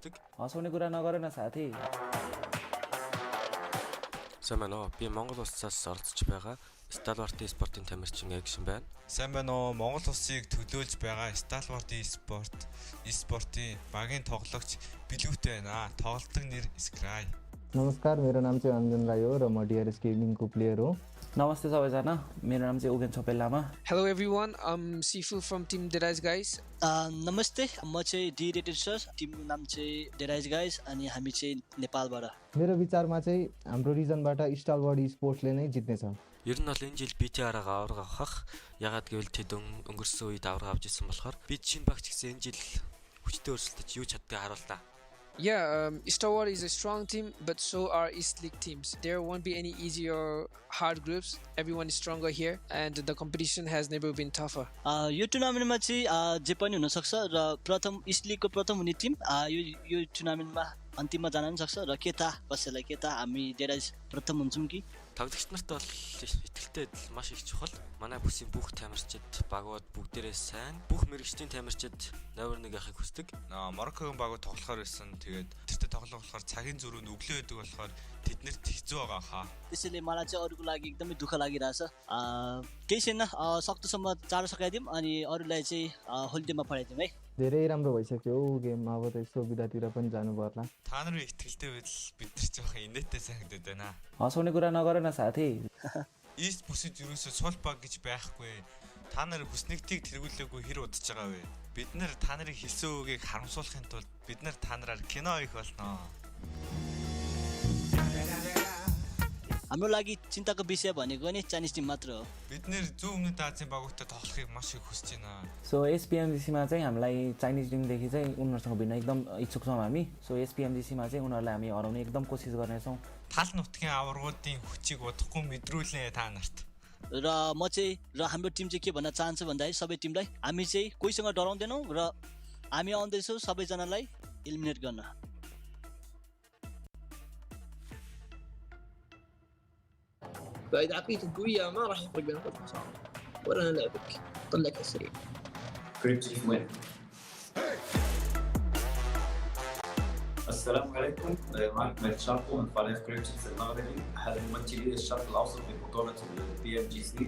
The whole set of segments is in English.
хүсдэг. Хасууны कुरा нагорно साथी. Сайн байна уу? Би Монгол улсаас оролцож байгаа Stalwart e-sport-ын тамирчин Action байна. Сайн байна уу? Монгол улсыг төлөөлж байгаа Stalwart e-sport-ийн багийн тоглогч Билүүтэй байна. тоглолтын нэр Scry. नमस्कार मेरो नाम चाहिँ अन्जन राई हो र म DRS गेमिङको प्लेयर हो नमस्ते सबैजना मेरो नाम चाहिँ Ugen Chhopel Lama Hello everyone, I'm Sifu from Team Derais guys. नमस्ते म चाहिँ डी रेटेड सर टिमको नाम चाहिँ डेराइज गाइज अनि हामी चाहिँ नेपालबाट मेरो विचारमा चाहिँ हाम्रो रिजनबाट स्टालवर्ड स्पोर्ट्सले नै जित्ने छ Ер нь бол энэ жил BTR-ага авраг авах ягаад гэвэл тэд өнгөрсөн үед авраг авч ирсэн болохоор бид шинэ багч гэсэн энэ жил хүчтэй өрсөлдөж юу чаддгийг харууллаа. Yeah, Star Wars is a strong team, but so are East League teams. There won't be any easy or hard groups. Everyone is stronger here, and the competition has never been tougher. यो टुर्नामेन्टमा चाहिँ जे पनि हुन सक्छ र प्रथम east लिगको प्रथम हुने Tim यो टुर्नामेन्टमा अन्तिममा जान पनि सक्छ र के थाहा कसैलाई के थाहा हामी डेराइज प्रथम हुन्छौँ कि Тоглогч нарт бол итгэлтэй маш их чухал. Манай бүсийн бүх тамирчид багууд бүгдээрээ сайн, бүх мэрэгчдийн тамирчид номер 1 яхахыг хүсдэг. Мароккогийн багууд тоглохоор байсан. Тэгээд тэртээ тоглох болохоор цагийн зөрүүнд өглөө байдаг болохоор тэднэрт хэцүү байгаа хаа. त्यसैले मलाई चाहिँ अरूको लागि एकदमै दुःख लागिरहेछ केही छैन सक्दोसम्म चाँडो सकाइदिउँ अनि अरूलाई चाहिँ होलिडेमा पठाइदिउँ है धेरै राम्रो भइसक्यो गेम अब त यसो बिदातिर पनि जानु पर्ला Та нарын итгэлтэй байдал бид нар жоохон инээдтэй санагдаад байна. हसाउने कुरा नगरन साथी East бүсэд юусоо сул баг гэж байхгүй. Та нар бүснэгтийг тэргүүлээгүй хэр удаж байгаа вэ? Бид нар та нарын хэлсэн үгийг харамсуулахын тулд бид нар та нараар кино хийх болно. हाम्रो लागि चिन्ताको विषय भनेको नि चाइनिज टिम मात्र हो Бид нэр зөв өмнөд Азийн багуудтай тоглохыг маш их хүсэж байна. सो SPMGC मा चाहिँ हामीलाई चाइनिज टिमदेखि चाहिँ उनीहरुसँग भिन्न एकदम इच्छुक छौं हामी सो SPMGC मा चाहिँ उनीहरुलाई हामी हराउने एकदम कोसिस गर्नेछौं Тал нутгийн аваргуудын хүчийг удахгүй мэдрүүлнэ та нарт. र म चाहिँ र हाम्रो टिम चाहिँ के भन्न चाहन्छु भन्दाखेरि सबै टिमलाई हामी चाहिँ कोहीसँग डराउँदैनौँ र हामी आउँदैछौँ सबैजनालाई एलिमिनेट गर्न فإذا عقليتك قوية ما راح يفرق بين الخوف والخسارة ولا أنا لعبك طلعك السريع. كريبتيف وين؟ السلام عليكم معكم مهدي شرطو من فريق كريبتيف المغربي أحد ممثلي الشرق الأوسط في بطولة PMGC.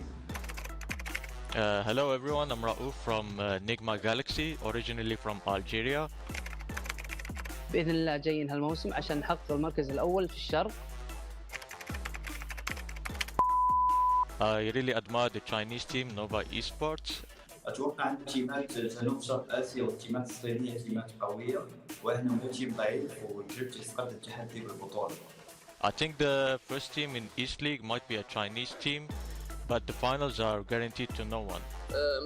Hello everyone, I'm Raouf from Nigma Galaxy, originally from Algeria. بإذن الله جايين هالموسم عشان نحقق المركز الأول في الشرق. I really admire the Chinese team, Nova Esports. أتوقع أن تيمات جنوب شرق آسيا والتيمات الصينية تيمات قوية وإحنا مو تيم ضعيف وكريبتيف قد التحدي بالبطولة. I think the first team in East League might be a Chinese team, but the finals are guaranteed to no one.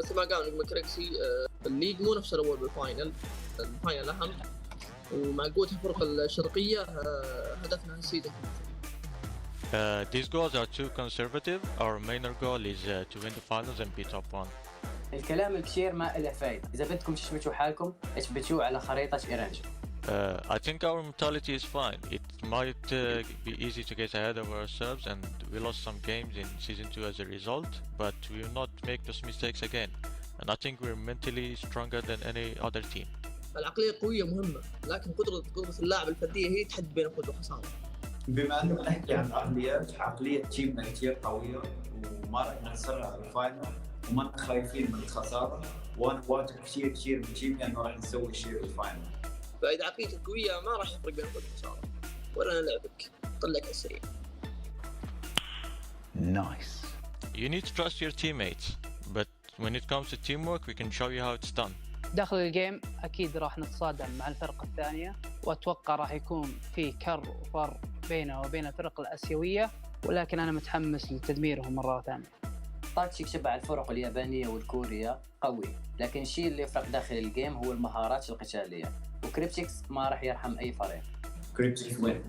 مثل ما قال نجم كريكسي الليج مو نفس الأول بالفاينل الفاينل أهم ومع قوة الفرق الشرقية هدفنا السيدة. These goals are too conservative. Our main goal is to win the finals and be top one. الكلام الكثير ما له فايدة. إذا بدكم تثبتوا حالكم اثبتوه على خريطة إيرانجل. I think our mentality is fine. It might be easy to get ahead of ourselves, and we lost some games in season 2 as a result, but we will not make those mistakes again. And I think we're mentally stronger than any other team. العقلية قوية مهمة لكن قدرة اللاعب الفردية هي تحدد بين الفوز والخسارة. بما أنه نحكي عن عقلية تيمنا كثير قوية وما راح نخسرها بالفاينل وما خايفين من الخسارة وأنا واثق كثير من تيمي أنه راح نسوي شيء بالفاينل. فإذا عقليتك قوية ما راح يفرق بين الفوز والخسارة ولا أنا لعبك طلعك السريع. Nice. You need to trust your teammates, but when it comes to teamwork, we can show you how it's done. داخل الجيم أكيد راح نتصادم مع الفرق الثانية وأتوقع راح يكون في كر وفر بينه وبين الفرق الآسيوية ولكن أنا متحمس لتدميرهم مرة ثانية. تاكتيك شبه الفرق اليابانية والكورية قوي لكن الشيء اللي يفرق داخل الجيم هو المهارات القتالية وكريبتيكس ما راح يرحم أي فريق. كريبتيف وين؟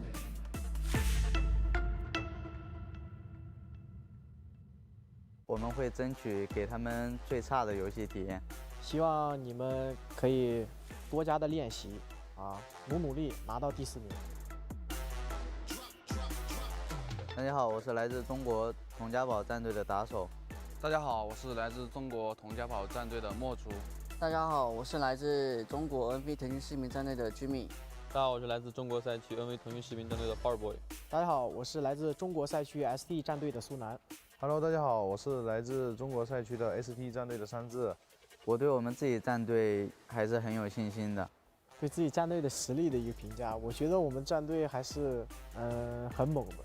我们会争取给他们最差的游戏体验。希望你们可以多加的练习努力拿到第4名。大家好，我是来自中国佟家堡战队的打手。大家好，我是来自中国佟家堡战队的墨竹。大家好，我是来自中国 NV 腾讯市民战队的居民。大家好，我是来自中国赛区 NV 腾讯视频战队的 Powerboy。大家好，我是来自中国赛区 ST 战队的苏南。Hello， 大家好，我是来自中国赛区的 ST 战队的三智。我对我们自己战队还是很有信心的。对自己战队的实力的一个评价，我觉得我们战队还是很猛的，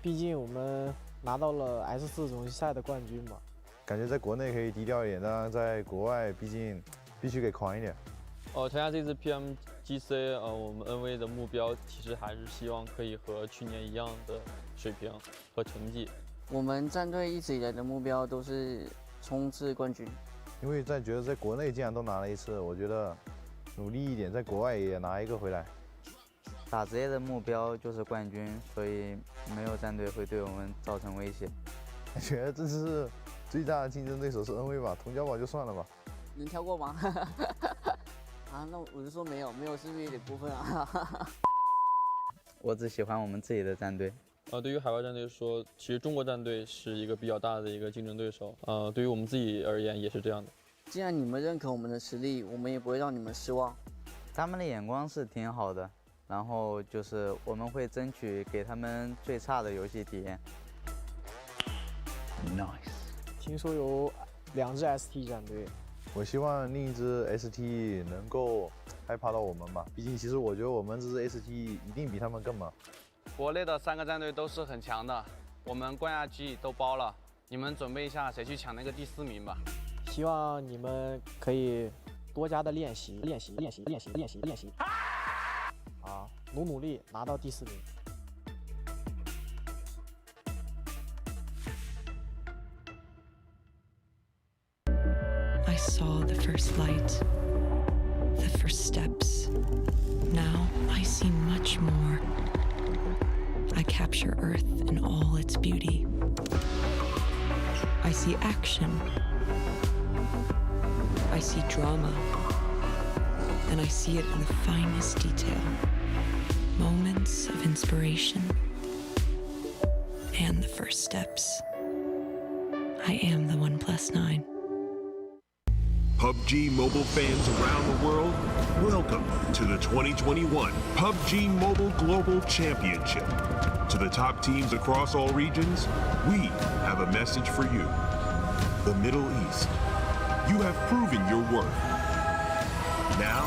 毕竟我们拿到了 S4总决赛的冠军嘛。感觉在国内可以低调一点，但在国外毕竟必须给狂一点。参加这次 PMGC，我们 NV 的目标其实还是希望可以和去年一样的水平和成绩。我们战队一直以来的目标都是冲刺冠军。因为觉得在国内既然都拿了一次，我觉得努力一点，在国外也拿一个回来。打职业的目标就是冠军，所以没有战队会对我们造成威胁。我觉得这次最大的竞争对手是 NV 吧，同家宝就算了吧。能跳过吗？啊，那我就说没有是不是有点过分啊？我只喜欢我们自己的战队。对于海外战队说，其实中国战队是一个比较大的一个竞争对手。对于我们自己而言也是这样的。既然你们认可我们的实力，我们也不会让你们失望。他们的眼光是挺好的，然后就是我们会争取给他们最差的游戏体验。Nice。听说有2支 ST 战队。我希望另一支 ST 能够害怕到我们吧，毕竟其实我觉得我们这支 ST 一定比他们更猛。国内的3个战队都是很强的，我们冠亚季都包了，你们准备一下谁去抢那个第4名吧。希望你们可以多加的练习，啊，努力拿到第4名。I saw the first light, the first steps. Now I see much more. I capture Earth in all its beauty. I see action. I see drama. And I see it in the finest detail. Moments of inspiration. And the first steps. I am the 1+9. PUBG Mobile fans around the world, welcome to the 2021 PUBG Mobile Global Championship. To the top teams across all regions, we have a message for you. The Middle East. You have proven your worth. Now,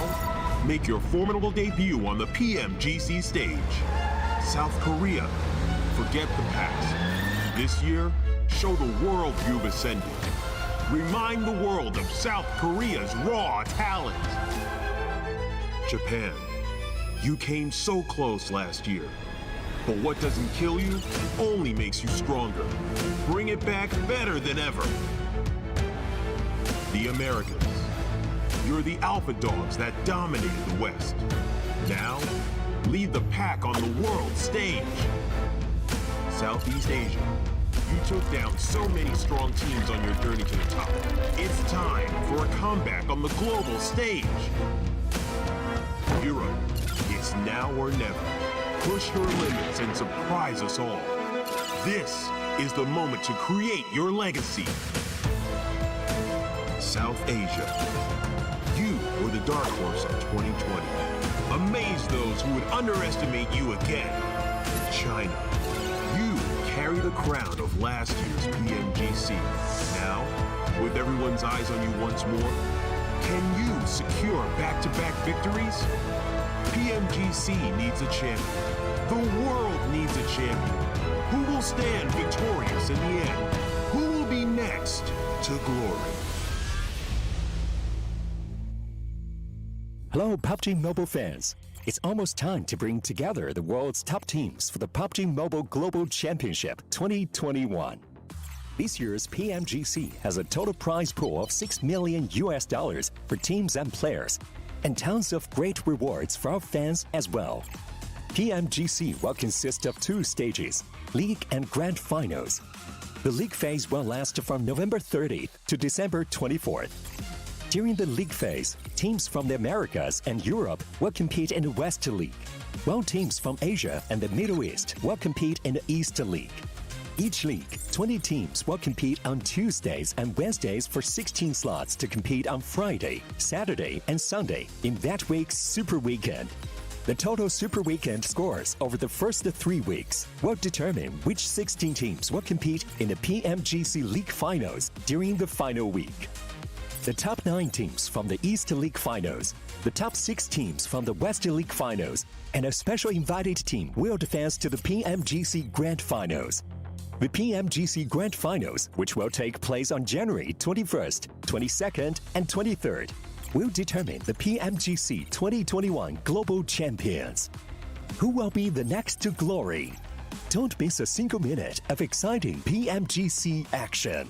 make your formidable debut on the PMGC stage. South Korea. Forget the past. This year, show the world you've ascended. Remind the world of South Korea's raw talent. Japan. You came so close last year. But what doesn't kill you only makes you stronger. Bring it back better than ever. The Americans. You're the alpha dogs that dominated the West. Now, lead the pack on the world stage. Southeast Asia. You took down so many strong teams on your journey to the top. It's time for a comeback on the global stage. Europe, it's now or never. Push your limits and surprise us all. This is the moment to create your legacy. South Asia. You were the dark horse of 2020. Amaze those who would underestimate you again. China. You carry the crown of last year's PMGC. Now, with everyone's eyes on you once more, can you secure back-to-back victories? PMGC needs a champion. The world needs a champion. Who will stand victorious in the end? Who will be next to glory? Hello, PUBG Mobile fans. It's almost time to bring together the world's top teams for the PUBG Mobile Global Championship 2021. This year's PMGC has a total prize pool of $6 million for teams and players, and tons of great rewards for our fans as well. PMGC will consist of 2 stages, League and Grand Finals. The League phase will last from November 30th to December 24th. During the League phase, teams from the Americas and Europe will compete in the West League, while teams from Asia and the Middle East will compete in the East League. Each league, 20 teams will compete on Tuesdays and Wednesdays for 16 slots to compete on Friday, Saturday, and Sunday in that week's Super Weekend. The total Super Weekend scores over the first 3 weeks will determine which 16 teams will compete in the PMGC League Finals during the final week. The top 9 teams from the East League Finals, the top 6 teams from the West League Finals, and a special invited team will advance to the PMGC Grand Finals. The PMGC Grand Finals, which will take place on January 21st, 22nd, and 23rd, will determine the PMGC 2021 Global Champions. Who will be the next to glory? Don't miss a single minute of exciting PMGC action.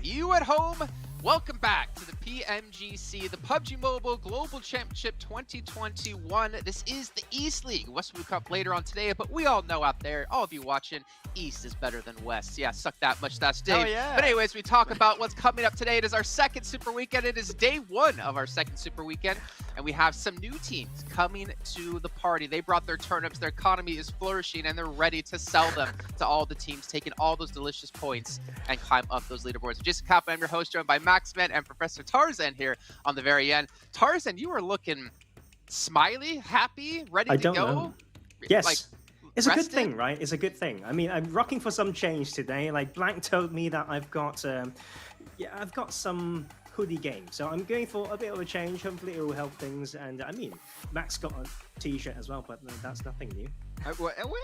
You at home, welcome back to the PMGC, the PUBG Mobile Global Championship 2021. This is the East League. West will come up later on today, but we all know out there, all of you watching, East is better than West. Yeah, suck that much, that's Dave. Oh, yeah. But anyways, we talk about what's coming up today. It is our second Super Weekend. It is day 1 of our second Super Weekend, and we have some new teams coming to the party. They brought their turnips, their economy is flourishing, and they're ready to sell them to all the teams, taking all those delicious points and climb up those leaderboards. Jason Kappa, I'm your host, joined by Maxman and Professor Tarzan here on the very end. Tarzan, you are looking smiley, happy, ready to go? Know. Yes. Like, it's rested? a good thing, right? It's a good thing. I mean, I'm rocking for some change today. Like Blank told me that I've got some hoodie game, so I'm going for a bit of a change. Hopefully, it will help things. And I mean, Max got a T-shirt as well, but that's nothing new.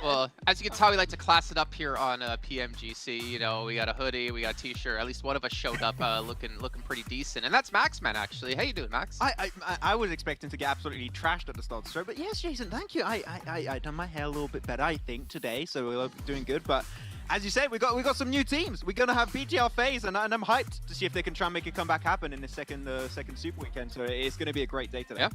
Well, as you can tell, we like to class it up here on PMGC. You know, we got a hoodie, we got a T-shirt. At least one of us showed up looking pretty decent, and that's Maxman actually. How you doing, Max? I was expecting to get absolutely trashed at the start of the show, but yes, Jason, thank you. I done my hair a little bit better, I think, today, so we're doing good. But as you said, we got some new teams. We're gonna have BTR FaZe, and I'm hyped to see if they can try and make a comeback happen in the second Super Weekend. So it's gonna be a great day today.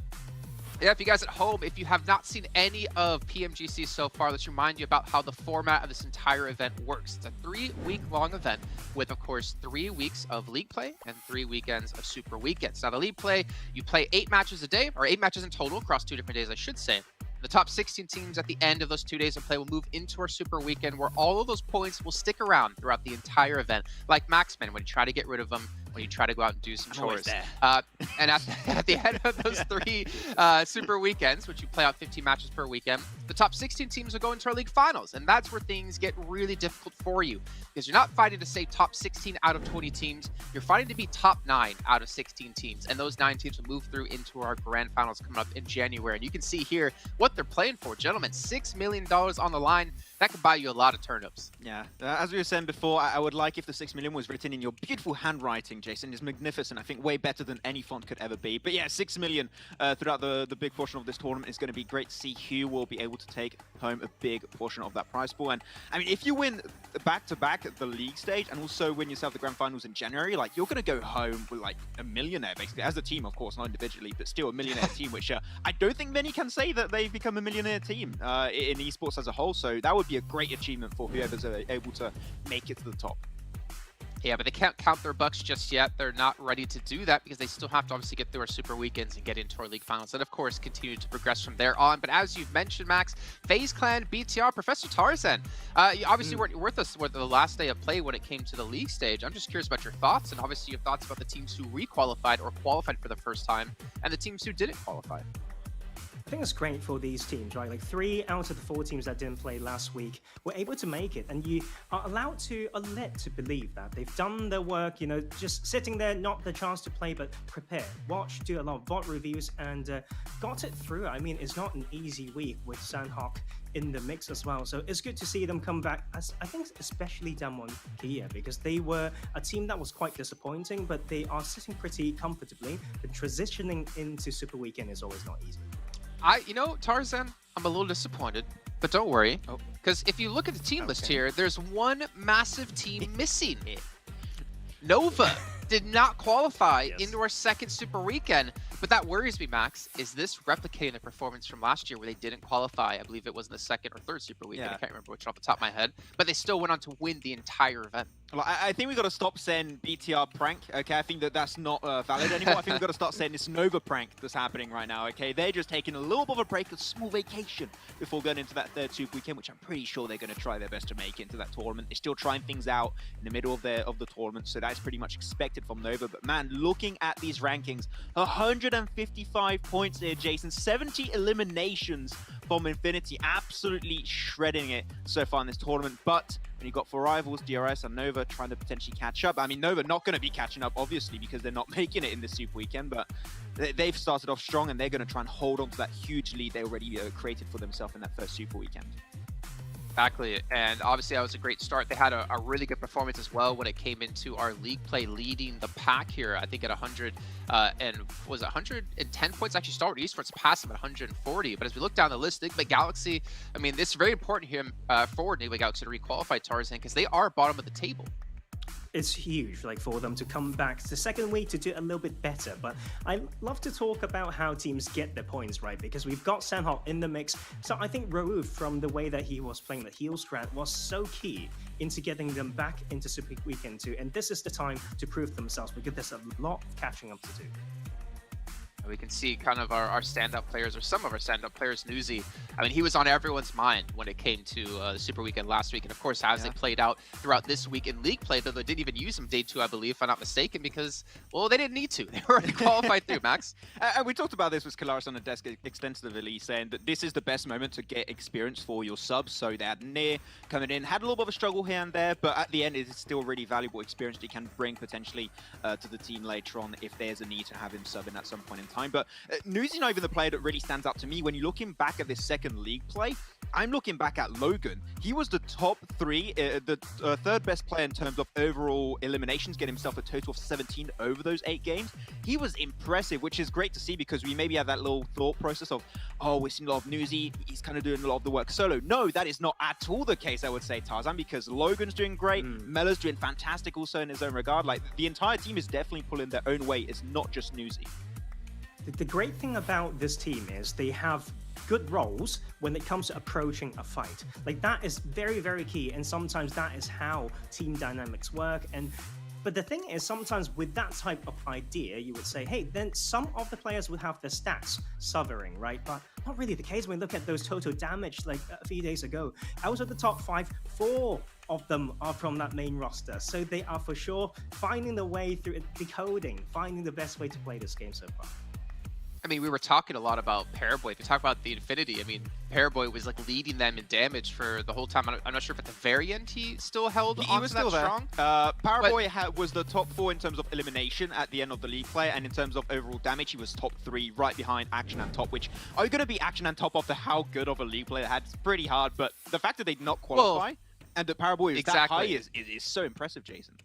Yeah, if you guys at home, if you have not seen any of PMGC so far, let's remind you about how the format of this entire event works. It's a 3-week-long event with, of course, 3 weeks of league play and 3 weekends of super weekends. Now, the league play, you play 8 matches a day, or 8 matches in total across 2 different days, I should say. The top 16 teams at the end of those 2 days of play will move into our super weekend, where all of those points will stick around throughout the entire event. Like Maxman, when you try to get rid of them, when you try to go out and do some chores. And at the end of those 3 super weekends, which you play out 15 matches per weekend, the top 16 teams will go into our league finals. And that's where things get really difficult for you, because you're not fighting to say top 16 out of 20 teams. You're fighting to be top 9 out of 16 teams. And those 9 teams will move through into our grand finals coming up in January. And you can see here what they're playing for. Gentlemen, $6 million on the line. That could buy you a lot of turnips. Yeah, as we were saying before, I would like if the 6 million was written in your beautiful handwriting, Jason. It's magnificent. I think way better than any font could ever be. But yeah, 6 million throughout the big portion of this tournament is going to be great to see who will be able to take home a big portion of that prize pool. And I mean, if you win back-to-back at the league stage and also win yourself the grand finals in January, like, you're going to go home with like a millionaire, basically, as a team, of course, not individually, but still a millionaire team, which I don't think many can say that they've become a millionaire team in esports as a whole. So that would be a great achievement for whoever's able to make it to the top. Yeah, but they can't count their bucks just yet. They're not ready to do that because they still have to obviously get through our super weekends and get into our league finals, and of course continue to progress from there on. But as you've mentioned, Max, FaZe Clan, BTR, Professor Tarzan, you obviously weren't with us for the last day of play when it came to the league stage. I'm just curious about your thoughts, and obviously your thoughts about the teams who re-qualified or qualified for the first time and the teams who didn't qualify. I think it's great for these teams, right? Like 3 out of the 4 teams that didn't play last week were able to make it, and you are led to believe that they've done their work, you know, just sitting there, not the chance to play, but prepare, watch, do a lot of VOD reviews, and got it through. I mean, it's not an easy week with Sanhok in the mix as well. So it's good to see them come back, as I think especially Damwon Kia, because they were a team that was quite disappointing, but they are sitting pretty comfortably. The transitioning into Super Weekend is always not easy. You know, Tarzan, I'm a little disappointed, but don't worry, because if you look at the team list here, there's one massive team missing. Nova did not qualify into our second Super Weekend. But that worries me, Max. Is this replicating the performance from last year where they didn't qualify? I believe it was in the second or third Super Weekend. I can't remember which off the top of my head. But they still went on to win the entire event. Well, I think we got to stop saying BTR prank, okay? I think that's not valid anymore. I think we've got to start saying this Nova prank that's happening right now, okay? They're just taking a little bit of a break, a small vacation before going into that third Super Weekend, which I'm pretty sure they're going to try their best to make into that tournament. They're still trying things out in the middle of the tournament, so that's pretty much expected from Nova. But man, looking at these rankings, 155 points here, Jason. 70 eliminations from Infinity, absolutely shredding it so far in this tournament. But when you've got 4 rivals, DRS and Nova, trying to potentially catch up. I mean, Nova not going to be catching up, obviously, because they're not making it in this Super Weekend, but they've started off strong, and they're going to try and hold on to that huge lead they already created for themselves in that first Super Weekend. Exactly, and obviously that was a great start. They had a really good performance as well when it came into our league play, leading the pack here. I think at 100 and was it 110 points. Actually, Star Wars Esports passed them at 140. But as we look down the list, Nigma Galaxy, I mean, this is very important here for Nigma Galaxy to requalify Tarzan because they are bottom of the table. It's huge, like, for them to come back the second week to do a little bit better. But I love to talk about how teams get their points, right? Because we've got Sanhok in the mix. So I think Raouf, from the way that he was playing the heal strat, was so key into getting them back into Super Weekend 2. And this is the time to prove themselves because there's a lot of catching up to do. We can see kind of our stand-up players, or some of our stand-up players. Newsy, I mean, he was on everyone's mind when it came to the Super Weekend last week. And of course, as they played out throughout this week in League play, though they didn't even use him day 2, I believe, if I'm not mistaken, because, well, they didn't need to. They were already qualified through, Max. And we talked about this with Kalaris on the desk extensively, saying that this is the best moment to get experience for your subs. So they had Near coming in, had a little bit of a struggle here and there, but at the end, it's still really valuable experience that he can bring potentially to the team later on if there's a need to have him sub in at some point in time. But Newsy's not even the player that really stands out to me. When you're looking back at this second league play, I'm looking back at Logan. He was the top 3, the third best player in terms of overall eliminations, getting himself a total of 17 over those 8 games. He was impressive, which is great to see because we maybe have that little thought process of, oh, we've seen a lot of Newsy, he's kind of doing a lot of the work solo. No, that is not at all the case, I would say, Tarzan, because Logan's doing great, Mella's doing fantastic also in his own regard. Like, the entire team is definitely pulling their own weight. It's not just Newsy. The great thing about this team is they have good roles when it comes to approaching a fight. Like, that is very, very key, and sometimes that is how team dynamics work. But the thing is, sometimes with that type of idea, you would say, hey, then some of the players would have their stats suffering, right? But not really the case when we look at those total damage, like a few days ago. Out of the top 5, 4 of them are from that main roster. So they are for sure finding the way through decoding, finding the best way to play this game so far. I mean, we were talking a lot about Paraboy. If you talk about the Infinity, I mean, Paraboy was like leading them in damage for the whole time. I'm not sure if at the very end he still held on was to still that there. strong. Paraboy was the top 4 in terms of elimination at the end of the league play, and in terms of overall damage, he was top 3, right behind Action and Top, which are you going to be Action and Top after how good of a league play they had? It's pretty hard, but the fact that they did not qualify and that Paraboy is that high is so impressive, Jason.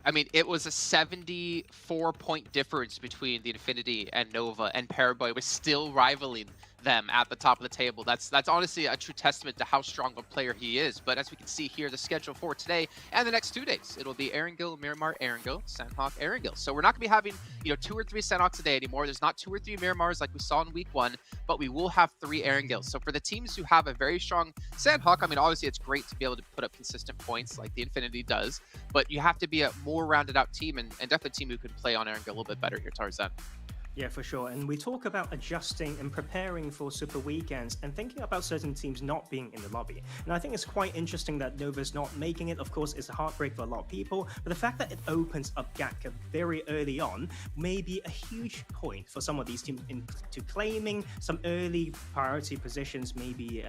I mean, it was a 74-point difference between the Infinity and Nova, and Paraboy was still rivaling them at the top of the table. That's honestly a true testament to how strong a player he is. But as we can see here, the schedule for today and the next 2 days, it'll be Erangel, Miramar, Erangel, Sanhok, Erangel. So we're not gonna be having 2 or 3 Sanhoks a day anymore. There's not 2 or 3 Miramars like we saw in week 1, but we will have 3 Erangels. So for the teams who have a very strong Sanhok, I mean, obviously it's great to be able to put up consistent points like the Infinity does, but you have to be a more rounded out team and definitely a team who can play on Erangel a little bit better here, Tarzan. Yeah, for sure. And we talk about adjusting and preparing for Super Weekends and thinking about certain teams not being in the lobby. And I think it's quite interesting that Nova's not making it. Of course, it's a heartbreak for a lot of people, but the fact that it opens up GATCA very early on may be a huge point for some of these teams into claiming some early priority positions, maybe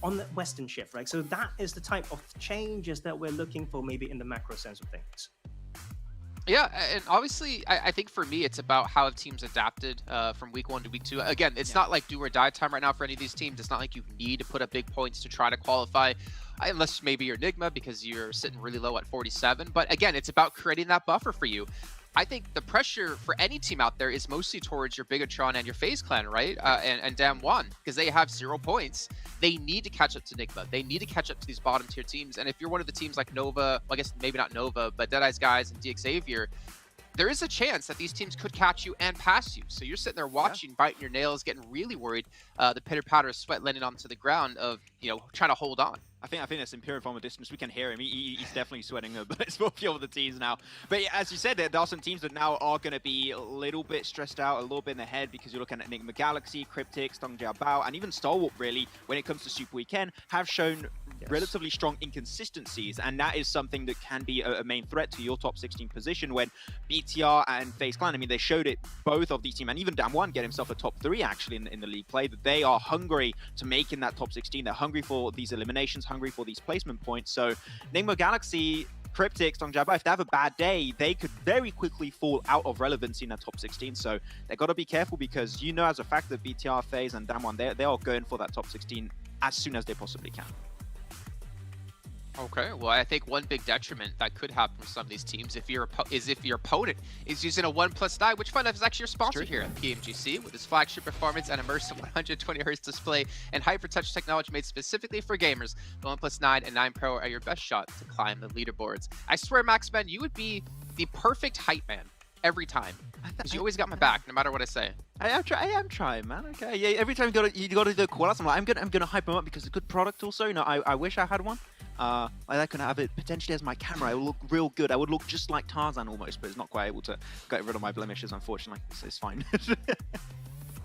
on the Western shift, right? So that is the type of changes that we're looking for maybe in the macro sense of things. Yeah, and obviously, I think for me, it's about how teams adapted from week 1 to week 2. Again, it's not like do or die time right now for any of these teams. It's not like you need to put up big points to try to qualify, unless maybe you're Enigma because you're sitting really low at 47. But again, it's about creating that buffer for you. I think the pressure for any team out there is mostly towards your Bigatron and your FaZe Clan, right? And Damwon, because they have 0 points. They need to catch up to Enigma. They need to catch up to these bottom tier teams. And if you're one of the teams like Nova, well, I guess maybe not Nova, but Deadeye's guys and DX Xavier, there is a chance that these teams could catch you and pass you. So you're sitting there watching, biting your nails, getting really worried. The pitter-patter of sweat landing onto the ground of, trying to hold on. I think that's Imperial from a distance. We can hear him. He's definitely sweating a bit for a few of the teams now. But yeah, as you said, there are some teams that now are going to be a little bit stressed out, a little bit in the head, because you're looking at Enigma Galaxy, Cryptic, Stung Jiabao, and even Stalwart, really, when it comes to Super Weekend, have shown relatively strong inconsistencies. And that is something that can be a main threat to your top 16 position when BTR and FaZe Clan, I mean, they showed it, both of these teams, and even Damwon get himself a top 3, actually, in the league play, that they are hungry to make in that top 16. They're hungry for these eliminations, hungry for these placement points. So Enigma Galaxy, Cryptic, Stung Jiabao, if they have a bad day, they could very quickly fall out of relevancy in that top 16. So they got to be careful, because as a fact that BTR, FaZe, and Damwon, they are going for that top 16 as soon as they possibly can. Okay, well, I think one big detriment that could happen for some of these teams if your opponent is using a 1+9, which fun enough is actually your sponsor here at PMGC, with its flagship performance and immersive 120Hz display and hyper-touch technology made specifically for gamers. The 1+9 and 9 Pro are your best shot to climb the leaderboards. I swear, Maxman, you would be the perfect hype man every time, because you always got my back, no matter what I say. I am trying, man. Okay, yeah. Every time you got to do call outs, I'm like, I'm gonna hype them up because it's a good product. Also, I wish I had one. I can have it potentially as my camera. It will look real good. I would look just like Tarzan almost, but it's not quite able to get rid of my blemishes, unfortunately. So it's fine. Okay.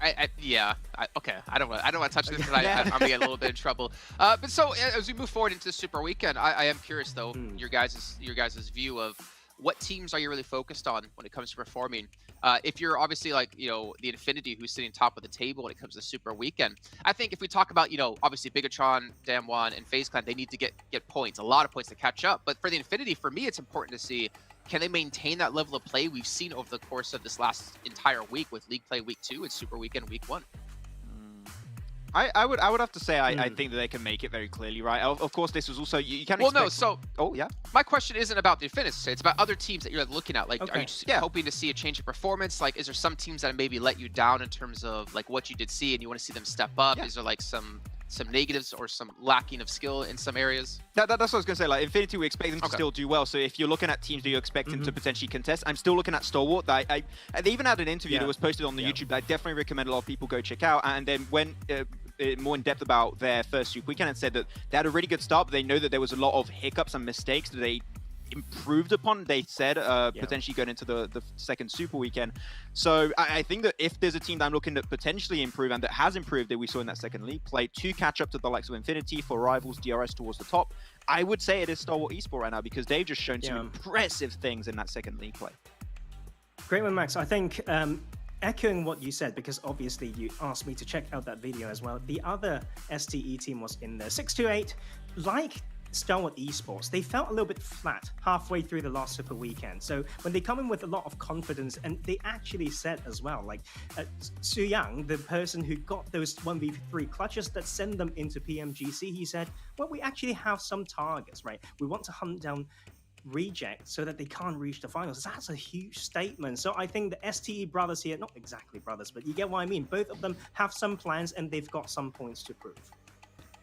I don't want to touch this, but I'm gonna get a little bit in trouble. But so as we move forward into the Super Weekend, I am curious though, your guys' view of what teams are you really focused on when it comes to performing? If you're obviously like, the Infinity who's sitting top of the table when it comes to Super Weekend, I think if we talk about, obviously Bigatron, Damwon, and FaZe Clan, they need to get points, a lot of points to catch up. But for the Infinity, for me, it's important to see, can they maintain that level of play we've seen over the course of this last entire week with League Play Week 2 and Super Weekend Week 1? I would have to say I think that they can make it very clearly, right? Of course, this was also you can't. Well, no. So, yeah. My question isn't about the Infinity; it's about other teams that you're looking at. Like, are you just hoping to see a change of performance? Like, is there some teams that maybe let you down in terms of like what you did see, and you want to see them step up? Is there like some negatives or some lacking of skill in some areas? That's what I was going to say. Like Infinity, we expect them to still do well. So if you're looking at teams that you expect them to potentially contest, I'm still looking at Stalwart. They even had an interview that was posted on the YouTube that I definitely recommend a lot of people go check out. And then when more in depth about their first Super Weekend and said that they had a really good start, but they know that there was a lot of hiccups and mistakes that they improved upon, they said, potentially going into the second Super Weekend. So I think that if there's a team that I'm looking to potentially improve and that has improved that we saw in that second league play to catch up to the likes of Infinity for rivals DRS towards the top, I would say it is Stalwart Esport right now, because they've just shown some impressive things in that second league play. Great one, Max. I think echoing what you said, because obviously you asked me to check out that video as well. The other STE team was in there. 628, like Stalwart Esports, they felt a little bit flat halfway through the last Super Weekend. So when they come in with a lot of confidence, and they actually said as well, like Su Yang, the person who got those 1v3 clutches that send them into PMGC, he said, well, we actually have some targets, right? We want to hunt down Reject so that they can't reach the finals. That's a huge statement. So I think the STE brothers here, not exactly brothers, but you get what I mean. Both of them have some plans and they've got some points to prove.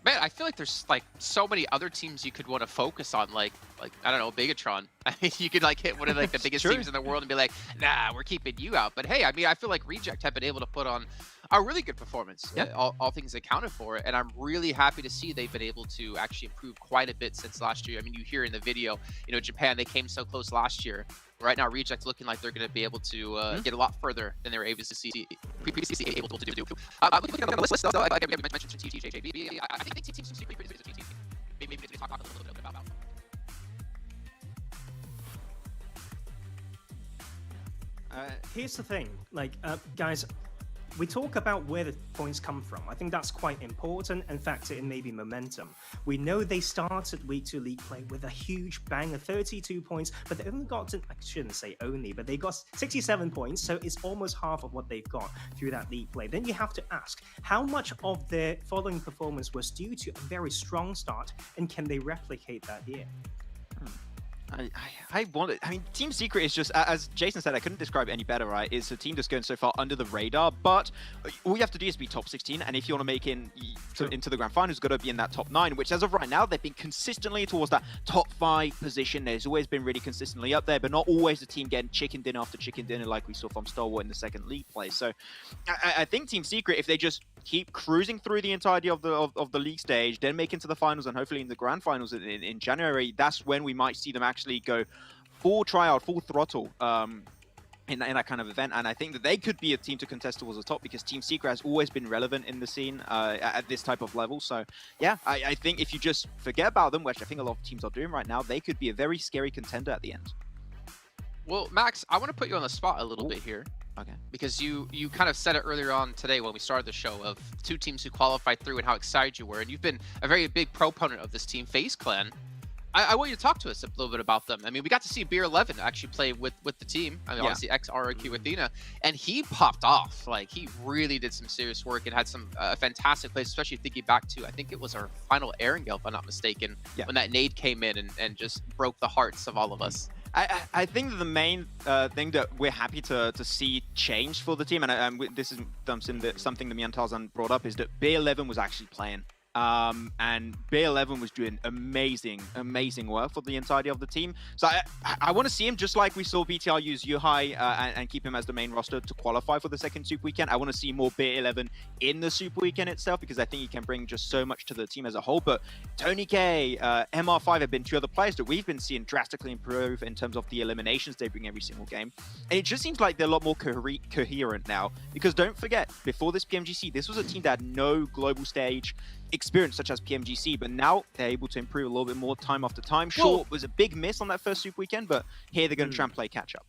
Man, I feel like there's like so many other teams you could want to focus on, like I don't know, Bigatron. I mean, you could like hit one of like the biggest teams in the world and be like, nah, we're keeping you out. But hey, I mean, I feel like Reject have been able to put on a really good performance, all things accounted for, and I'm really happy to see they've been able to actually improve quite a bit since last year. I mean, you hear in the video, Japan, they came so close last year. Right now, Reject's looking like they're going to be able to get a lot further than they were able to see previously able to do. Looking on the list, though, I mentioned TJJB. I think teams seem pretty good. Maybe talk a little bit about. Here's the thing, guys, we talk about where the points come from. I think that's quite important and factor in maybe momentum. We know they started Week 2 League Play with a huge bang of 32 points, but they only got I shouldn't say only, but they got 67 points, so it's almost half of what they've got through that League Play. Then you have to ask, how much of their following performance was due to a very strong start, and can they replicate that here? I want it. I mean, Team Secret is just, as Jason said, I couldn't describe it any better, right? It's a team that's going so far under the radar, but all you have to do is be top 16, and if you want to make into the grand finals, you've got to be in that top 9, which as of right now, they've been consistently towards that top 5 position. There's always been really consistently up there, but not always the team getting chicken dinner after chicken dinner like we saw from Stalwart in the second league play. So I think Team Secret, if they just keep cruising through the entirety of the league stage, then make into the finals and hopefully in the grand finals in January, that's when we might see them actually go full tryout, full throttle in that kind of event. And I think that they could be a team to contest towards the top because Team Secret has always been relevant in the scene at this type of level. So yeah, I think if you just forget about them, which I think a lot of teams are doing right now, they could be a very scary contender at the end. Well, Max, I want to put you on the spot a little bit here. Okay. Because you kind of said it earlier on today when we started the show of 2 teams who qualified through and how excited you were. And you've been a very big proponent of this team, FaZe Clan. I want you to talk to us a little bit about them. I mean, we got to see Beer 11 actually play with the team. I mean, obviously ex-RRQ Athena, and he popped off. Like, he really did some serious work and had some fantastic plays, especially thinking back to, I think it was our final Erangel, if I'm not mistaken, when that nade came in and just broke the hearts of all of us. I think the main thing that we're happy to see change for the team, and this is something that me and Tarzan brought up, is that B11 was actually playing. And B11 was doing amazing work for the entirety of the team. So I want to see him just like we saw BTR use Yuhai and keep him as the main roster to qualify for the second Super Weekend. I want to see more B11 in the Super Weekend itself because I think he can bring just so much to the team as a whole. But Tony K, MR5 have been 2 other players that we've been seeing drastically improve in terms of the eliminations they bring every single game. And it just seems like they're a lot more coherent now because don't forget, before this PMGC, this was a team that had no global stage experience such as PMGC, but now they're able to improve a little bit more time after time. Sure, it was a big miss on that first Super Weekend, but here they're going to try and play catch up.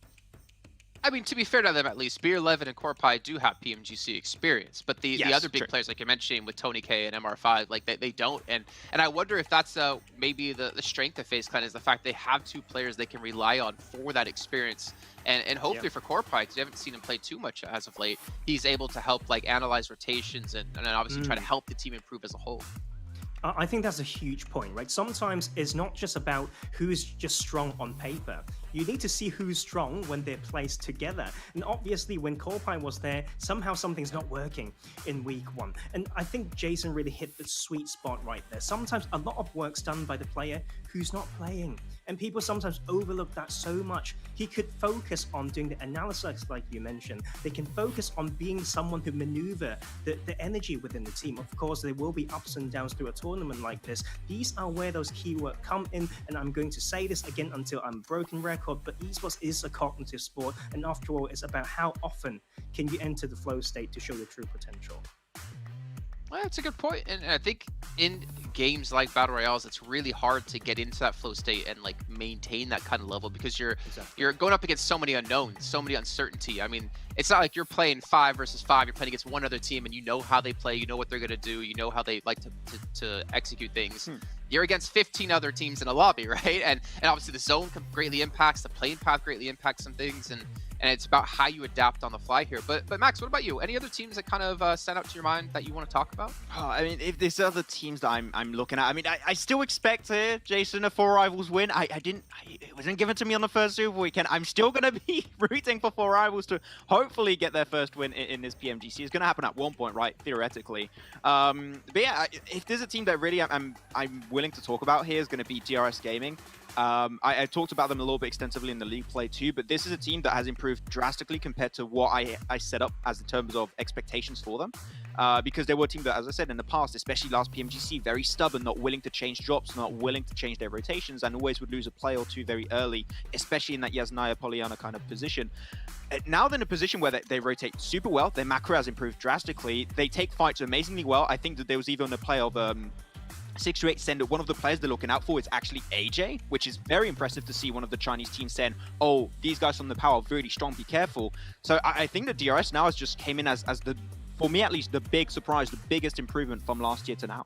I mean, to be fair to them, at least, Beer 11 and Corpai do have PMGC experience, but the other big players, like you're mentioning with Tony K and MR5, like they don't. And I wonder if that's maybe the strength of FaZe Clan is the fact they have 2 players they can rely on for that experience. And hopefully for Corpai, because we haven't seen him play too much as of late, he's able to help like analyze rotations and obviously try to help the team improve as a whole. I think that's a huge point, right? Sometimes it's not just about who's just strong on paper. You need to see who's strong when they're placed together. And obviously, when Corpai was there, somehow something's not working in week 1. And I think Jason really hit the sweet spot right there. Sometimes a lot of work's done by the player who's not playing. And people sometimes overlook that so much. He could focus on doing the analysis, like you mentioned. They can focus on being someone who maneuver the energy within the team. Of course, there will be ups and downs through a tournament like this. These are where those keywords come in. And I'm going to say this again until I'm broken record, but esports is a cognitive sport. And after all, it's about how often can you enter the flow state to show your true potential. Well, that's a good point. And I think in games like Battle Royales, it's really hard to get into that flow state and like maintain that kind of level because you're going up against so many unknowns, so many uncertainty. I mean, it's not like you're playing 5 versus 5. You're playing against one other team and you know how they play, you know what they're going to do, you know how they like to execute things. You're against 15 other teams in a lobby, right? And obviously the zone greatly impacts, the playing path greatly impacts some things, and it's about how you adapt on the fly here. But Max, what about you? Any other teams that kind of stand out to your mind that you want to talk about? Oh, I mean, if there's other teams that I'm looking at, I mean, I still expect Jason, a 4 Rivals win. It wasn't given to me on the first Super Weekend. I'm still going to be rooting for 4 Rivals to hopefully get their first win in this PMGC. It's going to happen at one point, right? Theoretically. But yeah, if there's a team that really I'm willing to talk about here, is going to be DRS Gaming. I talked about them a little bit extensively in the league play too, but this is a team that has improved drastically compared to what I set up as in terms of expectations for them. Because they were a team that, as I said in the past, especially last PMGC, very stubborn, not willing to change drops, not willing to change their rotations, and always would lose a play or 2 very early, especially in that Yasnaya Pollyanna kind of position. Now they're in a position where they rotate super well. Their macro has improved drastically. They take fights amazingly well. I think that there was even a play of 6 to 8 Sender, one of the players they're looking out for is actually AJ, which is very impressive to see one of the Chinese teams saying, oh, these guys from the power are really strong, be careful. So I think that DRS now has just came in as the, for me at least, the big surprise, the biggest improvement from last year to now.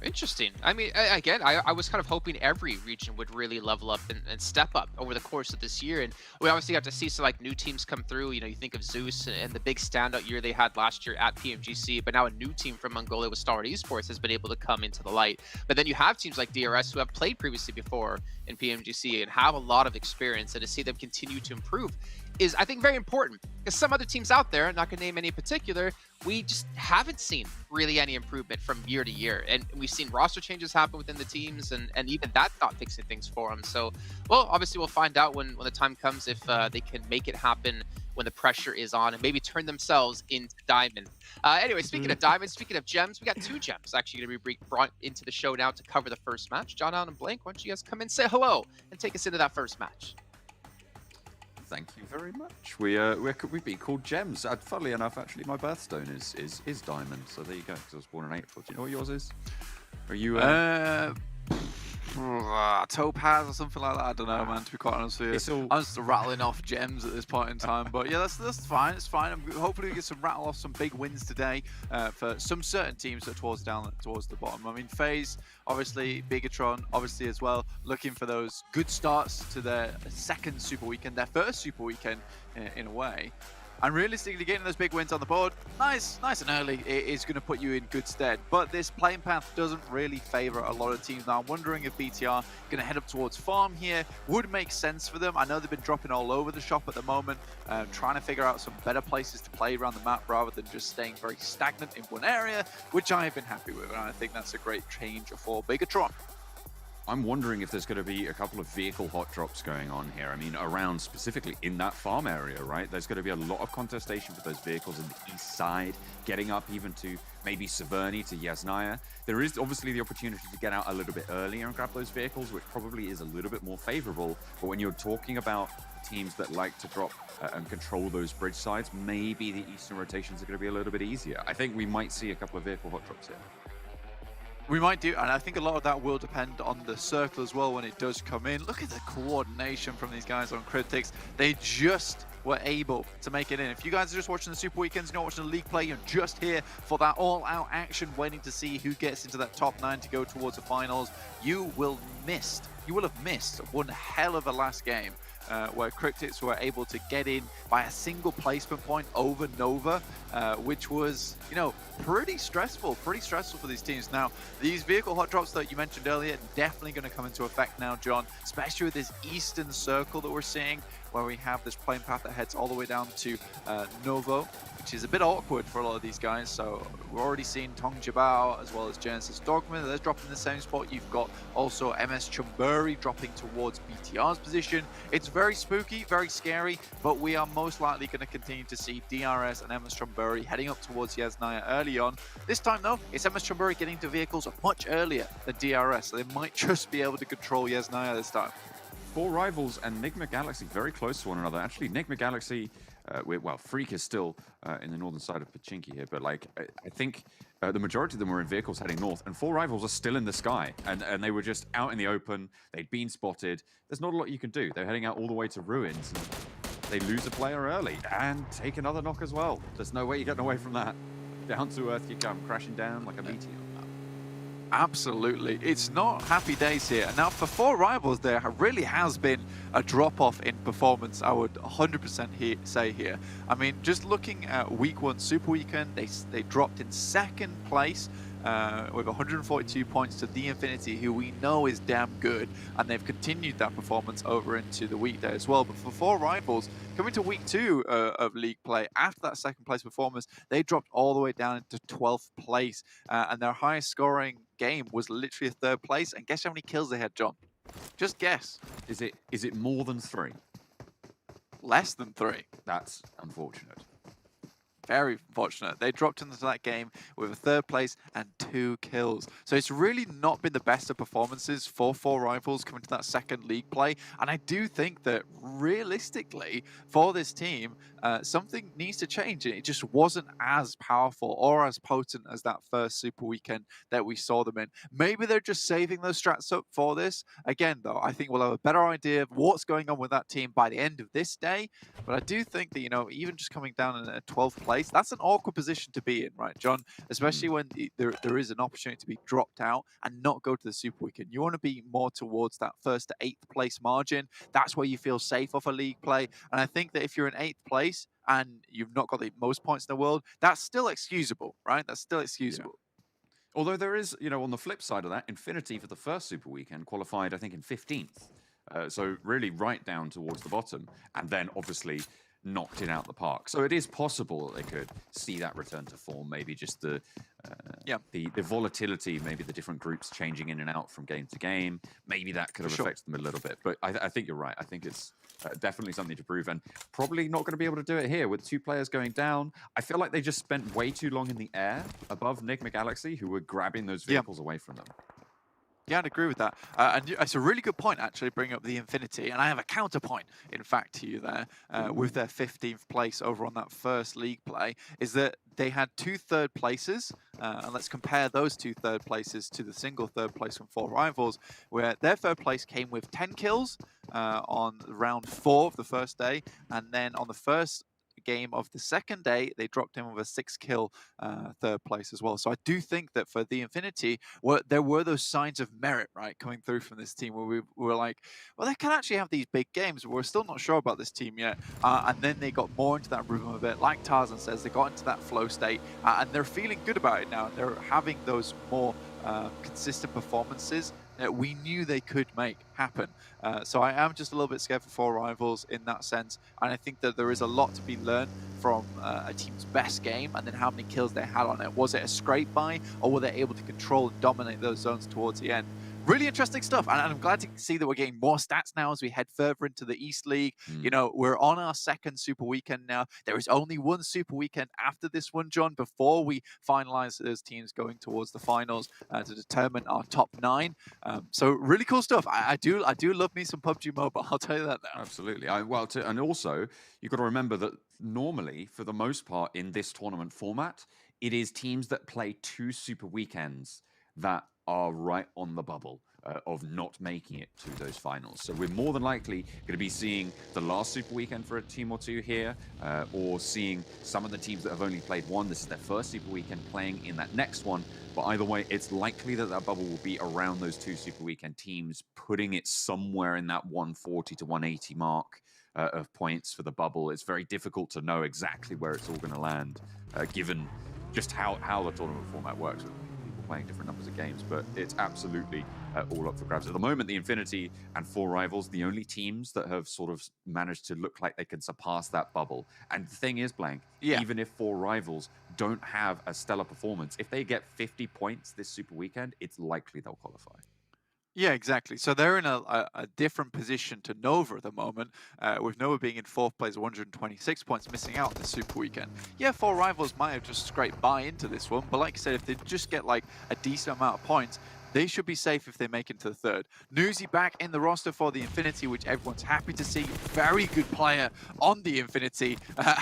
Interesting. I mean, again, I was kind of hoping every region would really level up and step up over the course of this year. And we obviously got to see some like new teams come through. You know, you think of Zeus and the big standout year they had last year at PMGC, but now a new team from Mongolia with Star Esports has been able to come into the light. But then you have teams like DRS who have played previously before in PMGC and have a lot of experience, and to see them continue to improve is, I think, very important. Because some other teams out there, I'm not going to name any in particular, we just haven't seen really any improvement from year to year. And we've seen roster changes happen within the teams, and even that's not fixing things for them. So, well, obviously we'll find out when the time comes if they can make it happen when the pressure is on and maybe turn themselves into diamonds. Anyway, speaking of diamonds, speaking of gems, we got 2 gems actually going to be brought into the show now to cover the first match. John Allen and Blank, why don't you guys come in, say hello, and take us into that first match. Thank you very much. We've been called gems. Funnily enough, actually, my birthstone is diamond. So there you go. Because I was born in April. Do you know what yours is? Are you? Topaz or something like that. I don't know, man. To be quite honest with you, I'm just rattling off gems at this point in time. But yeah, that's fine. It's fine. Hopefully, we get some rattle off some big wins today for some certain teams that are towards the bottom. I mean, FaZe, obviously, Bigatron, obviously as well, looking for those good starts to their second Super Weekend, their first Super Weekend in a way. And realistically, getting those big wins on the board, nice and early, it is going to put you in good stead. But this playing path doesn't really favor a lot of teams. Now, I'm wondering if BTR are going to head up towards farm here. Would make sense for them. I know they've been dropping all over the shop at the moment, trying to figure out some better places to play around the map rather than just staying very stagnant in one area, which I have been happy with. And I think that's a great change for Bigatron. I'm wondering if there's going to be a couple of vehicle hot drops going on here. I mean, around specifically in that farm area, right? There's going to be a lot of contestation for those vehicles in the east side, getting up even to maybe Severny to Yasnaya. There is obviously the opportunity to get out a little bit earlier and grab those vehicles, which probably is a little bit more favorable. But when you're talking about teams that like to drop and control those bridge sides, maybe the eastern rotations are going to be a little bit easier. I think we might see a couple of vehicle hot drops here. We might do, and I think a lot of that will depend on the circle as well when it does come in. Look at the coordination from these guys on Cryptics. They just were able to make it in. If you guys are just watching the Super Weekends, you're not watching the league play, you're just here for that all-out action, waiting to see who gets into that top 9 to go towards the finals, you will have missed one hell of a last game. Where Cryptics were able to get in by a single placement point over Nova, which was, pretty stressful for these teams. Now, these vehicle hot drops that you mentioned earlier, definitely going to come into effect now, John, especially with this eastern circle that we're seeing, where we have this plane path that heads all the way down to Novo, which is a bit awkward for a lot of these guys. So we're already seeing Tong Jabao as well as Genesis Dogma. They're dropping in the same spot. You've got also MS Chumburi dropping towards BTR's position. It's very spooky, very scary, but we are most likely going to continue to see DRS and MS Chumburi heading up towards Yasnaya early on. This time, though, it's MS Chumburi getting to vehicles much earlier than DRS, so they might just be able to control Yasnaya this time. 4 Rivals and Nigma Galaxy very close to one another. Actually, Nigma Galaxy, Freak is still in the northern side of Pachinki here, but I think the majority of them were in vehicles heading north, and 4 Rivals are still in the sky, and they were just out in the open. They'd been spotted. There's not a lot you can do. They're heading out all the way to Ruins. They lose a player early and take another knock as well. There's no way you're getting away from that. Down to earth you come, crashing down like a meteor. Absolutely. It's not happy days here. Now, for 4 Rivals, there really has been a drop-off in performance, I would 100% say here. I mean, just looking at Week 1 Super Weekend, they dropped in 2nd place with 142 points to The Infinity, who we know is damn good, and they've continued that performance over into the weekday as well. But for 4 Rivals, coming to Week 2 of League play, after that 2nd place performance, they dropped all the way down into 12th place, and their highest scoring game was literally a 3rd place. And guess how many kills they had, John? Just guess. Is it more than 3? Less than 3. That's unfortunate. Very fortunate. They dropped into that game with a 3rd place and 2 kills. So it's really not been the best of performances for 4 Rivals coming to that 2nd league play. And I do think that realistically for this team, something needs to change. It just wasn't as powerful or as potent as that first Super Weekend that we saw them in. Maybe they're just saving those strats up for this. Again, though, I think we'll have a better idea of what's going on with that team by the end of this day. But I do think that, even just coming down in a 12th place place, that's an awkward position to be in, right, John? Especially when there is an opportunity to be dropped out and not go to the Super Weekend. You want to be more towards that 1st to 8th place margin. That's where you feel safe off a league play. And I think that if you're in 8th place and you've not got the most points in the world, that's still excusable, right? That's still excusable. Yeah. Although there is, on the flip side of that, Infinity for the first Super Weekend qualified, I think, in 15th. So really right down towards the bottom, and then obviously knocked it out the park. So it is possible that they could see that return to form, maybe just the volatility, maybe the different groups changing in and out from game to game. Maybe that could have affected them a little bit. But I think you're right. I think it's definitely something to prove, and probably not going to be able to do it here with 2 players going down. I feel like they just spent way too long in the air above Enigma Galaxy, who were grabbing those vehicles away from them. Yeah, I'd agree with that. And it's a really good point, actually, bringing up the Infinity. And I have a counterpoint, in fact, to you there, with their 15th place over on that first league play, is that they had 2 third places. And let's compare those 2 third places to the single third place from 4 Rivals, where their third place came with 10 kills on round 4 of the first day. And then on the first game of the second day, they dropped in with a 6-kill third place as well. So I do think that for the Infinity, there were those signs of merit, right, coming through from this team where we were like, well, they can actually have these big games, but we're still not sure about this team yet. And then they got more into that rhythm of it. Like Tarzan says, they got into that flow state, and they're feeling good about it now. They're having those more consistent performances that we knew they could make happen. So I am just a little bit scared for 4 Rivals in that sense, and I think that there is a lot to be learned from a team's best game and then how many kills they had on it. Was it a scrape by, or were they able to control and dominate those zones towards the end? Really interesting stuff, and I'm glad to see that we're getting more stats now as we head further into the East League. We're on our 2nd Super Weekend now. There is only 1 Super Weekend after this one, John, before we finalize those teams going towards the finals to determine our top 9. So really cool stuff. I do love me some PUBG Mobile. I'll tell you that now. Absolutely. And also you've got to remember that normally, for the most part, in this tournament format, it is teams that play 2 Super Weekends that are right on the bubble of not making it to those finals. So we're more than likely going to be seeing the last Super Weekend for a team or 2 here, or seeing some of the teams that have only played 1. This is their first Super Weekend playing in that next one. But either way, it's likely that that bubble will be around those 2 Super Weekend teams, putting it somewhere in that 140 to 180 mark of points for the bubble. It's very difficult to know exactly where it's all going to land, given just how the tournament format works with playing different numbers of games, but it's absolutely all up for grabs. At the moment, the Infinity and 4 Rivals, the only teams that have sort of managed to look like they can surpass that bubble. And the thing is, Blank, even if 4 Rivals don't have a stellar performance, if they get 50 points this Super Weekend, it's likely they'll qualify. Yeah, exactly. So they're in a different position to Nova at the moment, with Nova being in 4th place, 126 points, missing out on the Super Weekend. Yeah, 4 Rivals might have just scraped by into this one, but like I said, if they just get like a decent amount of points, they should be safe if they make it to the 3rd. Newsy back in the roster for the Infinity, which everyone's happy to see. Very good player on the Infinity,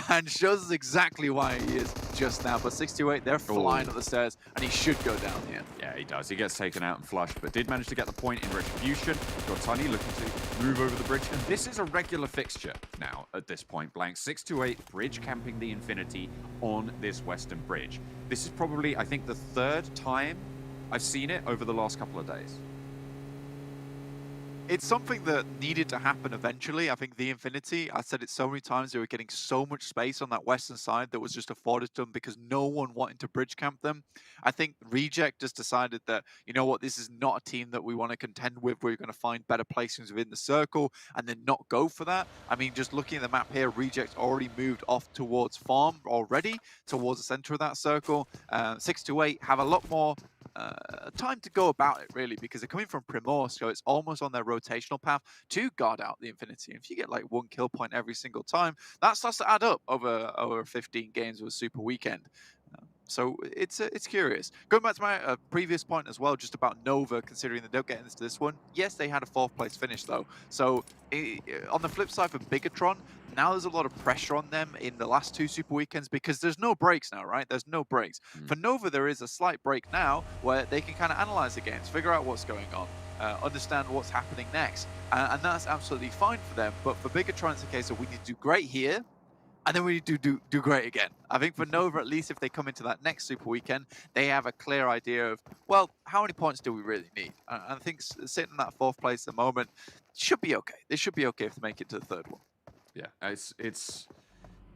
and shows us exactly why he is just now. But 628, they're flying up the stairs, and he should go down here. Yeah, he does. He gets taken out and flushed, but did manage to get the point in retribution. Got Tunny looking to move over the bridge, and this is a regular fixture now at this point, Blank. 628 bridge camping the Infinity on this western bridge. This is probably, I think, the 3rd time I've seen it over the last couple of days. It's something that needed to happen eventually. I think the Infinity, I said it so many times, they were getting so much space on that western side that was just afforded to them because no one wanted to bridge camp them. I think Reject just decided that, you know what, this is not a team that we want to contend with. We're going to find better placings within the circle and then not go for that. I mean, just looking at the map here, Reject already moved off towards farm already, towards the center of that circle. 628 have a lot more time to go about it, really, because they're coming from Primorsk, so it's almost on their rotational path to guard out the Infinity. If you get like 1 kill point every single time, that starts to add up over 15 games of a Super Weekend. So it's curious. Going back to my previous point as well, just about Nova, considering they don't get into this one. Yes, they had a 4th place finish though. So on the flip side for Bigatron, now there's a lot of pressure on them in the last 2 Super Weekends because there's no breaks now, right? There's no breaks. For Nova, there is a slight break now where they can kind of analyze the games, figure out what's going on, understand what's happening next. And that's absolutely fine for them. But for Bigatron, it's a case of we need to do great here, and then we do great again. I think for Nova, at least if they come into that next Super Weekend, they have a clear idea of, well, how many points do we really need? And I think sitting in that 4th place at the moment should be okay. They should be okay if they make it to the 3rd one. Yeah,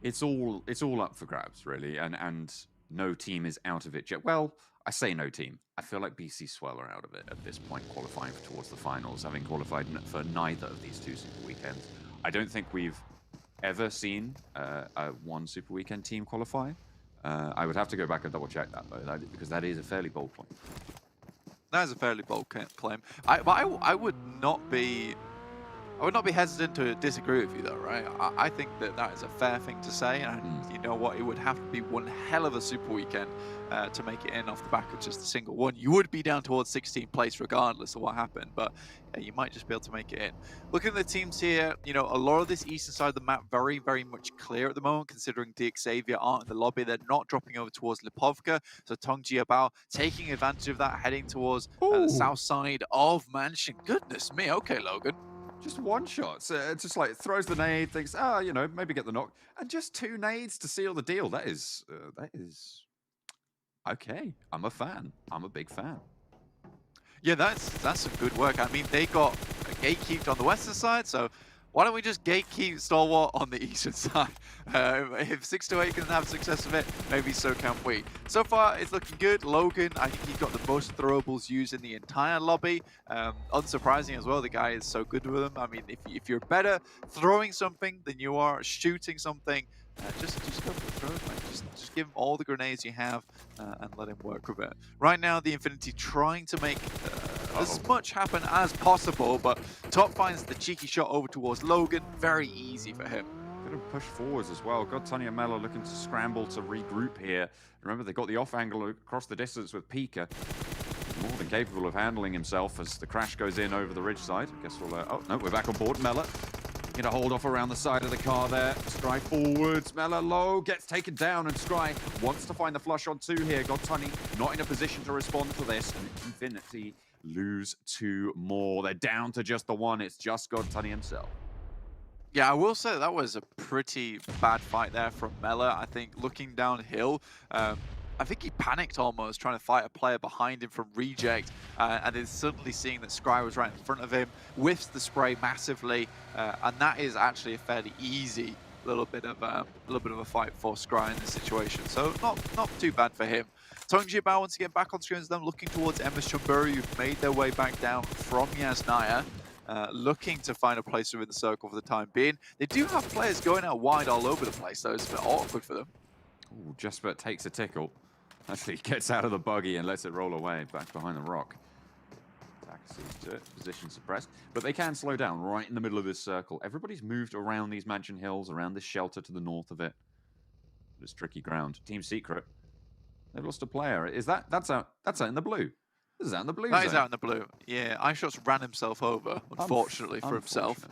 it's all up for grabs, really, and no team is out of it yet. Well, I say no team. I feel like BC Swell are out of it at this point, qualifying towards the finals, having qualified for neither of these 2 Super Weekends. I don't think we've ever seen one Super Weekend team qualify. I would have to go back and double check that, though, because that is a fairly bold claim. That is a fairly bold claim. I would not be hesitant to disagree with you, though, right? I think that is a fair thing to say, and you know what? It would have to be one hell of a Super Weekend to make it in off the back of just a single one. You would be down towards 16th place regardless of what happened, but you might just be able to make it in. Looking at the teams here, you know, a lot of this eastern side of the map very, very much clear at the moment, considering Xavier aren't in the lobby. They're not dropping over towards Lipovka, so Tongji Bao taking advantage of that, heading towards the south side of Mansion. Goodness me, okay, Logan. Just one shot. So just like throws the nade, thinks, you know, maybe get the knock, and just 2 nades to seal the deal. That is okay. I'm a fan. I'm a big fan. Yeah, that's some good work. I mean, they got gatekeeped on the western side, so why don't we just gatekeep Stalwart on the eastern side? If 628 can have success with it, maybe so can we. So far, it's looking good. Logan, I think he got the most throwables used in the entire lobby. Unsurprising as well, the guy is so good with them. I mean, if you're better throwing something than you are shooting something, just go for the throws, man. Just give him all the grenades you have and let him work with it. Right now, the Infinity trying to make as much happen as possible, but Top finds the cheeky shot over towards Logan. Very easy for him. Bit of push forwards as well. Got Tanya Mello looking to scramble to regroup here. Remember, they got the off angle across the distance with Pika. More than capable of handling himself as the crash goes in over the ridge side. I guess we'll... oh, no, we're back on board. Mella get a hold off around the side of the car there. Scry forwards. Mella low gets taken down, and Scry wants to find the flush on 2 here. Got Tunny not in a position to respond to this. And Infinity lose 2 more. They're down to just the 1. It's just God Tunny himself. Yeah, I will say that was a pretty bad fight there from Mella. I think looking downhill, I think he panicked almost, trying to fight a player behind him from Reject, and then suddenly seeing that Scry was right in front of him, whiffs the spray massively, and that is actually a fairly easy little bit of a fight for Scry in this situation. So not too bad for him. Tongji Bao once again back on screen as them, looking towards Emma's Chamburi, who've made their way back down from Yasnaya. Looking to find a place within the circle for the time being. They do have players going out wide all over the place, though. It's a bit awkward for them. Ooh, Jesper takes a tickle. Actually gets out of the buggy and lets it roll away back behind the rock. Attacker sees it, position suppressed. But they can slow down right in the middle of this circle. Everybody's moved around these mansion hills, around this shelter to the north of it. This tricky ground. Team Secret. They've lost a player. That's out in the blue. This is out in the blue. That is out in the blue. Yeah, iShots ran himself over, unfortunately for himself.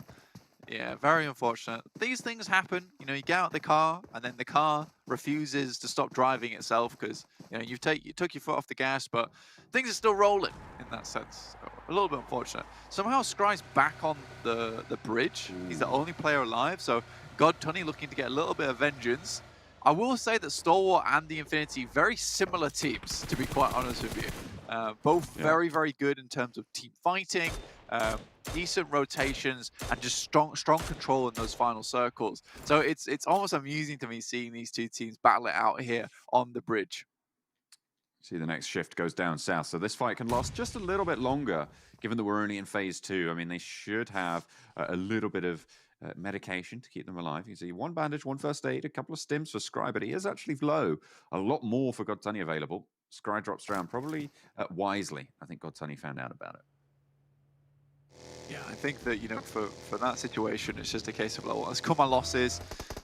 Yeah, very unfortunate. These things happen. You know, you get out the car, and then the car refuses to stop driving itself because you know you took your foot off the gas, but things are still rolling in that sense. So, a little bit unfortunate. Somehow Scry's back on the bridge. He's the only player alive, so God Tunny looking to get a little bit of vengeance. I will say that Stalwart and the Infinity, very similar teams, to be quite honest with you. Both very, very good in terms of team fighting, decent rotations, and just strong control in those final circles. So it's almost amusing to me seeing these 2 teams battle it out here on the bridge. See, the next shift goes down south, so this fight can last just a little bit longer, given that we're only in phase 2. I mean, they should have a little bit of medication to keep them alive. You can see 1 bandage, 1 first aid, a couple of stims for Scry, but he is actually low. A lot more for God Tunny available. Scry drops down probably wisely. I think God Tunny found out about it. Yeah, I think that, you know, for that situation, it's just a case of, well, let's cut my losses.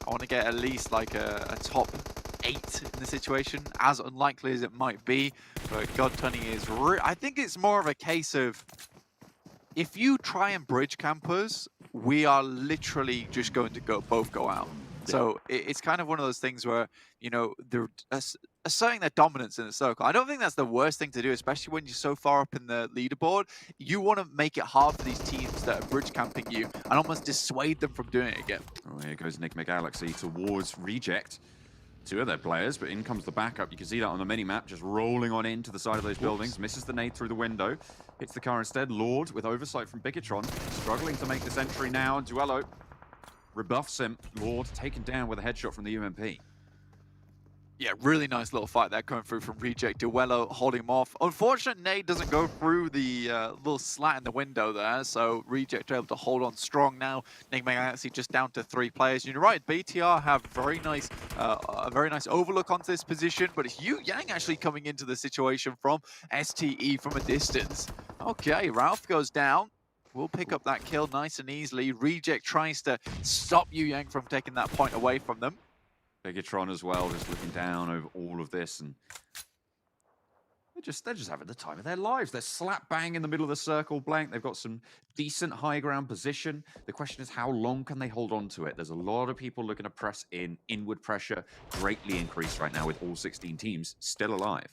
I want to get at least like a top 8 in the situation, as unlikely as it might be. But God Tunny is... I think it's more of a case of, if you try and bridge campers, we are literally just going to both go out. Yeah. So it's kind of one of those things where, you know, asserting their dominance in the circle. I don't think that's the worst thing to do, especially when you're so far up in the leaderboard. You want to make it hard for these teams that are bridge camping you and almost dissuade them from doing it again. Oh, here goes Enigma Galaxy towards Reject. 2 of their players, but in comes the backup. You can see that on the mini-map, just rolling on into the side of those buildings. Misses the nade through the window. Hits the car instead. Lord, with oversight from Bigatron, struggling to make this entry now. Duello rebuffs him. Lord taken down with a headshot from the UMP. Yeah, really nice little fight there coming through from Reject. Duello holding him off. Unfortunate nade doesn't go through the little slat in the window there, so Reject are able to hold on strong now. Enigma Galaxy just down to 3 players. You're right, BTR have a very nice overlook onto this position, but it's Yu Yang actually coming into the situation from STE from a distance. Okay, Ralph goes down. We'll pick up that kill nice and easily. Reject tries to stop Yu Yang from taking that point away from them. Bigatron as well, just looking down over all of this, and they're just having the time of their lives. They're slap bang in the middle of the circle blank. They've got some decent high ground position. The question is, how long can they hold on to it? There's a lot of people looking to press in. Inward pressure greatly increased right now with all 16 teams still alive.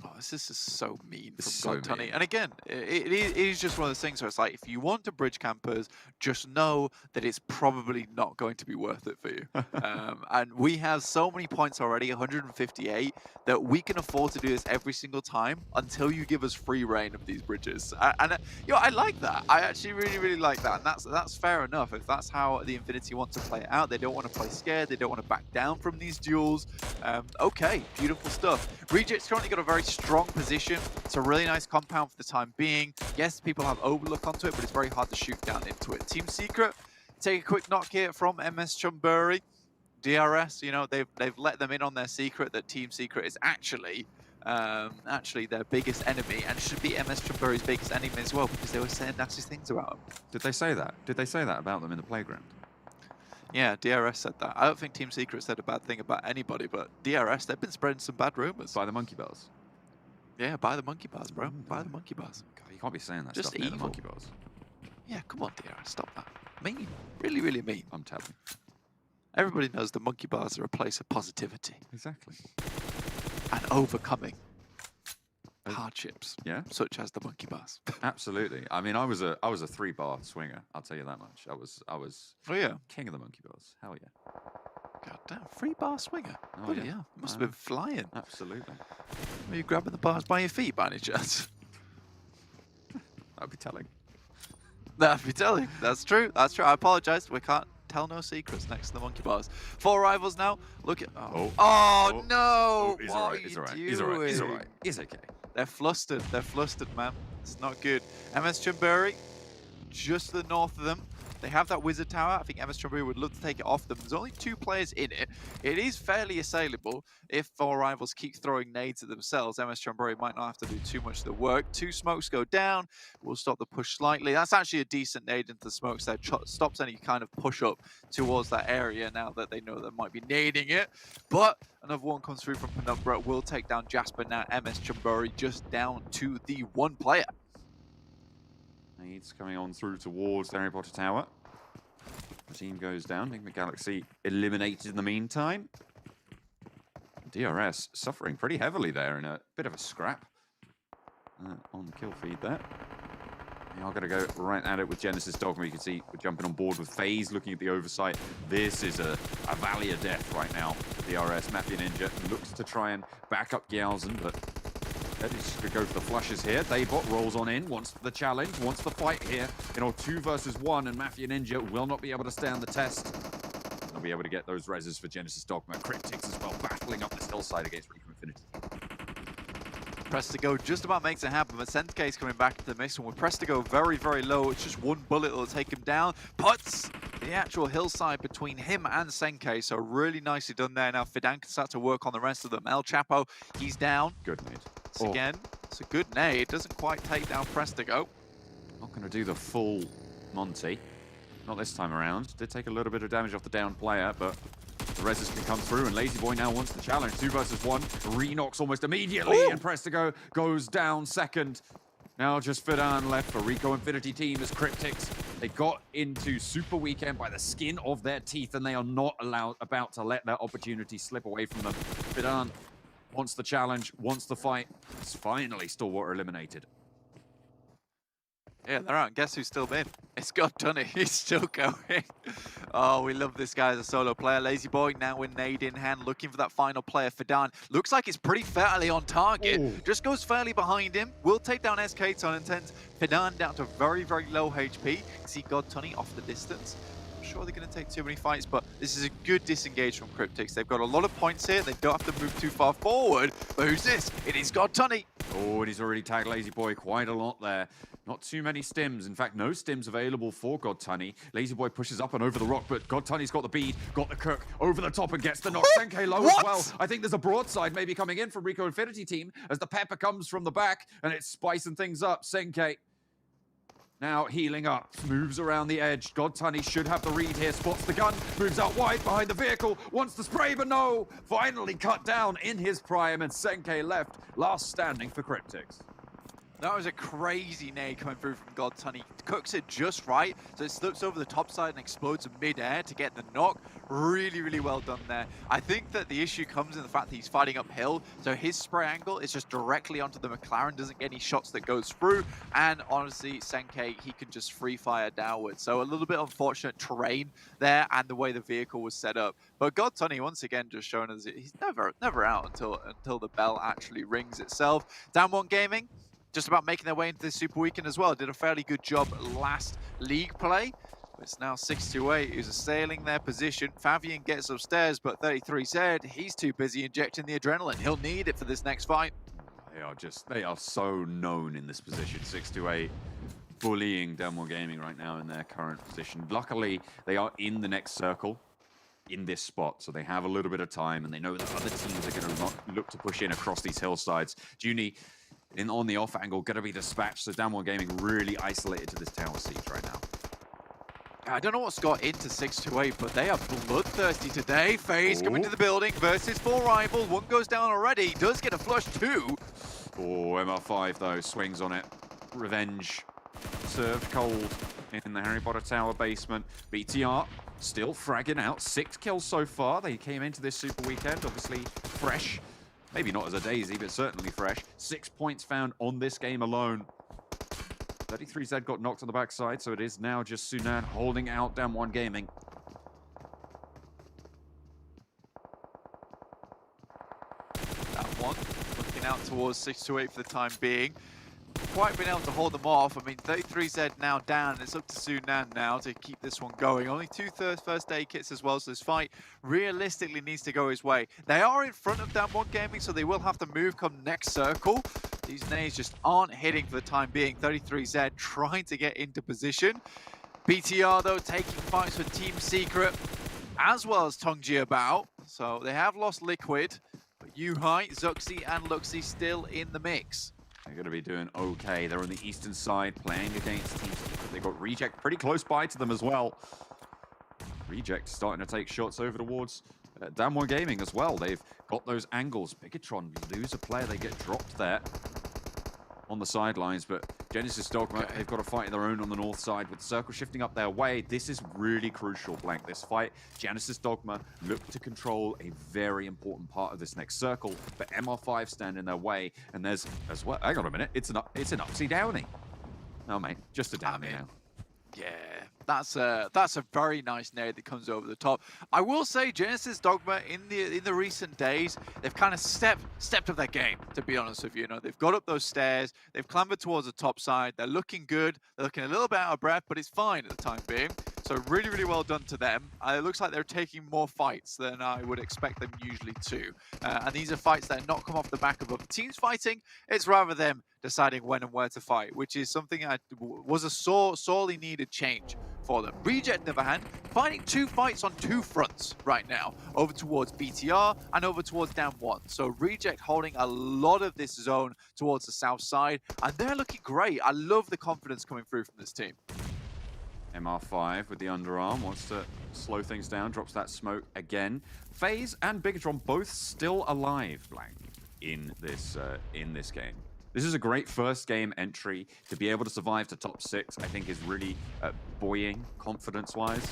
Oh, this is just so mean from So Godtunny. mean. And again, it is just one of those things where it's like, if you want to bridge campers, just know that it's probably not going to be worth it for you. And we have so many points already, 158, that we can afford to do this every single time until you give us free reign of these bridges. And you know, I like that. I actually really, really like that. And that's fair enough. If that's how the Infinity want to play it out, they don't want to play scared. They don't want to back down from these duels. Okay, beautiful stuff. Reject's currently got a very strong position. It's a really nice compound for the time being. Yes, people have overlook onto it, but it's very hard to shoot down into it. Team Secret take a quick knock here from MS Chumbury. DRS, you know, they've let them in on their secret that Team Secret is actually their biggest enemy, and should be MS Chumbury's biggest enemy as well, because they were saying nasty things about them. Did they say that? Did they say that about them in the playground? Yeah, DRS said that. I don't think Team Secret said a bad thing about anybody, but DRS, they've been spreading some bad rumors. By the monkey bars? Yeah, by the monkey bars, bro. By the monkey bars. God, you can't be saying that Just stuff near the evil. monkey bars. Yeah, come on, DRS, stop that. Mean. Really, really mean. I'm telling you. Everybody knows the monkey bars are a place of positivity. Exactly. And overcoming hardships. Yeah. Such as the monkey bars. Absolutely. I mean, I was a 3-bar swinger. I'll tell you that much. I was Oh yeah. king of the monkey bars. Hell yeah. God damn, 3-bar swinger. Oh, Bloody yeah. hell. Must have been flying. Absolutely. Were you grabbing the bars by your feet by any chance? That'd be telling. That'd be telling. That's true. That's true. I apologize. We can't tell no secrets next to the monkey bars. 4 rivals now. Look at. Oh, no. Oh, he's What all are right. you He's all right. doing? He's all right. He's all right. He's okay. They're flustered. They're flustered, man. It's not good. MS Chumbury, just to the north of them. They have that wizard tower. I think MS Chumbury would love to take it off them. There's only 2 players in it. It is fairly assailable. If 4 rivals keep throwing nades at themselves, MS Chumbury might not have to do too much of the work. 2 smokes go down. We'll stop the push slightly. That's actually a decent nade into the smokes that stops any kind of push up towards that area now that they know they might be nading it. But another one comes through from Penumbra. Will take down Jasper now. MS Chumbury just down to the 1 player. Nades coming on through towards the Harry Potter Tower. The team goes down. Enigma Galaxy eliminated in the meantime. DRS suffering pretty heavily there in a bit of a scrap on the kill feed there. They are going to go right at it with Genesis Dogma. You can see we're jumping on board with FaZe, looking at the oversight. This is a valley of death right now for DRS. Mafia Ninja looks to try and back up Gyalzen, but Eddie's going to go for the flushes here. Daybot rolls on in, wants the challenge, wants the fight here. 2 versus 1, and Mafia Ninja will not be able to stand the test. They'll be able to get those reses for Genesis Dogma. Cryptics as well, battling up this hillside against Recon Infinity. Press to go just about makes it happen, but Senke's coming back to the miss, and with Press to go very, very low, it's just 1 bullet that'll take him down. Puts the actual hillside between him and Senke, so really nicely done there. Now Fidan can start to work on the rest of them. El Chapo, he's down. Good nade. Again, it's a good nade. Doesn't quite take down Prestigo. Not going to do the full Monty. Not this time around. Did take a little bit of damage off the down player, but the reses can come through, and Lazy Boy now wants the challenge. 2 versus 1. Renox almost immediately, and Prestigo goes down second. Now just Fidan left for Rico Infinity team as Cryptics. They got into Super Weekend by the skin of their teeth, and they are not about to let that opportunity slip away from them. Fidan wants the challenge, wants the fight. It's finally Stillwater eliminated. Yeah, they're out. And guess who's still in? It's God Tunny. He's still going. Oh, we love this guy as a solo player. Lazy Boy now with nade in hand, looking for that final player. Fidan looks like it's pretty fairly on target. Ooh. Just goes fairly behind him. Will take down SK Ton Intent. Fidan down to very, very low HP. See God Tunny off the distance. I'm sure they're going to take too many fights, but this is a good disengage from Cryptics. They've got a lot of points here. They don't have to move too far forward. But who's this? It is God Tunny. Oh, and he's already tagged Lazy Boy quite a lot there. Not too many stims. In fact, no stims available for God Tunny. Lazy Boy pushes up and over the rock, but God Tunny's got the bead, got the cook, over the top and gets the knock. Senke low as well. I think there's a broadside maybe coming in from Rico Infinity team as the pepper comes from the back and it's spicing things up. Senke now healing up, moves around the edge. God Tunny should have the read here, spots the gun, moves out wide behind the vehicle, wants the spray, but no! Finally cut down in his prime, and Senke left, last standing for Cryptics. That was a crazy nade coming through from God Tunny. Cooks it just right, so it slips over the top side and explodes in mid-air to get the knock. Really, really well done there. I think that the issue comes in the fact that he's fighting uphill, so his spray angle is just directly onto the McLaren, doesn't get any shots that goes through, and honestly, Senke, he can just free fire downwards. So a little bit unfortunate terrain there and the way the vehicle was set up. But God Tunny, once again, just showing us he's never out until the bell actually rings itself. Down One Gaming, just about making their way into this Super Weekend as well. Did a fairly good job last league play. But it's now 6-8, who's assailing their position. Fabian gets upstairs, but 33Z, he's too busy injecting the adrenaline. He'll need it for this next fight. They are so known in this position. 6-8, bullying Downward Gaming right now in their current position. Luckily, they are in the next circle in this spot, so they have a little bit of time, and they know that other teams are going to look to push in across these hillsides. Junie, on the off angle, going to be dispatched, so Downward Gaming really isolated to this tower siege right now. I don't know what's got into 6-8, but they are bloodthirsty today. FaZe coming to the building versus 4 rival. One goes down already. Does get a flush too. Oh, MR5 though, swings on it. Revenge served cold in the Harry Potter Tower basement. BTR still fragging out. 6 kills so far. They came into this Super Weekend, obviously fresh. Maybe not as a daisy, but certainly fresh. 6 points found on this game alone. 33Z got knocked on the backside, so it is now just Sunan holding out Down One Gaming. That one looking out towards 6-8 for the time being. Quite been able to hold them off. I mean, 33Z now down. It's up to Sunan now to keep this one going. Only 2 first aid kits as well, so this fight realistically needs to go his way. They are in front of Down One Gaming, so they will have to move come next circle. These nades just aren't hitting for the time being. 33Z trying to get into position. BTR, though, taking fights for Team Secret, as well as Tongji Bao. So they have lost Liquid, but Yuhai, Zuxi, and Luxi still in the mix. They're going to be doing okay. They're on the eastern side, playing against Team Secret. They've got Reject pretty close by to them as well. Reject starting to take shots over towards Down One Gaming as well. They've got those angles. Bigatron lose a player, they get dropped there on the sidelines, but Genesis Dogma, they've got a fight of their own on the north side with the circle shifting up their way. This is really crucial, Blank, this fight. Genesis Dogma look to control a very important part of this next circle, but MR5 stand in their way, and there's as well, hang on a minute, it's an upsy downy. Oh mate, just a downy now. Yeah, that's a very nice nade that comes over the top. I will say Genesis Dogma in the recent days, they've kind of stepped up their game, to be honest with you. You know, they've got up those stairs, they've clambered towards the top side, they're looking good, they're looking a little bit out of breath, but it's fine at the time being. So really, really well done to them. It looks like they're taking more fights than I would expect them usually to. And these are fights that are not come off the back of other teams fighting, it's rather them deciding when and where to fight, which is something that was a sorely needed change for them. Reject, on the other hand, fighting 2 fights on 2 fronts right now, over towards BTR and over towards Down One. So Reject holding a lot of this zone towards the south side, and they're looking great. I love the confidence coming through from this team. MR5 with the underarm, wants to slow things down, drops that smoke again. FaZe and Bigatron both still alive, Blank, in this game. This is a great first game entry. To be able to survive to top 6, I think is really buoying confidence-wise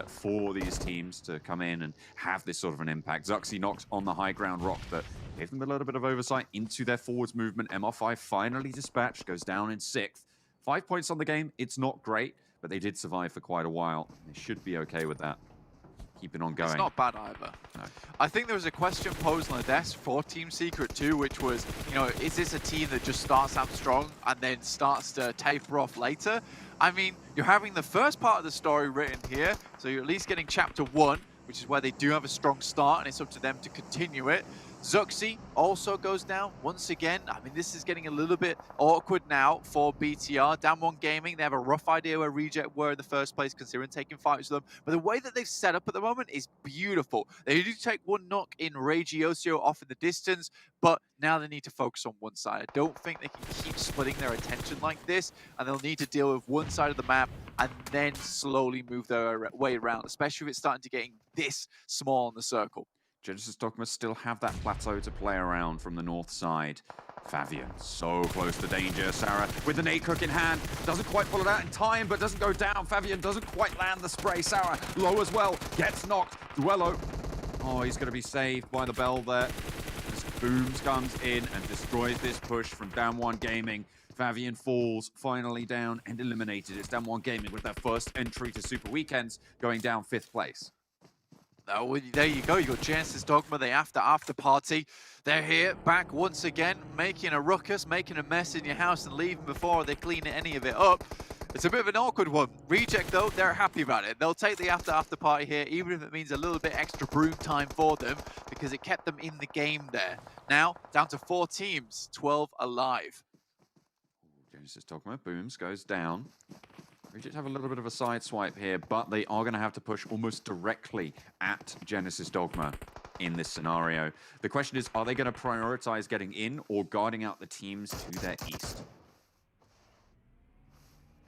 for these teams to come in and have this sort of an impact. Zuxi knocked on the high ground rock that gave them a little bit of oversight into their forwards movement. MR5 finally dispatched, goes down in 6th. 5 points on the game. It's not great, but they did survive for quite a while. They should be okay with that. Keeping on going. It's not bad either. No. I think there was a question posed on the desk for Team Secret too, which was, you know, is this a team that just starts out strong and then starts to taper off later? I mean, you're having the first part of the story written here, so you're at least getting chapter 1, which is where they do have a strong start, and it's up to them to continue it. Zuxi also goes down once again. I mean, this is getting a little bit awkward now for BTR. Damwon Gaming, they have a rough idea where Reject were in the first place, considering taking fights with them. But the way that they've set up at the moment is beautiful. They do take one knock in Regiosio off in the distance, but now they need to focus on one side. I don't think they can keep splitting their attention like this, and they'll need to deal with one side of the map and then slowly move their way around, especially if it's starting to getting this small in the circle. Genesis Dogma still have that plateau to play around from the north side. Fabian so close to danger. Sarah with the nade cook in hand. Doesn't quite pull it out in time, but doesn't go down. Fabian doesn't quite land the spray. Sarah low as well. Gets knocked. Duello. Oh, he's going to be saved by the bell there. Just Booms comes in and destroys this push from Damwon Gaming. Fabian falls finally down and eliminated. It's Damwon Gaming with their first entry to Super Weekends, going down 5th place. Oh, there you go. You got Genesis Dogma, the after party. They're here, back once again, making a ruckus, making a mess in your house and leaving before they clean any of it up. It's a bit of an awkward one. Reject, though, they're happy about it. They'll take the after party here, even if it means a little bit extra broom time for them, because it kept them in the game there. Now, down to 4 teams, 12 alive. Genesis Dogma, Booms goes down. Reject have a little bit of a side swipe here, but they are going to have to push almost directly at Genesis Dogma in this scenario. The question is, are they going to prioritize getting in or guarding out the teams to their east?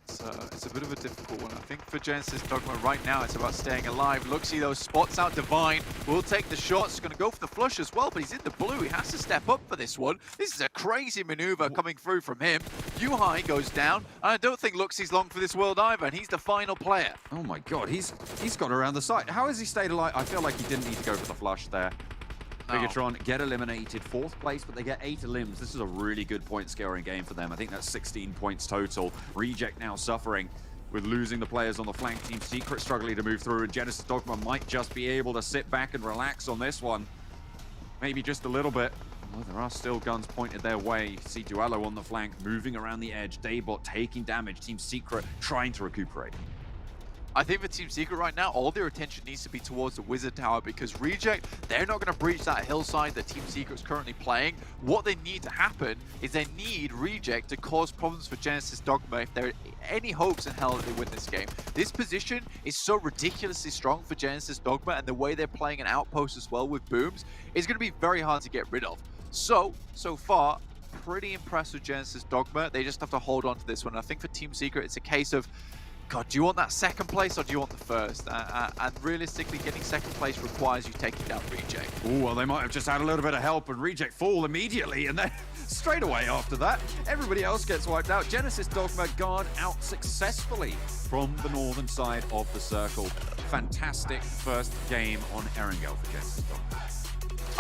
It's a bit of a difficult one. I think for Genesis Dogma right now, it's about staying alive. Look, see those spots out. Divine will take the shots. He's going to go for the flush as well, but he's in the blue. He has to step up for this one. This is a crazy maneuver coming through from him. Yuhai goes down, and I don't think Luxie's long for this world either, and he's the final player. Oh my god, he's got around the side. How has he stayed alive? I feel like he didn't need to go for the flush there. Bigatron get eliminated, 4th place, but they get 8 limbs. This is a really good point scoring game for them. I think that's 16 points total. Reject now suffering with losing the players on the flank. Team Secret struggling to move through, and Genesis Dogma might just be able to sit back and relax on this one. Maybe just a little bit. Well, there are still guns pointed their way. You see Duello on the flank, moving around the edge. Daybot taking damage. Team Secret trying to recuperate. I think for Team Secret right now, all their attention needs to be towards the Wizard Tower, because Reject, they're not going to breach that hillside that Team Secret's currently playing. What they need to happen is they need Reject to cause problems for Genesis Dogma if there are any hopes in hell that they win this game. This position is so ridiculously strong for Genesis Dogma, and the way they're playing an outpost as well with Booms is going to be very hard to get rid of. So far, pretty impressed with Genesis Dogma. They just have to hold on to this one. I think for Team Secret, it's a case of, God, do you want that 2nd place or do you want the 1st? And realistically, getting 2nd place requires you taking down Reject. Oh, well, they might have just had a little bit of help, and Reject fall immediately, and then straight away after that, everybody else gets wiped out. Genesis Dogma guard out successfully from the northern side of the circle. Fantastic first game on Erangel for Genesis Dogma.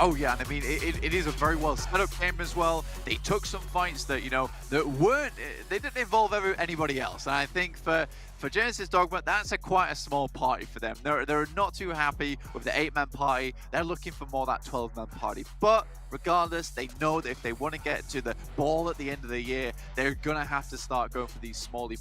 Oh yeah, and I mean, it is a very well set up game as well. They took some fights that, you know, they didn't involve anybody else. And I think for Genesis Dogma, that's quite a small party for them. They're not too happy with the 8-man party. They're looking for more that 12-man party. But regardless, they know that if they want to get to the ball at the end of the year, they're gonna have to start going for these smaller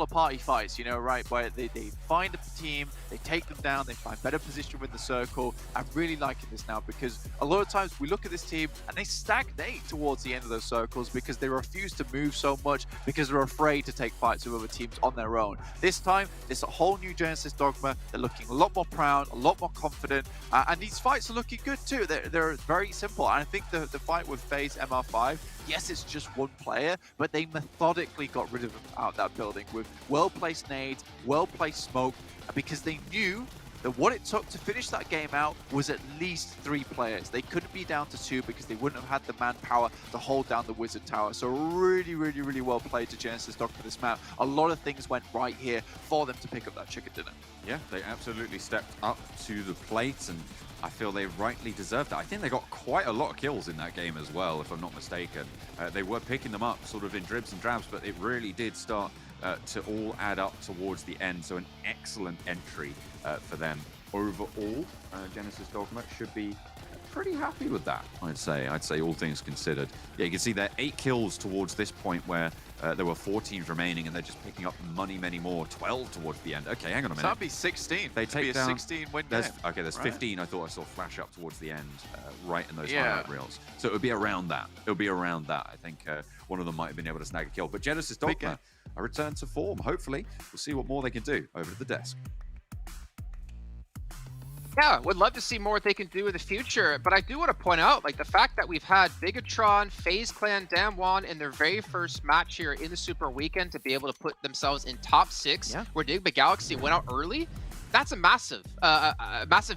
party fights, you know, right? Where they find a team, they take them down, they find better position with the circle. I'm really liking this now, because a lot of times we look at this team and they stagnate towards the end of those circles because they refuse to move so much, because they're afraid to take fights with other teams on their own. This time, it's a whole new Genesis Dogma. They're looking a lot more proud, a lot more confident, and these fights are looking good too. They're very simple. And I think the fight with FaZe MR5, yes, it's just one player, but they methodically got rid of him out that building with well-placed nades, well-placed smoke, because they knew that what it took to finish that game out was at least 3 players. They couldn't be down to 2 because they wouldn't have had the manpower to hold down the Wizard Tower. So really, really, really well played to Genesis Dog for this map. A lot of things went right here for them to pick up that chicken dinner. Yeah, they absolutely stepped up to the plate, and I feel they rightly deserved that. I think they got quite a lot of kills in that game as well, if I'm not mistaken. They were picking them up sort of in dribs and drabs, but it really did start to all add up towards the end. So an excellent entry for them. Overall, Genesis Dogma should be pretty happy with that, I'd say all things considered. Yeah, you can see they're 8 kills towards this point where there were 4 teams remaining, and they're just picking up many more. 12 towards the end. Okay, hang on a minute. So that'd be 16. They take down. 16 win game. Okay, there's right. 15. I thought I saw flash up towards the end, right in those highlight reels. So it would be around that. I think one of them might have been able to snag a kill. But Genesis Dogma, a return to form. Hopefully, we'll see what more they can do over to the desk. Yeah, would love to see more what they can do in the future, but I do want to point out, like, the fact that we've had Bigatron, FaZe Clan, Damwon in their very first match here in the Super Weekend to be able to put themselves in top 6, where Nigma Galaxy went out early. That's a massive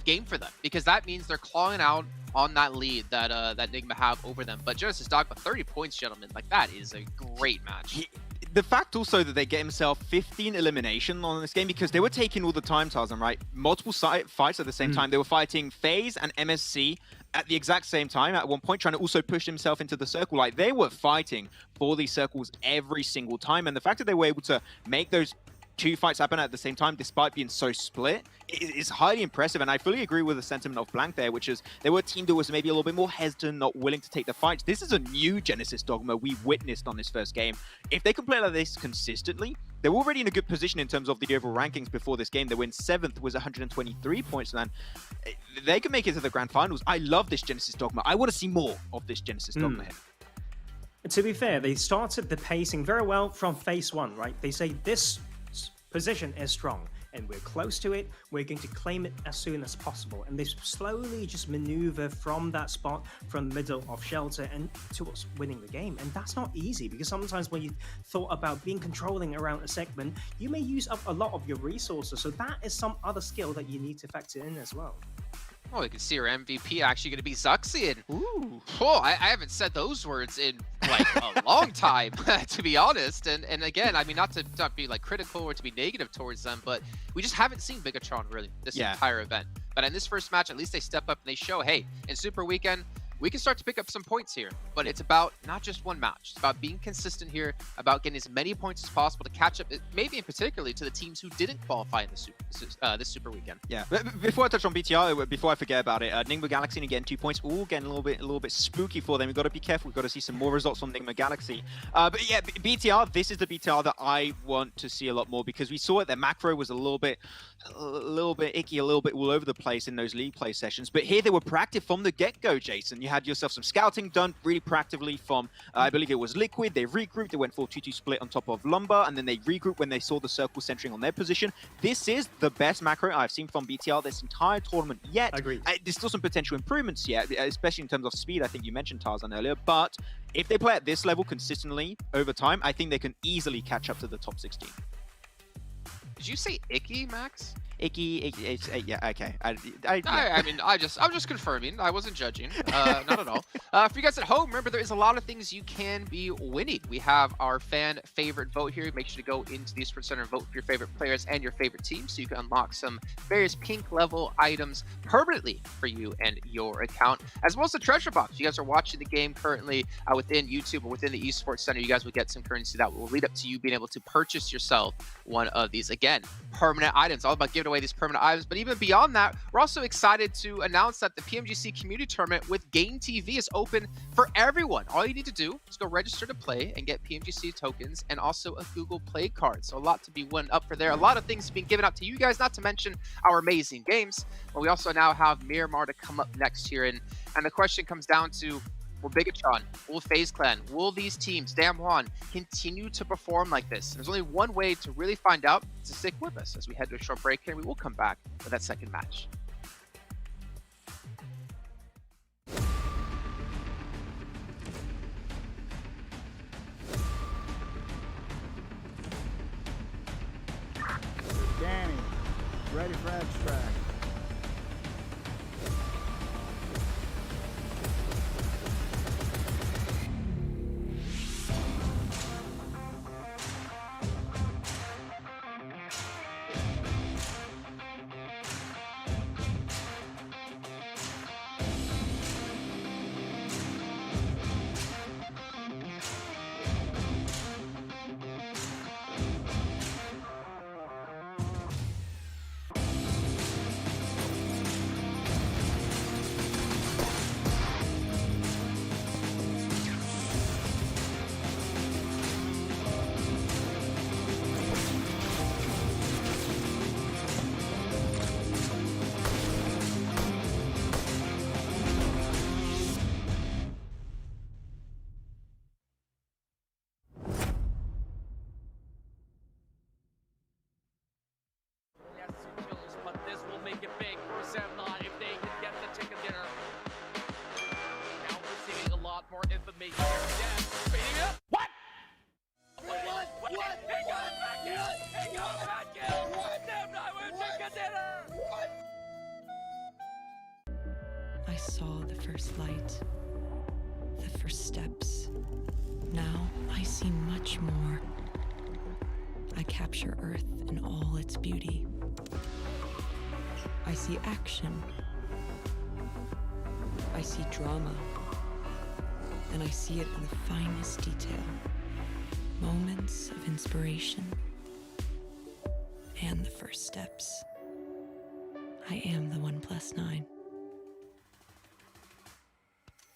game for them, because that means they're clawing out on that lead that that Nigma have over them. But Genesis Dogma, 30 points, gentlemen, like, that is a great match. The fact also that they get himself 15 elimination on this game, because they were taking all the time, Tarzan, right? Multiple fights at the same time. They were fighting FaZe and MSC at the exact same time at one point, trying to also push himself into the circle. Like, they were fighting for these circles every single time. And the fact that they were able to make those 2 fights happen at the same time, despite being so split, is highly impressive. And I fully agree with the sentiment of Blank there, which is they were a team that was maybe a little bit more hesitant, not willing to take the fights. This is a new Genesis Dogma we witnessed on this first game. If they can play like this consistently, they're already in a good position in terms of the overall rankings before this game. They were in 7th, was 123 points, man. They can make it to the grand finals. I love this Genesis Dogma. I want to see more of this Genesis Dogma here. To be fair, they started the pacing very well from phase 1, right? They say this position is strong and we're close to it, we're going to claim it as soon as possible, and they slowly just maneuver from that spot, from the middle of shelter, and towards winning the game. And that's not easy, because sometimes when you thought about being controlling around a segment, you may use up a lot of your resources, so that is some other skill that you need to factor in as well. Oh, you can see our MVP actually going to be Zuxian. Ooh. Oh, I haven't said those words in like a long time, to be honest. And again, I mean, not to be like critical or to be negative towards them, but we just haven't seen Bigatron really this entire event. But in this first match, at least they step up and they show, hey, in Super Weekend, we can start to pick up some points here. But it's about not just one match. It's about being consistent here, about getting as many points as possible to catch up, maybe in particularly to the teams who didn't qualify in the this Super Weekend. Yeah, but before I touch on BTR, before I forget about it, Nigma Galaxy again 2 points. Ooh, getting a little bit spooky for them. We've got to be careful. We've got to see some more results from Nigma Galaxy. But yeah, BTR, this is the BTR that I want to see a lot more, because we saw it. Their macro was a little bit icky, a little bit all over the place in those league play sessions. But here they were proactive from the get-go, Jason. You had yourself some scouting done really proactively from, I believe it was Liquid. They regrouped. They went 4-2-2 split on top of Lumber, and then they regrouped when they saw the circle centering on their position. This is the best macro I've seen from BTR this entire tournament yet. Agreed. There's still some potential improvements yet, especially in terms of speed. I think you mentioned Tarzan earlier, but if they play at this level consistently over time, I think they can easily catch up to the top 16. Did you say icky, Max? Icky, yeah, okay. I mean, I'm just confirming. I wasn't judging, not at all. For you guys at home, remember there is a lot of things you can be winning. We have our fan favorite vote here. Make sure to go into the Esports Center and vote for your favorite players and your favorite teams, so you can unlock some various pink level items permanently for you and your account, as well as the treasure box. If you guys are watching the game currently within YouTube or within the Esports Center, you guys will get some currency that will lead up to you being able to purchase yourself one of these, again, permanent items. All about giving away these permanent items. But even beyond that, we're also excited to announce that the PMGC community tournament with Game TV is open for everyone. All you need to do is go register to play and get PMGC tokens and also a Google Play card. So a lot to be won up for there. A lot of things being given out to you guys, not to mention our amazing games. But we also now have Miramar to come up next here. And the question comes down to, will Bigatron, will FaZe Clan, will these teams, Damwon, continue to perform like this? And there's only one way to really find out, to stick with us as we head to a short break here. We will come back with that second match. Danny, ready for abstract. I saw the first light, the first steps. Now I see much more. I capture Earth in all its beauty. I see action. I see drama. And I see it in the finest detail. Moments of inspiration. And the first steps. I am the 1+9.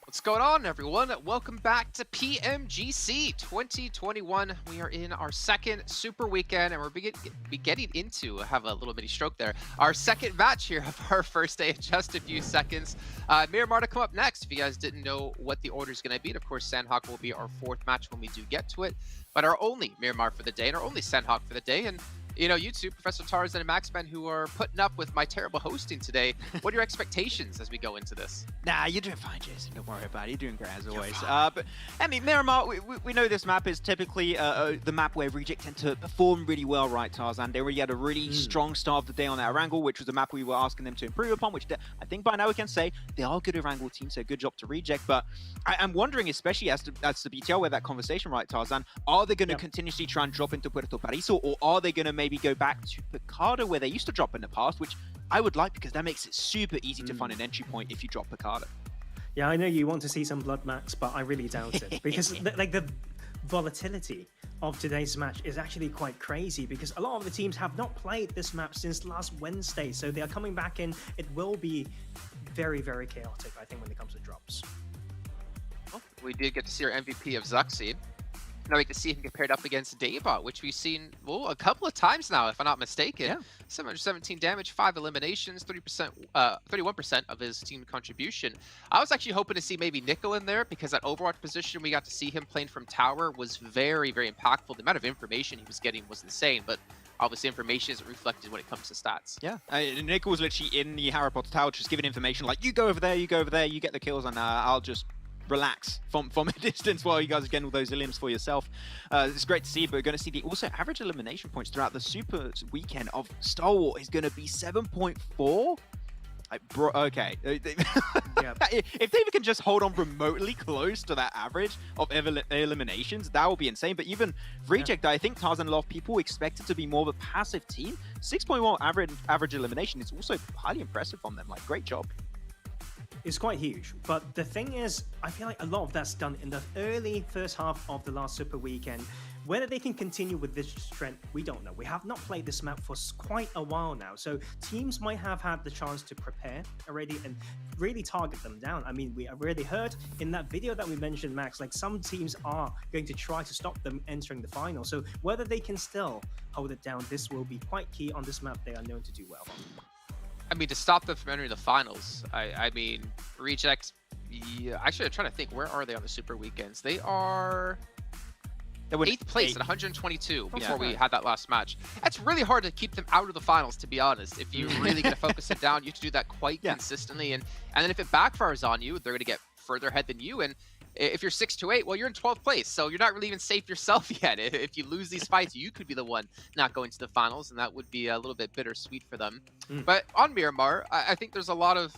What's going on, everyone? Welcome back to PMGC 2021. We are in our second super weekend, and we're getting into, have a little mini stroke there, our second match here of our first day in just a few seconds. Miramar to come up next, if you guys didn't know what the order is going to be. And of course, Sanhok will be our fourth match when we do get to it, but our only Miramar for the day and our only Sanhok for the day. And you know, you two, Professor Tarzan and Maxman, who are putting up with my terrible hosting today, what are your expectations as we go into this? Nah, you're doing fine, Jason. Don't worry about it. You're doing great as always. But I mean, Miramar, we know this map is typically the map where Reject tend to perform really well, right, Tarzan? They already had a really strong start of the day on that Erangel, which was a map we were asking them to improve upon, which I think by now we can say they are a good Erangel team, so good job to Reject. But I'm wondering, especially as the BTL with that conversation, right, Tarzan, are they going to continuously try and drop into Puerto Paraiso, or are they going to maybe go back to Picardo where they used to drop in the past, which I would like because that makes it super easy to find an entry point if you drop Picardo. Yeah, I know you want to see some blood, Max, but I really doubt it because the volatility of today's match is actually quite crazy because a lot of the teams have not played this map since last Wednesday, so they are coming back in. It will be very, very chaotic, I think, when it comes to drops. Well, we did get to see our MVP of Zuxi. Now we get to see him compared up against Daybot, which we've seen a couple of times now, if I'm not mistaken. Yeah. 717 damage, 5 eliminations, 31% of his team contribution. I was actually hoping to see maybe Nico in there because that Overwatch position we got to see him playing from Tower was very, very impactful. The amount of information he was getting was insane, but obviously information isn't reflected when it comes to stats. Yeah, Nico was literally in the Harry Potter Tower just giving information like, you go over there, you get the kills, and I'll just relax from a distance while you guys are getting all those elims for yourself. It's great to see, but we're going to see the also average elimination points throughout the super weekend of Star Wars is going to be 7.4. Okay. If they can just hold on remotely close to that average of eliminations, that will be insane. But even Reject, I think Tarzan, a lot of people expect it to be more of a passive team. 6.1 average elimination is also highly impressive from them. Like, great job. It's quite huge, but the thing is, I feel like a lot of that's done in the early first half of the last Super Weekend. Whether they can continue with this strength, we don't know. We have not played this map for quite a while now, so teams might have had the chance to prepare already and really target them down. I mean, we already heard in that video that we mentioned, Max, like some teams are going to try to stop them entering the final. So whether they can still hold it down, this will be quite key on this map. They are known to do well. I mean, to stop them from entering the finals, I mean, Rejects, actually, I'm trying to think, where are they on the Super Weekends? They are 8th place at 122 before we had that last match. That's really hard to keep them out of the finals, to be honest. If you really going to focus it down, you have to do that quite consistently. And then if it backfires on you, they're going to get further ahead than you. And if you're 6-8, well, you're in 12th place, so you're not really even safe yourself yet. If you lose these fights, you could be the one not going to the finals, and that would be a little bit bittersweet for them. But on Miramar, I think there's a lot of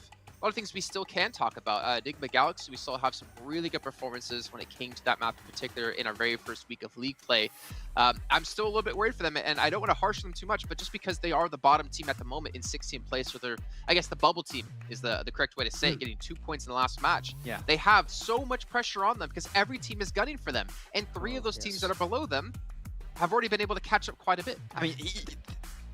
things we still can talk about. Enigma Galaxy, we still have some really good performances when it came to that map in particular in our very first week of league play. I'm still a little bit worried for them, and I don't want to harsh them too much, but just because they are the bottom team at the moment in 16th place, with I guess the bubble team is the correct way to say it, getting 2 points in the last match. Yeah. They have so much pressure on them because every team is gunning for them, and 3 of those teams that are below them have already been able to catch up quite a bit. I mean,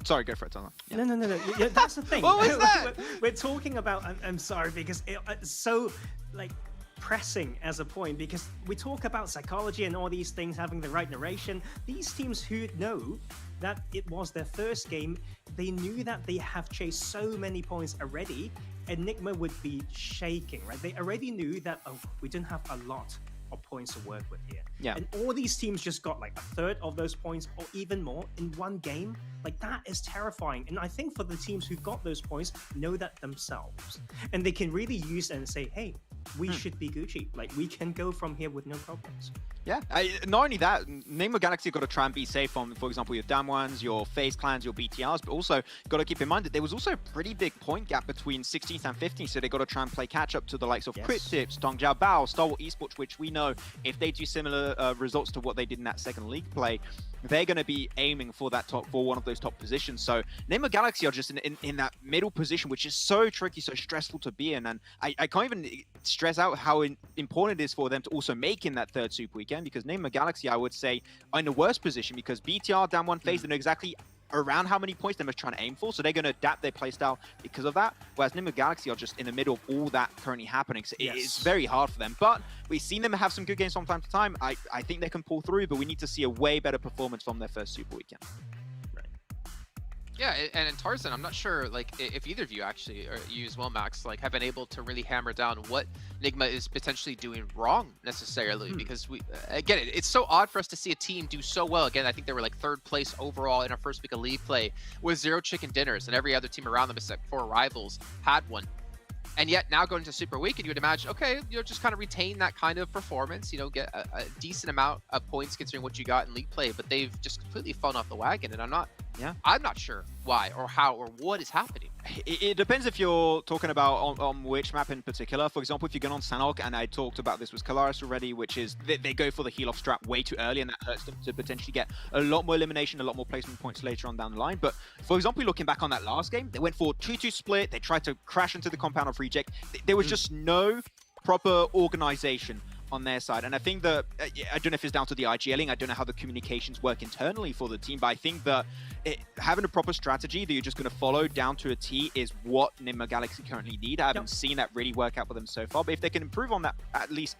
sorry, go for it, Tom. Yeah. No. Yeah, that's the thing. What was that? We're talking about, I'm sorry, because it's so, like, pressing as a point, because we talk about psychology and all these things, having the right narration. These teams who know that it was their first game, they knew that they have chased so many points already, Enigma would be shaking, right? They already knew that, oh, we didn't have a lot of points to work with here. Yeah. And all these teams just got like a third of those points or even more in one game. Like, that is terrifying. And I think for the teams who got those points know that themselves. And they can really use and say, hey, we should be Gucci. Like, we can go from here with no problems. Yeah, not only that, Nemo Galaxy got to try and be safe on, for example, your Damwons, your FaZe clans, your BTRs, but also got to keep in mind that there was also a pretty big point gap between 16th and 15th, so they got to try and play catch up to the likes of Cryptips, Dongjiao Bao, Star Wars Esports, which we know if they do similar results to what they did in that second league play, they're going to be aiming for that one of those top positions. So Nemo Galaxy are just in that middle position, which is so tricky, so stressful to be in, and I can't even stress out how important it is for them to also make in that third Super Weekend, because Nemo Galaxy, I would say, are in the worst position because BTR, Damwon, FaZe, they know exactly around how many points they're trying to aim for, so they're going to adapt their playstyle because of that, whereas Nemo Galaxy are just in the middle of all that currently happening, so it's very hard for them. But we've seen them have some good games from time to time. I think they can pull through, but we need to see a way better performance from their first Super Weekend. Yeah, and in Tarzan, I'm not sure, like, if either of you actually, or you as well, Max, like, have been able to really hammer down what Nigma is potentially doing wrong necessarily, because we, again, it's so odd for us to see a team do so well. Again, I think they were like 3rd place overall in our first week of league play with 0 chicken dinners, and every other team around them except 4 rivals had one. And yet now going to Super Weekend, you would imagine, okay, just kind of retain that kind of performance, get a decent amount of points considering what you got in league play, but they've just completely fallen off the wagon, and I'm not sure why or how or what is happening. It depends if you're talking about on which map in particular. For example, if you get on Sanhok, and I talked about this with Kalaris already, which is they go for the heal-off strat way too early, and that hurts them to potentially get a lot more elimination, a lot more placement points later on down the line. But for example, looking back on that last game, they went for 2-2 split, they tried to crash into the compound of reject. There was just no proper organization on their side, and I think that I don't know if it's down to the IGLing, I don't know how the communications work internally for the team, but I think that having a proper strategy that you're just going to follow down to a T is what Nima Galaxy currently need. I haven't seen that really work out for them so far, but if they can improve on that at least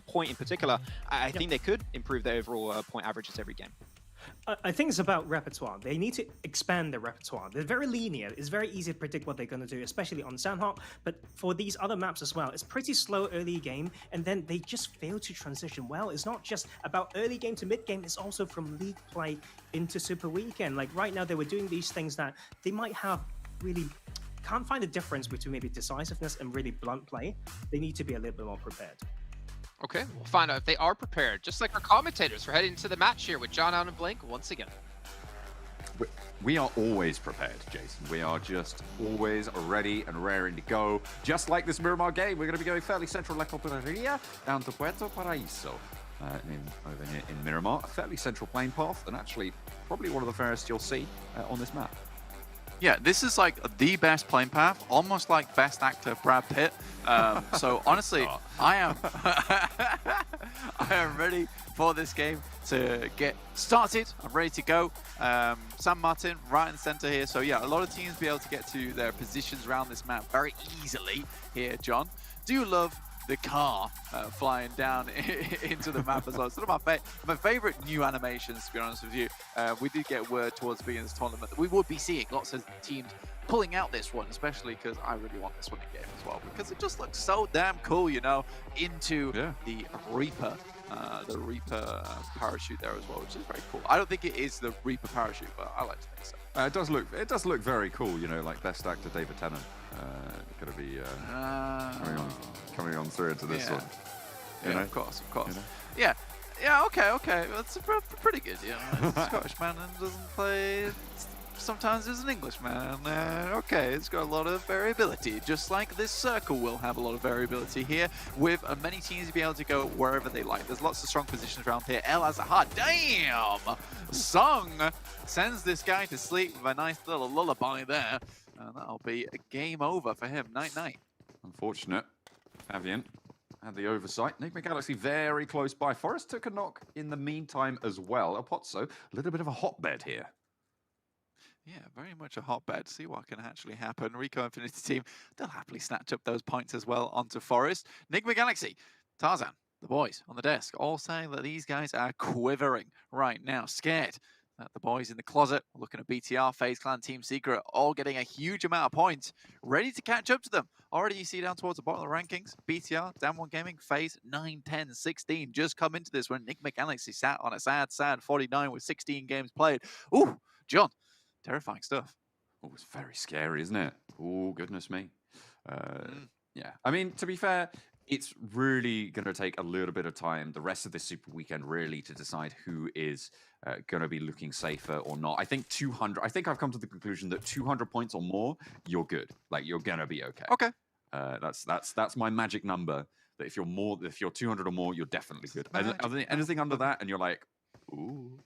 point in particular, I think they could improve their overall point averages every game. I think it's about repertoire. They need to expand their repertoire. They're very linear. It's very easy to predict what they're going to do, especially on Sanhok. But for these other maps as well, it's pretty slow early game, and then they just fail to transition well. It's not just about early game to mid game. It's also from league play into Super Weekend. Like right now, they were doing these things that they might have really can't find a difference between maybe decisiveness and really blunt play. They need to be a little bit more prepared. Okay, we'll find out if they are prepared, just like our commentators. We're heading into the match here with John Allen and Blank once again. We are always prepared, Jason. We are just always ready and raring to go. Just like this Miramar game, we're going to be going fairly central La Cooperaria down to Puerto Paraíso. Over here in Miramar, a fairly central plane path, and actually probably one of the fairest you'll see on this map. Yeah, this is like the best plane path, almost like best actor Brad Pitt. So honestly, I am ready for this game to get started. I'm ready to go. San Martin right in the center here. So yeah, a lot of teams be able to get to their positions around this map very easily here, John. Do love the car flying down into the map as well. It's one of my favorite new animations, to be honest with you. We did get word towards the beginning of this tournament that we would be seeing lots of teams pulling out this one, especially because I really want this one in game as well, because it just looks so damn cool, into the Reaper parachute there as well, which is very cool. I don't think it is the Reaper parachute, but I like to think so. It does look very cool, like best actor David Tennant. Going to be coming on through into this one. Yeah, of course. Yeah, okay. That's pretty good. It's a Scottish man and doesn't play. Sometimes there's an Englishman. Okay, it's got a lot of variability, just like this circle will have a lot of variability here, with many teams to be able to go wherever they like. There's lots of strong positions around here. El Azahar, damn! Sung sends this guy to sleep with a nice little lullaby there, and that'll be a game over for him. Night-night. Unfortunate. Avian had the oversight. Nigma Galaxy very close by. Forest took a knock in the meantime as well. El Pozzo, a little bit of a hotbed here. Yeah, very much a hotbed. See what can actually happen. Rico Infinity team, they'll happily snatch up those points as well onto Forest. Nigma Galaxy, Tarzan, the boys on the desk, all saying that these guys are quivering right now, scared that the boys in the closet, looking at BTR, FaZe Clan, Team Secret, all getting a huge amount of points, ready to catch up to them. Already you see down towards the bottom of the rankings, BTR, Damwon Gaming, FaZe 9, 10, 16, just come into this when Nigma Galaxy sat on a sad 49 with 16 games played. Ooh, John. Terrifying stuff. Oh, it's very scary, isn't it? Oh, goodness me. Yeah. I mean, to be fair, It's really going to take a little bit of time, the rest of this Super Weekend, really, to decide who is going to be looking safer or not. I think 200. I think I've come to the conclusion that 200 points or more, you're good. Like, you're going to be okay. Okay. That's my magic number. That if you're 200 or more, you're definitely good. Anything under that, and you're like, ooh.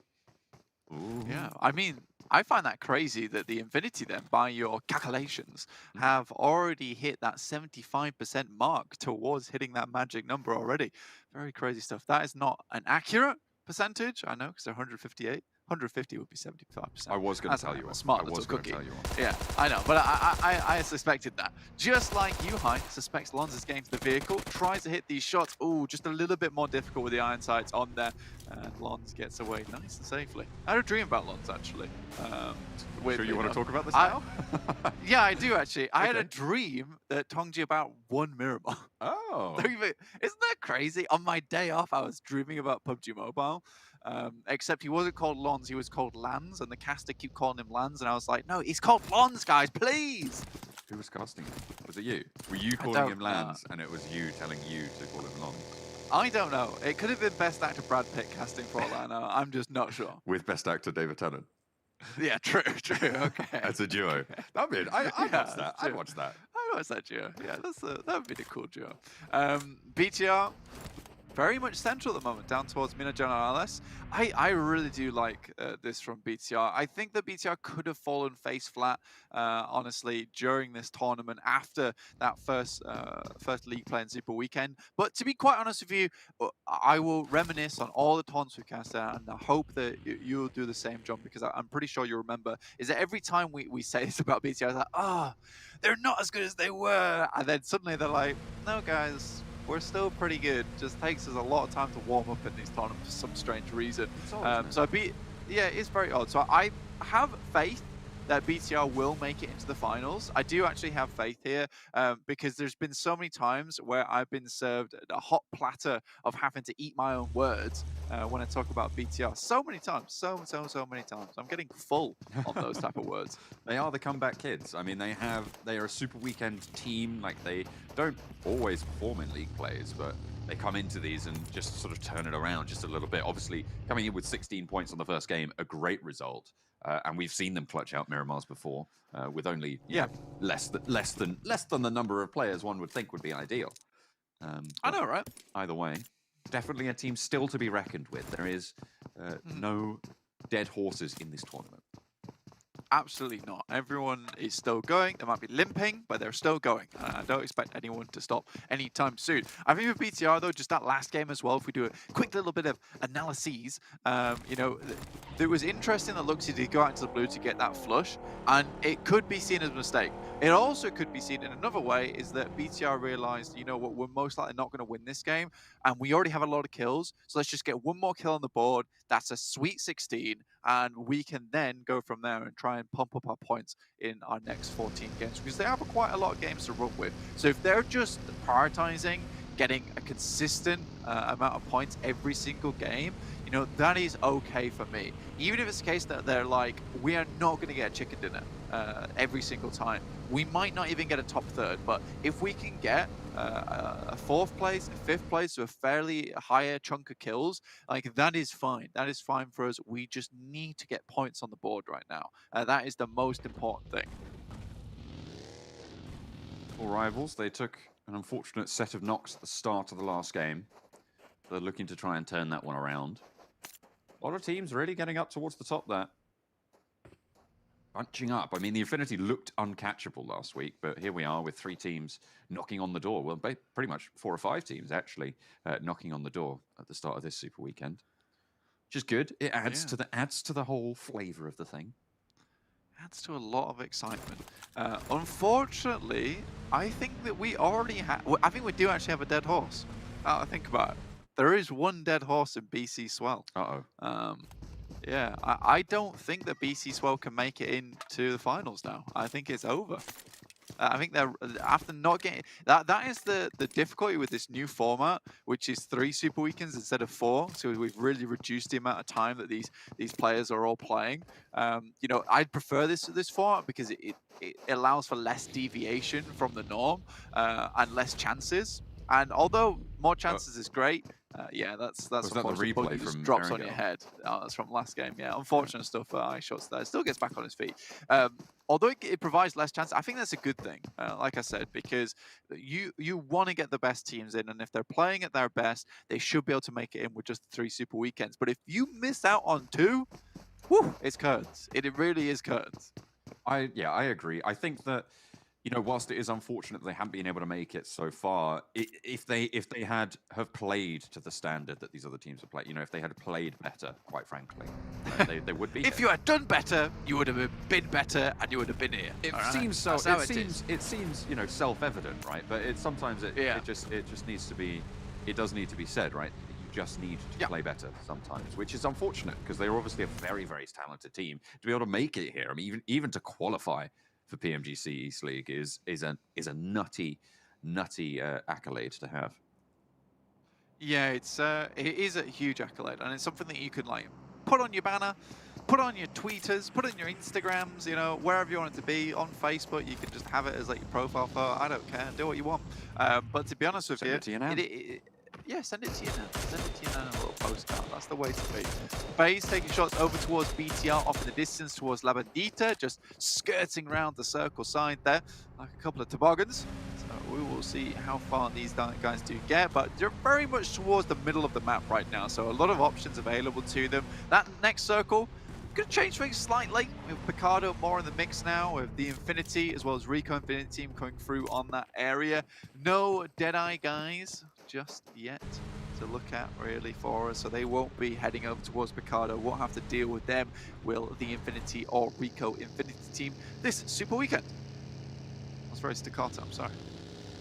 Yeah, I mean, I find that crazy that the Infinity then, by your calculations, have already hit that 75% mark towards hitting that magic number already. Very crazy stuff. That is not an accurate percentage, I know, because they're 158. 150 would be 75%. I was going to tell you one. Smart little cookie. Yeah, I know, but I suspected that. Just like Yuhai suspects Lonza's getting to the vehicle, tries to hit these shots. Ooh, just a little bit more difficult with the iron sights on there. And Lonz gets away nice and safely. I had a dream about Lonz, actually. Sure you want to talk about this now? Yeah, I do, actually. I had a dream that Tongji about won Miramar. Oh. Isn't that crazy? On my day off, I was dreaming about PUBG Mobile. Except he wasn't called Lonz, he was called Lanz, and the caster kept calling him Lanz, and I was like, no, he's called Lonz, guys, please! Who was casting him? Was it you? Were you calling him Lanz, and it was you telling you to call him Lonz? I don't know. It could have been Best Actor Brad Pitt casting for all I know. I'm just not sure. With Best Actor David Tennant. Yeah, true, okay. As a duo. I'd watch that. I'd watch that. I'd watch that duo. Yeah, that would be the cool duo. BTR, very much central at the moment, down towards Mina Generales. I really do like this from BTR. I think that BTR could have fallen face flat, honestly, during this tournament after that first league play in Super Weekend. But to be quite honest with you, I will reminisce on all the taunts we cast out, and I hope that you'll do the same, John, because I'm pretty sure you remember, is that every time we say this about BTR, it's like, they're not as good as they were. And then suddenly they're like, no, guys, we're still pretty good. Just takes us a lot of time to warm up in these tournaments for some strange reason. It's very odd. So I have faith that BTR will make it into the finals. I do actually have faith here because there's been so many times where I've been served a hot platter of having to eat my own words when I talk about BTR. So many times, so many times. I'm getting full on those type of words. They are the comeback kids. I mean, they are a Super Weekend team. Like, they don't always perform in league plays, but they come into these and just sort of turn it around just a little bit. Obviously, coming in with 16 points on the first game, a great result. And we've seen them clutch out Miramars before with only less than the number of players one would think would be ideal. I know, right? Either way, definitely a team still to be reckoned with. There is no dead horses in this tournament. Absolutely not. Everyone is still going. They might be limping, but they're still going. I don't expect anyone to stop anytime soon. I think with BTR, though, just that last game as well, if we do a quick little bit of analyses, it was interesting that Luxy did go out into the blue to get that flush, and it could be seen as a mistake. It also could be seen in another way, is that BTR realized, you know what, we're most likely not going to win this game, and we already have a lot of kills, so let's just get one more kill on the board. That's a sweet 16, and we can then go from there and try and pump up our points in our next 14 games, because they have quite a lot of games to run with. So if they're just prioritizing getting a consistent amount of points every single game, you know, that is okay for me. Even if it's the case that they're like, we are not going to get a chicken dinner every single time. We might not even get a top third, but if we can get a fourth place, a fifth place, to a fairly higher chunk of kills, like, that is fine. That is fine for us. We just need to get points on the board right now. That is the most important thing. All rivals, they took an unfortunate set of knocks at the start of the last game. They're looking to try and turn that one around. A lot of teams really getting up towards the top there. Bunching up. I mean, the Infinity looked uncatchable last week, but here we are with 3 teams knocking on the door. Well, pretty much 4 or 5 teams, actually, knocking on the door at the start of this Super Weekend. Which is good. It adds to the whole flavor of the thing. Adds to a lot of excitement. Unfortunately, I think that we already have... I think we do actually have a dead horse. I think about it. There is one dead horse in BC Swell. Yeah, I don't think that BC Swell can make it into the finals now. I think it's over. I think they're, after not getting... That is the difficulty with this new format, which is 3 Super Weekends instead of 4. So we've really reduced the amount of time that these players are all playing. You know, I'd prefer this format because it allows for less deviation from the norm and less chances. And although more chances is great, yeah, that's Was that the unfortunate. replay Buggy just from drops on Erangel? your head. Oh, that's from last game. Yeah, unfortunate stuff for iShots there. Still gets back on his feet. Although it provides less chance, I think that's a good thing. Like I said, because you want to get the best teams in, and if they're playing at their best, they should be able to make it in with just 3 super weekends. But if you miss out on 2, whew, it's curtains. It really is curtains. I agree. I think that, you know, whilst it is unfortunate that they haven't been able to make it so far, if they have played to the standard that these other teams have played, you know, if they had played better, quite frankly, they would be. If you had done better, you would have been better, and you would have been here. It All right? seems so. That's how It seems you know, self-evident, right? But sometimes it just needs to be. It does need to be said, right? You just need to play better sometimes, which is unfortunate because they're obviously a very, very talented team. To be able to make it here, I mean, even to qualify for PMGC East League is a nutty accolade to have. Yeah, it is a huge accolade, and it's something that you could like put on your banner, put on your tweeters, put on your Instagrams, you know, wherever you want it to be. On Facebook, you can just have it as like your profile photo. I don't care, do what you want. But to be honest with Send it to you now. Yeah, send it to you now. Send it to you now in a little postcard. That's the way to be. FaZe taking shots over towards BTR, off in the distance towards La Bandita, just skirting around the circle side there, like a couple of toboggans. So we will see how far these guys do get, but they're very much towards the middle of the map right now, so a lot of options available to them. That next circle, going to change things slightly with Picardo more in the mix now, with the Infinity as well as Rico Infinity team coming through on that area. No Deadeye guys just yet to look at really for us, so they won't be heading over towards Picardo. We'll have to deal with them, will the Infinity or Rico Infinity team this super weekend. That's very staccato, I'm sorry.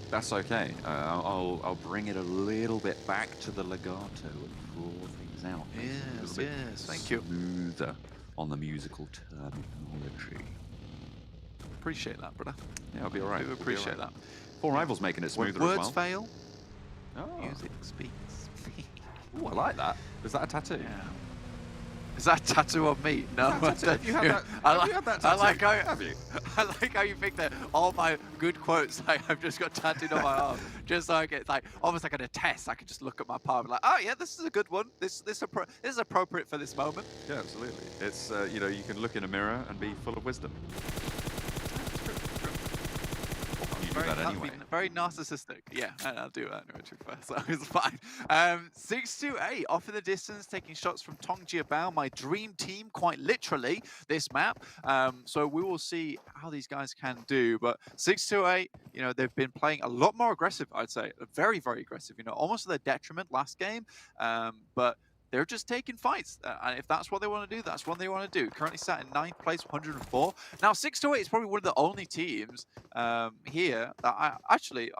That's okay. I'll bring it a little bit back to the legato and draw things out. Yes, thank you. Smoother on the musical terminology. Appreciate that, brother. Yeah, I'll be all right. I do appreciate that. Four Rivals making it smoother when as words well. fail, music speaks. Ooh, I like that. Is that a tattoo? Yeah. Is that a tattoo on me? No. Have you had that? I like how have you? I like how you think that all my good quotes I've just got tattooed on my arm, just like it's like almost like a test. I can just look at my palm and like, oh yeah, this is a good one. This is appropriate for this moment. Yeah, absolutely. It's you know, you can look in a mirror and be full of wisdom. You do that anyway. Very narcissistic. Yeah, I'll do that anyway, so it's fine. 6-8 off in the distance, taking shots from Tongjiabao, my dream team, quite literally, this map. So we will see how these guys can do. But 6-8, you know, they've been playing a lot more aggressive, I'd say. Very, very aggressive, you know, almost to their detriment last game. But they're just taking fights, and if that's what they want to do, that's what they want to do. Currently sat in 9th place, 104. Now, 6-8 is probably one of the only teams here that I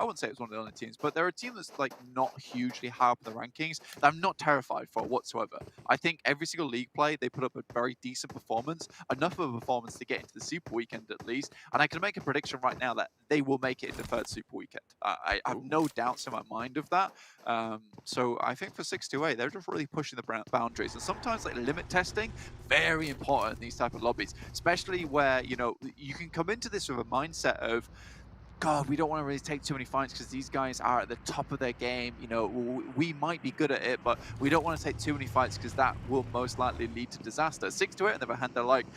wouldn't say it's one of the only teams, but they're a team that's like not hugely high up in the rankings that I'm not terrified for whatsoever. I think every single league play, they put up a very decent performance, enough of a performance to get into the Super Weekend at least, and I can make a prediction right now that they will make it in the 3rd Super Weekend. I have no doubts in my mind of that. So I think for 6-8, they're just really pushing the boundaries, and sometimes like limit testing, very important in these type of lobbies, especially where, you know, you can come into this with a mindset of, God, we don't want to really take too many fights because these guys are at the top of their game. You know, we might be good at it, but we don't want to take too many fights because that will most likely lead to disaster. 6-8, on the other hand, they're like,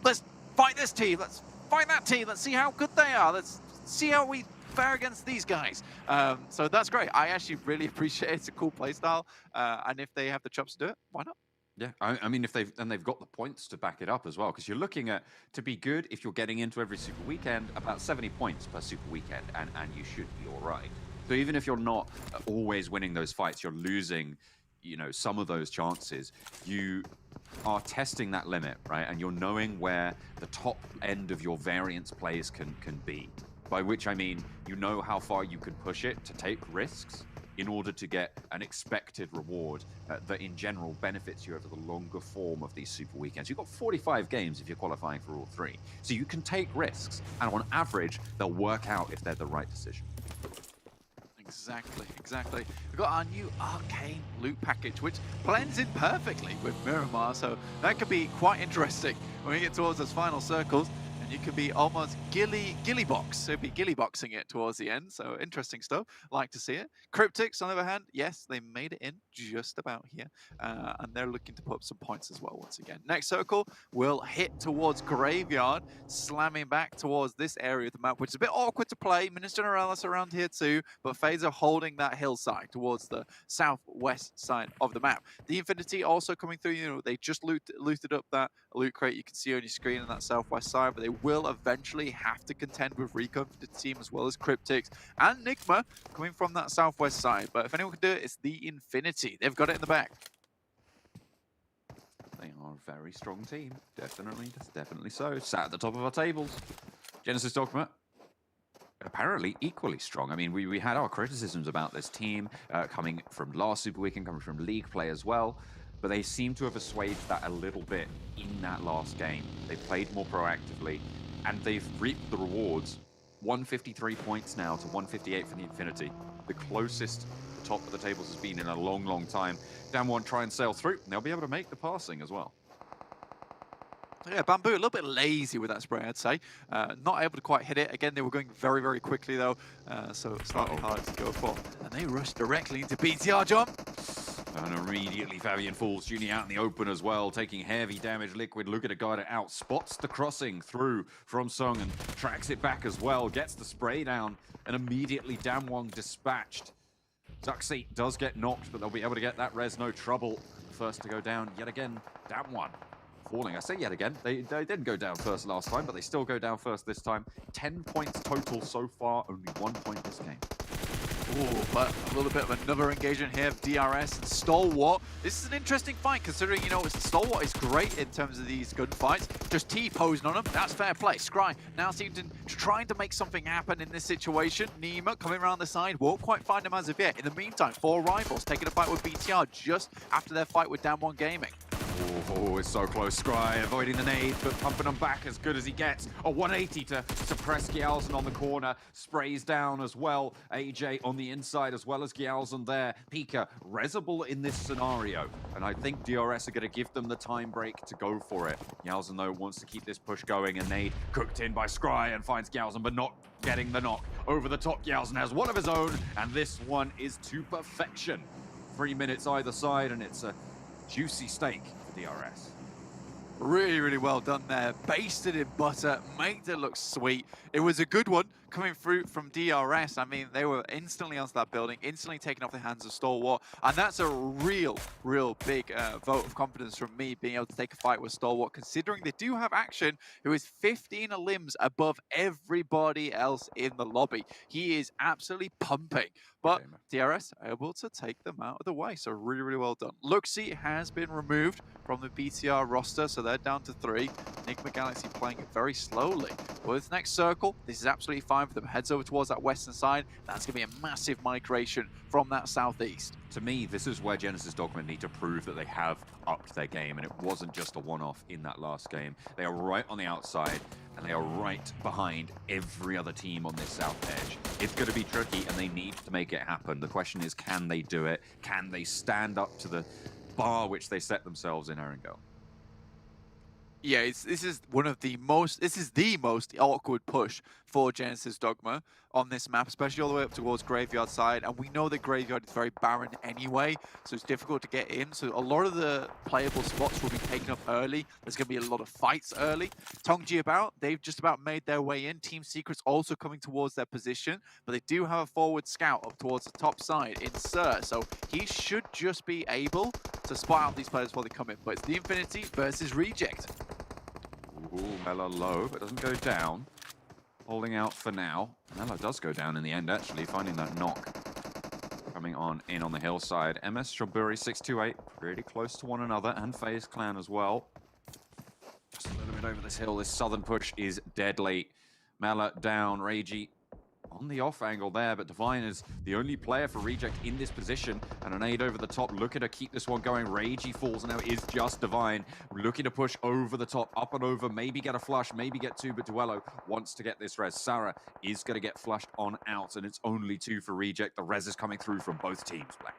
let's fight this team, let's fight that team, let's see how good they are, let's see how we fare against these guys. So that's great. I actually really appreciate it. It's a cool playstyle, and if they have the chops to do it, why not? Yeah, I mean, if they've got the points to back it up as well, because you're looking at, to be good, if you're getting into every Super Weekend, about 70 points per Super Weekend, and you should be all right. So even if you're not always winning those fights, you're losing, you know, some of those chances, you are testing that limit, right? And you're knowing where the top end of your variance plays can be. By which I mean, you know how far you can push it to take risks in order to get an expected reward that in general benefits you over the longer form of these Super Weekends. You've got 45 games if you're qualifying for all 3. So you can take risks, and on average, they'll work out if they're the right decision. Exactly. We've got our new Arcane loot package, which blends in perfectly with Miramar, so that could be quite interesting when we get towards those final circles. and you can be almost gilly box. So be gilly boxing it towards the end. So interesting stuff. Like to see it. Cryptics, on the other hand, yes, they made it in just about here, and they're looking to put up some points as well. Once again, next circle will hit towards Graveyard, slamming back towards this area of the map, which is a bit awkward to play. Minister Generales around here too, but FaZe are holding that hillside towards the southwest side of the map. The Infinity also coming through. You know, they just looted up that loot crate you can see on your screen on that southwest side, but they will eventually have to contend with Recon for the team as well as Cryptics and Nigma coming from that southwest side. But if anyone can do it, it's the Infinity. They've got it in the back. They are a very strong team. Definitely so. Sat at the top of our tables. Genesis Dogma, apparently equally strong. I mean, we had our criticisms about this team coming from last Super Weekend, coming from League play as well, but they seem to have assuaged that a little bit in that last game. They played more proactively, and they've reaped the rewards. 153 points now to 158 for the Infinity. The closest the top of the tables has been in a long, long time. Damwon try and sail through, and they'll be able to make the passing as well. Yeah, Bamboo, a little bit lazy with that spray, I'd say. Not able to quite hit it. Again, they were going very, very quickly, though, so slightly harder to go for. And they rushed directly into BTR, John. And immediately Fabian falls, Juni out in the open as well, taking heavy damage. Liquid looking to guide it out, spots the crossing through from Sung and tracks it back as well, gets the spray down, and immediately Damwon dispatched. Zuxi does get knocked, but they'll be able to get that res, no trouble. First to go down yet again, Damwon. Falling. I say yet again, they didn't go down first last time, but they still go down first this time. 10 points total so far, only 1 point this game. Ooh, but a little bit of another engagement here of DRS and Stalwart. This is an interesting fight, considering, you know, Stalwart is great in terms of these gunfights. Just T-posing on him, that's fair play. Scry now seems to trying to make something happen in this situation. Nima coming around the side, won't quite find him as of yet. In the meantime, 4 rivals taking a fight with BTR just after their fight with Damwon Gaming. Oh, it's so close. Scry avoiding the nade, but pumping him back as good as he gets. A 180 to suppress Gyalzen on the corner. Sprays down as well. AJ on the inside as well as Gyalzen there. Pika, resable in this scenario. And I think DRS are going to give them the time break to go for it. Gyalzen, though, wants to keep this push going. And nade cooked in by Scry and finds Gyalzen, but not getting the knock. Over the top, Gyalzen has one of his own. And this one is to perfection. 3 minutes either side, and it's a juicy steak for DRS. Really, really well done there. Basted in butter, made it look sweet. It was a good one coming through from DRS. I mean, they were instantly onto that building, instantly taken off the hands of Stalwart. And that's a real big vote of confidence from me being able to take a fight with Stalwart, considering they do have Action, who is 15 limbs above everybody else in the lobby. He is absolutely pumping. But DRS able to take them out of the way. So really, really well done. Luxie has been removed from the BTR roster, so they're down to 3. Nigma Galaxy playing it very slowly. Well, this next circle, this is absolutely fine for them. Heads over towards that western side. That's going to be a massive migration from that southeast. To me, this is where Genesis Dogma need to prove that they have upped their game, and it wasn't just a one-off in that last game. They are right on the outside, and they are right behind every other team on this south edge. It's going to be tricky, and they need to make it happen. The question is, can they do it? Can they stand up to the bar which they set themselves in Erangel? Yeah, this is the most awkward push for Genesis Dogma on this map, especially all the way up towards Graveyard side. And we know that Graveyard is very barren anyway, so it's difficult to get in. So a lot of the playable spots will be taken up early. There's going to be a lot of fights early. Tongji about, they've just about made their way in. Team Secret's also coming towards their position, but they do have a forward scout up towards the top side in Sir. So he should just be able to spot out these players before they come in. But it's the Infinity versus Reject. Ooh, Mela low, but doesn't go down. Holding out for now. Mela does go down in the end, actually, finding that knock. Coming on in on the hillside. MS Strawberry 628, pretty close to one another, and FaZe Clan as well. Just a little bit over this hill. This southern push is deadly. Mela down, Reiji on the off angle there, but Divine is the only player for Reject in this position, and an aid over the top, looking to keep this one going. Reiji falls, and now it is just Divine, looking to push over the top, up and over, maybe get a flush, maybe get 2, but Duello wants to get this res. Sarah is going to get flushed on out, and it's only 2 for Reject. The res is coming through from both teams, Black.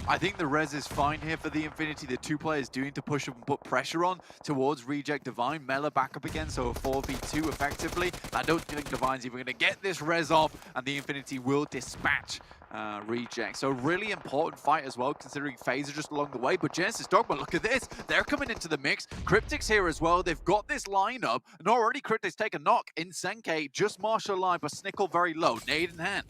I think the res is fine here for the Infinity. The two players do need to push up and put pressure on towards Reject Divine. Mela back up again, so a 4v2 effectively. I don't think Divine's even going to get this res off, and the Infinity will dispatch Reject. So really important fight as well, considering FaZe are just along the way. But Genesis Dogma, look at this. They're coming into the mix. Cryptic's here as well. They've got this lineup, and already Cryptic's take a knock. In Senke, just Marshall alive, but Snickle very low. Nade in hand.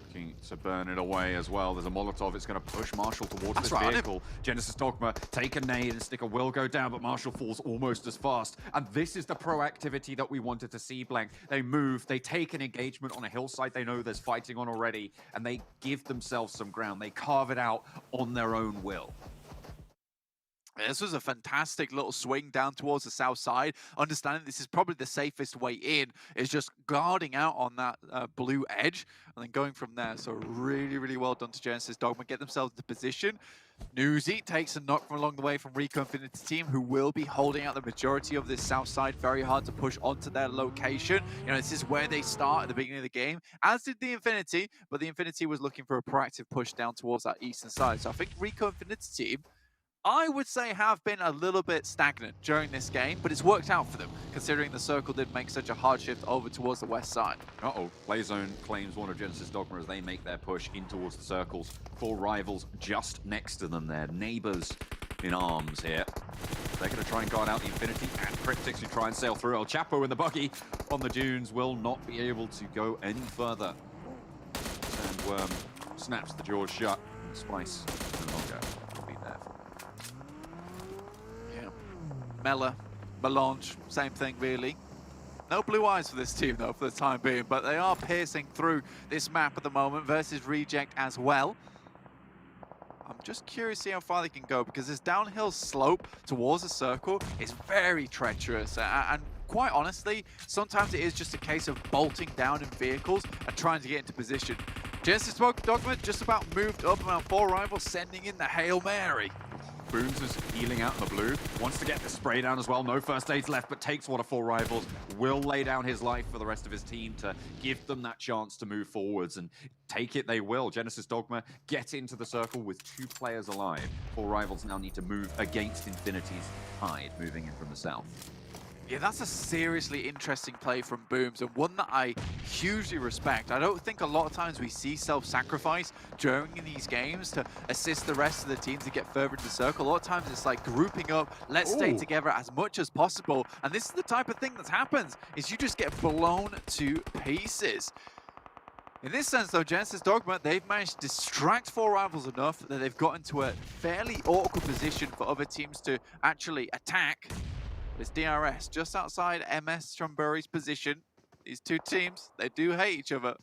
Looking to burn it away as well. There's a Molotov. It's going to push Marshall towards this right, vehicle. Genesis Dogma take a nade and Snicker will go down, but Marshall falls almost as fast. And this is the proactivity that we wanted to see, Blank. They move, they take an engagement on a hillside they know there's fighting on already, and they give themselves some ground. They carve it out on their own will. This was a fantastic little swing down towards the south side. Understanding this is probably the safest way in, is just guarding out on that blue edge and then going from there. So really, really well done to Genesis Dogma. Get themselves into position. Newsy takes a knock from along the way from Rico Infinity team, who will be holding out the majority of this south side. Very hard to push onto their location. You know, this is where they start at the beginning of the game, as did the Infinity, but the Infinity was looking for a proactive push down towards that eastern side. So I think Rico Infinity team, I would say, have been a little bit stagnant during this game, but it's worked out for them, considering the circle did make such a hard shift over towards the west side. Uh-oh, Playzone claims one of Genesis Dogma as they make their push in towards the circles. 4 rivals just next to them, their neighbors in arms here. They're going to try and guard out the Infinity, and Cryptics who try and sail through. El Chapo in the buggy on the dunes will not be able to go any further. Sandworm snaps the jaws shut, and Spice no longer will be there for Mela, Melange, same thing really. No blue eyes for this team though for the time being, but they are piercing through this map at the moment versus Reject as well. I'm just curious to see how far they can go, because this downhill slope towards the circle is very treacherous, and quite honestly, sometimes it is just a case of bolting down in vehicles and trying to get into position. Genesis Dogma just about moved up around 4 rivals, sending in the Hail Mary. Booms is healing out in the blue, wants to get the spray down as well. No first aids left, but takes one of 4 rivals. Will lay down his life for the rest of his team to give them that chance to move forwards, and take it they will. Genesis Dogma get into the circle with 2 players alive. 4 rivals now need to move against Infinity's tide, moving in from the south. Yeah, that's a seriously interesting play from Booms, and one that I hugely respect. I don't think a lot of times we see self-sacrifice during these games to assist the rest of the team to get further into the circle. A lot of times it's like grouping up, let's stay together as much as possible. And this is the type of thing that happens, is you just get blown to pieces. In this sense though, Genesis Dogma, they've managed to distract 4 rivals enough that they've got into a fairly awkward position for other teams to actually attack. It's DRS just outside MS Chumbury's position. These 2 teams, they do hate each other.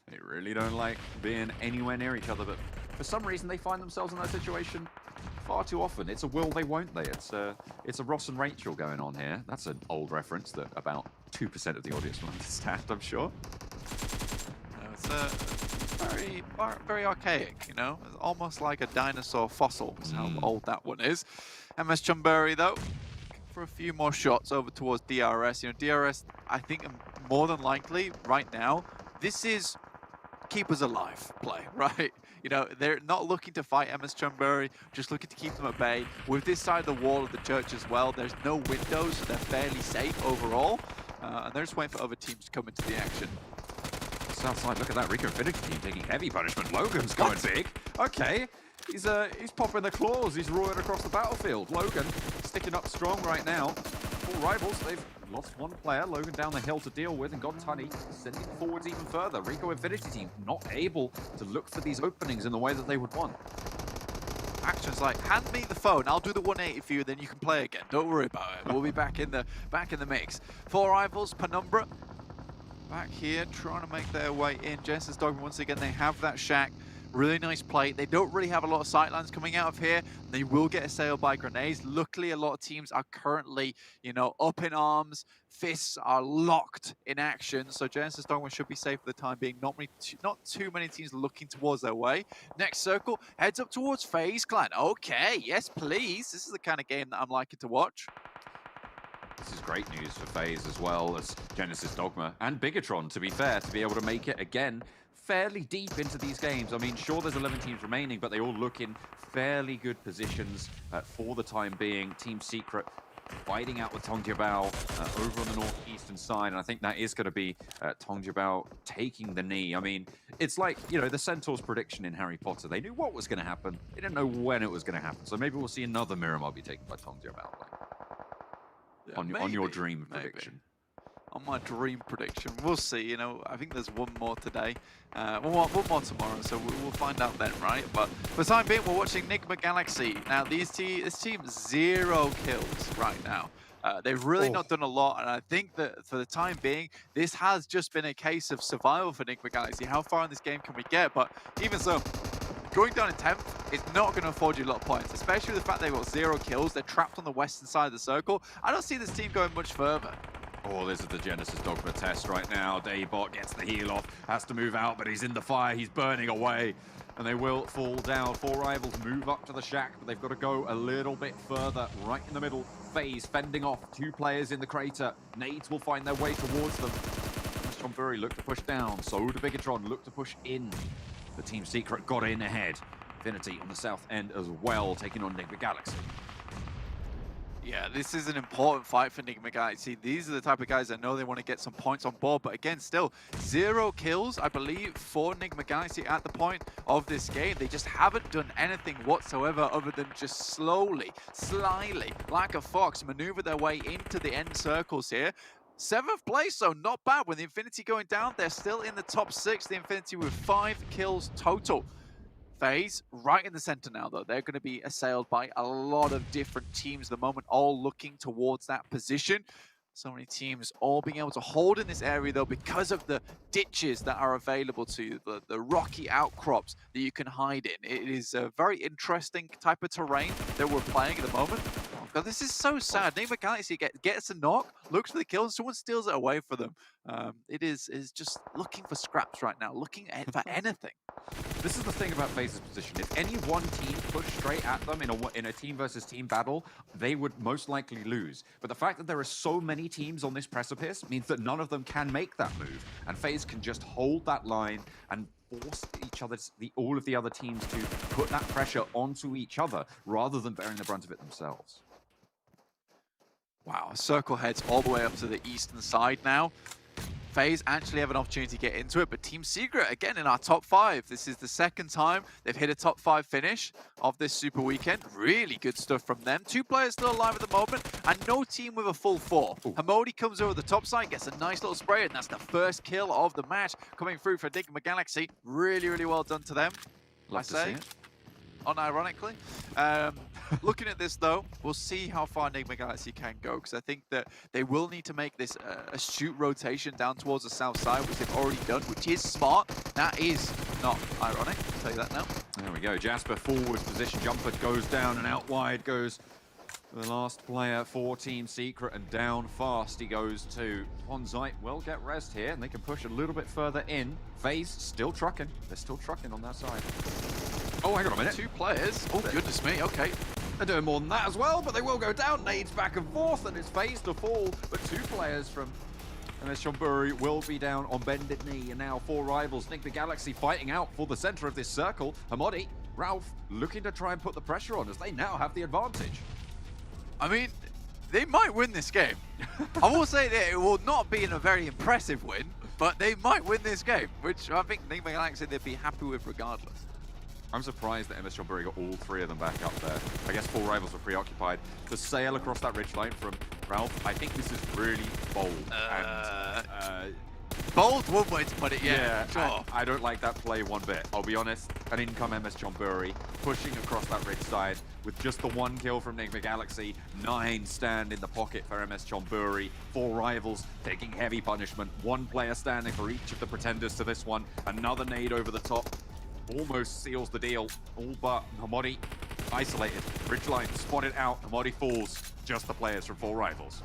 They really don't like being anywhere near each other, but for some reason they find themselves in that situation far too often. It's a will they, won't they. It's a Ross and Rachel going on here. That's an old reference that about 2% of the audience will understand, I'm sure. It's very, very archaic, you know? It's almost like a dinosaur fossil is how old that one is. MS Chumbury, though, for a few more shots over towards DRS. You know, DRS, I think more than likely right now, this is keep us alive play, right? You know, they're not looking to fight MS Chumbury, just looking to keep them at bay. With this side of the wall of the church as well, there's no windows, so they're fairly safe overall. And they're just waiting for other teams to come into the action. Southside, look at that. Rico Infinity team taking heavy punishment. Logan's going big. Okay. He's popping the claws. He's roaring across the battlefield. Logan sticking up strong right now. 4 rivals. They've lost 1 player. Logan down the hill to deal with and got Tunny sending forwards even further. Rico Infinity team not able to look for these openings in the way that they would want. Action's like, hand me the phone, I'll do the 180 for you, then you can play again. Don't worry about it. We'll be back in the mix. 4 rivals, Penumbra back here trying to make their way in. Genesis Dogma, once again, they have that shack. Really nice play. They don't really have a lot of sightlines coming out of here. They will get assailed by grenades. Luckily, a lot of teams are currently, you know, up in arms. Fists are locked in action. So Genesis Dogma should be safe for the time being. Not too many teams looking towards their way. Next circle heads up towards FaZe Clan. Okay, yes, please. This is the kind of game that I'm liking to watch. This is great news for FaZe as well as Genesis Dogma and Bigatron, to be fair, to be able to make it again fairly deep into these games. I mean, sure, there's 11 teams remaining, but they all look in fairly good positions for the time being. Team Secret fighting out with Pubgmobile over on the northeastern side, and I think that is going to be Pubgmobile taking the knee. I mean, it's like, you know, the Centaur's prediction in Harry Potter. They knew what was going to happen. They didn't know when it was going to happen. So maybe we'll see another Miramar be taken by Pubgmobile. On your dream prediction. On my dream prediction, we'll see. You know, I think there's one more today, one more tomorrow, so we'll find out then, right? But for the time being, we're watching Enigma Galaxy. Now, this team 0 kills right now. They've really not done a lot, and I think that for the time being, this has just been a case of survival for Enigma Galaxy. How far in this game can we get? But even so, going down in 10th is not going to afford you a lot of points, especially with the fact they've got 0 kills. They're trapped on the western side of the circle. I don't see this team going much further. Oh, this is the Genesis Dogma test right now. Daybot gets the heal off, has to move out, but he's in the fire. He's burning away, and they will fall down. 4 rivals move up to the shack, but they've got to go a little bit further. Right in the middle, FaZe fending off 2 players in the crater. Nades will find their way towards them. Chonburi look to push down. So do Bigatron look to push in. The Team Secret got in ahead. Infinity on the south end as well, taking on Enigma Galaxy. Yeah, this is an important fight for Enigma Galaxy. These are the type of guys that know they want to get some points on board, but again, still 0 kills, I believe, for Enigma Galaxy at the point of this game. They just haven't done anything whatsoever other than just slowly, slyly, like a fox, maneuver their way into the end circles here. 7th place, so not bad. With the Infinity going down, they're still in the top 6. The Infinity with 5 kills total. FaZe right in the center now, though. They're going to be assailed by a lot of different teams at the moment, all looking towards that position. So many teams all being able to hold in this area, though, because of the ditches that are available to you, the rocky outcrops that you can hide in. It is a very interesting type of terrain that we're playing at the moment. Oh God, this is so sad. Enigma Galaxy gets a knock, looks for the kill, and someone steals it away for them. It is just looking for scraps right now, looking for anything. This is the thing about FaZe's position. If any one team pushed straight at them in a team versus team battle, they would most likely lose. But the fact that there are so many teams on this precipice means that none of them can make that move. And FaZe can just hold that line and force all of the other teams to put that pressure onto each other rather than bearing the brunt of it themselves. Wow, circle heads all the way up to the eastern side now. FaZe actually have an opportunity to get into it, but Team Secret, again, in our top 5. This is the second time they've hit a top 5 finish of this Super Weekend. Really good stuff from them. 2 players still alive at the moment, and no team with a full 4. Hamodi comes over the top side, gets a nice little spray, and that's the first kill of the match coming through for Enigma Galaxy. Really, really well done to them, Love to see it. Unironically. Looking at this, though, we'll see how far Enigma Galaxy can go, because I think that they will need to make this a shoot rotation down towards the south side, which they've already done, which is smart. That is not ironic, I'll tell you that now. There we go. Jasper forwards position. Jumper goes down, and out wide goes the last player for Team Secret, and down fast he goes to Ponzite. Will get rest here, and they can push a little bit further in. FaZe still trucking. They're still trucking on that side. Oh, hang on a minute. 2 players. Oh, goodness me. Okay. They're doing more than that as well, but they will go down. Nades back and forth, and it's FaZe to fall. But 2 players from Chonburi will be down on bended knee. And now 4 rivals. Enigma Galaxy fighting out for the center of this circle. Hamodi, Ralph looking to try and put the pressure on as they now have the advantage. I mean, they might win this game. I will say that it will not be in a very impressive win, but they might win this game, which I think Enigma Galaxy they'd be happy with regardless. I'm surprised that MS Chonburi got all 3 of them back up there. I guess 4 rivals were preoccupied. The sail across that ridgeline from Ralph, I think this is really bold. Bold, one way to put it, yeah. Sure. I don't like that play one bit, I'll be honest. And in come MS Chonburi, pushing across that ridge side with just the 1 kill from Enigma Galaxy. 9 stand in the pocket for MS Chonburi. 4 rivals taking heavy punishment. 1 player standing for each of the pretenders to this one. Another nade over the top. Almost seals the deal, all but Hamodi isolated. Ridgeline spotted out, Hamodi falls. Just the players from 4 rivals.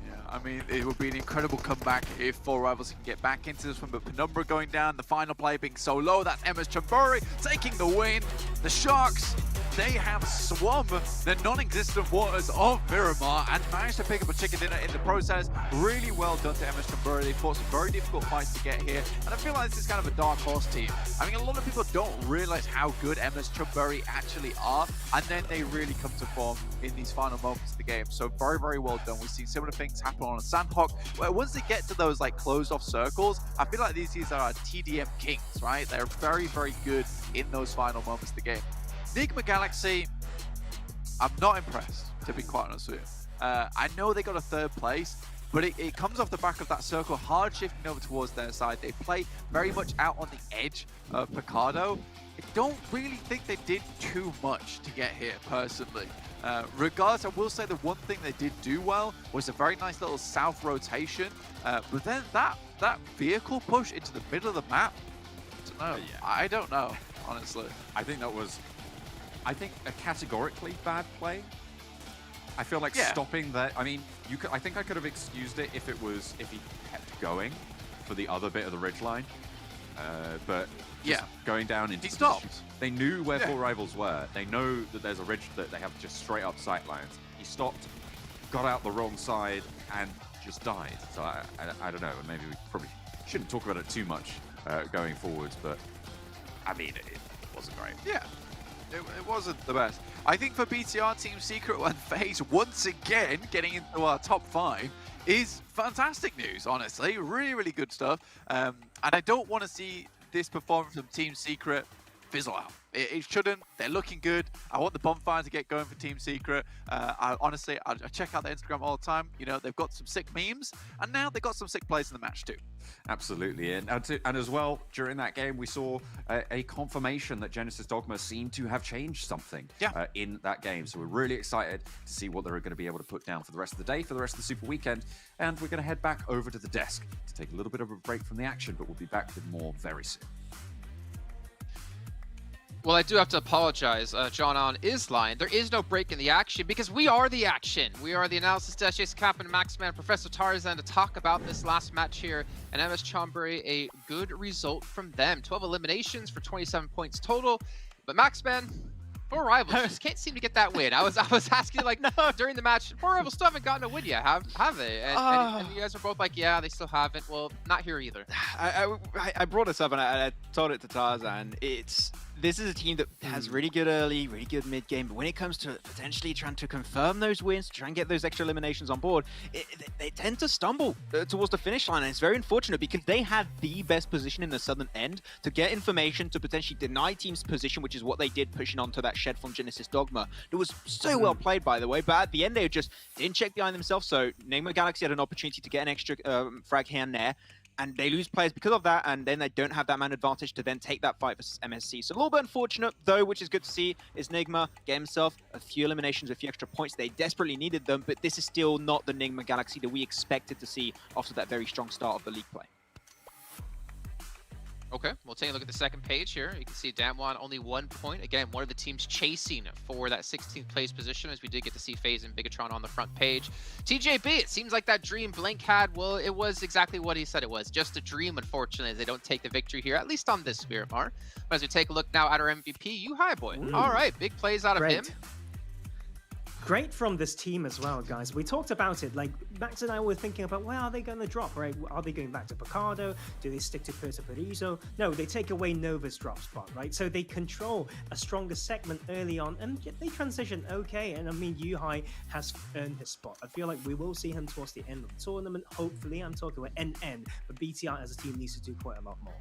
Yeah, I mean, it would be an incredible comeback if 4 rivals can get back into this one, but Penumbra going down, the final play being so low. That's MS Chonburi taking the win. The Sharks, they have swum the non-existent waters of Miramar and managed to pick up a chicken dinner in the process. Really well done to MS Chamburi. They fought some very difficult fights to get here, and I feel like this is kind of a dark horse team. I mean, a lot of people don't realize how good MS Chamburi actually are, and then they really come to form in these final moments of the game. So very, very well done. We've seen similar things happen on Sanhok, where once they get to those like closed off circles, I feel like these teams are TDM kings, right? They're very, very good in those final moments of the game. Nigma Galaxy, I'm not impressed, to be quite honest with you. I know they got a third place, but it comes off the back of that circle hard shifting over towards their side. They play very much out on the edge of Picardo. I don't really think they did too much to get here, personally. Regardless, I will say the one thing they did do well was a very nice little south rotation. But then that vehicle push into the middle of the map, I don't know, honestly. I think that was, a categorically bad play. I feel like stopping that. I mean, I think I could have excused it if he kept going for the other bit of the ridgeline. But going down into stopped. They knew where full rivals were. They know that there's a ridge that they have just straight up sight lines. He stopped, got out the wrong side, and just died. So I don't know. Maybe we probably shouldn't talk about it too much going forwards. But I mean, it wasn't great. Yeah. It wasn't the best. I think for BTR, Team Secret and FaZe once again getting into our top 5 is fantastic news, honestly. Really, really good stuff. And I don't want to see this performance from Team Secret fizzle out. It shouldn't. They're looking good. I want the bonfire to get going for Team Secret. Honestly, I check out their Instagram all the time. You know, they've got some sick memes, and now they've got some sick plays in the match too. Absolutely, and as well, during that game, we saw a confirmation that Genesis Dogma seemed to have changed something in that game. So we're really excited to see what they're going to be able to put down for the rest of the day, for the rest of the Super Weekend. And we're going to head back over to the desk to take a little bit of a break from the action, but we'll be back with more very soon. Well, I do have to apologize. John On is lying. There is no break in the action because we are the action. We are the analysis desk. Jason Kaplan, Maxman, Professor Tarzan to talk about this last match here. And MS Chamburi, a good result from them. 12 eliminations for 27 points total. But Maxman, 4 rivals just can't seem to get that win. I was asking like during the match, 4 rivals still haven't gotten a win yet, have they? And you guys are both like, yeah, they still haven't. Well, not here either. I brought this up and I told it to Tarzan. This is a team that has really good early, really good mid game, but when it comes to potentially trying to confirm those wins, try and get those extra eliminations on board, they tend to stumble towards the finish line, and it's very unfortunate because they had the best position in the southern end to get information to potentially deny teams position, which is what they did, pushing onto that shed from Genesis Dogma. It was so well played, by the way, but at the end they just didn't check behind themselves, so Nigma Galaxy had an opportunity to get an extra frag here and there, and they lose players because of that, and then they don't have that man advantage to then take that fight versus MSC. So a little bit unfortunate, though, which is good to see, is Nigma get himself a few eliminations, a few extra points. They desperately needed them, but this is still not the Nigma Galaxy that we expected to see after that very strong start of the league play. Okay, we'll take a look at the second page here. You can see Damwon only 1 point. Again, one of the teams chasing for that 16th place position, as we did get to see FaZe and Bigatron on the front page. TJB, it seems like that dream Blank had, well, it was exactly what he said it was. Just a dream, unfortunately, as they don't take the victory here, at least on this Miramar. But as we take a look now at our MVP, you high boy. All right, big plays out of him. Great from this team as well, guys. We talked about it. Like, Max and I were thinking about where are they going to drop, right? Are they going back to Picardo? Do they stick to Puerto Paraiso? No, they take away Nova's drop spot, right? So they control a stronger segment early on, and they transition okay. And I mean, Yuhai has earned his spot. I feel like we will see him towards the end of the tournament. Hopefully, I'm talking about NN, but BTR as a team needs to do quite a lot more.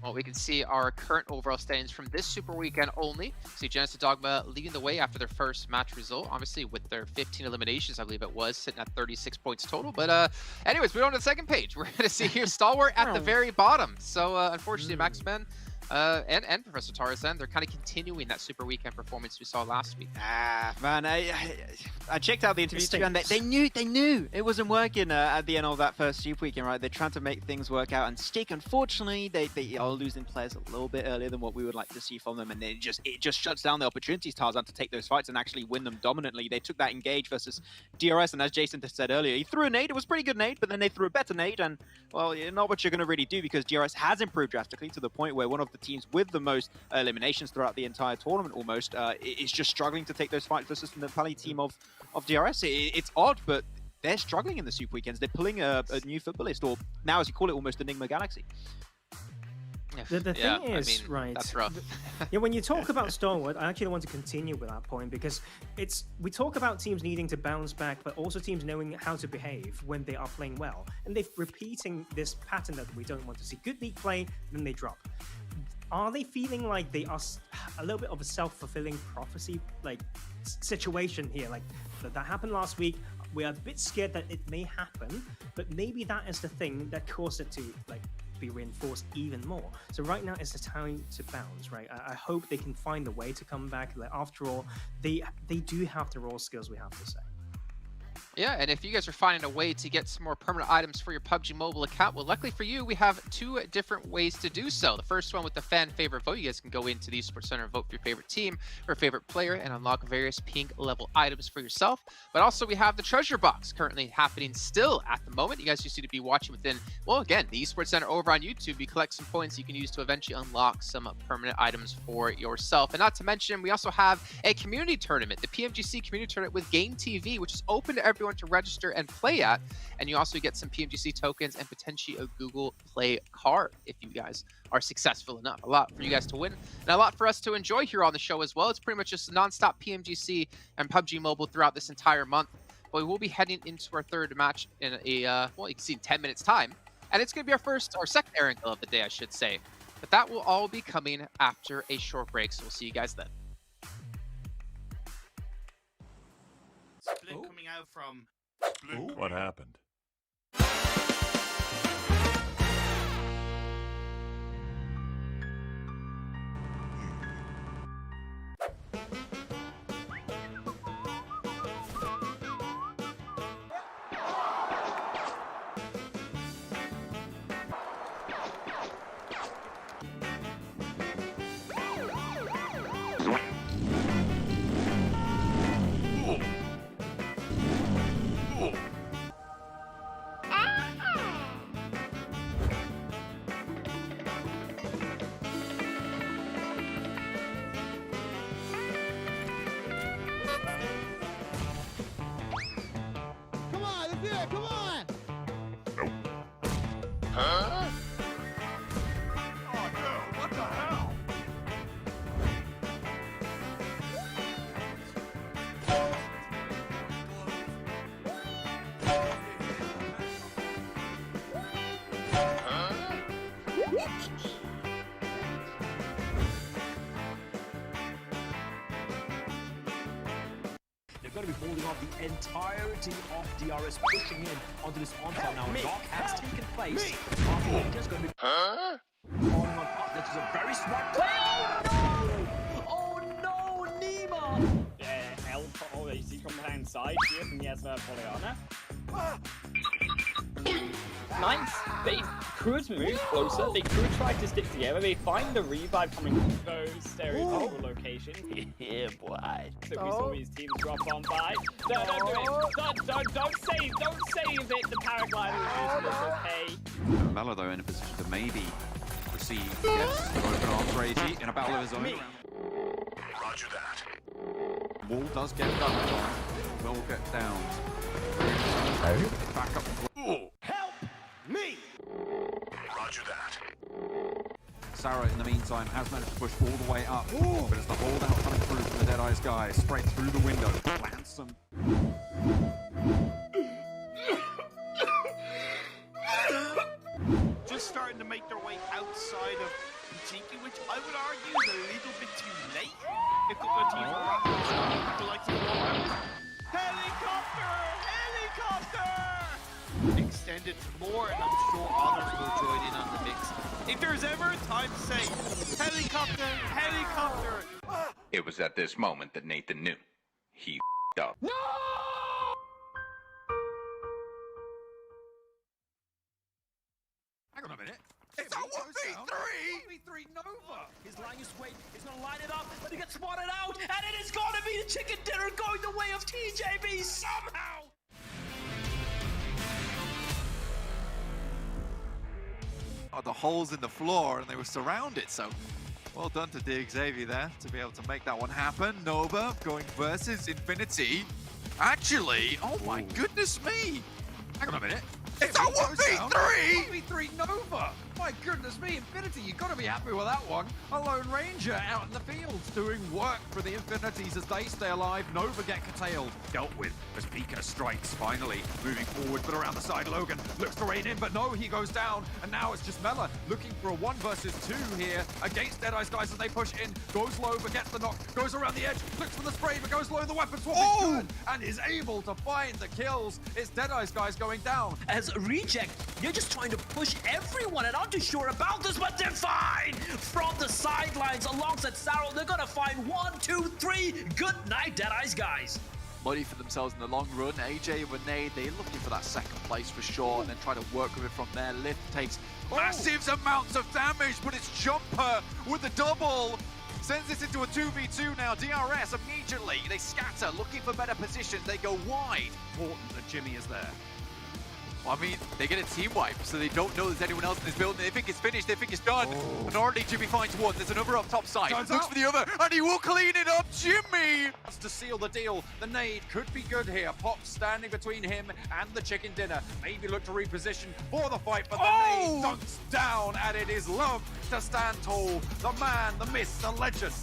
Well, we can see our current overall standings from this Super Weekend only. See Genesis Dogma leading the way after their first match result, obviously with their 15 eliminations, I believe it was, sitting at 36 points total. But anyways, we're on to the second page. We're going to see here Stalwart at the very bottom. So unfortunately, Max Men and Professor Tarzan, they're kind of continuing that Super Weekend performance we saw last week. Man, I checked out the interview too, and they knew it wasn't working at the end of that first Super Weekend, right? They're trying to make things work out and stick. Unfortunately, they are losing players a little bit earlier than what we would like to see from them, and it just shuts down the opportunities, Tarzan, to take those fights and actually win them dominantly. They took that engage versus DRS, and as Jason said earlier, he threw a nade. It was a pretty good nade, but then they threw a better nade, and well, not what you're going to really do, because DRS has improved drastically to the point where one of the the teams with the most eliminations throughout the entire tournament almost, is just struggling to take those fights versus the Nepali team of DRS. It's odd, but they're struggling in the Super Weekends. They're pulling a new footballist, or now as you call it, almost Enigma Galaxy. The thing is, right? That's rough. Yeah, when you talk about Stalwart, I actually want to continue with that point because we talk about teams needing to bounce back, but also teams knowing how to behave when they are playing well, and they're repeating this pattern that we don't want to see. Good league play, then they drop. Are they feeling like they are a little bit of a self-fulfilling prophecy like situation here? Like that happened last week. We are a bit scared that it may happen, but maybe that is the thing that caused it to be reinforced even more. So right now is the time to bounce, right? I hope they can find a way to come back. Like, after all, they do have the raw skills, we have to say. Yeah, and if you guys are finding a way to get some more permanent items for your PUBG Mobile account, well, luckily for you, we have 2 different ways to do so. The first one with the fan favorite vote. You guys can go into the Esports Center and vote for your favorite team or favorite player and unlock various pink level items for yourself. But also we have the treasure box currently happening still at the moment. You guys just need to be watching within, well, again, the Esports Center over on YouTube. You collect some points you can use to eventually unlock some permanent items for yourself. And not to mention, we also have a community tournament, the PMGC community tournament with Game TV, which is open to everyone to register and play at, and you also get some PMGC tokens and potentially a Google Play card if you guys are successful enough. A lot for you guys to win and a lot for us to enjoy here on the show as well. It's pretty much just non-stop PMGC and PUBG Mobile throughout this entire month, but we will be heading into our third match in a well, you can see in 10 minutes time, and it's going to be our second Erangel of the day, I should say, but that will all be coming after a short break, so we'll see you guys then. Split coming out from What happened? Come on! Nope. Huh? Oh no, what the hell? They're going to be holding off the entirety of DRS, pushing in onto this onslaught now. Knock has taken place. Arthur is going to be falling on top. This is a very smart play. Oh no! Oh no, Nima! Help always from the hand side here from Yasna Poliana. Nice. They could move closer. They could try to stick together. They find the revive coming from those stereotypical locations. Yeah, boy. So we saw these teams drop on by. No, don't do it. Don't save it. The paraglider is useless, okay? Melo, though, in a position to maybe receive, yes, open arms Reggie in a battle of his own. Roger that. Wall does get done. Will get down. Back up. Help me! Roger that. Sarah, in the meantime, has managed to push all the way up. But it's the holdout coming through from the Deadeyes guy. Straight through the window. Plants some. Just starting to make their way outside of Tiki, which I would argue is a little bit too late. A couple of teams were like helicopter! Extended more, and I'm sure others will join in on the mix. If there's ever a time to say, helicopter, helicopter! It was at this moment that Nathan knew. He up. No! Hang on a minute. It's a 1v3! 1v3 Nova! He's lying his way. He's going to line it up, but he gets spotted out, and it is going to be the chicken dinner going the way of TJB somehow! of the holes in the floor, and they were surrounded. So well done to Xavier there to be able to make that one happen. Nova going versus Infinity. Actually, oh my goodness me. Hang on a minute. It's a 1v3! 1v3 Nova! My goodness me, Infinity, you've got to be happy with that one. A Lone Ranger out in the fields doing work for the Infinities as they stay alive. Nova get curtailed. Dealt with as Pika strikes finally. Moving forward, but around the side, Logan looks to rain in, but no, he goes down. And now it's just Mela looking for a 1 versus 2 here against Deadeye's guys as they push in. Goes low, but gets the knock. Goes around the edge, looks for the spray, but goes low. The weapon swap is good and is able to find the kills. It's Deadeye's guys going down. As a reject, they're just trying to push everyone, and I'm too sure about this, but they're fine! From the sidelines alongside Sarrow, they're gonna find 1, 2, 3. Good night, Deadeye's guys. Money for themselves in the long run. AJ and Renee, they're looking for that second place for sure, and then try to work with it from there. Lift takes massive amounts of damage, but it's Jumper with the double. Sends this into a 2v2 now. DRS immediately, they scatter, looking for better positions. They go wide. Important that Jimmy is there. I mean, they get a team wipe, so they don't know there's anyone else in this building. They think it's finished, they think it's done. And already Jimmy finds one. There's another up top side. Looks for the other, and he will clean it up. Jimmy! That's to seal the deal. The nade could be good here. Pop standing between him and the chicken dinner. Maybe look to reposition for the fight, but the nade dunks down, and it is Love to stand tall. The man, the myth, the legend.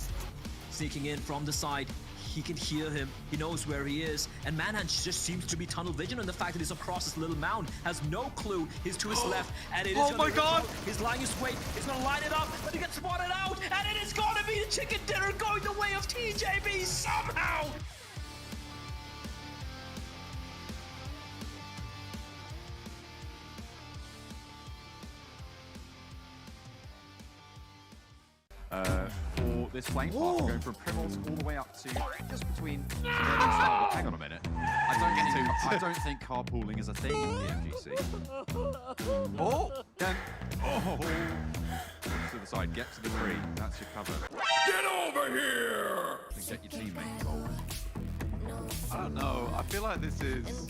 Sneaking in from the side. He can hear him, he knows where he is, and Manhunt just seems to be tunnel vision on the fact that he's across this little mound, has no clue, he's to his left, and it is Oh my God! He's lying his weight, he's gonna line it up, but he gets spotted out, and it is gonna be the chicken dinner going the way of TJB somehow! For this flame path, going from Primals all the way up to just between. Hang on a minute. I don't think carpooling is a thing in PMGC. To the side, get to the tree. That's your cover. Get over here! And get your teammate involved. I don't know. I feel like this is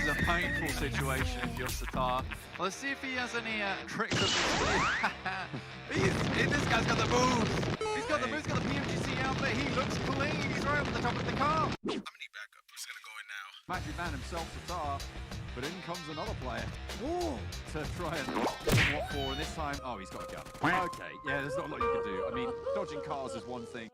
a painful situation if you're Satar. Let's see if he has any tricks up his sleeve. This guy's got the moves. He's got the moves, got the PMGC outfit. He looks clean. He's right over the top of the car. I'm gonna need backup. Who's gonna go in now? Magic Man himself, Satar. But in comes another player to try and what for. And this time, he's got a gun. Okay, yeah, there's not a lot you can do. I mean, dodging cars is one thing.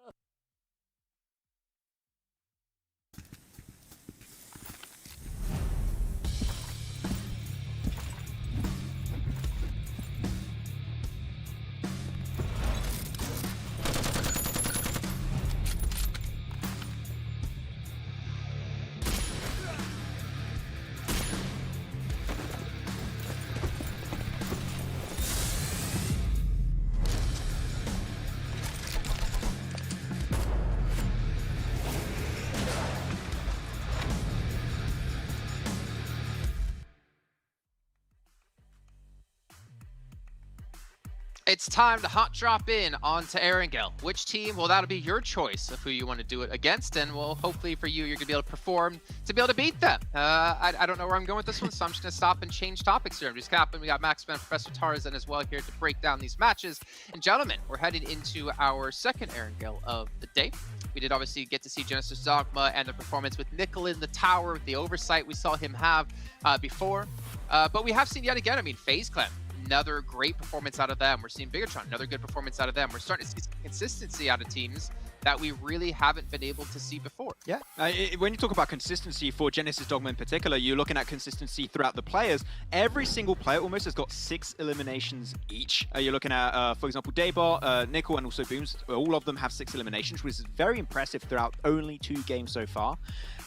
It's time to hot drop in onto Erangel. Which team? Well, that'll be your choice of who you want to do it against, and well, hopefully for you, you're gonna be able to perform to be able to beat them. I don't know where I'm going with this one, so I'm just gonna stop and change topics here. I'm just capping. We got Maxman, Professor Tarzan as well here to break down these matches. And gentlemen, we're heading into our second Erangel of the day. We did obviously get to see Genesis Dogma and the performance with Nickel in the tower, the oversight we saw him have before. But we have seen yet again, I mean, FaZe Clan. Another great performance out of them. We're seeing Bigatron, another good performance out of them. We're starting to see some consistency out of teams that we really haven't been able to see before. Yeah, when you talk about consistency for Genesis Dogma in particular, you're looking at consistency throughout the players. Every single player almost has got 6 eliminations each. You're looking at, for example, Daybot, Nickel, and also Booms. All of them have 6 eliminations, which is very impressive throughout only 2 games so far.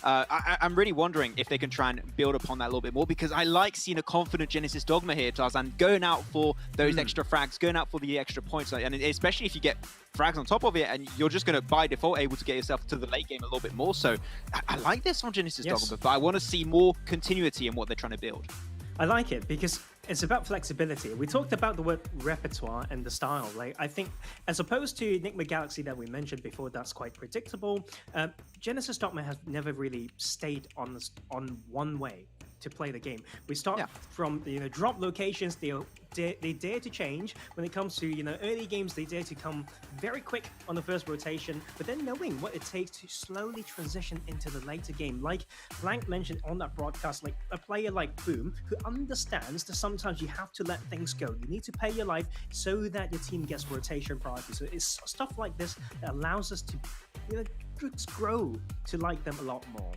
I'm really wondering if they can try and build upon that a little bit more, because I like seeing a confident Genesis Dogma here, Tarzan, going out for those extra frags, going out for the extra points, and especially if you get frags on top of it, and you're just going to, by default, able to get yourself to the late game a little bit more. So I like this from Genesis Dogma, but I want to see more continuity in what they're trying to build. I like it because it's about flexibility. We talked about the word repertoire and the style. Like, I think as opposed to Enigma Galaxy that we mentioned before, that's quite predictable. Genesis Dogma has never really stayed on one way. to play the game. We start from drop locations. They dare to change when it comes to early games. They dare to come very quick on the first rotation, but then knowing what it takes to slowly transition into the later game. Like Blank mentioned on that broadcast, like a player like Boom, who understands that sometimes you have to let things go. You need to pay your life so that your team gets rotation priority. So it's stuff like this that allows us to grow to like them a lot more.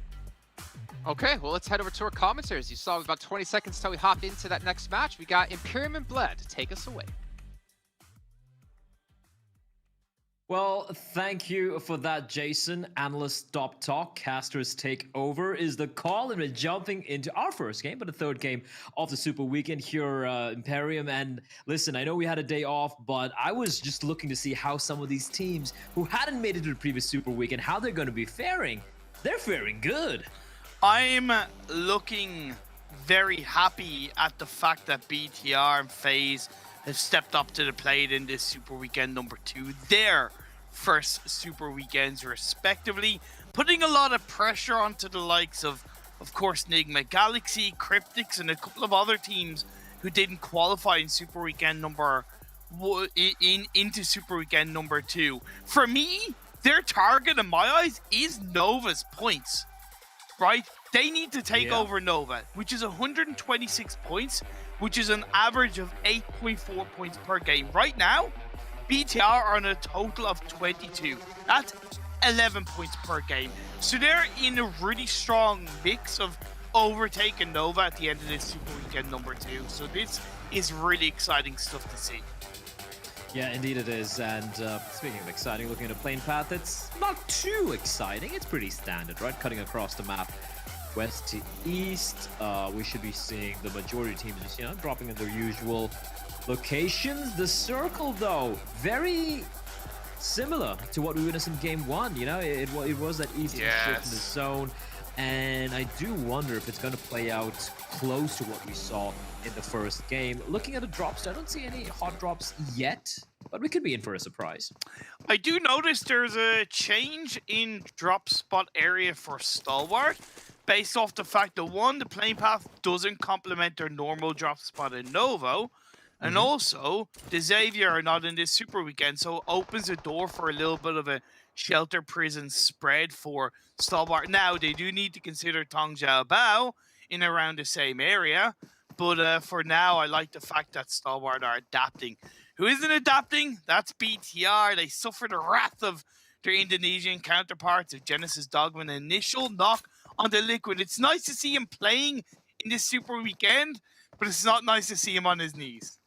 Okay, well, let's head over to our commentators. You saw about 20 seconds till we hop into that next match. We got Imperium and Bled to take us away. Well, thank you for that, Jason. Analyst stop talk, casters take over is the call, and we're jumping into our first game, but the third game of the Super Weekend here, Imperium. And listen, I know we had a day off, but I was just looking to see how some of these teams who hadn't made it to the previous Super Weekend, how they're going to be faring. They're faring good. I'm looking very happy at the fact that BTR and FaZe have stepped up to the plate in this Super Weekend number 2. Their first Super Weekends, respectively, putting a lot of pressure onto the likes of course, Nigma Galaxy, Cryptics, and a couple of other teams who didn't qualify in Super Weekend into Super Weekend number 2. For me, their target in my eyes is Nova's points. Right? They need to take over Nova, which is 126 points, which is an average of 8.4 points per game. Right now, BTR are on a total of 22. That's 11 points per game. So they're in a really strong mix of overtaking Nova at the end of this Super Weekend number 2. So this is really exciting stuff to see. Yeah, indeed it is. And speaking of exciting, looking at a plane path, it's not too exciting. It's pretty standard, right? Cutting across the map, west to east. We should be seeing the majority of teams just, dropping in their usual locations. The circle, though, very similar to what we witnessed in Game 1. It was that eastern shift in the zone. And I do wonder if it's going to play out close to what we saw in the first game. Looking at the drops, I don't see any hot drops yet, but we could be in for a surprise. I do notice there's a change in drop spot area for Stalwart, based off the fact that one, the plane path doesn't complement their normal drop spot in Novo, and also the Xavier are not in this Super Weekend, so it opens the door for a little bit of a shelter prison spread for Stalwart. Now, they do need to consider Tong Jiao Bao in around the same area, but for now, I like the fact that Stalwart are adapting. Who isn't adapting? That's BTR. They suffer the wrath of their Indonesian counterparts of Genesis Dogma, an initial knock on the Liquid. It's nice to see him playing in this Super Weekend, but it's not nice to see him on his knees.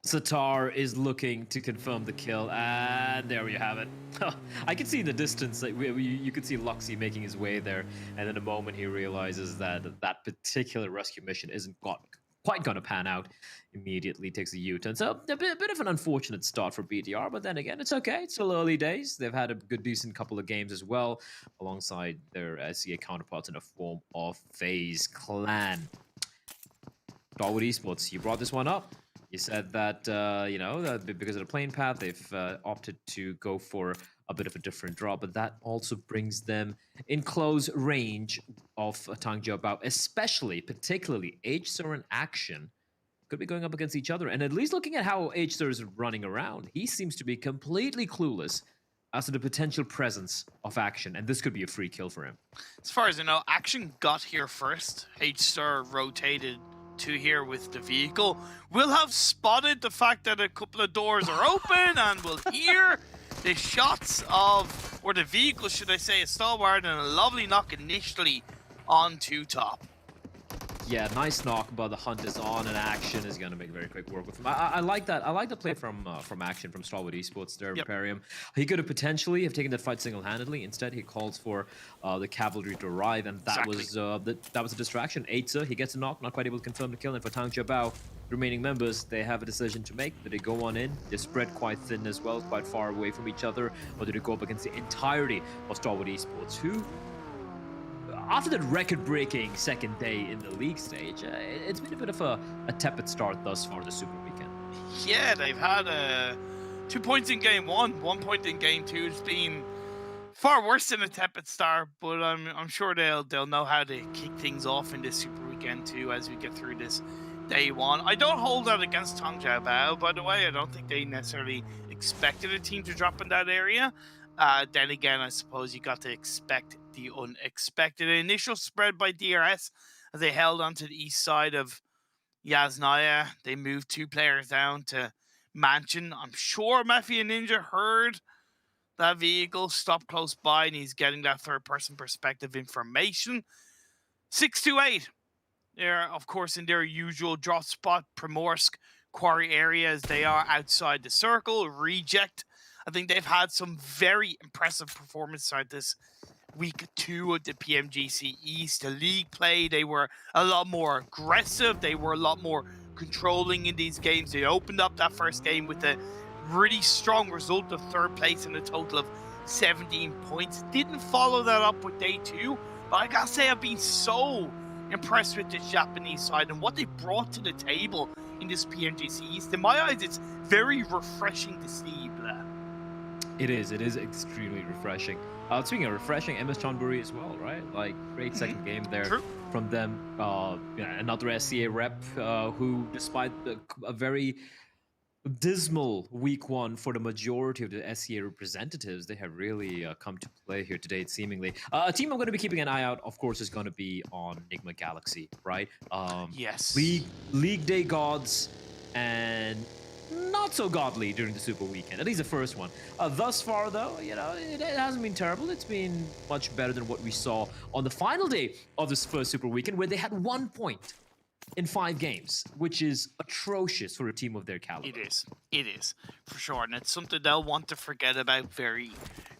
Satar is looking to confirm the kill, and there we have it. I can see in the distance, like you could see Luxy making his way there, and then the moment he realizes that that particular rescue mission isn't quite going to pan out, immediately takes a U-turn. So a bit of an unfortunate start for BTR, but then again, it's okay. It's still early days. They've had a good, decent couple of games as well, alongside their SEA counterparts in the form of FaZe Clan. Starwood Esports, you brought this one up. You said that, because of the plane path, they've opted to go for a bit of a different draw, but that also brings them in close range of Tang Jiao Bao, particularly H-Sur and Action could be going up against each other. And at least looking at how H-Sur is running around, he seems to be completely clueless as to the potential presence of Action, and this could be a free kill for him. As far as I know, Action got here first. H-Sur rotated to here with the vehicle. We'll have spotted the fact that a couple of doors are open, and we'll hear the shots of, or the vehicle, should I say, a Stalwart, and a lovely knock initially onto top. Yeah, nice knock, but the hunt is on, and Action is going to make very quick work with him. I like that. I like the play from Action, from Starwood Esports there, Imperium. He could have potentially have taken that fight single-handedly. Instead, he calls for the cavalry to arrive, and that was a distraction. Eitza, he gets a knock, not quite able to confirm the kill, and for Tang Jiao Bao, the remaining members, they have a decision to make. Do they go on in? They're spread quite thin as well, quite far away from each other, or do they go up against the entirety of Starwood Esports, who, after that record-breaking second day in the league stage, it's been a bit of a tepid start thus far this Super Weekend. Yeah, they've had 2 points in Game 1, 1 point in Game 2. It's been far worse than a tepid start, but I'm sure they'll know how to kick things off in this Super Weekend too as we get through this day one. I don't hold that against Tong Bao, by the way. I don't think they necessarily expected a team to drop in that area. Then again, I suppose you got to expect the unexpected. An initial spread by DRS as they held onto the east side of Yasnaya. They moved 2 players down to Mansion. I'm sure Mafia Ninja heard that vehicle, stopped close by, and he's getting that third-person perspective information. 628. They're, of course, in their usual drop spot, Primorsk quarry areas. They are outside the circle. Reject. I think they've had some very impressive performances at this week 2 of the PMGC East. The league play, they were a lot more aggressive. They were a lot more controlling in these games. They opened up that first game with a really strong result of 3rd place and a total of 17 points. Didn't follow that up with day 2, but I gotta say I've been so impressed with this Japanese side and what they brought to the table in this PMGC East. In my eyes, it's very refreshing to see, Blair. It is extremely refreshing. Speaking of refreshing, MS Chonburi as well, right? Like, great second game there from them. Another SCA rep who, despite a very dismal week 1 for the majority of the SCA representatives, they have really come to play here today, seemingly. A team I'm going to be keeping an eye out, of course, is going to be on Enigma Galaxy, right? Yes. League Day gods and not so godly during the Super Weekend, at least the first one. Thus far, though, you know, it hasn't been terrible. It's been much better than what we saw on the final day of this first Super Weekend, where they had 1 point in 5 games, which is atrocious for a team of their caliber. It is, for sure. And it's something they'll want to forget about very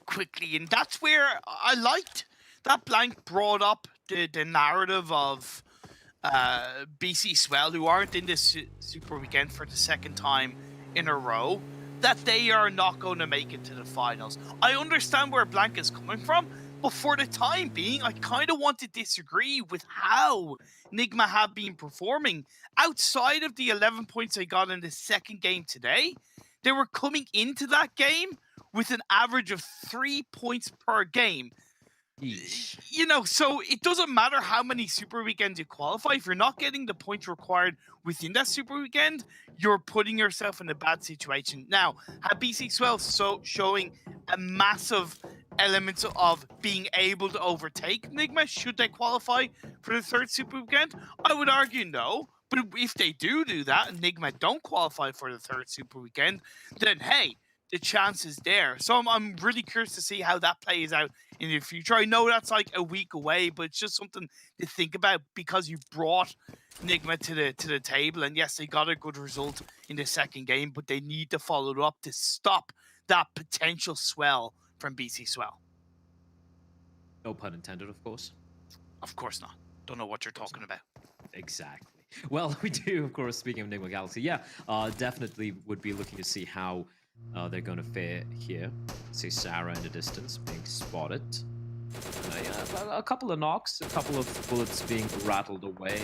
quickly. And that's where I liked that Blank brought up the narrative of BC Swell, who aren't in this Super Weekend for the 2nd time in a row, that they are not going to make it to the finals. I understand where Blank is coming from, but for the time being, I kind of want to disagree with how Nigma have been performing. Outside of the 11 points they got in the 2nd game today, they were coming into that game with an average of 3 points per game. You know, so it doesn't matter how many Super Weekends you qualify. If you're not getting the points required within that Super Weekend, you're putting yourself in a bad situation. Now, have BC Swell showing a massive elements of being able to overtake Nigma should they qualify for the 3rd Super Weekend? I would argue no. But if they do that and Nigma don't qualify for the 3rd Super Weekend, then hey, the chance is there. So I'm really curious to see how that plays out in the future. I know that's like a week away, but it's just something to think about because you brought Nigma to the table. And yes, they got a good result in the 2nd game, but they need to follow it up to stop that potential swell from BC Swell. No pun intended, of course. Of course not. Don't know what you're talking about. Exactly. Well, we do, of course, speaking of Enigma Galaxy, definitely would be looking to see how they're going to fare here. See Sarah in the distance being spotted. A couple of knocks, a couple of bullets being rattled away.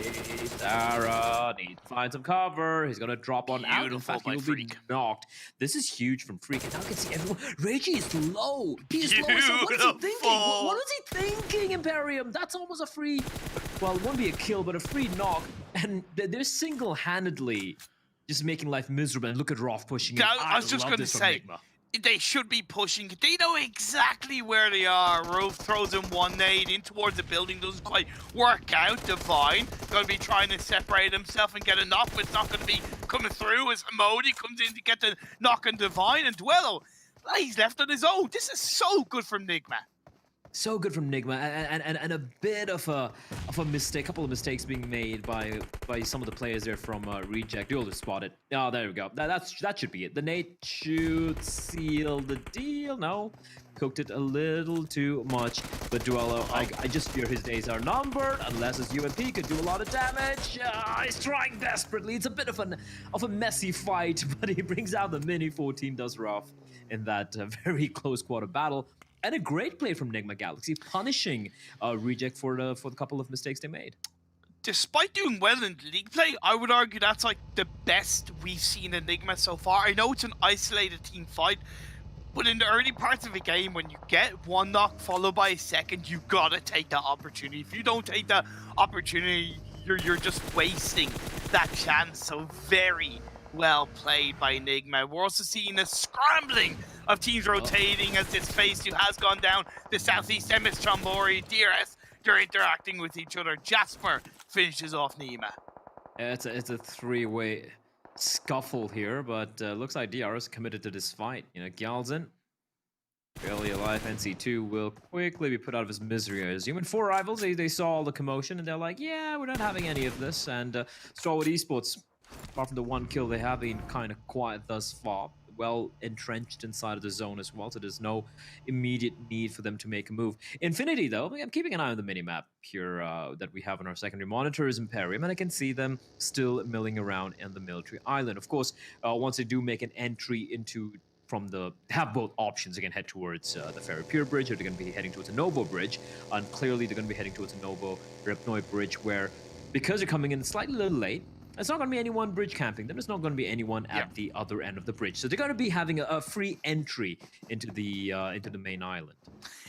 Sarah needs to find some cover. He's going to drop on out. In fact, he will be knocked. This is huge from Freak. And now I can see everyone. Reggie is low. He's low. So what is he thinking? What is he thinking, Imperium? That's almost a free... Well, it won't be a kill, but a free knock. And they're single-handedly just making life miserable. And look at Roth pushing in. I was just going to say... They should be pushing. They know exactly where they are. Rove throws in one nade in towards the building. Doesn't quite work out. Divine going to be trying to separate himself and get a knock, but it's not going to be coming through as Modi comes in to get the knock on Divine. And Dwello, he's left on his own. This is so good from Nigma. So good from Nigma, and a bit of a mistake, couple of mistakes being made by some of the players there from Reject. You'll just spot it. Oh, there we go. That should be it. The nade should seal the deal. No, cooked it a little too much. But Duello, I just fear his days are numbered unless his UMP could do a lot of damage. He's trying desperately. It's a bit of a messy fight, but he brings out the mini 14 does rough in that very close quarter battle. And a great play from Nigma Galaxy, punishing Reject for the couple of mistakes they made. Despite doing well in league play, I would argue that's like the best we've seen in Nigma so far. I know it's an isolated team fight, But in the early parts of a game, when you get one knock followed by a second, you gotta take that opportunity. If you don't take that opportunity, you're just wasting that chance. So very well played by Enigma. We're also seeing a scrambling of teams rotating as this phase 2 has gone down. The Southeast Emis, Chambori, DRS, they're interacting with each other. Jasper finishes off Nima. It's a three-way scuffle here, but looks like DRS committed to this fight. You know, Gyalzin, barely alive. NC2 will quickly be put out of his misery, I assume. And 4 rivals, they saw all the commotion, and they're like, yeah, we're not having any of this. And Starwood Esports, apart from the 1 kill, they have been kind of quiet thus far. Well entrenched inside of the zone as well, so there's no immediate need for them to make a move. Infinity, though, I'm keeping an eye on the minimap here that we have on our secondary monitor is Imperium, and I can see them still milling around in the military island. Of course, once they do make an entry into have both options. They can head towards the Ferry Pier Bridge, or they're going to be heading towards a Novo Bridge, and clearly they're going to be heading towards a Novo Repnoi Bridge, where because they're coming in slightly a little late, it's not going to be anyone bridge camping them. There's not going to be anyone at the other end of the bridge. So they're going to be having a free entry into the main island.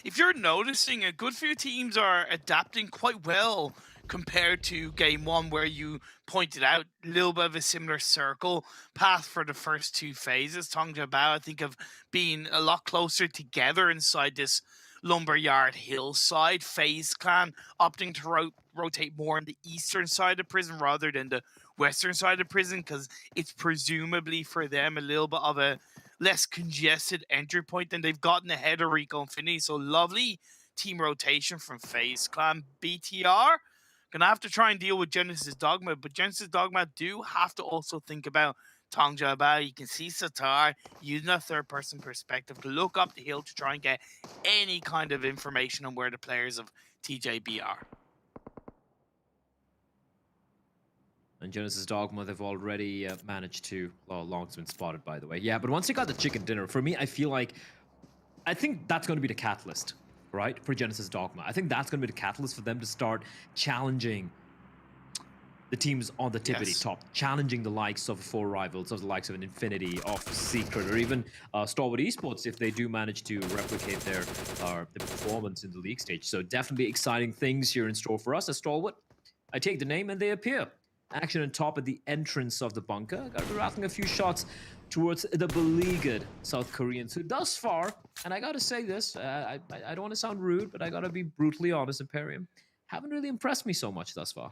If you're noticing, a good few teams are adapting quite well compared to game 1, where you pointed out a little bit of a similar circle path for the first 2 phases. Tongja Bao, I think, of being a lot closer together inside this Lumberyard hillside. FaZe Clan opting to rotate more on the eastern side of prison rather than the western side of prison, because it's presumably for them a little bit of a less congested entry point, and they've gotten ahead of Rico Infinity. So lovely team rotation from FaZe Clan. BTR gonna have to try and deal with Genesis Dogma, but Genesis Dogma do have to also think about Tongja Bao. You can see Satar using a third-person perspective to look up the hill to try and get any kind of information on where the players of TJB are. And Genesis Dogma, they've already managed to... Oh, Long's been spotted, by the way. Yeah, but once you got the chicken dinner, for me, I think that's going to be the catalyst, right, for Genesis Dogma. I think that's going to be the catalyst for them to start challenging the teams on the tippity top, challenging the likes of 4 rivals, of the likes of an Infinity, of Secret, or even Starwood Esports if they do manage to replicate their performance in the league stage. So definitely exciting things here in store for us as Starwood. I take the name and they appear. Action on top at the entrance of the bunker. Gotta be rattling a few shots towards the beleaguered South Koreans, who thus far, and I gotta say this, I don't want to sound rude, but I gotta be brutally honest, Imperium, haven't really impressed me so much thus far.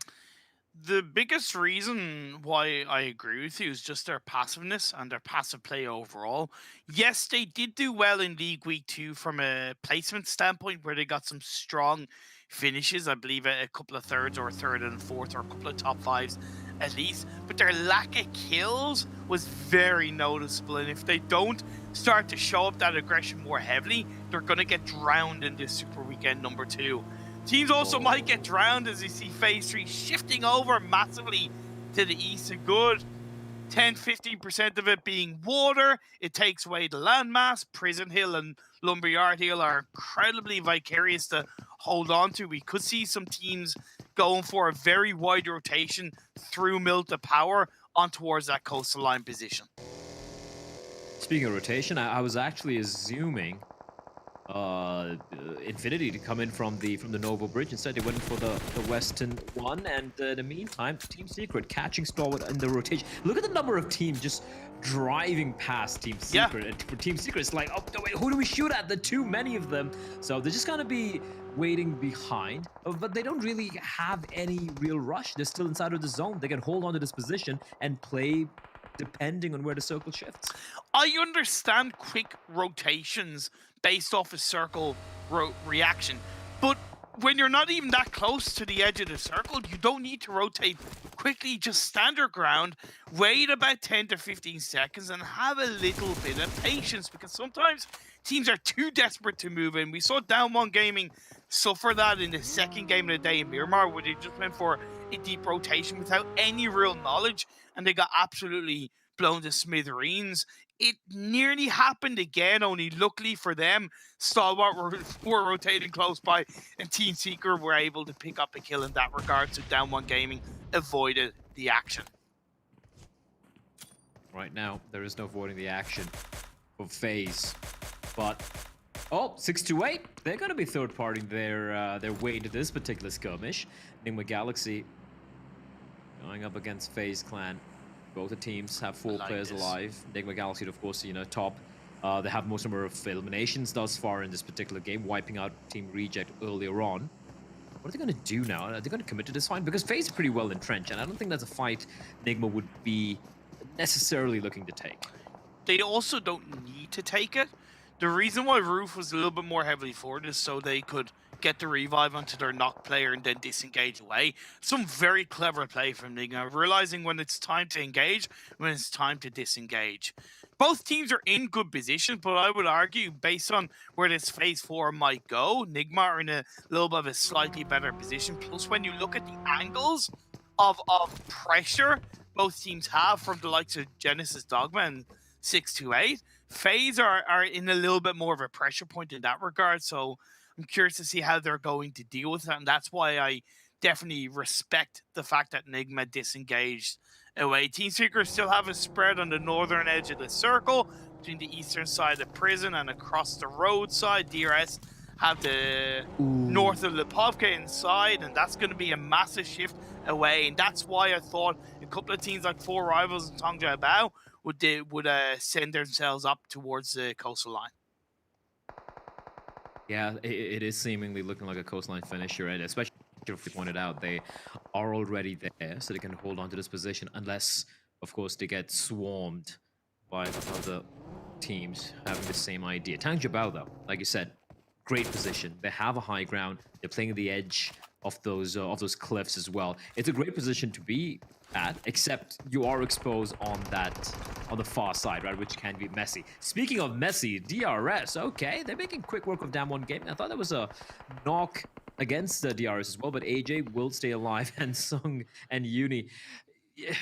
The biggest reason why I agree with you is just their passiveness and their passive play overall. Yes, they did do well in League Week 2 from a placement standpoint, where they got some strong finishes. I believe a couple of thirds, or a third and fourth, or a couple of top 5s at least. But their lack of kills was very noticeable. And if they don't start to show up that aggression more heavily, they're going to get drowned in this Super Weekend number 2. Teams also might get drowned as you see phase 3 shifting over massively to the east. A good 10-15% of it being water. It takes away the landmass. Prison Hill and Lumberyard Hill are incredibly vicarious to hold on to. We could see some teams going for a very wide rotation through Milta Power on towards that coastal line position. Speaking of rotation, I was actually assuming Infinity to come in from the Novo Bridge. Instead, they went for the western one, and in the meantime, Team Secret catching Starwood in the rotation. Look at the number of teams just driving past Team Secret. And for Team Secret, it's like, oh, wait, who do we shoot at? There are too many of them. So they're just gonna be waiting behind, but they don't really have any real rush. They're still inside of the zone. They can hold on to this position and play depending on where the circle shifts. I understand quick rotations based off a circle reaction, but when you're not even that close to the edge of the circle, you don't need to rotate quickly. Just stand your ground, wait about 10 to 15 seconds, and have a little bit of patience, because sometimes teams are too desperate to move in. We saw Down One Gaming suffer that in the second game of the day in Miramar, where they just went for a deep rotation without any real knowledge, and they got absolutely blown to smithereens. It nearly happened again, only luckily for them, Stalwart were rotating close by, and Team Seeker were able to pick up a kill in that regard, so Down One Gaming avoided the action. Right now, there is no avoiding the action for FaZe. But oh, 628. They're going to be third-partying their way into this particular skirmish. Enigma Galaxy going up against FaZe Clan. Both the teams have 4 players alive. Enigma Galaxy, of course, top. They have most number of eliminations thus far in this particular game, wiping out Team Reject earlier on. What are they going to do now? Are they going to commit to this fight? Because FaZe is pretty well entrenched, and I don't think that's a fight Enigma would be necessarily looking to take. They also don't need to take it. The reason why Roof was a little bit more heavily forward is so they could get the revive onto their knock player and then disengage away. Some very clever play from Enigma, realizing when it's time to engage, when it's time to disengage. Both teams are in good position, but I would argue, based on where this Phase 4 might go, Enigma are in a little bit of a slightly better position. Plus, when you look at the angles of pressure both teams have from the likes of Genesis Dogma and 628, FaZe are in a little bit more of a pressure point in that regard. So I'm curious to see how they're going to deal with that. And that's why I definitely respect the fact that Enigma disengaged away. Team Seekers still have a spread on the northern edge of the circle between the eastern side of prison and across the road side. DRS have the north of Lipovka inside, and that's going to be a massive shift away. And that's why I thought a couple of teams like Four Rivals and Tongja Bao would send themselves up towards the coastal line. Yeah, it is seemingly looking like a coastline finisher, and especially if you pointed out, they are already there, so they can hold on to this position unless, of course, they get swarmed by other teams having the same idea. Tongja Bao, though, like you said, great position. They have a high ground. They're playing at the edge of those cliffs as well. It's a great position to be at, except you are exposed on the far side, right, which can be messy. Speaking of messy, DRS, okay, they're making quick work of damn one game. I thought that was a knock against the DRS as well, but AJ will stay alive, and Sung and Uni.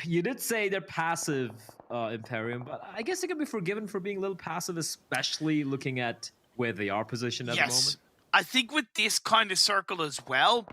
You did say they're passive, Imperium, but I guess they can be forgiven for being a little passive, especially looking at where they are positioned at the moment. I think with this kind of circle as well,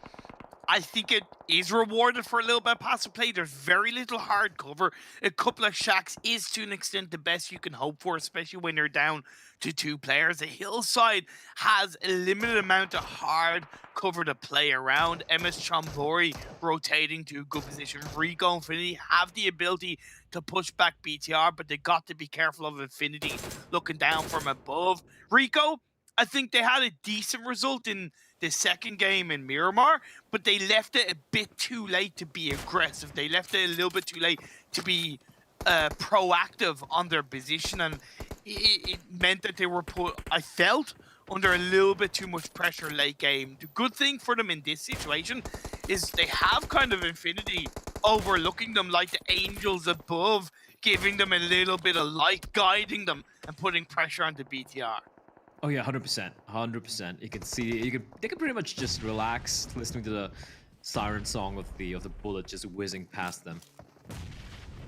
I think it is rewarded for a little bit of passive play. There's very little hard cover. A couple of shacks is, to an extent, the best you can hope for, especially when you're down to 2 players. The hillside has a limited amount of hard cover to play around. MS Chambori rotating to a good position. Rico Infinity have the ability to push back BTR, but they got to be careful of Infinity looking down from above. Rico, I think they had a decent result in the second game in Miramar, but they left it a bit too late to be aggressive. They left it a little bit too late to be proactive on their position, and it meant that they were put, I felt, under a little bit too much pressure late game. The good thing for them in this situation is they have kind of Infinity overlooking them like the angels above, giving them a little bit of light, guiding them and putting pressure onto BTR. Oh yeah, 100%, 100%. You can see, they can pretty much just relax listening to the siren song of the bullet just whizzing past them.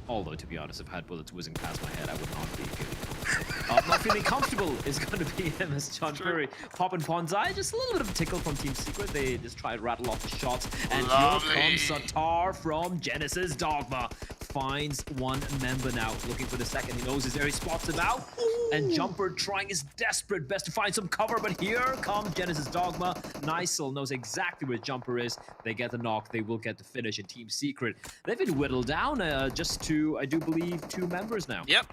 Although, to be honest, if I had bullets whizzing past my head, I would not be feeling comfortable. Not feeling comfortable is going to be MS John Curry. Popping Ponzai, just a little bit of a tickle from Team Secret. They just try to rattle off the shots. And here comes Satar from Genesis Dogma. Finds one member now, looking for the second. He knows his area, spots him out. And Jumper trying his desperate best to find some cover, but here comes Genesis Dogma. Nicel knows exactly where Jumper is. They get the knock, they will get the finish in Team Secret. They've been whittled down just to, I do believe, 2 members now. Yep.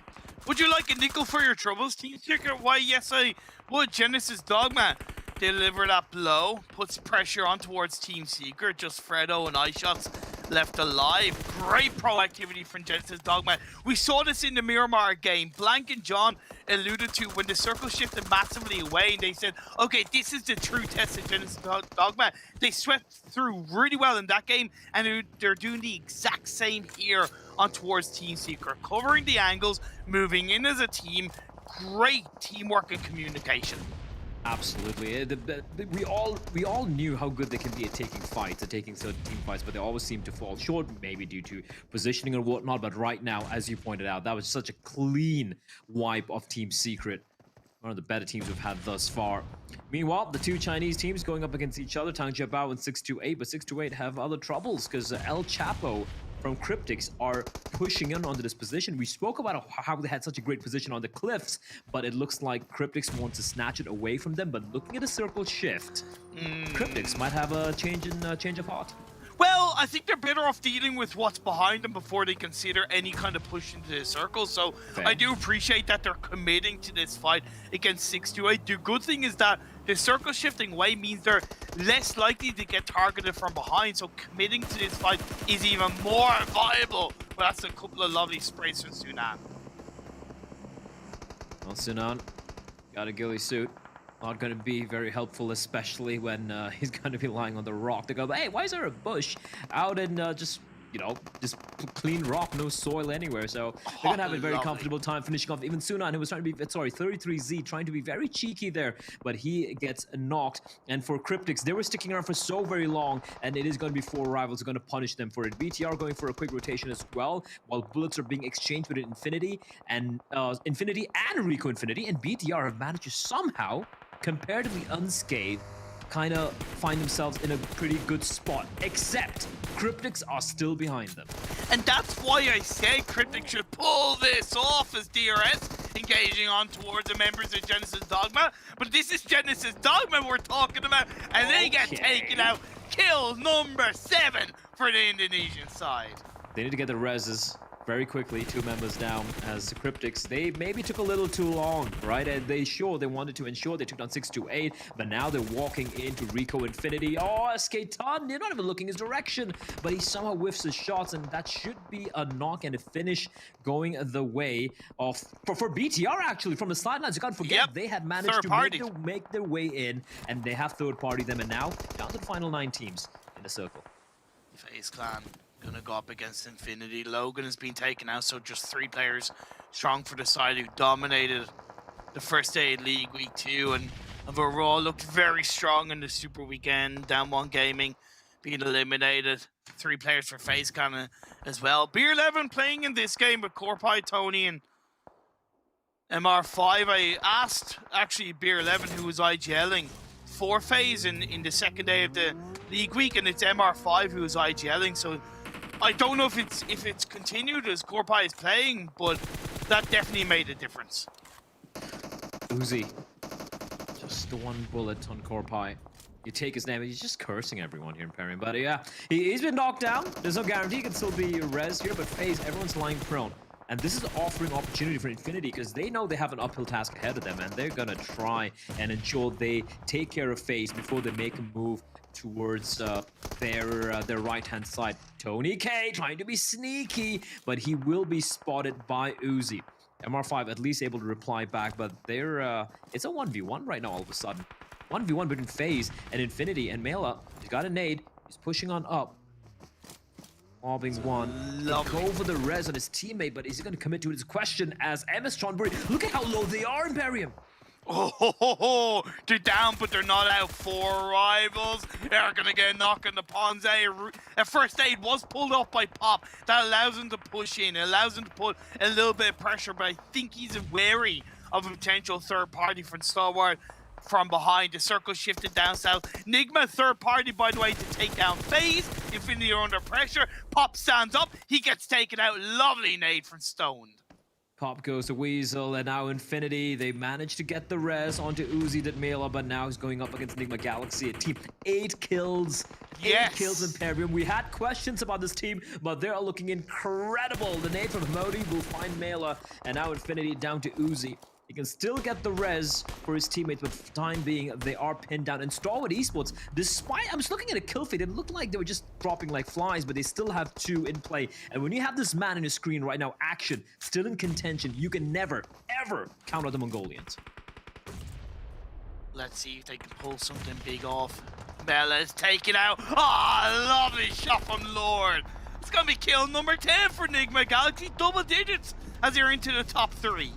Would you like a nickel for your troubles, Team Secret? Why, yes, I would. Genesis Dogma deliver that blow, puts pressure on towards Team Secret. Just Fredo and iShots left alive. Great proactivity from Genesis Dogma. We saw this in the Miramar game. Blank and John alluded to when the circle shifted massively away and they said, okay, this is the true test of Genesis Dogma. They swept through really well in that game, and they're doing the exact same here on towards Team Secret, covering the angles, moving in as a team. Great teamwork and communication. Absolutely. We all knew how good they can be at taking fights, at taking certain team fights, but they always seem to fall short, maybe due to positioning or whatnot. But right now, as you pointed out, that was such a clean wipe of Team Secret. One of the better teams we've had thus far. Meanwhile, the 2 Chinese teams going up against each other, Tongja Bao and 628, but 628 have other troubles because El Chapo from Cryptics are pushing in onto this position. We spoke about how they had such a great position on the cliffs, but it looks like Cryptics want to snatch it away from them. But looking at the circle shift, Cryptics might have a change of heart. Well, I think they're better off dealing with what's behind them before they consider any kind of push into the circle. So Fair. I do appreciate that they're committing to this fight against 628. The good thing is that the circle shifting away means they're less likely to get targeted from behind. So committing to this fight is even more viable. But that's a couple of lovely sprays from Sunan. Well, Sunan got a ghillie suit. Not going to be very helpful, especially when he's going to be lying on the rock. They go, hey, why is there a bush out in just clean rock, no soil anywhere? So they're going to have a very comfortable time finishing off. Even Sunan, who was trying to be, 33Z, trying to be very cheeky there, but he gets knocked. And for Cryptics, they were sticking around for so very long, and it is going to be 4 rivals who are going to punish them for it. BTR going for a quick rotation as well, while bullets are being exchanged with Infinity and Rico Infinity, and BTR have managed to somehow, comparatively unscathed, kind of find themselves in a pretty good spot, except Cryptics are still behind them. And that's why I say Cryptic should pull this off as DRS engaging on towards the members of Genesis Dogma. But this is Genesis Dogma we're talking about, and they get taken out. Kill number 7 for the Indonesian side. They need to get the reses very quickly, 2 members down as the Cryptics. They maybe took a little too long, right? And they wanted to ensure they took down 628, but now they're walking into Rico Infinity. Oh, Skatan, they're not even looking his direction, but he somehow whiffs his shots, and that should be a knock and a finish going the way of, for BTR actually, from the sidelines. You can't forget, they had managed to make their way in, and they have third party them, and now down to the final 9 teams in the circle. FaZe Clan gonna go up against Infinity. Logan has been taken out, so just 3 players strong for the side who dominated the first day of League Week 2 and overall looked very strong in the Super Weekend. Down 1 Gaming being eliminated. 3 players for FaZe Clan as well. Beer 11 playing in this game with Corpai, Tony, and MR5. I asked actually Beer 11 who was IGLing for FaZe in the second day of the League Week, and it's MR5 who was IGLing, so I don't know if it's continued as Corpai is playing, but that definitely made a difference. Uzi, just the 1 bullet on Corpai. You take his name, he's just cursing everyone here in Imperium. But yeah, he's been knocked down. There's no guarantee he can still be res here, but FaZe, everyone's lying prone. And this is offering opportunity for Infinity because they know they have an uphill task ahead of them, and they're gonna try and ensure they take care of FaZe before they make a move towards their right-hand side. Tony K trying to be sneaky, but he will be spotted by Uzi. MR5 at least able to reply back, but they're it's a 1v1 right now all of a sudden. 1v1 between FaZe and Infinity, and Mela, he's got a nade, he's pushing on up. Mobbing 1. Go for the res on his teammate, but is he going to commit to his question as MS Tronbury? Look at how low they are, Imperium! Oh, they're down, but they're not out. 4 rivals. They're going to get a knock on the Ponze. At first aid was pulled off by Pop. That allows him to push in. It allows him to put a little bit of pressure, but I think he's wary of a potential third party from Stalwart from behind. The circle shifted down south. Nigma third party, by the way, to take down FaZe. Infinity are under pressure. Pop stands up. He gets taken out. Lovely nade from Stoned. Pop goes to Weasel, and now Infinity, they managed to get the res onto Uzi Mela, but now he's going up against Enigma Galaxy, a team 8 kills. 8 kills Imperium. We had questions about this team, but they are looking incredible. The nade from Modi will find Mela, and now Infinity down to Uzi. He can still get the res for his teammates, but for the time being, they are pinned down. And Stalwart Esports, despite, I was looking at a kill feed, it looked like they were just dropping like flies, but they still have 2 in play. And when you have this man on your screen right now, Action, still in contention, you can never, ever count out the Mongolians. Let's see if they can pull something big off. Bella's taken out. Ah, lovely shot from Lord. It's going to be kill number 10 for Enigma Galaxy. Double digits as they're into the top 3.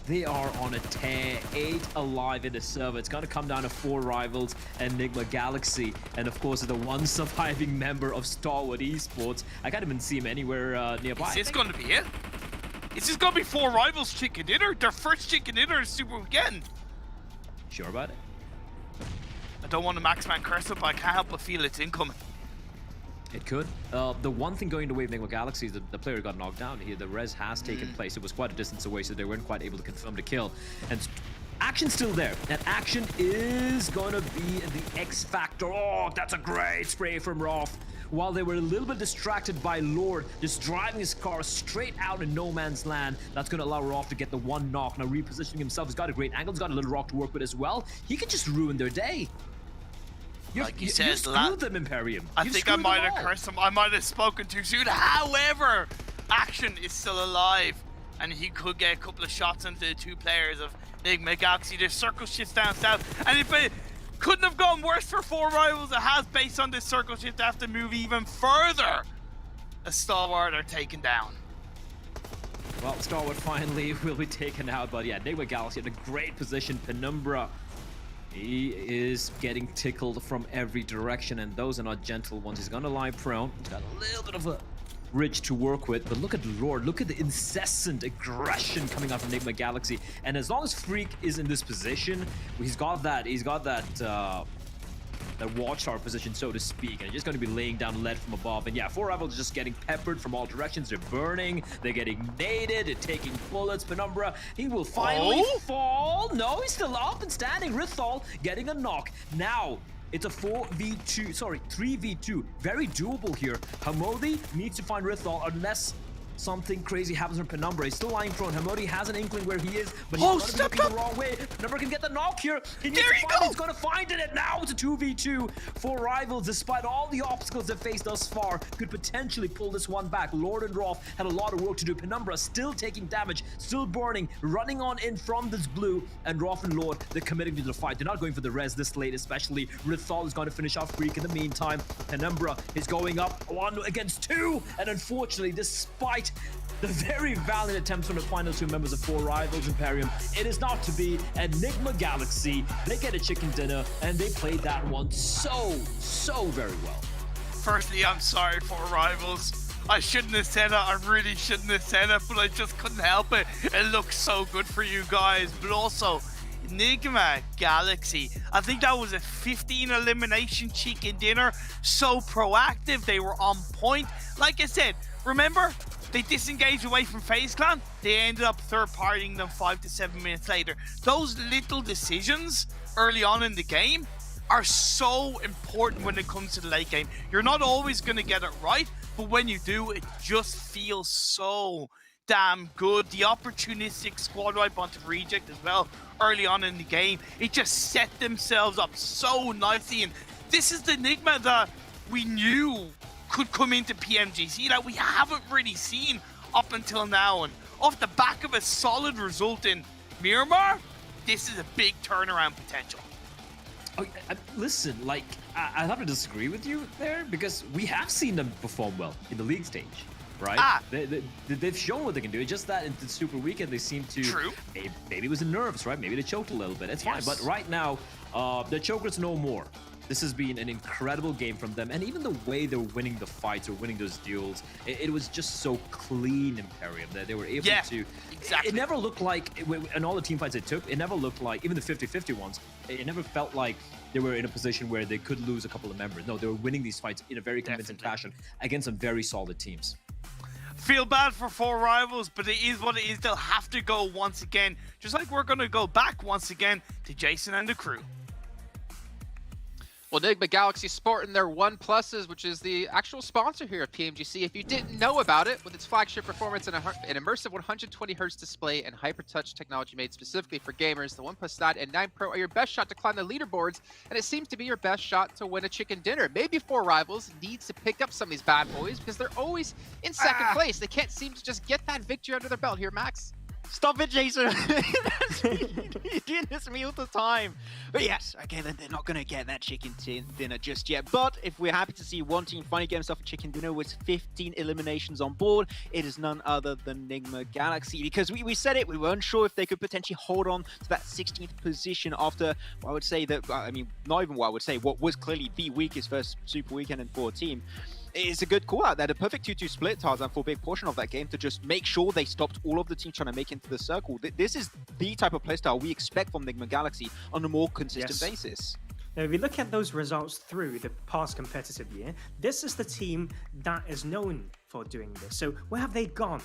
They are on a tear, 8 alive in the server. It's going to come down to 4 rivals, Enigma Galaxy, and of course the 1 surviving member of Stalwart Esports. I can't even see him anywhere nearby. Is this going to be it? Is this going to be 4 rivals chicken dinner? Their first chicken dinner is Super Weekend. Sure about it? I don't want to Maxman curse it, but I can't help but feel it's incoming. It could. The one thing going the way of Enigma Galaxy is that the player got knocked down here. The res has taken place. It was quite a distance away, so they weren't quite able to confirm the kill. And action's still there. And action is going to be the X factor. Oh, that's a great spray from Roth. While they were a little bit distracted by Lord, just driving his car straight out in no man's land. That's going to allow Roth to get the one knock. Now repositioning himself. He's got a great angle. He's got a little rock to work with as well. He can just ruin their day. Like you You said, screwed them, Imperium. I You think I screwed might them have all. cursed him. I might have spoken too soon. However, Action is still alive, and he could get a couple of shots into the two players of Enigma Galaxy. There's circle shifts down south, and if it couldn't have gone worse for 4 Rivals, it has, based on this circle shift, to have to move even further. A Stalwart are taken down. Well, Stalwart finally will be taken out, but yeah, Enigma Galaxy in a great position. Penumbra, he is getting tickled from every direction, and those are not gentle ones. He's gonna lie prone. He's got a little bit of a ridge to work with, but look at Lord. Look at the incessant aggression coming out from Enigma Galaxy. And as long as Freak is in this position, he's got that watchtower position, so to speak, and he's just going to be laying down lead from above. And yeah, 4 Rivals just getting peppered from all directions. They're burning, they're getting naded, they're taking bullets. Penumbra, he will finally fall. No, he's still up and standing. Rithal getting a knock. Now, it's a 3v2. Very doable here. Hamodi needs to find Rithal unless something crazy happens from Penumbra. He's still lying prone. Hamodi has an inkling where he is, but he's going to be looking the wrong way. Penumbra can get the knock here. He's going to find it, and now it's a 2v2. 4 Rivals, despite all the obstacles they've faced thus far, could potentially pull this one back. Lord and Roth had a lot of work to do. Penumbra still taking damage, still burning, running on in from this blue, and Roth and Lord, they're committing to the fight. They're not going for the res this late, especially. Rithal is going to finish off Freak in the meantime. Penumbra is going up 1 against 2, and unfortunately, despite the very valiant attempts from the final 2 members of 4 Rivals Imperium, it is not to be. Enigma Galaxy, they get a chicken dinner, and they played that one so very well. Firstly, I'm sorry, 4 Rivals. I shouldn't have said it. I really shouldn't have said it, but I just couldn't help it. It looks so good for you guys, but also Enigma Galaxy, I think that was a 15 elimination chicken dinner. So proactive, they were on point. Like I said, remember, they disengaged away from FaZe Clan. They ended up third-partying them 5 to 7 minutes later. Those little decisions early on in the game are so important when it comes to the late game. You're not always going to get it right, but when you do, it just feels so damn good. The opportunistic squad wipe onto Reject as well early on in the game, it just set themselves up so nicely. And this is the Enigma that we knew could come into PMGC that we haven't really seen up until now. And off the back of a solid result in Miramar, this is a big turnaround potential. Oh, listen, like, I have to disagree with you there, because we have seen them perform well in the league stage, right? They've shown what they can do. It's just that in the Super Weekend, they seem to... True. Maybe it was the nerves, right? Maybe they choked a little bit. It's fine. But right now, the chokers no more. This has been an incredible game from them, and even the way they're winning the fights or winning those duels, it was just so clean, Imperium, that they were able to... Exactly. It never looked like, in all the team fights they took, it never looked like, even the 50-50 ones, it never felt like they were in a position where they could lose a couple of members. No, they were winning these fights in a very convincing fashion against some very solid teams. Feel bad for 4 Rivals, but it is what it is. They'll have to go once again, just like we're going to go back once again to Jason and the crew. Well, Enigma Galaxy sporting their 1+, which is the actual sponsor here of PMGC. If you didn't know about it, with its flagship performance and an immersive 120Hz display and hyper-touch technology made specifically for gamers, the 1+ 9 and 9 Pro are your best shot to climb the leaderboards, and it seems to be your best shot to win a chicken dinner. Maybe 4 Rivals needs to pick up some of these bad boys because they're always in second place. They can't seem to just get that victory under their belt here, Max. Stop it, Jason. You're doing this to me all the time. But yes, okay, then they're not going to get that chicken dinner just yet. But if we're happy to see one team finally get himself a chicken dinner with 15 eliminations on board, it is none other than Enigma Galaxy. Because we said it, we weren't sure if they could potentially hold on to that 16th position after, I would say that, I mean, not even what I would say, what was clearly the weakest first Super Weekend and 4 team. It's a good call out there. The perfect 2-2 split, Tarzan, for a big portion of that game to just make sure they stopped all of the teams trying to make into the circle. This is the type of playstyle we expect from Enigma Galaxy on a more consistent basis. Now, if you look at those results through the past competitive year, this is the team that is known for doing this. So where have they gone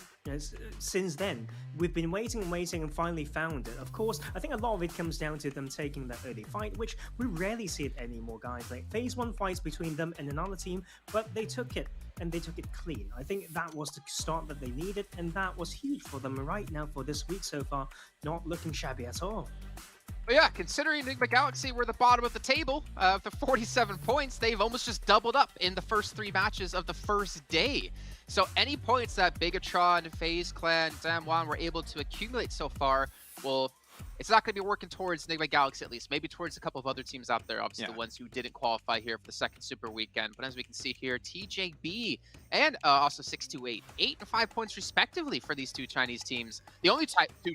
since then? We've been waiting and waiting and finally found it. Of course, I think a lot of it comes down to them taking that early fight, which we rarely see it anymore, guys. Like phase 1 fights between them and another team, but they took it and they took it clean. I think that was the start that they needed, and that was huge for them. Right now, for this week so far, not looking shabby at all. But yeah, considering Enigma Galaxy were the bottom of the table of the 47 points, they've almost just doubled up in the first 3 matches of the first day. So any points that Bigatron, FaZe Clan, Damwon were able to accumulate so far, well, it's not going to be working towards Enigma Galaxy at least. Maybe towards a couple of other teams out there, obviously the ones who didn't qualify here for the second Super Weekend. But as we can see here, TJB and also 628, 8 and 5 points respectively for these 2 Chinese teams. The only 2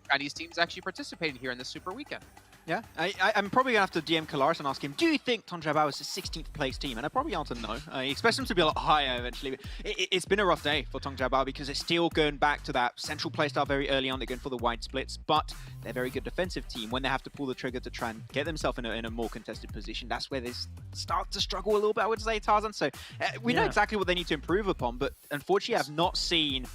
Chinese teams actually participating here in this Super Weekend. Yeah, I'm probably going to have to DM Kalaris and ask him, do you think Tongjabao is a 16th place team? And I probably answer no. I expect them to be a lot higher eventually. But it's been a rough day for Tongjabao because it's still going back to that central playstyle very early on. They're going for the wide splits, but they're a very good defensive team. When they have to pull the trigger to try and get themselves in a more contested position, that's where they start to struggle a little bit, I would say, Tarzan. So we know exactly what they need to improve upon, but unfortunately I've not seen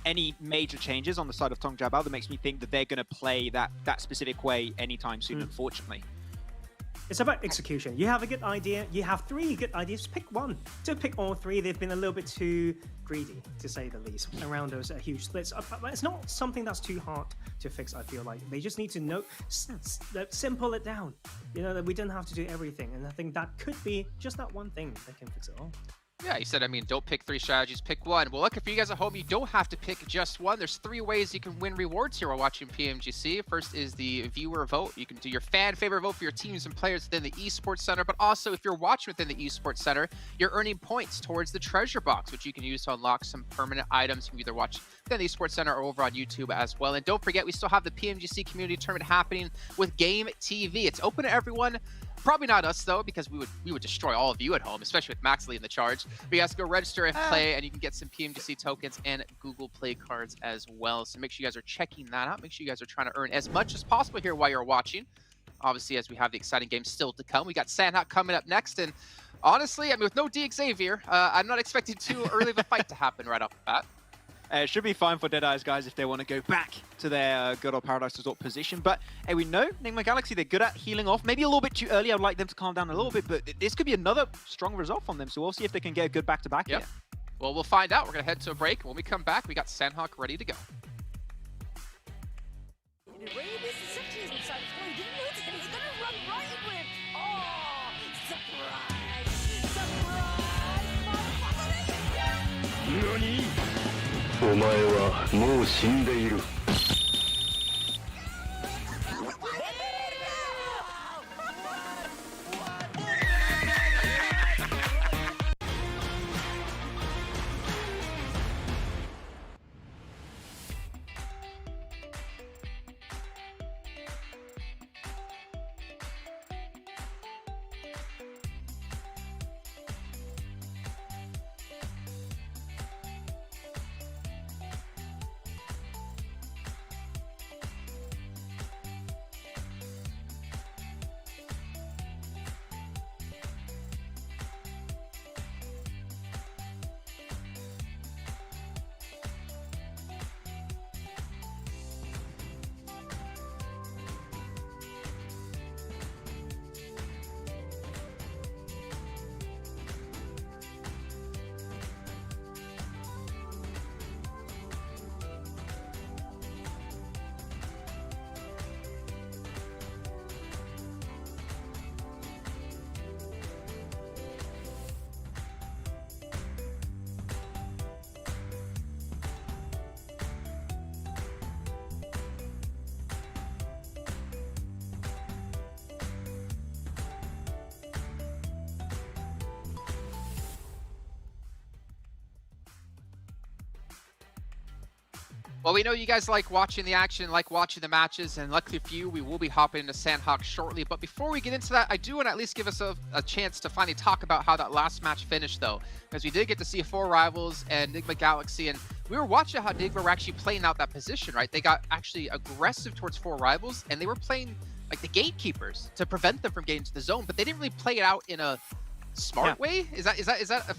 any major changes on the side of Tongjabao that makes me think that they're going to play that specific way anytime soon, unfortunately. It's about execution. You have a good idea, you have 3 good ideas, pick one. Don't pick all 3. They've been a little bit too greedy, to say the least, around those huge splits. But it's not something that's too hard to fix, I feel like. They just need to simple it down. You know, that we don't have to do everything. And I think that could be just that one thing that can fix it all. Yeah, he said, I mean, don't pick 3 strategies, pick one. Well, look, if you guys at home, you don't have to pick just one. There's 3 ways you can win rewards here while watching PMGC. First is the viewer vote. You can do your fan favorite vote for your teams and players within the Esports Center, but also if you're watching within the Esports Center, you're earning points towards the treasure box, which you can use to unlock some permanent items. You can either watch within the Esports Center or over on YouTube as well. And don't forget, we still have the PMGC Community Tournament happening with Game TV. It's open to everyone. Probably not us though, because we would destroy all of you at home, especially with Max leading the charge. But you guys can go register and play, and you can get some PMGC tokens and Google Play cards as well. So make sure you guys are checking that out. Make sure you guys are trying to earn as much as possible here while you're watching. Obviously, as we have the exciting games still to come, we got Sanhok coming up next, and honestly, I mean, with no DXavier, I'm not expecting too early of a fight to happen right off the bat. It should be fine for Deadeye's guys if they want to go back to their good old Paradise Resort position. But hey, we know Enigma Galaxy, they're good at healing off. Maybe a little bit too early. I'd like them to calm down a little bit, but this could be another strong result from them. So we'll see if they can get a good back-to-back here. Well, we'll find out. We're going to head to a break. When we come back, we got Sanhok ready to go. NANI?! お前はもう死んでいる。Well, we know you guys like watching the action, like watching the matches, and luckily for you, we will be hopping into Sanhok shortly. But before we get into that, I do want to at least give us a chance to finally talk about how that last match finished, though, because we did get to see 4 rivals and Enigma Galaxy, and we were watching how Enigma were actually playing out that position, right? They got actually aggressive towards 4 rivals, and they were playing like the gatekeepers to prevent them from getting to the zone, but they didn't really play it out in a smart way. Is that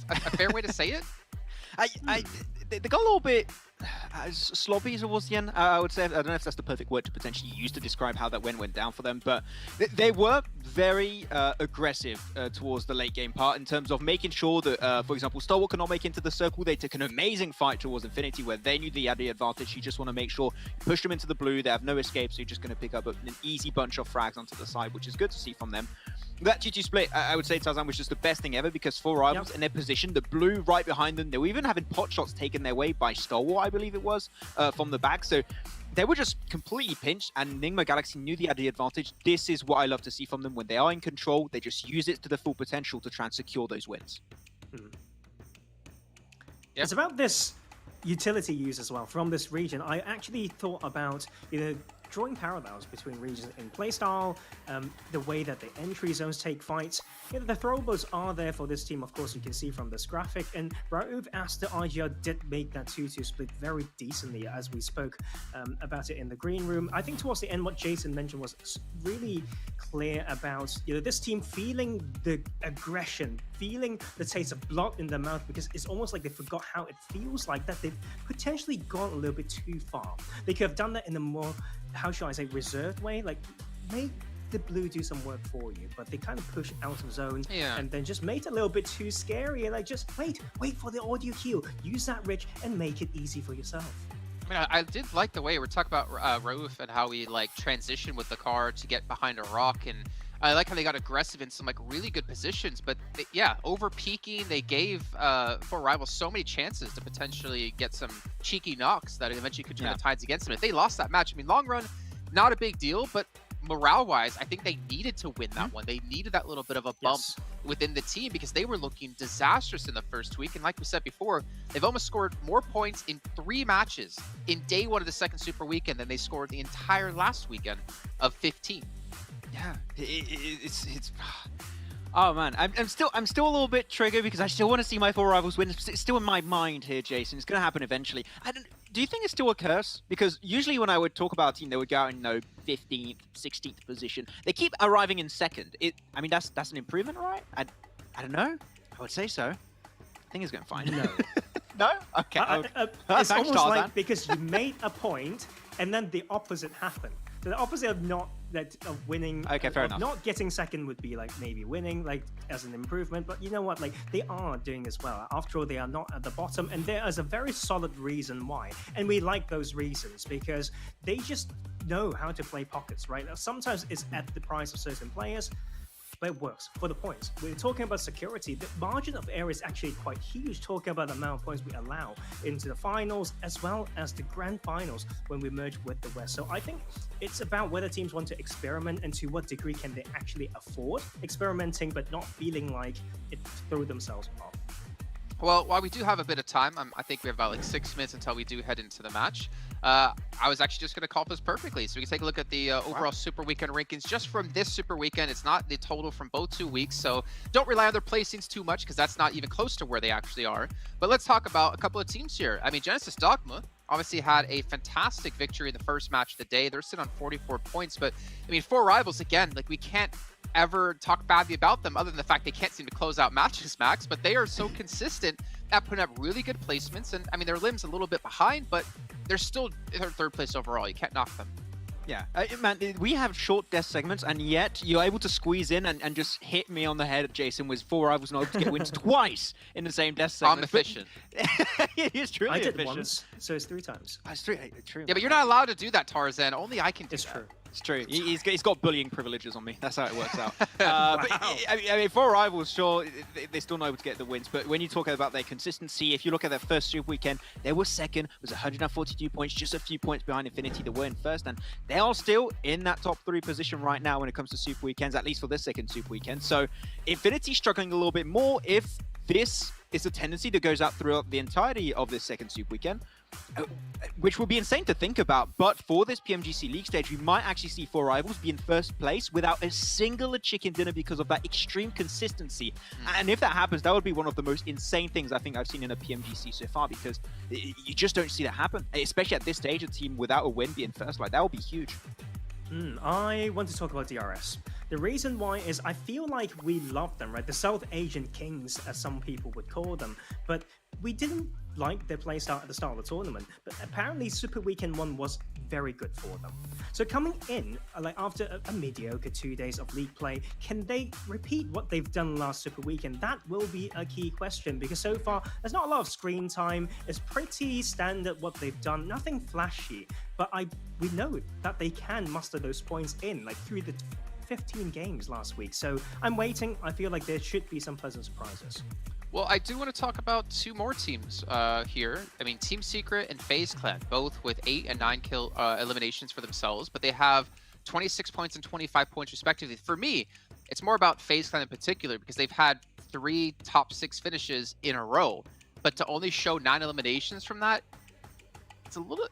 a fair way to say it? They got a little bit sloppy towards the end, I would say. I don't know if that's the perfect word to potentially use to describe how that went down for them, but they were very aggressive towards the late game part in terms of making sure that, for example, Stalwart could not make into the circle. They took an amazing fight towards Infinity where they knew they had the advantage. You just want to make sure you push them into the blue. They have no escape, so you're just going to pick up an easy bunch of frags onto the side, which is good to see from them. That G2 split, I would say, Tarzan, was just the best thing ever because 4 rivals in their position, the blue right behind them, they were even having pot shots taken their way by Stalwart, I believe it was, from the back. So they were just completely pinched, and Nigma Galaxy knew they had the advantage. This is what I love to see from them. When they are in control, they just use it to the full potential to try and secure those wins. It's about this utility use as well from this region. I actually thought about, drawing parallels between regions in playstyle, the way that the entry zones take fights. The throwables are there for this team, of course, you can see from this graphic, and Raouf Aster RGR did make that 2-2 split very decently, as we spoke about it in the green room. I think towards the end, what Jason mentioned was really clear about this team feeling the aggression, feeling the taste of blood in their mouth, because it's almost like they forgot how it feels like that they've potentially gone a little bit too far. They could have done that in a more, how should I say, reserved way, like make the blue do some work for you, but they kind of push out of zone and then just made it a little bit too scary, and like just wait for the audio cue, use that Rich and make it easy for yourself. I mean, I did like the way we're talking about Raouf and how he like transitioned with the car to get behind a rock, and I like how they got aggressive in some like really good positions, but over peaking, they gave 4 rivals so many chances to potentially get some cheeky knocks that eventually could turn the tides against them. If they lost that match, I mean, long run, not a big deal, but morale-wise, I think they needed to win that one. They needed that little bit of a bump within the team because they were looking disastrous in the first week. And like we said before, they've almost scored more points in 3 matches in day 1 of the second Super Weekend than they scored the entire last weekend of 15. Yeah, it's oh man, I'm still a little bit triggered because I still want to see my 4 rivals win. It's still in my mind here, Jason. It's going to happen eventually. Do you think it's still a curse? Because usually when I would talk about a team, they would go in 15th, 16th position. They keep arriving in second. I mean, that's an improvement, right? I don't know. I would say so. I think it's going fine. No. No? Okay. It's almost like because you made a point and then the opposite happened. So the opposite of winning, fair enough. Not getting second would be like maybe winning, like as an improvement. But you know what? Like they are doing as well. After all, they are not at the bottom, and there is a very solid reason why. And we like those reasons because they just know how to play pockets, right? Sometimes it's at the price of certain players, but it works for the points. We're talking about security. The margin of error is actually quite huge, talking about the amount of points we allow into the finals as well as the grand finals when we merge with the West. So I think it's about whether teams want to experiment and to what degree can they actually afford experimenting but not feeling like it threw themselves off. Well, while we do have a bit of time, I think we have about like 6 minutes until we do head into the match. I was actually just going to call this perfectly. So we can take a look at the overall Super Weekend rankings just from this Super Weekend. It's not the total from both 2 weeks, so don't rely on their placings too much because that's not even close to where they actually are. But let's talk about a couple of teams here. I mean, Genesis Dogma obviously had a fantastic victory in the first match of the day. They're sitting on 44 points, but I mean, 4 rivals, again, like we can't ever talk badly about them other than the fact they can't seem to close out matches, Max, but they are so consistent at putting up really good placements. And I mean, their limb's a little bit behind, but they're still in 3rd place overall. You can't knock them. Yeah, man, we have short death segments, and yet you're able to squeeze in and just hit me on the head, Jason, with 4 rivals and able to get wins twice in the same death segment. I'm efficient. It's truly I did efficient. once, so it's 3 times. It's true. Yeah, but you're not allowed to do that, Tarzan. Only I can do that. It's true. It's true. He's got bullying privileges on me. That's how it works out. But I mean, 4 rivals, sure, they're still not able to get the wins. But when you talk about their consistency, if you look at their first Super Weekend, they were second. It was 142 points, just a few points behind Infinity. They were in first, and they are still in that top 3 position right now when it comes to Super Weekends, at least for this second Super Weekend. So Infinity's struggling a little bit more. If this is a tendency that goes out throughout the entirety of this second Super Weekend, which would be insane to think about, but for this PMGC League stage, we might actually see 4 rivals be in first place without a single chicken dinner because of that extreme consistency. And if that happens, that would be one of the most insane things I think I've seen in a PMGC so far, because you just don't see that happen, especially at this stage, a team without a win being first. Like, that would be huge. I want to talk about DRS. The reason why is I feel like we love them, right? The South Asian Kings, as some people would call them, but we didn't like their playstyle at the start of the tournament. But apparently Super Weekend 1 was very good for them. So coming in, like after a mediocre 2 days of league play, can they repeat what they've done last Super Weekend? That will be a key question, because so far there's not a lot of screen time. It's pretty standard what they've done, nothing flashy. But we know that they can muster those points in, like through the 15 games last week. So I'm waiting. I feel like there should be some pleasant surprises. Well, I do want to talk about two more teams here. I mean, Team Secret and FaZe Clan, both with 8 and 9 kill eliminations for themselves, but they have 26 points and 25 points respectively. For me, it's more about FaZe Clan in particular, because they've had 3 top 6 finishes in a row, but to only show 9 eliminations from that,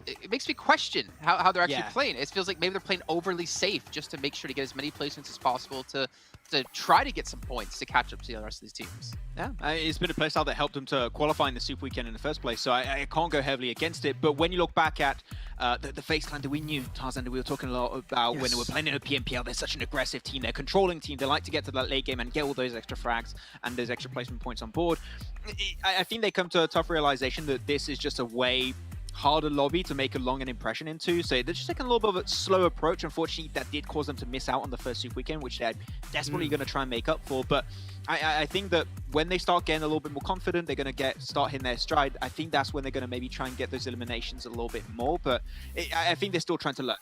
it makes me question how they're actually playing. It feels like maybe they're playing overly safe just to make sure to get as many placements as possible to try to get some points to catch up to the rest of these teams. Yeah, it's been a playstyle that helped them to qualify in the Super Weekend in the first place, so I can't go heavily against it. But when you look back at the FaZe Clan that we knew, Tarzan, that we were talking a lot about when they were playing in a PMPL, they're such an aggressive team, they're a controlling team, they like to get to that late game and get all those extra frags and those extra placement points on board. I think they come to a tough realization that this is just a way harder lobby to make a long an impression into, so they're just taking a little bit of a slow approach. Unfortunately, that did cause them to miss out on the first Super Weekend, which they're desperately going to try and make up for. But I think that when they start getting a little bit more confident, they're going to start hitting their stride. I think that's when they're going to maybe try and get those eliminations a little bit more, but I think they're still trying to learn,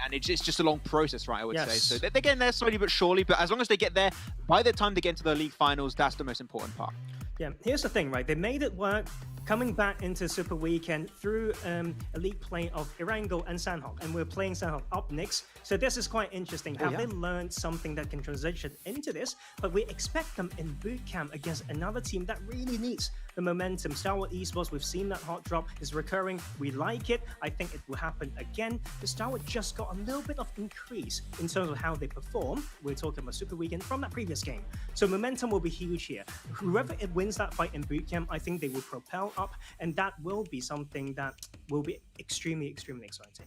and it's just a long process, right, I would say. So they're getting there slowly but surely, but as long as they get there, by the time they get into the league finals, that's the most important part. Yeah, here's the thing, right? They made it work coming back into Super Weekend through a league play of Erangel and Sanhok, and we're playing Sanhok up next. So this is quite interesting. Have they learned something that can transition into this? But we expect them in boot camp against another team that really needs the momentum. Star Wars Esports, we've seen that hot drop is recurring. We like it. I think it will happen again. The Star Wars just got a little bit of increase in terms of how they perform. We're talking about Super Weekend from that previous game. So momentum will be huge here. Whoever it wins that fight in boot camp, I think they will propel up, and that will be something that will be extremely, extremely exciting.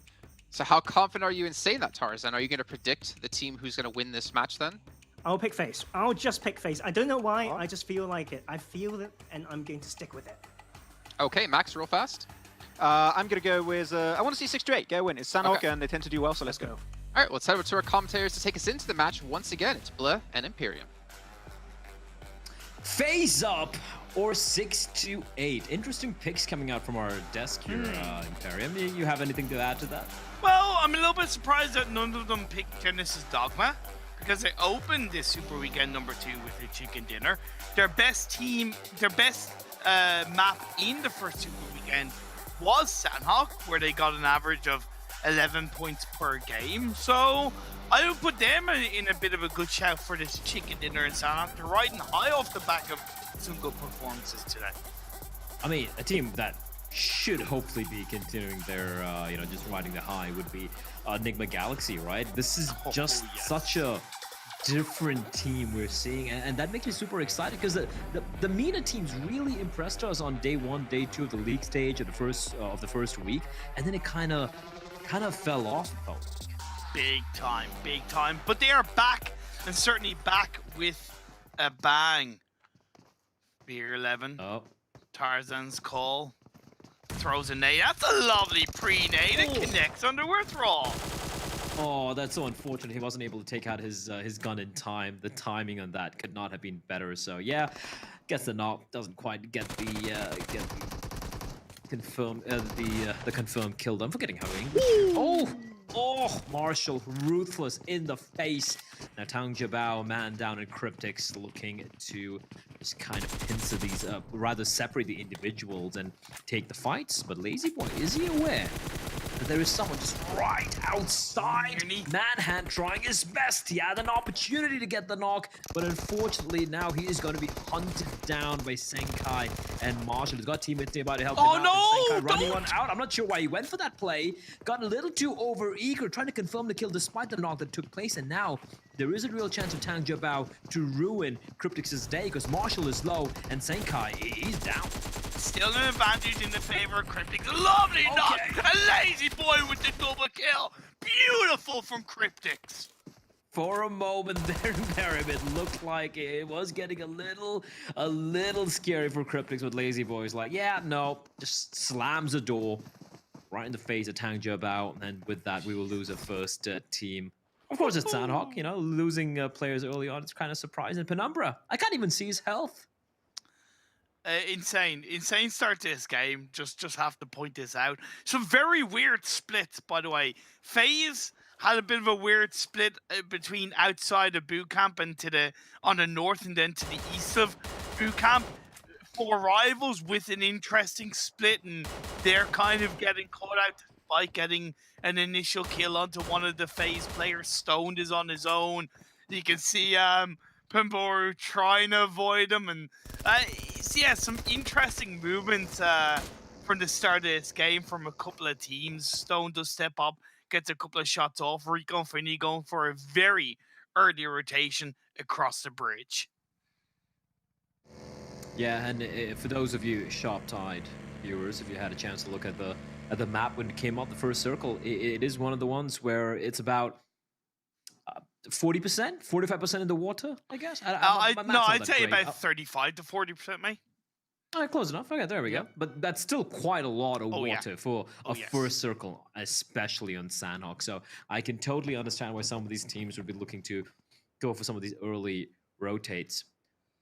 So how confident are you in saying that, Tarzan? Are you going to predict the team who's going to win this match then? I'll pick FaZe. I'll just pick FaZe. I don't know why, I just feel like it. I feel it, and I'm going to stick with it. Okay, Max, real fast. I'm going to go with, I want to see 6 to 8 get a win. It's Sanhok, and they tend to do well, so let's go. All right, let's head over to our commentators to take us into the match. Once again, it's Bleh and Imperium. FaZe up or 6 to 8. Interesting picks coming out from our desk here, Imperium. You have anything to add to that? Well, I'm a little bit surprised that none of them picked Genesis Dogma, because they opened this Super Weekend number 2 with a chicken dinner. Their best team, their best map in the first Super Weekend was Sanhok, where they got an average of 11 points per game. So I would put them in a bit of a good shout for this chicken dinner in Sanhok. They're riding high off the back of some good performances today. I mean, a team that should hopefully be continuing their, just riding the high would be Enigma Galaxy, right? This is just such a different team we're seeing, and that makes me super excited, because the MENA teams really impressed us on day 1, day 2 of the league stage of the first week, and then it kind of fell off. Big time. But they are back, and certainly back with a bang. Beer 11. Oh. Tarzan's call. Throws a nade. That's a lovely pre-nade. It connects under Withdrawal. Oh, that's so unfortunate. He wasn't able to take out his gun in time. The timing on that could not have been better. So yeah, gets the knock. Doesn't quite get the confirmed kill. I'm forgetting how English. Oh, Marshall, ruthless in the face. Now Tang Jabao, man down, and Cryptics looking to just kind of pincer these up, rather separate the individuals and take the fights. But Lazy Boy, is he aware that there is someone just right outside? Manhunt trying his best. He had an opportunity to get the knock, but unfortunately now he is going to be hunted down by Senkai and Marshall. He's got teammates nearby to help him out. Senkai running on out. I'm not sure why he went for that play. Got a little too over-eager, trying to confirm the kill despite the knock that took place, and now there is a real chance of Tang Jabao to ruin Cryptics' day, because Marshall is low and Senkai, he's down. Still an advantage in the favor of Cryptics. Lovely knock! A Lazy Boy with the double kill. beautiful from Cryptics. For a moment there, it looked like it was getting a little scary for Cryptics with Lazy Boys. Like, yeah, no, just slams the door right in the face of Tang Jiabao, and with that, we will lose a first team. Of course, it's Sanhok, you know, losing players early on. It's kind of surprising. Penumbra, I can't even see his health. Insane start to this game. Just have to point this out. Some very weird splits, by the way. FaZe had a bit of a weird split between outside of boot camp and on the north and then to the east of boot camp. 4 rivals with an interesting split, and they're kind of getting caught out by getting an initial kill onto one of the FaZe players. Stoned is on his own. You can see Pimboru trying to avoid him, and yeah, some interesting movements from the start of this game from a couple of teams. Stone does step up, gets a couple of shots off. Rico and Finny going for a very early rotation across the bridge. Yeah, and for those of you sharp-eyed viewers, if you had a chance to look at the map when it came out, the first circle, it is one of the ones where it's about 40%, 45% in the water, I guess. I'd say about 35 to 40%, mate. Close enough. Okay, there we go. But that's still quite a lot of water for a first circle, especially on Sanhok. So I can totally understand why some of these teams would be looking to go for some of these early rotates.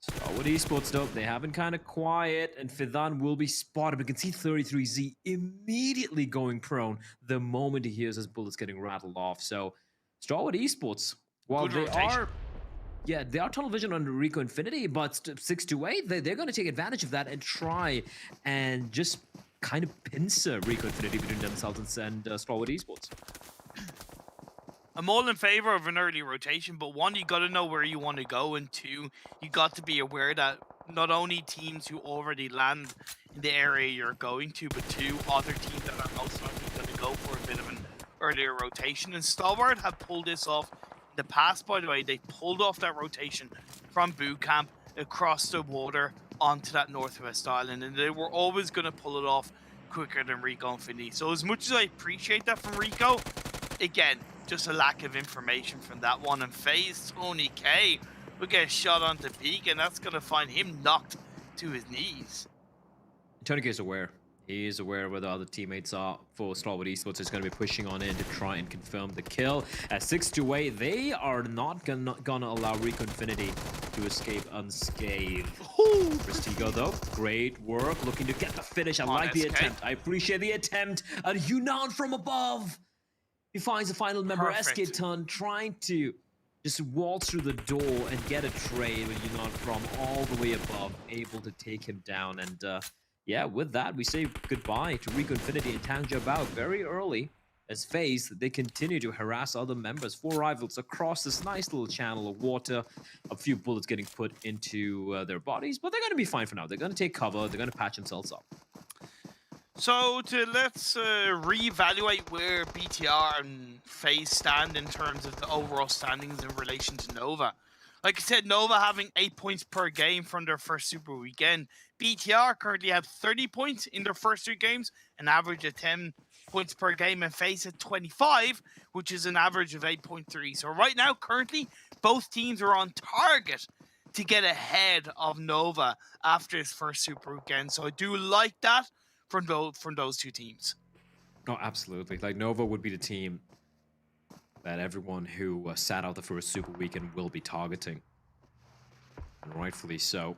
Starwood Esports, though, they have been kind of quiet, and Fidan will be spotted. We can see 33Z immediately going prone the moment he hears his bullets getting rattled off. So Starwood Esports, while they are tunnel vision on Rico Infinity, but 628, they're going to take advantage of that and try and just kind of pincer Rico Infinity between themselves and Starwood Esports. I'm all in favor of an early rotation, but 1, you got to know where you want to go, and 2, you got to be aware that not only teams who already land in the area you're going to, but 2, other teams that are most likely going to go for a bit of an earlier rotation. And Stalwart have pulled this off in the past, by the way. They pulled off that rotation from boot camp across the water onto that northwest island, and they were always going to pull it off quicker than Rico Infinity. So as much as I appreciate that from Rico, again, just a lack of information from that one. And FaZe Tony K will get a shot onto peak, and that's going to find him knocked to his knees. Tony K is aware. He is aware where the other teammates are for Starwood Esports. Is going to be pushing on in to try and confirm the kill. At 6-2-8, they are not gonna allow Rico Infinity to escape unscathed. Prestigo, though, great work, looking to get the finish. I like the attempt. I appreciate the attempt. And Yunnan from above. He finds the final member, Esketon, trying to just waltz through the door and get a trade with Yunnan from all the way above, able to take him down. And yeah, with that, we say goodbye to Rico Infinity and Tang Jiabao very early. As FaZe, they continue to harass other members. 4 rivals across this nice little channel of water. A few bullets getting put into their bodies, but they're going to be fine for now. They're going to take cover. They're going to patch themselves up. So let's reevaluate where BTR and FaZe stand in terms of the overall standings in relation to Nova. Like I said, Nova having 8 points per game from their first Super Weekend. BTR currently have 30 points in their first 2 games, an average of 10 points per game, and FaZe at 25, which is an average of 8.3. So right now, currently, both teams are on target to get ahead of Nova after his first Super Weekend. So I do like that from those 2 teams. Oh, absolutely. Like, Nova would be the team that everyone who sat out the first Super Weekend will be targeting. And rightfully so.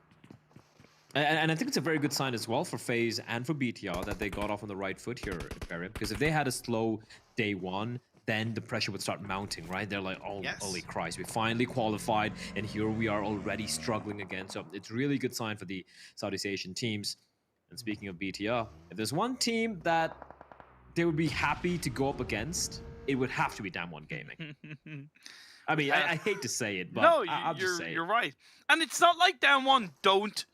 And I think it's a very good sign as well for FaZe and for BTR that they got off on the right foot here, Barry. Because if they had a slow day 1, then the pressure would start mounting, right? They're like, oh, holy Christ, we finally qualified, and here we are already struggling again. So it's really good sign for the Southeast Asian teams. And speaking of BTR, if there's one team that they would be happy to go up against, it would have to be Damwon Gaming. I mean, I hate to say it, but no, I'll just say you're right. And it's not like Damwon don't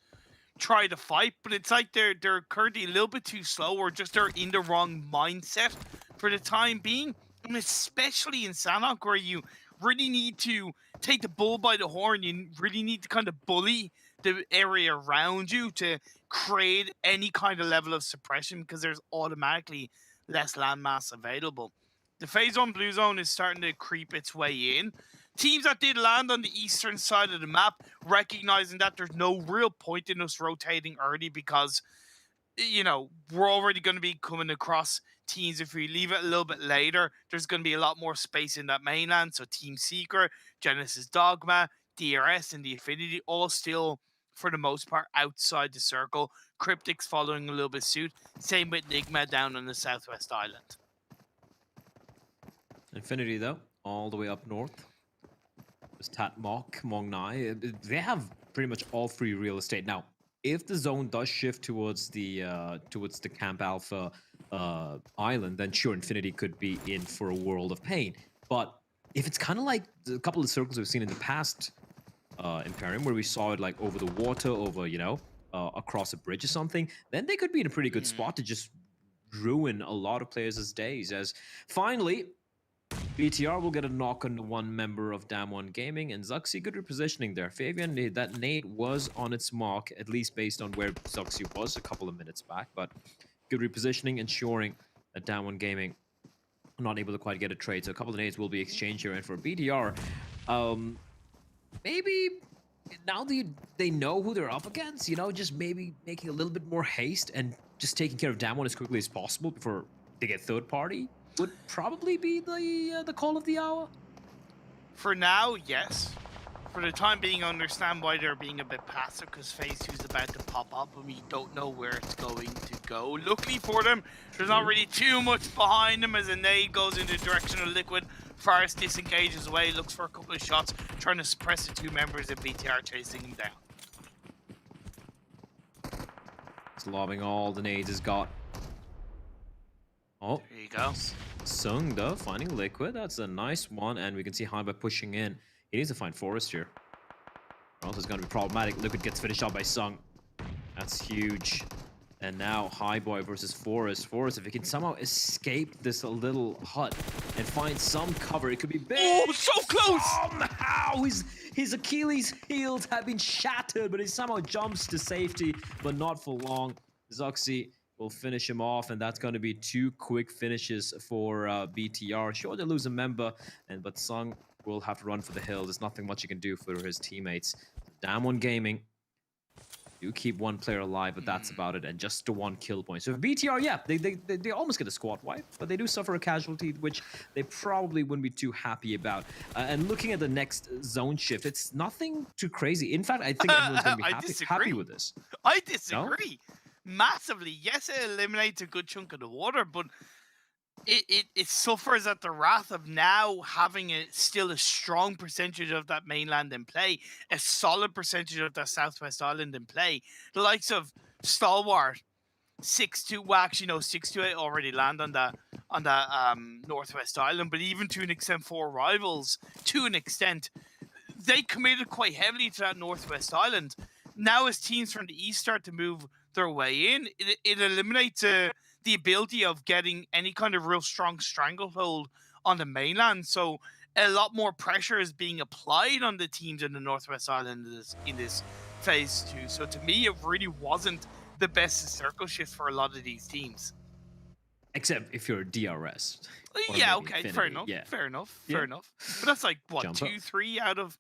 try to fight, but it's like they're currently a little bit too slow, or just they're in the wrong mindset for the time being. And especially in Sanhok, where you really need to take the bull by the horn, you really need to kind of bully the area around you to create any kind of level of suppression, because there's automatically less landmass available. The phase 1 blue zone is starting to creep its way in. Teams that did land on the eastern side of the map, recognizing that there's no real point in us rotating early because, you know, we're already going to be coming across teams. If we leave it a little bit later, there's going to be a lot more space in that mainland. So Team Secret, Genesis Dogma, DRS, and the Affinity all still, for the most part, outside the circle. Cryptic's following a little bit suit. Same with Nigma down on the southwest island. Infinity, though, all the way up north. There's Tatmok, Mong Nai. They have pretty much all free real estate. Now, if the zone does shift towards the Camp Alpha island, then sure, Infinity could be in for a world of pain. But if it's kind of like a couple of circles we've seen in the past Imperium, where we saw it like over the water, over, you know, across a bridge or something, then they could be in a pretty good spot to just ruin a lot of players' days. As finally, BTR will get a knock on one member of Damwon Gaming, and Zuxi, good repositioning there. Fabian, that nade was on its mark, at least based on where Zuxi was a couple of minutes back, but good repositioning, ensuring that Damwon Gaming are not able to quite get a trade. So a couple of nades will be exchanged here, and for BTR, maybe now they know who they're up against, you know, just maybe making a little bit more haste and just taking care of Damwon as quickly as possible before they get third party would probably be the call of the hour. For now, yes. For the time being, I understand why they're being a bit passive, because phase 2 is about to pop up and we don't know where it's going to go. Luckily for them, there's not really too much behind them as a nade goes in the direction of Liquid. Forest disengages away, looks for a couple of shots, trying to suppress the two members of BTR chasing him down. He's lobbing all the nades he's got. Oh, there you go. Sung, though, finding Liquid. That's a nice one, and we can see Hanba pushing in. He needs to find Forest here, or else it's going to be problematic. Liquid gets finished off by Sung. That's huge. And now Highboy versus Forest. Forest, if he can somehow escape this little hut and find some cover, it could be big. Oh, so close! Somehow his Achilles heels have been shattered, but he somehow jumps to safety, but not for long. Zuxi will finish him off, and that's going to be 2 quick finishes for BTR. Sure, they lose a member, but Sung will have to run for the hills. There's nothing much he can do for his teammates. Damwon Gaming do keep one player alive, but that's about it, and just the 1 kill point. So if BTR, yeah, they almost get a squad wipe, but they do suffer a casualty, which they probably wouldn't be too happy about. And looking at the next zone shift, it's nothing too crazy. In fact, I think everyone's going to be happy with this. I disagree. No? Massively. Yes, it eliminates a good chunk of the water, but it suffers at the wrath of now having still a strong percentage of that mainland in play, a solid percentage of that southwest island in play. The likes of Stalwart, 6-2, well, actually no, 6-2 already land on that northwest island, but even to an extent 4 rivals, to an extent, they committed quite heavily to that northwest island. Now as teams from the east start to move their way in, it eliminates the ability of getting any kind of real strong stranglehold on the mainland. So a lot more pressure is being applied on the teams in the Northwest Island in this phase 2. So to me, it really wasn't the best circle shift for a lot of these teams. Except if you're DRS. Yeah, okay, Infinity. fair enough. Yeah. Fair enough. But that's like, what, Jumper. 2-3 out of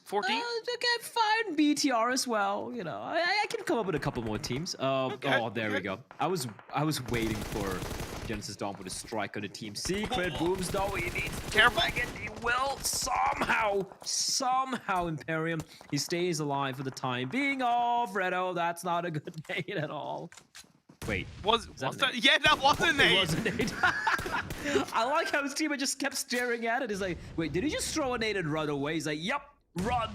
14? Okay, fine. BTR as well. You know, I can come up with a couple more teams. There we go. I was waiting for Genesis Dogma to strike on the Team Secret. Booms, though, he needs careful. He will somehow Imperium. He stays alive for the time being. Oh, Fredo, that's not a good nade at all. Wait, was that? Yeah, that was a nade. It was a nade. I like how his teammate just kept staring at it. He's like, wait, did he just throw a nade and run away? He's like, yep, run.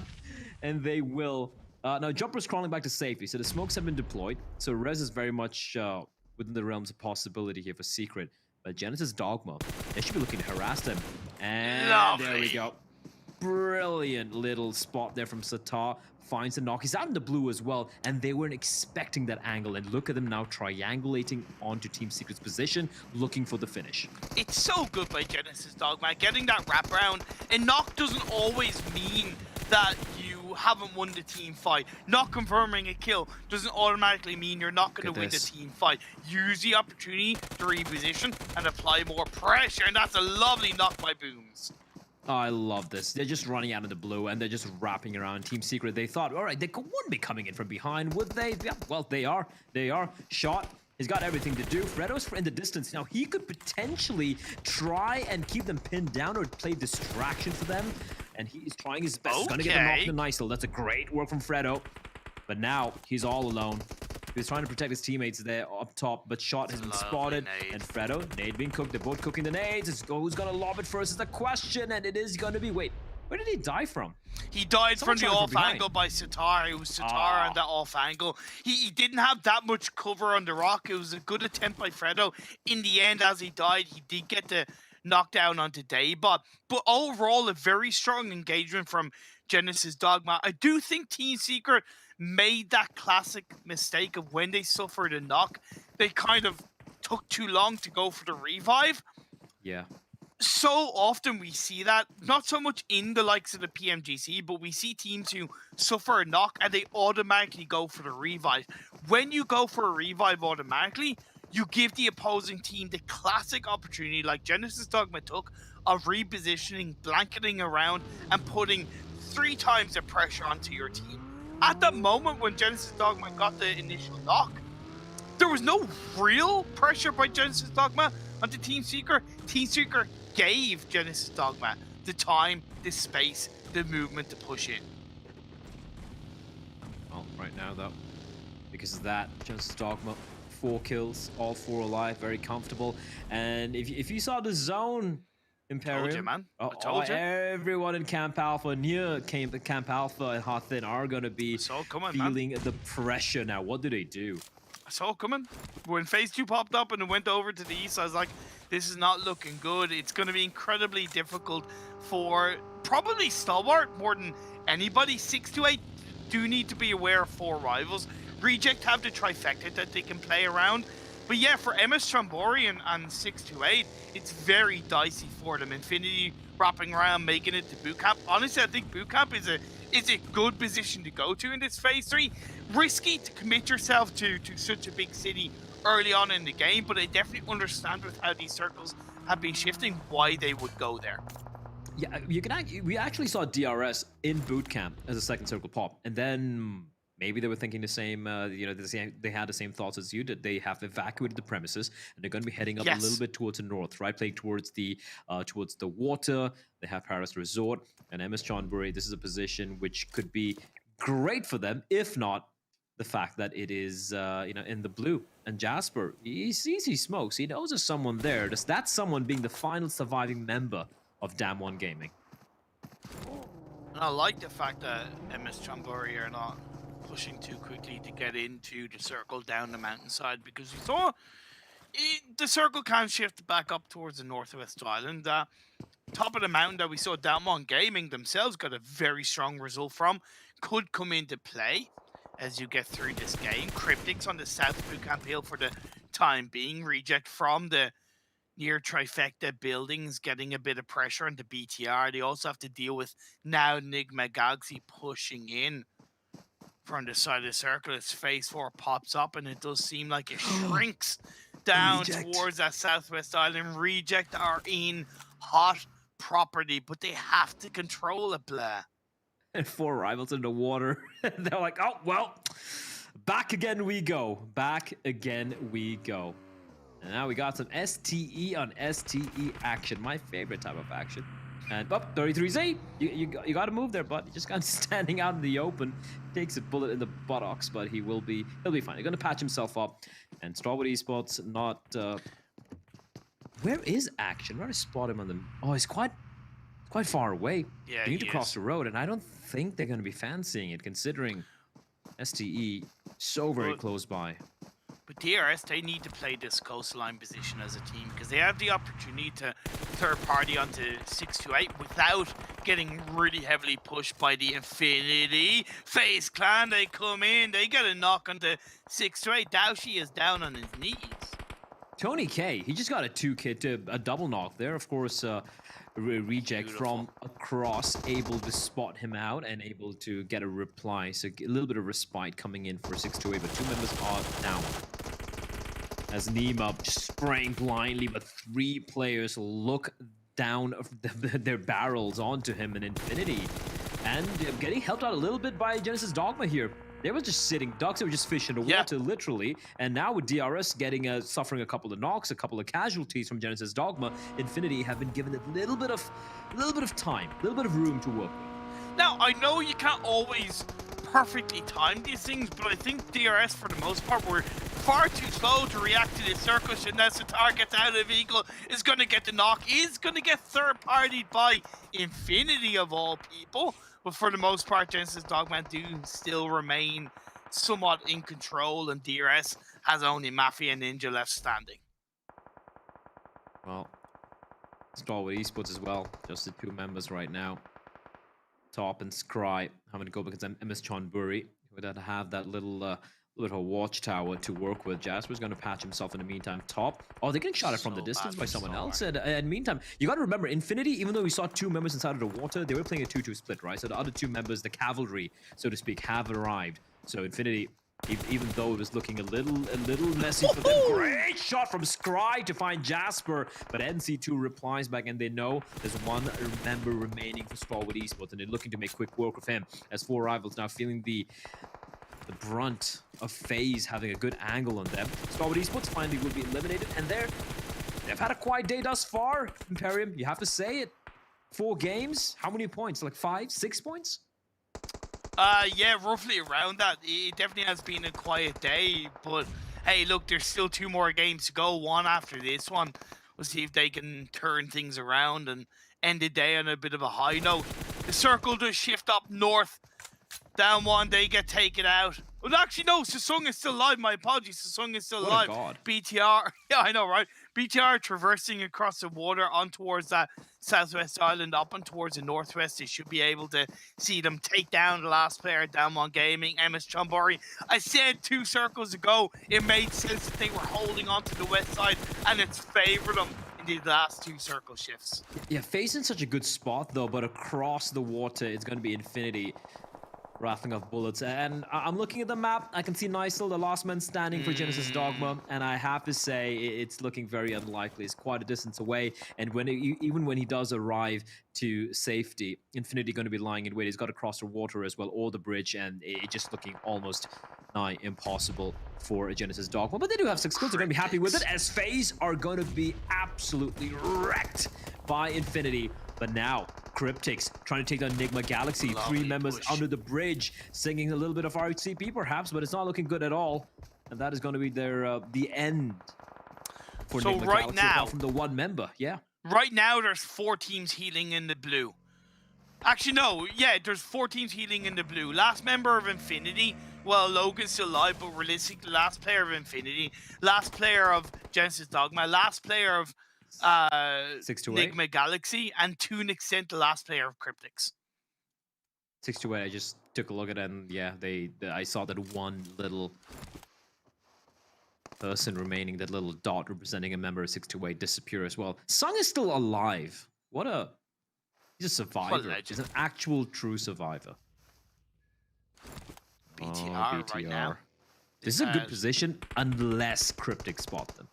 And they will. Now, Jumper's crawling back to safety. So the smokes have been deployed. So Rez is very much within the realms of possibility here for Secret. But Genesis Dogma, they should be looking to harass them. And Lovely. There we go. Brilliant little spot there from Satar. Finds the knock. He's out in the blue as well, and they weren't expecting that angle. And look at them now triangulating onto Team Secret's position, looking for the finish. It's so good by Genesis Dogma, getting that wraparound. And knock doesn't always mean that you haven't won the team fight. Not confirming a kill doesn't automatically mean you're not going to win the team fight. Use the opportunity to reposition and apply more pressure, and that's a lovely knock by Booms. Oh, I love this. They're just running out of the blue and they're just wrapping around Team Secret. They thought, all right, they wouldn't be coming in from behind, would they? Yeah, well, they are. They are. Shot. He's got everything to do. Fredo's in the distance. Now, he could potentially try and keep them pinned down or play distraction for them. And he's trying his best. He's going to get them off the Nicel. That's a great work from Fredo. But now, he's all alone. He's trying to protect his teammates there up top, but Shot has been spotted. And Fredo, nade being cooked. They're both cooking the nades. Who's going to lob it first is the question, and it is going to be... Wait, where did he die from? He died from the off angle by Sitar. It was Sitar on that off angle. He didn't have that much cover on the rock. It was a good attempt by Fredo. In the end, as he died, he did get the knockdown onto Daybot. But overall, a very strong engagement from Genesis Dogma. I do think Team Secret made that classic mistake of when they suffered a knock, they kind of took too long to go for the revive. Yeah. So often we see that, not so much in the likes of the PMGC, but we see teams who suffer a knock and they automatically go for the revive. When you go for a revive automatically, you give the opposing team the classic opportunity, like Genesis Dogma took, of repositioning, blanketing around, and putting 3 times the pressure onto your team. At the moment when Genesis Dogma got the initial knock, there was no real pressure by Genesis Dogma onto Team Secret. Team Secret gave Genesis Dogma the time, the space, the movement to push in. Well, right now though, because of that, Genesis Dogma, 4 kills, all 4 alive, very comfortable. And if you saw the zone, Imperium, I told you, man. I told you. Everyone in Camp Alpha, near Camp Alpha and Hothin are going to be feeling the pressure now. What do they do? I saw it coming. When phase 2 popped up and it went over to the east, I was like, this is not looking good. It's going to be incredibly difficult for probably Stalwart more than anybody. 6 to 8 do need to be aware of 4 rivals. Reject have the trifecta that they can play around. But yeah, for MS Chambori and 6 to 8, it's very dicey for them. Infinity wrapping around, making it to boot camp. Honestly, I think boot camp is a good position to go to in this phase 3. Risky to commit yourself to such a big city early on in the game, but I definitely understand with how these circles have been shifting why they would go there. Yeah, we actually saw DRS in boot camp as a second circle pop, and then maybe they were thinking the same, they had the same thoughts as you did. They have evacuated the premises, and they're going to be heading up a little bit towards the north, right? Playing towards the water. They have Paris Resort and MS Chonburi. This is a position which could be great for them, if not the fact that it is, in the blue. And Jasper, he sees he smokes. He knows there's someone there. Does that someone being the final surviving member of Damwon Gaming? And I like the fact that MS Chonburi are not pushing too quickly to get into the circle down the mountainside, because we saw the circle can shift back up towards the northwest island. Top of the mountain that we saw Damwon Gaming themselves got a very strong result from could come into play as you get through this game. Cryptics on the south bootcamp hill for the time being. Reject from the near trifecta buildings getting a bit of pressure on the BTR. They also have to deal with now Nigma Galaxy pushing in from the side of the circle. As phase 4 pops up, and it does seem like it shrinks down towards that southwest island. Reject are in hot property, but they have to control it, Blair. And 4 rivals in the water. They're like, oh, well, back again we go. Back again we go. And now we got some STE on STE action. My favorite type of action. And 33Z, you got to move there, bud. You just got standing out in the open. Takes a bullet in the buttocks, but he'll be fine. He's going to patch himself up. And Strawberry Esports not... Where is Action? Where do I spot him on them? Oh, he's quite far away. Yeah, they need to cross the road, and I don't think they're going to be fancying it, considering STE so very close by. But DRS, they need to play this coastline position as a team, because they have the opportunity to third party onto 6 to 8 without getting really heavily pushed by the Infinity FaZe Clan. They come in, they get a knock onto 6 to 8. Daoshi is down on his knees. Tony K, he just got a 2-kit, a double knock there. Of course, Reject from across, able to spot him out and able to get a reply. So a little bit of respite coming in for 628, but 2 members are down. As Nima just spraying blindly, but 3 players look down their barrels onto him in Infinity. And getting helped out a little bit by Genesis Dogma here. They were just sitting ducks, they were just fishing the water, literally. And now with DRS getting suffering a couple of knocks, a couple of casualties from Genesis Dogma, Infinity have been given a little bit of time, a little bit of room to work with. Now, I know you can't always perfectly time these things, but I think DRS, for the most part, were far too slow to react to this circle. Unless the target out of the vehicle is going to get the knock, is going to get third-partied by Infinity of all people. But for the most part, Genesis Dogman do still remain somewhat in control, and DRS has only Mafia Ninja left standing. Well, Stalwart Esports as well, just the 2 members right now. Top and Scry having to go against MS Chonburi, who would have that little watchtower to work with. Jasper's going to patch himself in the meantime. Top. Oh, they're getting shot at from the distance by someone else. And meantime, you got to remember, Infinity, even though we saw 2 members inside of the water, they were playing a 2-2 split, right? So the other 2 members, the cavalry, so to speak, have arrived. So Infinity, even though it was looking a little messy for them, great shot from Scry to find Jasper, but NC2 replies back, and they know there's 1 member remaining for Stalwart Esports, and they're looking to make quick work of him, as 4 rivals now feeling the brunt of FaZe having a good angle on them. Stalwart Esports finally will be eliminated, and they've had a quiet day thus far. Imperium, you have to say it. 4 games, how many points? Like 5, 6 points? Yeah, roughly around that. It definitely has been a quiet day, but hey, look, there's still 2 more games to go, 1 after this one. We'll see if they can turn things around and end the day on a bit of a high note. The circle does shift up north. Down 1, they get taken out. Well, actually, no, Sasung is still alive. My apologies, Sasung is still alive. God. BTR, yeah, I know, right? BTR traversing across the water on towards that southwest island, up and towards the northwest. They should be able to see them take down the last player, Down 1 Gaming, MS Chonburi. I said 2 circles ago, it made sense that they were holding on to the west side, and it's favored them in the last 2 circle shifts. Yeah, FaZe in such a good spot, though, but across the water, it's going to be Infinity rattling off bullets. And I'm looking at the map. I can see Nysel, the last man standing for Genesis Dogma, and I have to say it's looking very unlikely. It's quite a distance away, and even when he does arrive to safety, Infinity going to be lying in wait. He's got to cross the water as well, or the bridge, and it's just looking almost nigh impossible for a Genesis Dogma. But they do have 6 kills. They're going to be happy with it, as FaZe are going to be absolutely wrecked by Infinity. But now, Cryptics trying to take down Enigma Galaxy. 3 members under the bridge, singing a little bit of RHCP perhaps, but it's not looking good at all. And that is going to be their the end for Enigma right Galaxy, now, apart from the 1 member. Yeah. Right now, there's 4 teams healing in the blue. Actually, no. Yeah, there's 4 teams healing in the blue. Last member of Infinity, well, Logan's still alive, but realistically, last player of Infinity, last player of Genesis Dogma, last player of 628 Enigma Galaxy, and to an extent the last player of Cryptics. 628, I just took a look at it, and yeah, I saw that 1 little person remaining, that little dot representing a member of 628 disappear as well. Sung is still alive. He's a survivor. He's an actual true survivor. BTR right now. This is a good position unless Cryptic spot them.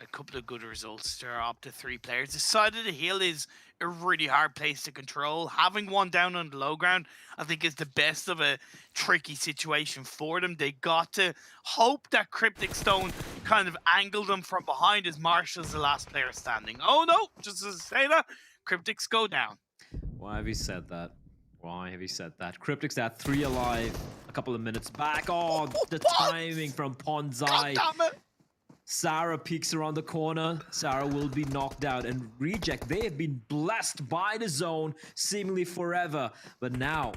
A couple of good results. They're up to 3 players. The side of the hill is a really hard place to control. Having 1 down on the low ground, I think, is the best of a tricky situation for them. They got to hope that Cryptic Stone kind of angled them from behind, as Marshall's the last player standing. Oh no, just as I say that, Cryptics go down. Why have you said that? Why have you said that? Cryptic's at 3 alive, a couple of minutes back. Oh, the timing from Ponzai. Sarah peeks around the corner. Sarah will be knocked out, and Reject, they have been blessed by the zone seemingly forever. But now,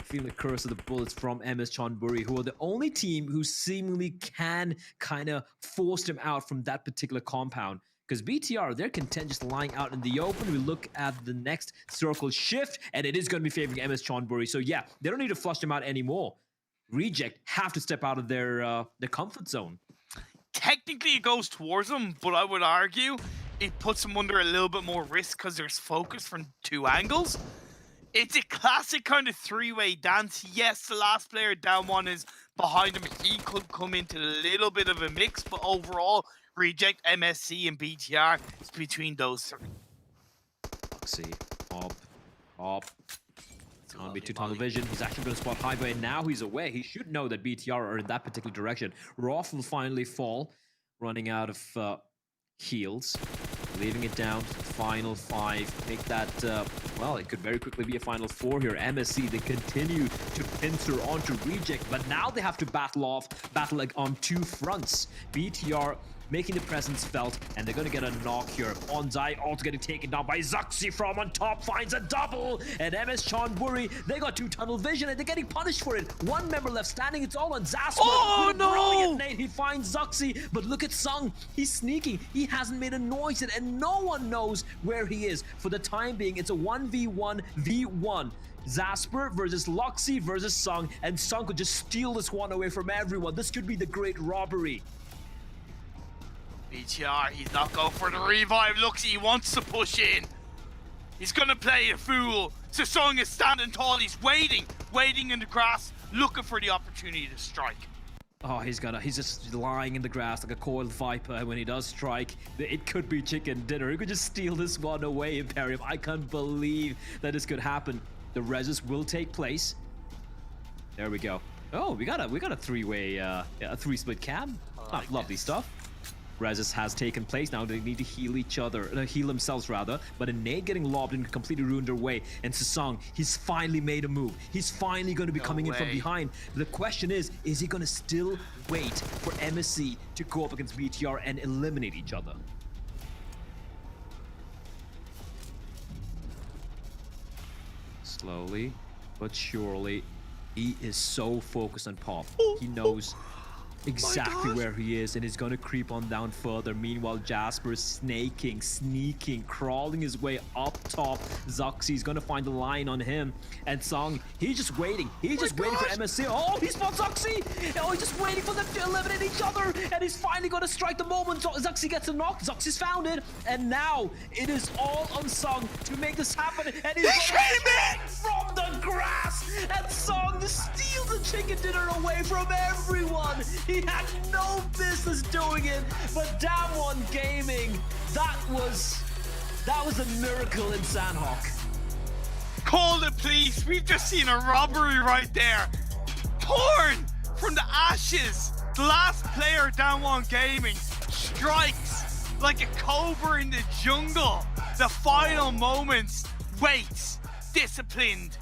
feeling the curse of the bullets from MS Chonburi, who are the only team who seemingly can kind of force them out from that particular compound. Because BTR, they're content just lying out in the open. We look at the next circle shift, and it is going to be favoring MS Chonburi. So yeah, they don't need to flush them out anymore. Reject have to step out of their comfort zone. technically it goes towards them, but I would argue it puts them under a little bit more risk because there's focus from 2 angles. It's a classic kind of 3-way dance. Yes, the last player down 1 is behind him. He could come into a little bit of a mix, but overall, Reject, MSC, and BTR is between those 3. Loxy, Op. It's gonna be 2 tunnel vision. He's actually gonna spot Highway, and now he's away. He should know that BTR are in that particular direction. Roth will finally fall, running out of heals. Leaving it down to the final 5. Make that, well, it could very quickly be a final 4 here. MSC, they continue to pincer onto Reject, but now they have to battle like on 2 fronts. BTR making the presence felt, and they're gonna get a knock here. Onzai also getting taken down by Zuxi from on top, finds a double, and MS Chonburi, they got 2 tunnel vision, and they're getting punished for it. 1 member left standing, it's all on Zasper. Oh, with a brilliant nade, he finds Zuxi, but look at Sung, he's sneaking, he hasn't made a noise yet, and no one knows where he is. For the time being, it's a 1v1v1. Zasper versus Loxy versus Sung, and Sung could just steal this one away from everyone. This could be the great robbery. BTR, he's not going for the revive. Looks, he wants to push in. He's gonna play a fool. Sasong is standing tall. He's waiting in the grass, looking for the opportunity to strike. Oh, he's just lying in the grass like a coiled viper. When he does strike, it could be chicken dinner. He could just steal this one away, Imperium. I can't believe that this could happen. The reses will take place. There we go. Oh, we got a 3-way, a 3-split cam. Like lovely stuff. Reses has taken place. Now they need to heal each other, heal themselves rather. But a nade getting lobbed and completely ruined their way. And Sasong, he's finally made a move. He's finally going to be coming in from behind. The question is he going to still wait for MSC to go up against BTR and eliminate each other? Slowly but surely, he is so focused on Pop. He knows exactly where he is, and he's gonna creep on down further. Meanwhile, Jasper is snaking, sneaking, crawling his way up top. Zuxy's gonna find the line on him, and Song, he's just waiting. He's just waiting for MSC. Oh, he spots Zuxy! Oh, he's just waiting for them to eliminate each other, and he's finally gonna strike the moment. Zuxy gets a knock. Zuxy's found it, and now it is all on Song to make this happen. And he's came in from the grass, and Song just steals the chicken dinner away from everyone. He had no business doing it, but Damn One Gaming, that was a miracle in Sanhok. Call the police. We've just seen a robbery right there. Torn from the ashes. The last player, Damn One Gaming, strikes like a cobra in the jungle. The final moments, waits, disciplined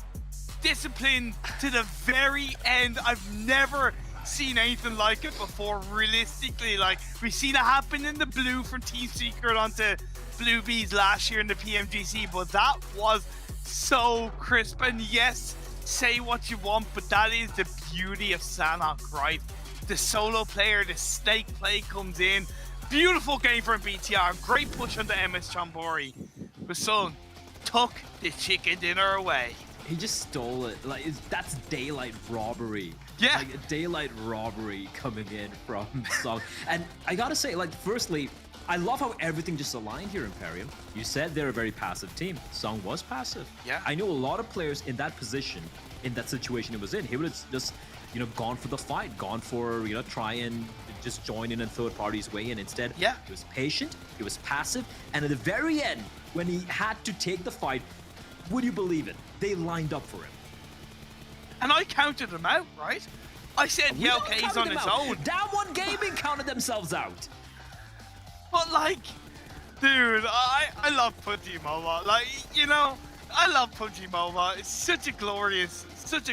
to the very end. I've never seen anything like it before, realistically. Like, we've seen it happen in the blue from Team Secret onto Blue Bees last year in the PMGC, but that was so crisp. And yes, say what you want, but that is the beauty of Sanhok, right? The solo player, the snake play comes in. Beautiful game from BTR. Great push on the MS Chambori. But Sung took the chicken dinner away. He just stole it. Like, that's daylight robbery. Yeah. Like, daylight robbery coming in from Song. And I gotta say, like, firstly, I love how everything just aligned here, Imperium. You said they're a very passive team. Song was passive. Yeah. I know a lot of players in that position, in that situation he was in. He would have just, gone for the fight, gone for, try and just join in and third party's way in. Instead, yeah, he was patient, he was passive, and at the very end, when he had to take the fight, would you believe it? They lined up for him. And I counted them out, right? I said, yeah, okay, he's on his own. Damn One Gaming counted themselves out. But, like, dude, I love PUBG Mobile. Like, I love PUBG Mobile. It's such a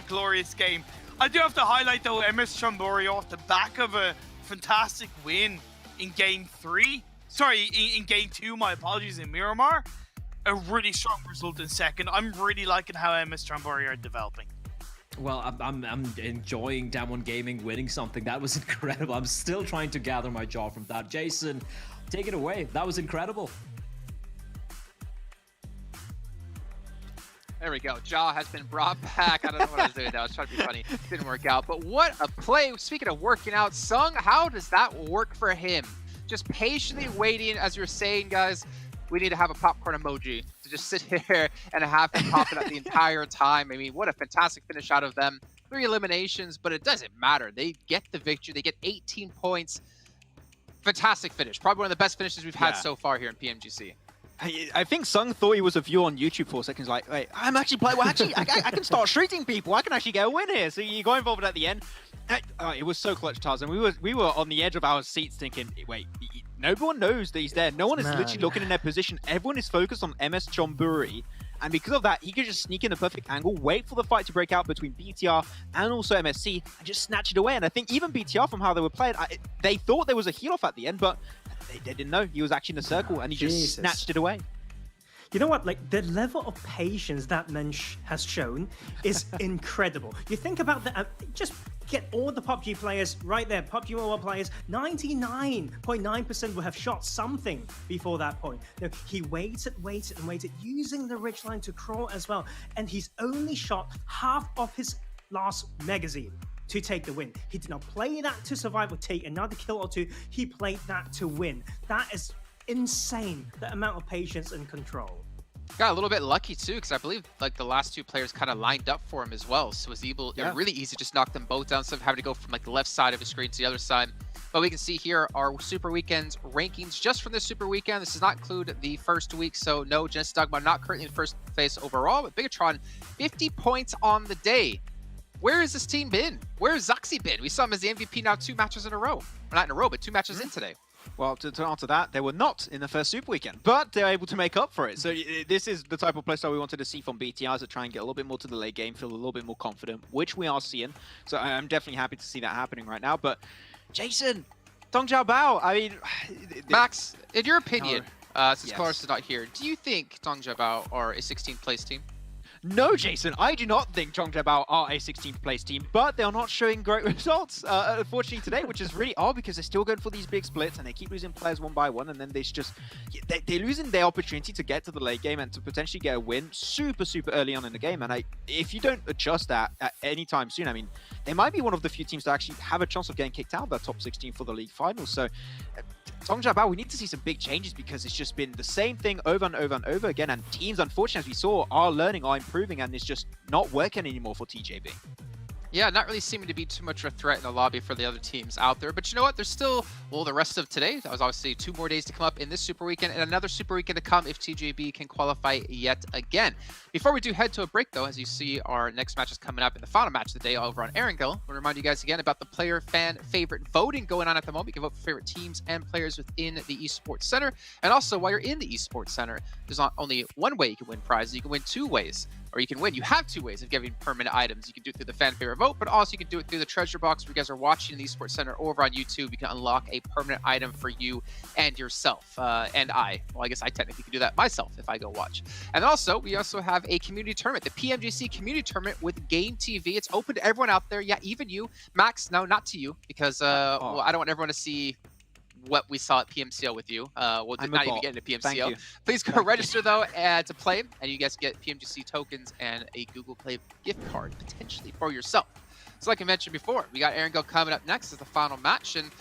glorious game. I do have to highlight, though, MS Chambori off the back of a fantastic win in Game 3. Sorry, in Game 2, my apologies, in Miramar. A really strong result in second. I'm really liking how MS Chambori are developing. Well, I'm enjoying Damn One Gaming winning something. That was incredible. I'm still trying to gather my jaw from that. Jason, take it away. That was incredible. There we go. Jaw has been brought back. I don't know what I was doing there. I was trying to be funny. Didn't work out. But what a play. Speaking of working out, Sung, how does that work for him? Just patiently waiting, as you're saying, guys. We need to have a popcorn emoji to just sit here and have him popping up the entire time. I mean, what a fantastic finish out of them. 3 eliminations, but it doesn't matter. They get the victory. They get 18 points. Fantastic finish. Probably one of the best finishes we've had so far here in PMGC. I think Sung thought he was a viewer on YouTube for a second. He's like, wait, I'm actually playing. Well, actually, I can start shooting people. I can actually get a win here. So you got involved at the end. It was so clutch, Tarzan. We were on the edge of our seats thinking, wait, no one knows that he's there. No one is literally looking in their position. Everyone is focused on MS Chonburi. And because of that, he could just sneak in the perfect angle, wait for the fight to break out between BTR and also MSC, and just snatch it away. And I think even BTR, from how they were playing, they thought there was a heal-off at the end, but they didn't know. He was actually in the circle, and he just snatched it away. You know what? Like, the level of patience that man has shown is incredible. You think about the just get all the PUBG players right there, PUBG Mobile players, 99.9% will have shot something before that point. Now, he waited, using the ridgeline to crawl as well, and he's only shot half of his last magazine to take the win. He did not play that to survive or take another kill or two. He played that to win. That is insane, the amount of patience and control. Got a little bit lucky too, because I believe like the last 2 players kind of lined up for him as well, so was able really easy to just knock them both down instead of having to go from like the left side of the screen to the other side. But we can see here our Super Weekends rankings just from this Super Weekend. This does not include the first week, so no, Genesis Dogma not currently in first place overall, but Bigatron 50 points on the day. Where has this team been? Where has Zaxi been? We saw him as the MVP now 2 matches in a row. Well, not in a row, but 2 matches in today. Well, to answer that, they were not in the first Super Weekend, but they're able to make up for it. So this is the type of playstyle we wanted to see from BTR, to try and get a little bit more to the late game, feel a little bit more confident, which we are seeing. So I'm definitely happy to see that happening right now. But Jason, Dong Jiao Bao, I mean... Max, in your opinion, since Cars is not here, do you think Dong Jiao Bao are a 16th place team? No, Jason, I do not think Zhongjia are a 16th place team, but they are not showing great results, unfortunately, today, which is really odd because they're still going for these big splits and they keep losing players one by one, and then they're losing their opportunity to get to the late game and to potentially get a win super early on in the game. And if you don't adjust that at any time soon, I mean, they might be one of the few teams to actually have a chance of getting kicked out of that top 16 for the league finals. So Zhongjia Bao, we need to see some big changes because it's just been the same thing over and over and over again, and teams, unfortunately, as we saw, are learning, are improving, and it's just not working anymore for TJB. Yeah, not really seeming to be too much of a threat in the lobby for the other teams out there. But you know what? There's still, well, the rest of today. That was obviously 2 more days to come up in this Super Weekend and another Super Weekend to come if TJB can qualify yet again. Before we do head to a break, though, as you see, our next match is coming up in the final match of the day over on Erangel. I want to remind you guys again about the player fan favorite voting going on at the moment. You can vote for favorite teams and players within the Esports Center. And also, while you're in the Esports Center, there's not only one way you can win prizes, you can win 2 ways. Or you can win. You have 2 ways of getting permanent items. You can do it through the fan favorite vote, but also you can do it through the treasure box. If you guys are watching the Esports Center over on YouTube, you can unlock a permanent item for you and yourself. And I. Well, I guess I technically can do that myself if I go watch. And also, we also have a community tournament, the PMGC community tournament with Game TV. It's open to everyone out there. Yeah, even you. Max, no, not to you, because well, I don't want everyone to see what we saw at PMCL with you. Well, not even getting to PMCL. Please go register, though, to play, and you guys get PMGC tokens and a Google Play gift card, potentially, for yourself. So like I mentioned before, we got Erangel coming up next as the final match, and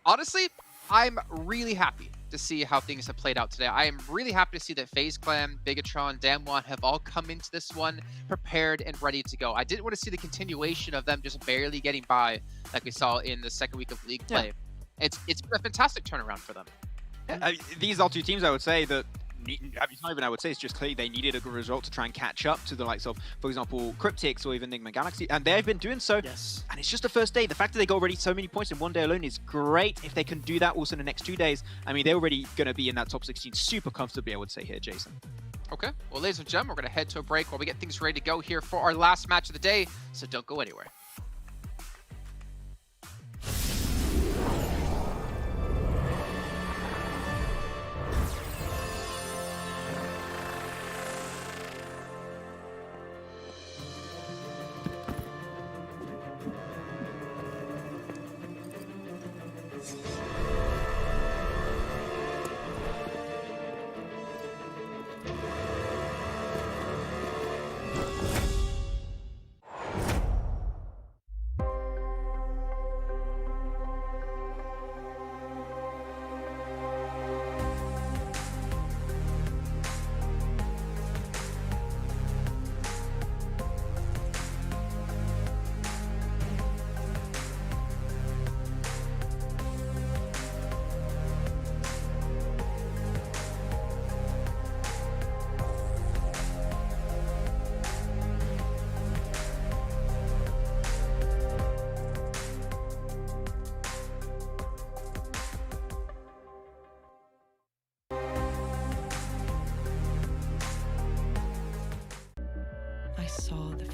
honestly, I'm really happy to see how things have played out today. I am really happy to see that FaZe Clan, Bigatron, Damwon have all come into this one prepared and ready to go. I didn't want to see the continuation of them just barely getting by like we saw in the second week of league play. Yeah. It's been a fantastic turnaround for them. Yeah, these are 2 teams, I would say, that it's not even I would say, it's just clearly they needed a good result to try and catch up to the likes of, for example, Cryptix or even Enigma Galaxy, and they've been doing so. Yes. And it's just the first day. The fact that they got already so many points in 1 day alone is great. If they can do that also in the next 2 days, I mean, they're already going to be in that top 16 super comfortably, I would say here, Jason. Okay, well, ladies and gentlemen, we're going to head to a break while we get things ready to go here for our last match of the day, so don't go anywhere.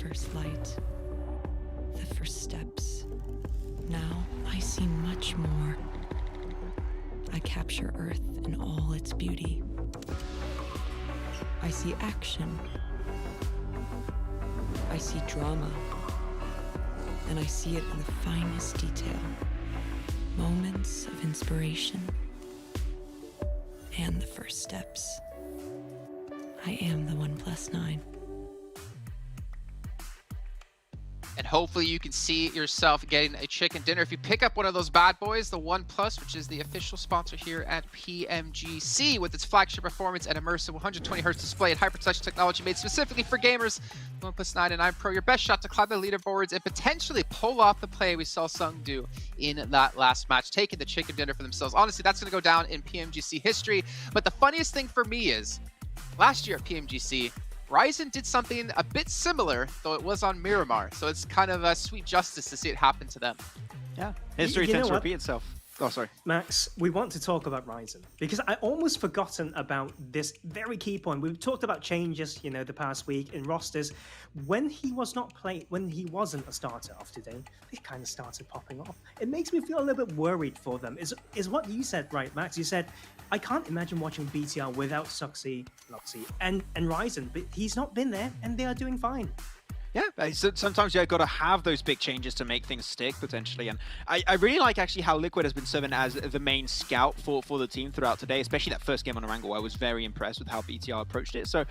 first light, the first steps. Now I see much more. I capture Earth in all its beauty. I see action. I see drama. And I see it in the finest detail. Moments of inspiration. And the first steps. I am the 1+9. And hopefully you can see yourself getting a chicken dinner if you pick up one of those bad boys, the One Plus, which is the official sponsor here at PMGC, with its flagship performance and immersive 120Hz display and hyper-touch technology made specifically for gamers. The OnePlus 9 and 9 Pro, your best shot to climb the leaderboards and potentially pull off the play we saw Sung do in that last match, taking the chicken dinner for themselves. Honestly, that's going to go down in PMGC history. But the funniest thing for me is, last year at PMGC, Ryzen did something a bit similar, though it was on Miramar. So it's kind of a sweet justice to see it happen to them. Yeah, history tends to repeat itself. Oh, sorry. Max, we want to talk about Ryzen because I almost forgotten about this very key point. We've talked about changes, you know, the past week in rosters. When he wasn't a starter off today, they kind of started popping off. It makes me feel a little bit worried for them. Is what you said, right, Max? You said, I can't imagine watching BTR without Luxy, and Ryzen, but he's not been there, and they are doing fine. Yeah, sometimes you've got to have those big changes to make things stick, potentially. And I really like actually how Liquid has been serving as the main scout for the team throughout today, especially that first game on Erangel. I was very impressed with how BTR approached it. So,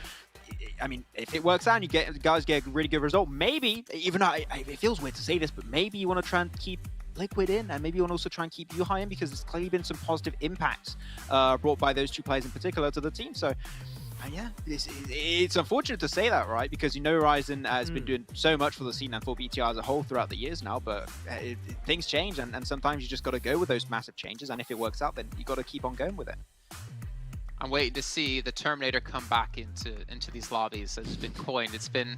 I mean, if it works out and guys get a really good result, maybe, even though it feels weird to say this, but maybe you want to try and keep Liquid in, and maybe you want to also try and keep Yuhai in, because there's clearly been some positive impacts brought by those two players in particular to the team. So, yeah, it's unfortunate to say that, right? Because you know Ryzen has been doing so much for the scene and for BTR as a whole throughout the years now, but things change, and sometimes you just got to go with those massive changes, and if it works out, then you got to keep on going with it. I'm waiting to see the Terminator come back into these lobbies. It's been coined. It's been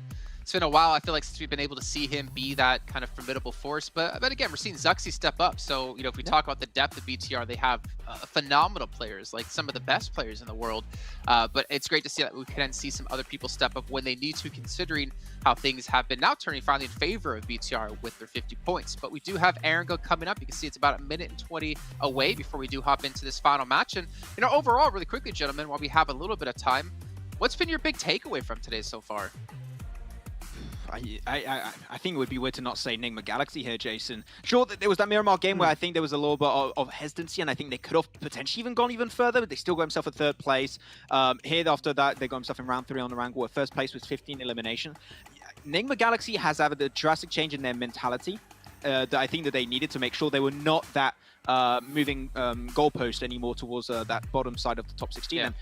a while, I feel like, since we've been able to see him be that kind of formidable force. But again, we're seeing Zuxi step up. So, you know, if we talk about the depth of BTR, they have phenomenal players, like some of the best players in the world. But it's great to see that we can see some other people step up when they need to, considering how things have been now turning finally in favor of BTR with their 50 points. But we do have Erangel coming up. You can see it's about 1 minute and 20 away before we do hop into this final match. And, you know, overall, really quickly, gentlemen, while we have a little bit of time, what's been your big takeaway from today so far? I think it would be weird to not say Enigma Galaxy here, Jason. Sure, there was that Miramar game where I think there was a little bit of hesitancy, and I think they could have potentially even gone even further, but they still got himself a 3rd place. Here, after that, they got himself in round 3 on the Erangel, where 1st place was 15 elimination. Enigma Galaxy has had a drastic change in their mentality that I think that they needed to make sure they were not that moving goalpost anymore towards that bottom side of the top 16. Yeah. And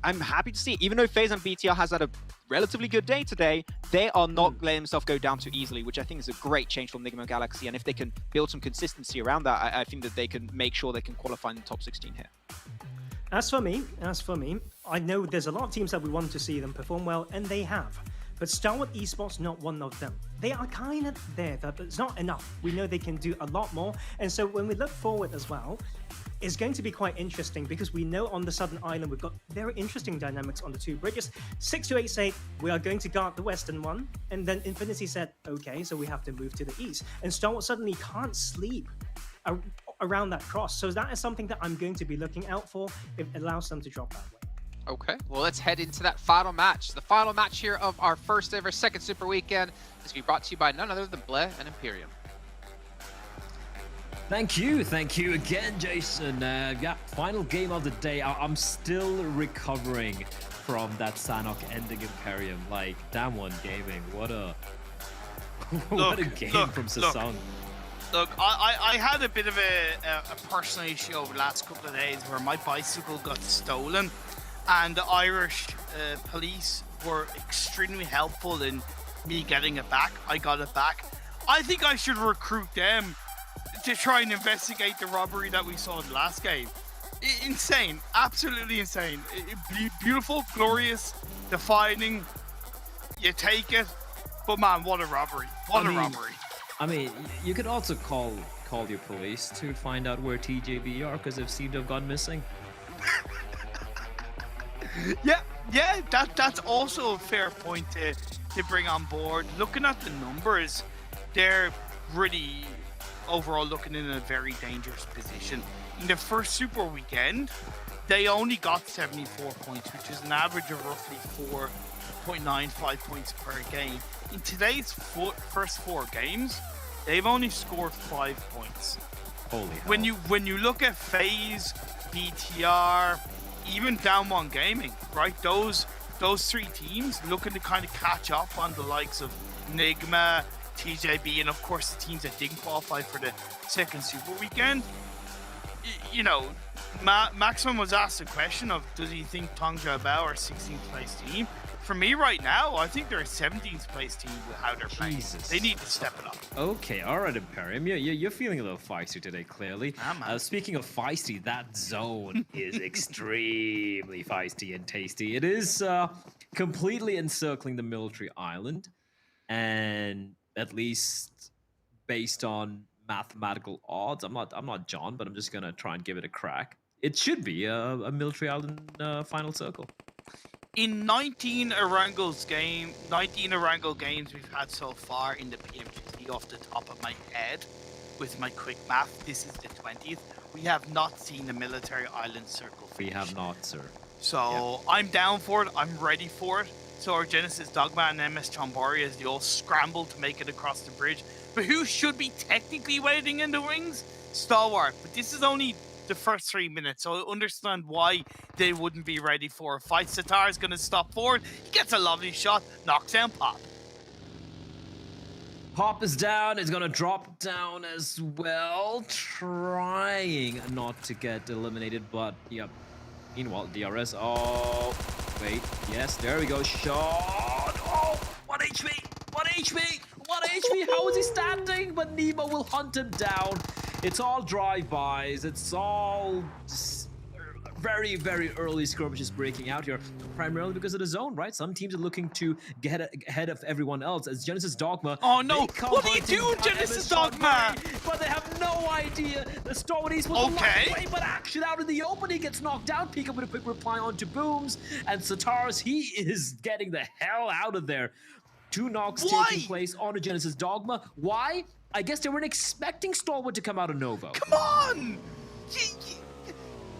I'm happy to see, even though FaZe and BTR has had a relatively good day today, they are not letting themselves go down too easily, which I think is a great change from Enigma Galaxy. And if they can build some consistency around that, I think that they can make sure they can qualify in the top 16 here. As for me, I know there's a lot of teams that we want to see them perform well, and they have. But Starwood Esports, not one of them. They are kind of there, but it's not enough. We know they can do a lot more. And so when we look forward as well, it's going to be quite interesting, because we know on the Southern Island, we've got very interesting dynamics on the 2 bridges. 628 say, we are going to guard the Western one. And then Infinity said, okay, so we have to move to the East. And Starwood suddenly can't sleep around that cross. So that is something that I'm going to be looking out for if it allows them to drop that way. Okay, well, let's head into that final match. The final match here of our first ever second Super Weekend is going to be brought to you by none other than Bleh and Imperium. Thank you again, Jason. Yeah, final game of the day. I'm still recovering from that Sanhok ending Imperium. Like, damn one gaming. What a game from Sasong. Look, I had a bit of a personal issue over the last couple of days where my bicycle got stolen, and the Irish police were extremely helpful in me getting it back. I got it back. I think I should recruit them to try and investigate the robbery that we saw in the last game. Insane, absolutely insane. Beautiful, glorious, defining. You take it, but man, what a robbery! What a robbery! I mean, you could also call your police to find out where TJB are, because they seem to have gone missing. Yeah, that's also a fair point to bring on board. Looking at the numbers, they're really overall looking in a very dangerous position. In the first Super Weekend, they only got 74 points, which is an average of roughly 4.95 points per game. In today's first 4 games, they've only scored 5 points. Holy hell. When you look at FaZe, BTR, even Down One Gaming, right? Those 3 teams looking to kind of catch up on the likes of Nigma, TJB, and of course the teams that didn't qualify for the second Super Weekend. You know, Maximum was asked the question of, does he think Tongja Bao are 16th place team? For me right now, I think they're a 17th place team with how they're playing. Jesus. They need to step it up. Okay, all right, Imperium. You're feeling a little feisty today, clearly. Speaking of feisty, that zone is extremely feisty and tasty. It is completely encircling the military island, and at least based on mathematical odds, I'm not John, but I'm just gonna try and give it a crack. It should be a military island final circle. In 19 Erangel games we've had so far in the PMGC, off the top of my head, with my quick math, this is the 20th. We have not seen a military island circle finish. We have not, sir. So I'm down for it. I'm ready for it. So are Genesis Dogma and MS Chambari as they all scramble to make it across the bridge. But who should be technically waiting in the wings? Stalwart. But this is only the first 3 minutes, so I understand why they wouldn't be ready for a fight. Satar is going to stop forward. He gets a lovely shot, knocks down Pop. Pop is down, is going to drop down as well, trying not to get eliminated, but yep. Meanwhile, DRS, oh, wait, yes, there we go, shot, oh, 1 HP, 1 HP, 1 HP, how is he standing? But Nemo will hunt him down. It's all drive-bys, it's all very, very early skirmishes breaking out here, primarily because of the zone, right? Some teams are looking to get ahead of everyone else, as Genesis Dogma. Oh no, what are you doing, Genesis Dogma? But they have no idea. The Storm East was away, but action out in the open. He gets knocked down. Pika with a quick reply onto Booms, and Sataris, he is getting the hell out of there. 2 knocks taking place on a Genesis Dogma. Why? I guess they weren't expecting Stalwart to come out of Novo. Come on!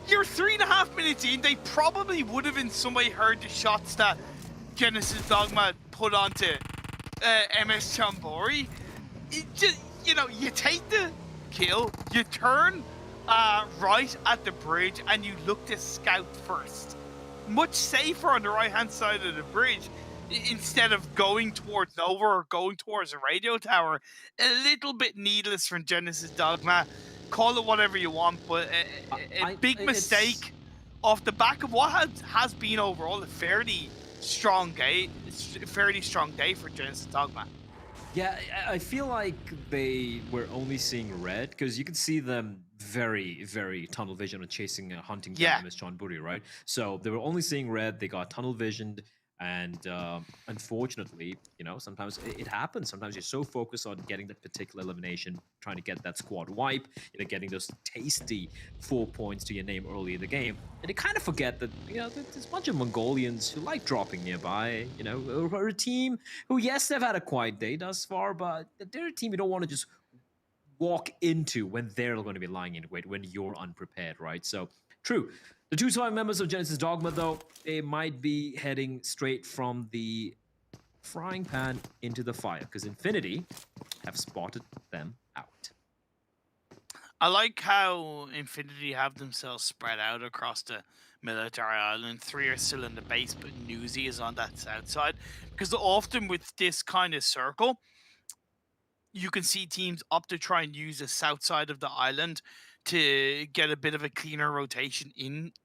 You're 3.5 minutes in. They probably would have in some way heard the shots that Genesis Dogma put onto MS Chambori. You know, you take the kill, you turn right at the bridge, and you look to scout first. Much safer on the right-hand side of the bridge, instead of going towards Nova or going towards a radio tower. A little bit needless from Genesis Dogma. Call it whatever you want, but a big mistake off the back of what has been overall a fairly strong day for Genesis Dogma. Yeah, I feel like they were only seeing red, because you could see them very, very tunnel vision and chasing, hunting down Miss John Buri, right? So they were only seeing red, they got tunnel visioned, and unfortunately, you know, sometimes it happens. Sometimes you're so focused on getting that particular elimination, trying to get that squad wipe, you know, getting those tasty 4 points to your name early in the game, and you kind of forget that, you know, there's a bunch of Mongolians who like dropping nearby, you know, or a team who, yes, they've had a quiet day thus far, but they're a team you don't want to just walk into when they're going to be lying in wait, when you're unprepared, right? So, true. The 2 surviving members of Genesis Dogma, though, they might be heading straight from the frying pan into the fire, because Infinity have spotted them out. I like how Infinity have themselves spread out across the military island. 3 are still in the base, but Newsy is on that south side. Because often with this kind of circle, you can see teams opt to try and use the south side of the island to get a bit of a cleaner rotation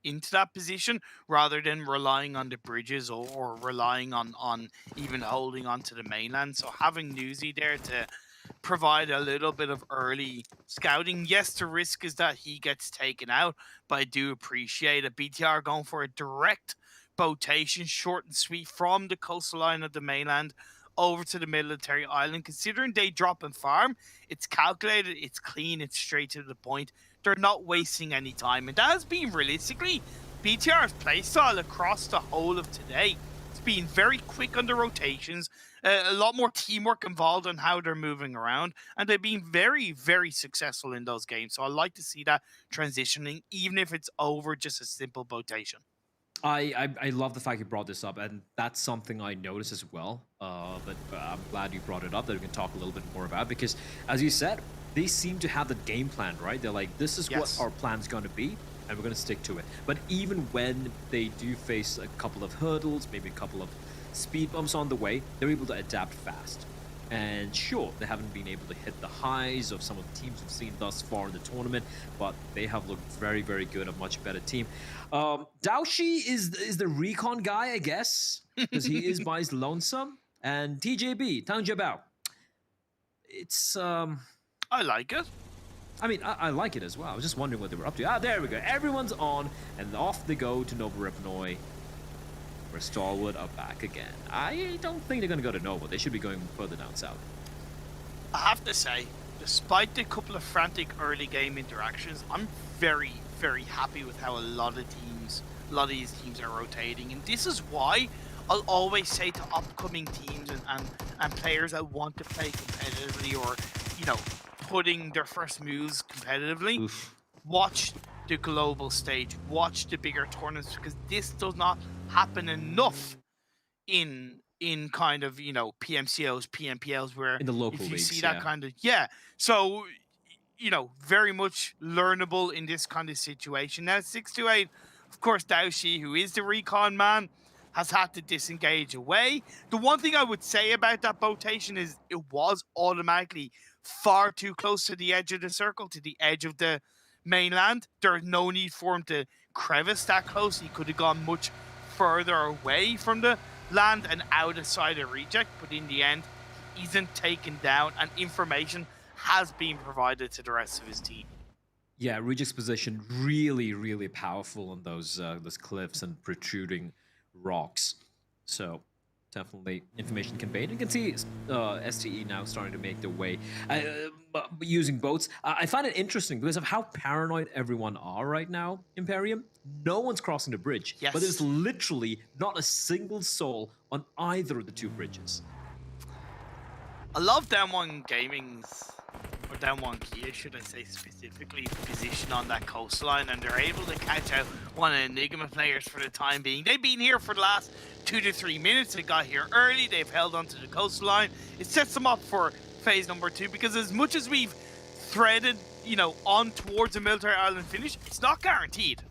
into that position, rather than relying on the bridges or relying on even holding onto the mainland. So having Newsy there to provide a little bit of early scouting. Yes, the risk is that he gets taken out, but I do appreciate it. BTR going for a direct rotation, short and sweet, from the coastal line of the mainland over to the military island. Considering they drop and farm, it's calculated, it's clean, it's straight to the point. They're not wasting any time, and that has been realistically BTR's playstyle across the whole of today. It's been very quick on the rotations, a lot more teamwork involved on how they're moving around, and they've been very, very successful in those games. So I like to see that transitioning, even if it's over just a simple rotation. I love the fact you brought this up, and that's something I noticed as well. But I'm glad you brought it up that we can talk a little bit more about, because as you said, they seem to have the game plan, right? They're like, this is what our plan's going to be, and we're going to stick to it. But even when they do face a couple of hurdles, maybe a couple of speed bumps on the way, they're able to adapt fast. And sure, they haven't been able to hit the highs of some of the teams we've seen thus far in the tournament, but they have looked very, very good, a much better team. Daoshi is the recon guy, I guess, because he is by his lonesome. And TJB, Tang Jiabao, it's... I like it. I mean, I like it as well. I was just wondering what they were up to. Ah, there we go. Everyone's on, and off they go to Nova Repnoi, where Stalwart are back again. I don't think they're going to go to Nova. They should be going further down south. I have to say, despite the couple of frantic early game interactions, I'm very, very happy with how a lot of these teams are rotating. And this is why I'll always say to upcoming teams and players that want to play competitively, or, you know, putting their first moves competitively, watch the global stage, watch the bigger tournaments, because this does not happen enough in kind of, you know, PMCOs, PMPLs, where in the local if you leagues, see that kind of so, you know, very much learnable in this kind of situation. Now 628, of course, Daoshi, who is the recon man, has had to disengage away. The one thing I would say about that rotation is it was automatically far too close to the edge of the circle, to the edge of the mainland. There's no need for him to crevice that close. He could have gone much further away from the land and out of sight of reject, but in the end, he isn't taken down, and information has been provided to the rest of his team. Yeah, Reject's position really, really powerful on those cliffs and protruding rocks. So definitely information conveyed. You can see STE now starting to make their way using boats. I find it interesting because of how paranoid everyone are right now, Imperium. No one's crossing the bridge, but there's literally not a single soul on either of the two bridges. I love Down One Gaming's, or Down One Kia, should I say specifically, position on that coastline, and they're able to catch out one of the Enigma players for the time being. They've been here for the last 2 to 3 minutes. They got here early. They've held onto the coastline. It sets them up for phase number 2, because as much as we've threaded, you know, on towards a military island finish, it's not guaranteed.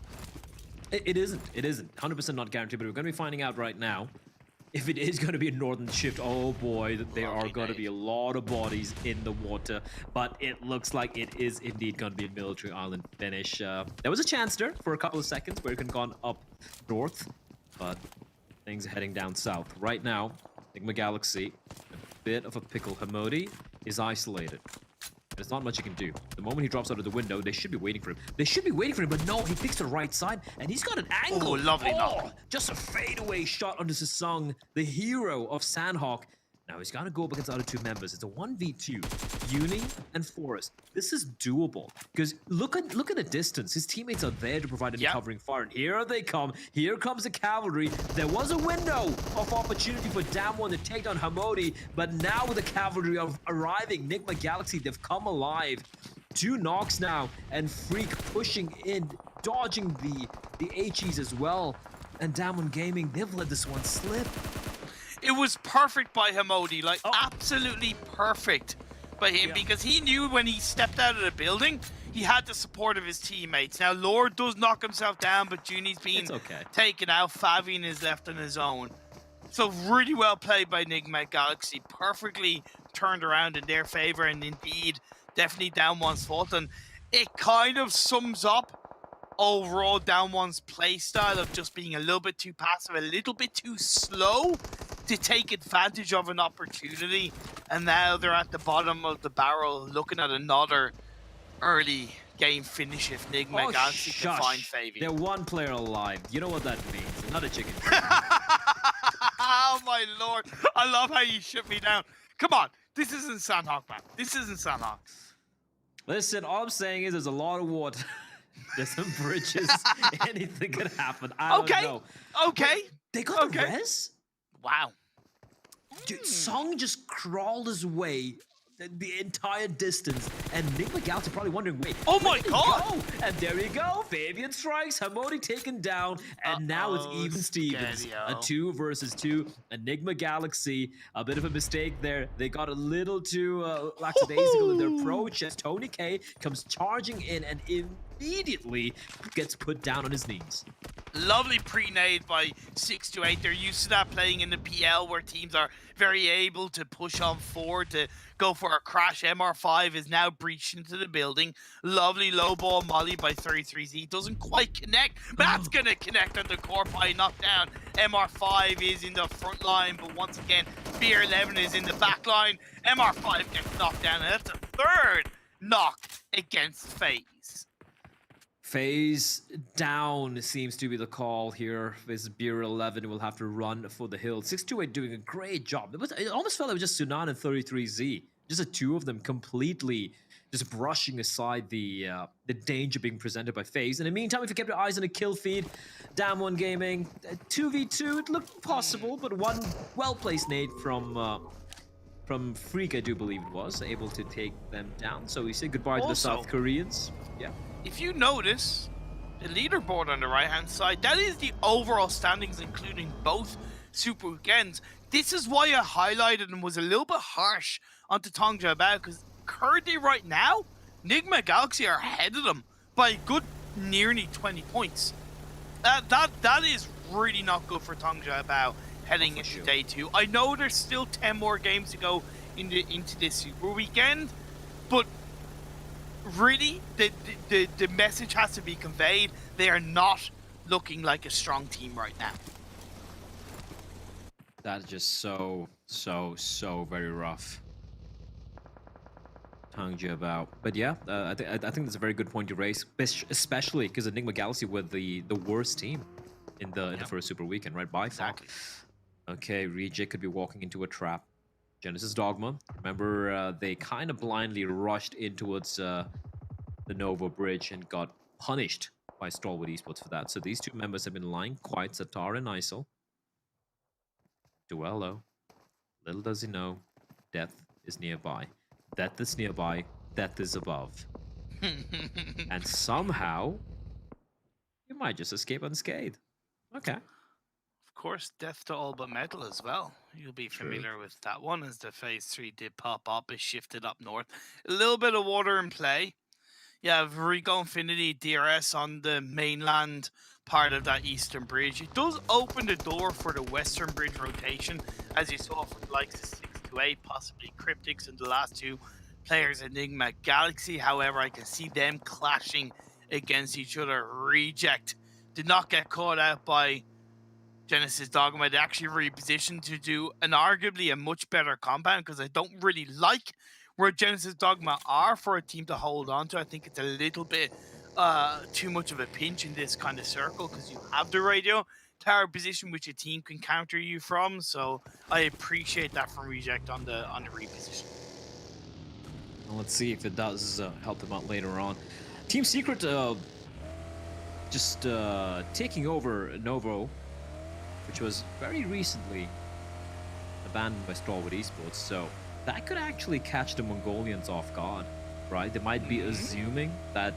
It isn't. It isn't. 100% not guaranteed, but we're going to be finding out right now if it is going to be a northern shift. Oh boy, there are going to be a lot of bodies in the water, but it looks like it is indeed going to be a military island finish. There was a chance there for a couple of seconds where it could have gone up north, but things are heading down south. Right now, Enigma Galaxy, a bit of a pickle. Hamodi is isolated. There's not much he can do. The moment he drops out of the window, they should be waiting for him. They should be waiting for him, but no, he picks the right side, and he's got an angle. Oh, lovely knock. Just a fadeaway shot onto Sasung, the hero of Sanhok. Now he's got to go up against the other two members. It's a 1v2, Uni and Forest. This is doable, because look at the distance. His teammates are there to provide any covering fire, and here they come. Here comes the cavalry. There was a window of opportunity for Damwon to take down Hamodi, but now with the cavalry arriving, Enigma Galaxy, they've come alive. 2 knocks now, and Freak pushing in, dodging the HEs as well. And Damwon Gaming, they've let this one slip. It was perfect by Hamodi, like absolutely perfect by him, because he knew when he stepped out of the building, he had the support of his teammates. Now, Lord does knock himself down, but Juni's being taken out. Fabian is left on his own. So really well played by Enigma Galaxy, perfectly turned around in their favor, and indeed, definitely Down One's fault. And it kind of sums up overall Down One's play style of just being a little bit too passive, a little bit too slow to take advantage of an opportunity, and now they're at the bottom of the barrel looking at another early game finish if Enigma Galaxy can find Fabian. They're one player alive. You know what that means. Another chicken. Oh my lord, I love how you shut me down. Come on, this isn't Sanhok, man. This isn't Sanhok. Listen, all I'm saying is there's a lot of water. There's some bridges. Anything could happen. I don't know. Okay. They got the res? Wow. Dude, Song just crawled his way the entire distance, and Enigma Galaxy probably wondering, wait, oh my where did he god! go? And there you go, Fabian strikes, Hamoni taken down, and now it's even Stevens. A 2 versus 2, Enigma Galaxy, a bit of a mistake there. They got a little too lackadaisical in their approach as Tony K comes charging in and immediately gets put down on his knees. Lovely pre-nade by 628. They're used to that playing in the PL where teams are very able to push on forward to go for a crash. MR5 is now breached into the building. Lovely low ball molly by 33Z. Doesn't quite connect, but that's going to connect on the core pie knockdown. MR5 is in the front line, but once again, BR11 is in the back line. MR5 gets knocked down, and that's a third knock against FaZe. FaZe down seems to be the call here. This Beer 11 will have to run for the hill. 628 doing a great job. It almost felt like it was just Sunan and 33Z. Just the two of them completely just brushing aside the danger being presented by FaZe. In the meantime, if you kept your eyes on a kill feed, Damn One Gaming, 2v2, it looked possible, but one well-placed nade from Freak, I do believe it was, able to take them down. So we say goodbye to the South Koreans. Yeah. If you notice, the leaderboard on the right-hand side, that is the overall standings, including both Super Weekends. This is why I highlighted and was a little bit harsh onto Tongja about, because currently right now, Enigma Galaxy are ahead of them by a good nearly 20 points. That is really not good for Tongja about heading into day 2. I know there's still 10 more games to go into this Super Weekend, but really, the message has to be conveyed. They are not looking like a strong team right now. That's just so very rough. Tongja about. But yeah, I think that's a very good point to raise, especially because Enigma Galaxy were the worst team in the first Super Weekend, right? By far. Exactly. Okay, Reject could be walking into a trap. Genesis Dogma. Remember, they kind of blindly rushed in towards the Nova Bridge and got punished by Stalwart Esports for that. So these two members have been lying quiet, Satar and Isol. Duello. Little does he know, death is nearby. Death is nearby, death is above. And somehow, you might just escape unscathed. Okay. Of course, death to all but metal as well. You'll be familiar with that one as the phase 3 did pop up. It shifted up north. A little bit of water in play. Yeah, Rico Infinity DRS on the mainland part of that eastern bridge. It does open the door for the western bridge rotation, as you saw from the likes of 628, possibly Cryptics, and the last two players, Enigma Galaxy. However, I can see them clashing against each other. Reject did not get caught out by Genesis Dogma. They actually repositioned to do an arguably a much better compound, because I don't really like where Genesis Dogma are for a team to hold on to. I think it's a little bit too much of a pinch in this kind of circle, because you have the radio tower position which a team can counter you from. So I appreciate that from Reject on the reposition. Well, let's see if it does help them out later on. Team Secret just taking over Novo, which was very recently abandoned by Stalwart Esports, so that could actually catch the Mongolians off guard, right? They might be assuming that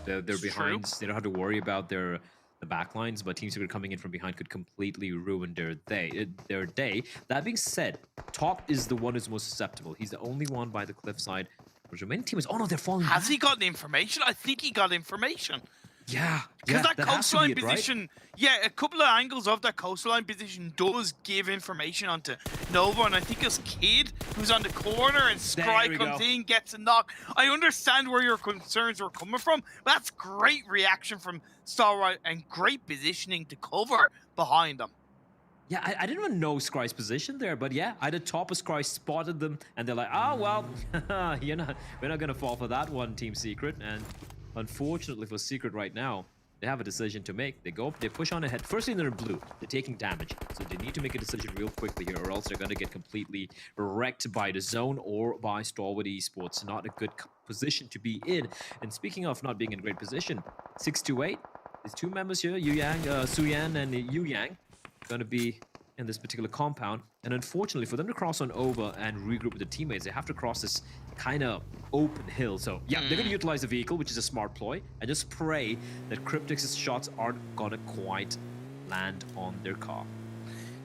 they're behind. They don't have to worry about the backlines, but Team Secret coming in from behind could completely ruin their day. That being said, Top is the one who's most susceptible. He's the only one by the cliffside. The remaining team is, oh no, they're falling back. Has he gotten information? I think he got information. Yeah, because that coastline it, position, right? yeah, a couple of angles of that coastline position does give information onto Nova, and I think it's Kid who's on the corner, and Scry comes in, gets a knock. I understand where your concerns were coming from. That's great reaction from Starlight and great positioning to cover behind them. Yeah, I didn't even know Scry's position there, but yeah, I the top of Scry spotted them, and they're like, oh well, we're not gonna fall for that one, Team Secret. And unfortunately for Secret right now, they have a decision to make. They go up, they push on ahead. Firstly, they're in blue. They're taking damage. So they need to make a decision real quickly here, or else they're going to get completely wrecked by the zone or by Stalwart Esports. Not a good position to be in. And speaking of not being in a great position, 628, these two members here, Yu Yang, Suyan and Yu Yang, going to be in this particular compound. And unfortunately, for them to cross on over and regroup with the teammates, they have to cross this kind of open hill. So yeah, they're going to utilize the vehicle, which is a smart ploy, and just pray that Cryptix's shots aren't going to quite land on their car.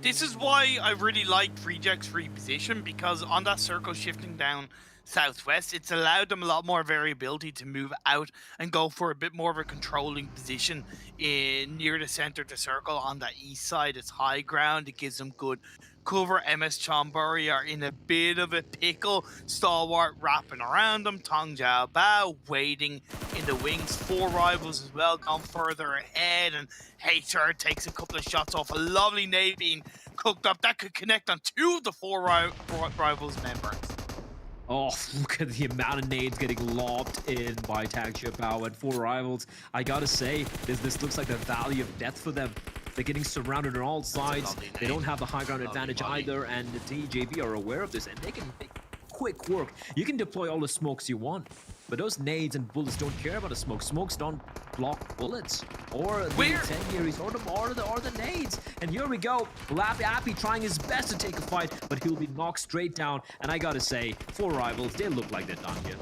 This is why I really liked Reject's reposition, because on that circle shifting down southwest, it's allowed them a lot more variability to move out and go for a bit more of a controlling position in near the center of the circle on that east side. It's high ground. It gives them good cover. MS Chonburi are in a bit of a pickle. Stalwart wrapping around them. Tong Jiao Bao waiting in the wings. 4 rivals as well, gone further ahead, and HR takes a couple of shots off a lovely nade being cooked up that could connect on 2 of the 4 rivals members. Oh, look at the amount of nades getting lobbed in by Tang Xiaopao and 4 rivals. I gotta say, this looks like the valley of death for them. They're getting surrounded on all sides. They don't have the high ground advantage either, and the TJB are aware of this, and they can make quick work. You can deploy all the smokes you want, but those nades and bullets don't care about the smoke. Smokes don't block bullets or the incendiaries or the nades. And here we go. Appy trying his best to take a fight, but he'll be knocked straight down. And I gotta say, 4 rivals, they look like they're done here.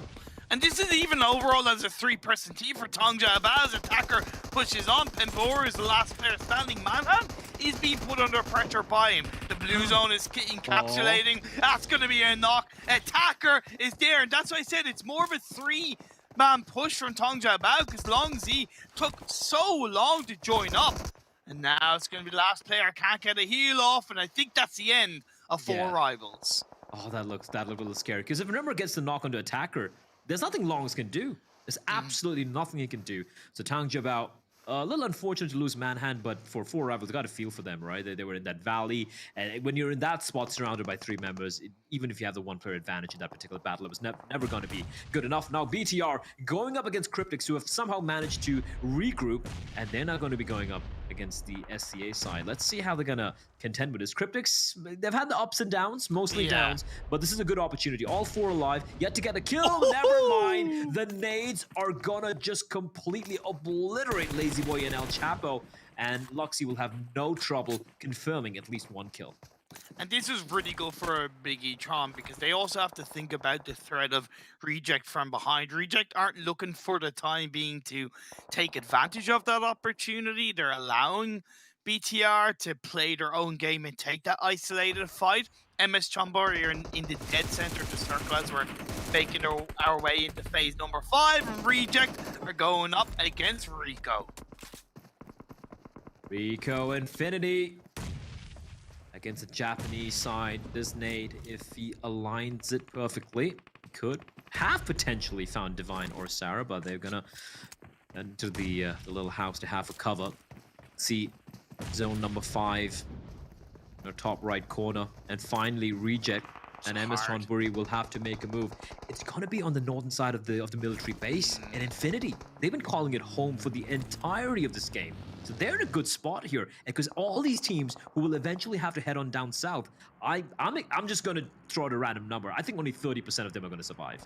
And this is even overall as a 3-person team for Tong Jiabao's attacker pushes on. Pembor is the last player standing. Manhunt is being put under pressure by him. The blue zone is encapsulating. That's going to be a knock. Attacker is there, and that's why I said it's more of a 3-man push from Tong Jiabao, because Long Z took so long to join up. And now it's going to be the last player. Can't get a heal off, and I think that's the end of 4 rivals. Oh, that looked a little scary, because if Miramar gets the knock on the attacker, there's nothing Longs can do. There's absolutely nothing he can do. So Tang Jiabao, a little unfortunate to lose Manhand, but for 4 rivals, you got to feel for them, right? They were in that valley, and when you're in that spot surrounded by 3 members, even if you have the 1-player advantage in that particular battle, it was never going to be good enough. Now BTR going up against Cryptix, who have somehow managed to regroup, and they're not going to be going up against the SCA side. Let's see how they're going to contend with this. Cryptix, they've had the ups and downs, mostly downs, but this is a good opportunity. All 4 alive, yet to get a kill. Never mind. The nades are going to just completely obliterate Lazy Boy and El Chapo, and Luxy will have no trouble confirming at least 1 kill. And this is really good for Big E-Tron, because they also have to think about the threat of Reject from behind. Reject aren't looking for the time being to take advantage of that opportunity. They're allowing BTR to play their own game and take that isolated fight. MS Chonburi are in the dead center of the circle as we're making our way into phase number 5. And Reject are going up against Rico. Rico Infinity against the Japanese side. This nade, if he aligns it perfectly, could have potentially found Divine or Sarah, but they're gonna enter the little house to have a cover. See zone number 5, in the top right corner, and finally Reject and MS Chonburi will have to make a move. It's gonna be on the northern side of the military base, and Infinity, they've been calling it home for the entirety of this game. So they're in a good spot here, because all these teams who will eventually have to head on down south, I'm just gonna throw out a random number. I think only 30% of them are gonna survive.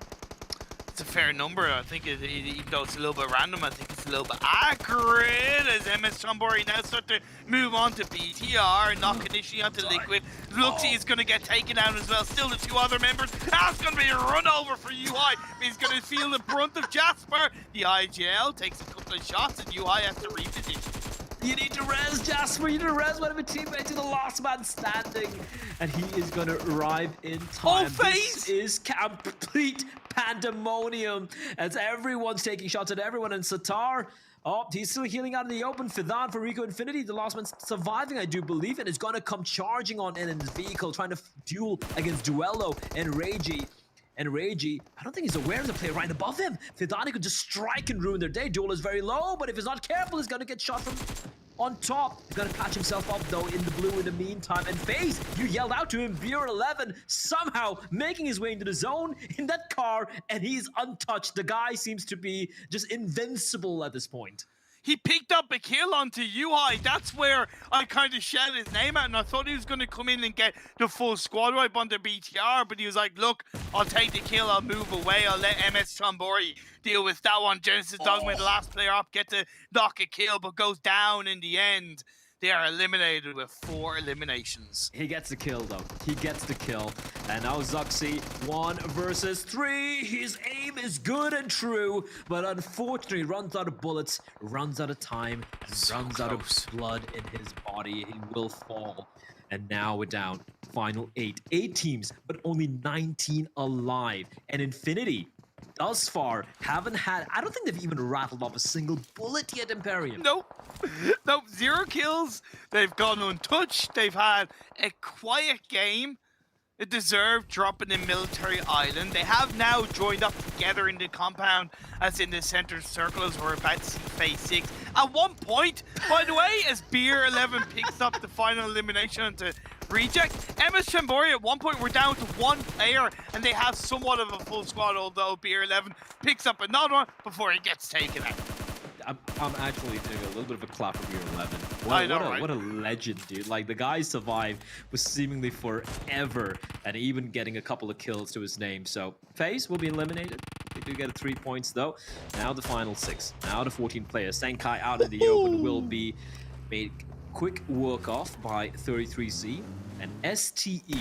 It's a fair number. I think even though it's a little bit random, I think it's a little bit accurate, as MS Chonburi now start to move on to BTR, knock initially onto Liquid. Luxy is going to get taken out as well. Still the 2 other members. That's going to be a run over for UI. He's going to feel the brunt of Jasper. The IGL takes a couple of shots, and UI has to reposition. You need to res, Jasper. You need to res one of your teammates to the last man standing. And he is going to arrive in time. This is complete pandemonium as everyone's taking shots at everyone. And Satar, he's still healing out in the open. Fidan for Rico Infinity, the last man surviving, I do believe, and is going to come charging on in his vehicle, trying to duel against Duello and Reiji. And Reiji, I don't think he's aware of the player right above him. Fidani could just strike and ruin their day. Duel is very low, but if he's not careful, he's going to get shot from on top. He's going to patch himself up, though, in the blue in the meantime. And FaZe, you yelled out to him, Bureau 11, somehow making his way into the zone in that car, and he's untouched. The guy seems to be just invincible at this point. He picked up a kill onto UI. That's where I kind of shouted his name out, and I thought he was going to come in and get the full squad wipe on the BTR, but he was like, look, I'll take the kill, I'll move away, I'll let MS Chonburi deal with that one. Genesis Dogma, the last player up, get to knock a kill, but goes down in the end. They are eliminated with 4 eliminations. He gets the kill, though. He gets the kill. And now Zuxi, 1 versus 3. His aim is good and true, but unfortunately runs out of bullets, runs out of time, and runs out of blood in his body. He will fall. And now we're down. Final 8. 8 teams, but only 19 alive. And Infinity, thus far, haven't had... I don't think they've even rattled off a single bullet yet, Imperium. Nope. Nope, 0 kills. They've gone untouched. They've had a quiet game. A deserved dropping in Military Island. They have now joined up together in the compound as in the center circle as we're about to see phase 6. At one point, by the way, as Beer 11 picks up the final elimination to reject, MS Chambori at one point we're down to 1 player and they have somewhat of a full squad, although Beer 11 picks up another one before he gets taken out. I'm actually doing a little bit of a clap for Beer 11. What a legend, dude. Like, the guy survived for seemingly forever and even getting a couple of kills to his name. So, FaZe will be eliminated. They do get 3 points, though. Now the final 6. Now the 14 players. Senkai out in the open will be made quick work off by 33Z. And STE,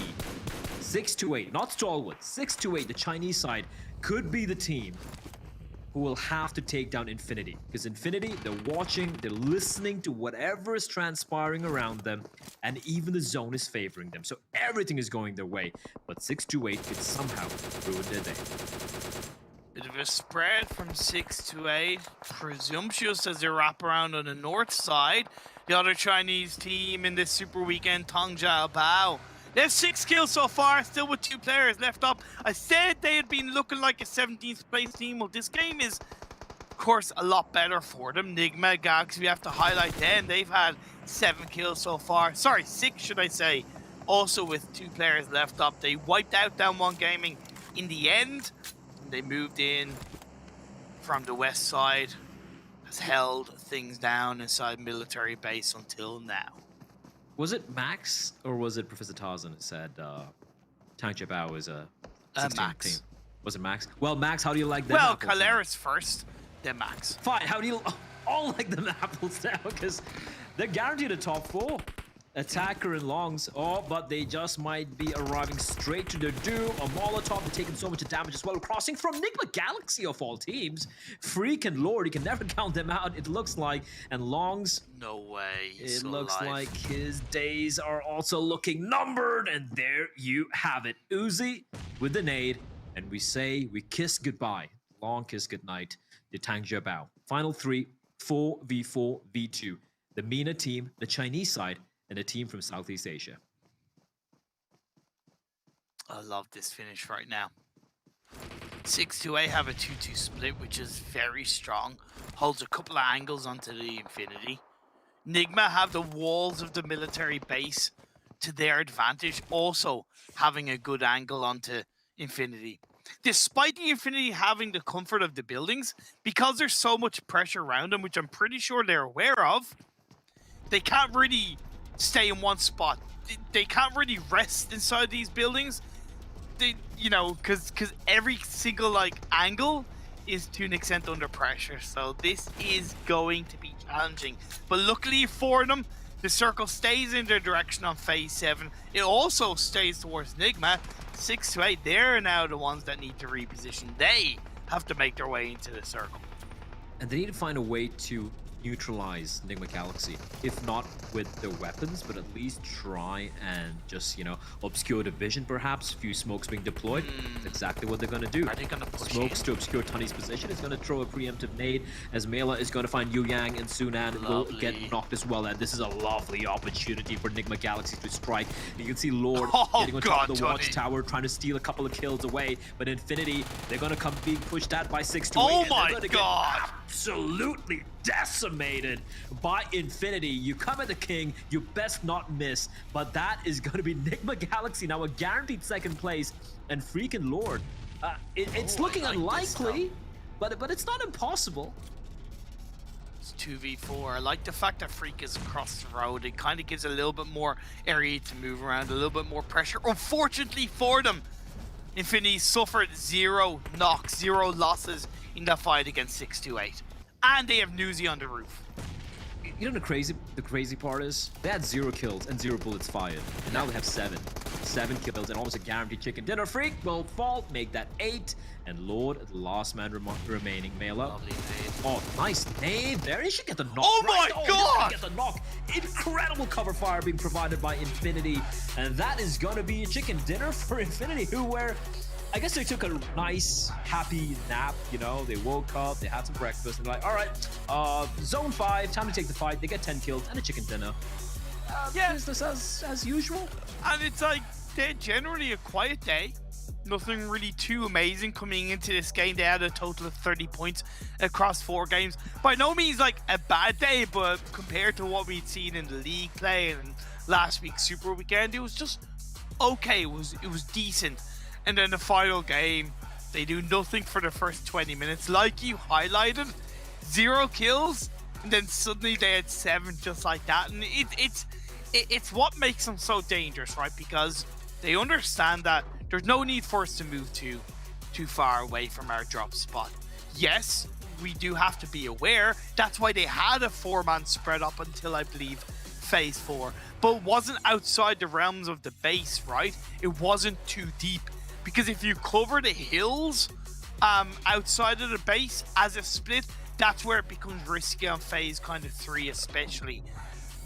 628, not Stalwart, 628, the Chinese side, could be the team who will have to take down Infinity. Because Infinity, they're watching, they're listening to whatever is transpiring around them, and even the zone is favoring them. So everything is going their way. But 628 could somehow ruin their day. Bit of a spread from 6 to 8. Presumptuous as they wrap around on the north side. The other Chinese team in this super weekend, Tong Jiao Bao. They have 6 kills so far, still with 2 players left up. I said they had been looking like a 17th place team. Well, this game is, of course, a lot better for them. Nigma, Gags, we have to highlight them. They've had 7 kills so far. Sorry, 6 should I say. Also with 2 players left up. They wiped out Down One Gaming in the end. They moved in from the west side. Has held things down inside military base until now. Was it Max or was it Professor Tarzan that said Tang Jiabao is a 16 Max. team? Was it Max? Well, Max, how do you like them Well, apples Caleris first, then Max. now? Fine, how do you all like them apples now? Because they're guaranteed a top 4. Attacker and Longs, but they just might be arriving straight to their doom. A Molotov, they're taking so much damage as well. Crossing from Nigma Galaxy of all teams. Freak and Lord, you can never count them out, it looks like. And Longs, no way. It looks like his days are also looking numbered. And there you have it. Uzi with the nade. And we say we kiss goodbye. Long kiss goodnight to Tang Jiabao. Final 3, 4v4 v2. The MENA team, the Chinese side, and a team from Southeast Asia. I love this finish right now. 6-2-8 have a 2-2 split, which is very strong. Holds a couple of angles onto the Infinity. Nigma have the walls of the military base to their advantage, also having a good angle onto Infinity. Despite the Infinity having the comfort of the buildings, because there's so much pressure around them, which I'm pretty sure they're aware of, they can't really stay in one spot. They can't really rest inside these buildings. They, you know, because every single like angle is to an extent under pressure. So this is going to be challenging. But luckily for them, the circle stays in their direction on phase 7. It also stays towards Nigma. 6-8, they're now the ones that need to reposition. They have to make their way into the circle. And they need to find a way to neutralize Nigma Galaxy, if not with their weapons, but at least try and just, you know, obscure the vision perhaps. A few smokes being deployed. That's exactly what they're going to do. Are they going to push smokes in? To obscure Tunny's position. It's going to throw a preemptive nade as Mela is going to find Yu Yang, and Sunan will get knocked as well. And this is a lovely opportunity for Nigma Galaxy to strike. You can see Lord getting on top of the watchtower, trying to steal a couple of kills away, but Infinity, they're going to come being pushed at by 6-8. Oh my god! Absolutely decimated by Infinity. You come at the king, you best not miss. But that is going to be Nigma Galaxy now, a guaranteed second place, and freaking Lord. It's looking unlikely, but it's not impossible. It's 2v4. I like the fact that Freak is across the road. It kind of gives a little bit more area to move around, a little bit more pressure. Unfortunately for them, Infinity suffered 0 knocks, 0 losses in that fight against 6-8. And they have Newsy on the roof. you know the crazy part is they had 0 kills and 0 bullets fired, and now they have 7 kills and almost a guaranteed chicken dinner. Freak will fall, make that 8, and Lord, the last man remaining, Mela. Oh, nice name there. He should get the knock. Oh my God! Get the knock. Incredible cover fire being provided by Infinity, and that is gonna be a chicken dinner for Infinity, who were. I guess they took a nice, happy nap, you know, they woke up, they had some breakfast, and they're like, all right, zone 5, time to take the fight. They get 10 kills and a chicken dinner. Business as usual. And it's like, they're generally a quiet day. Nothing really too amazing coming into this game. They had a total of 30 points across 4 games. By no means like a bad day, but compared to what we'd seen in the league play and last week's Super Weekend, it was just okay. It was decent. And then the final game, they do nothing for the first 20 minutes. Like you highlighted, 0 kills, and then suddenly they had 7 just like that. And it's what makes them so dangerous, right? Because they understand that there's no need for us to move too far away from our drop spot. Yes, we do have to be aware. That's why they had a 4-man spread up until, I believe, phase 4. But it wasn't outside the realms of the base, right? It wasn't too deep. Because if you cover the hills outside of the base as a split, that's where it becomes risky on phase kind of 3 especially.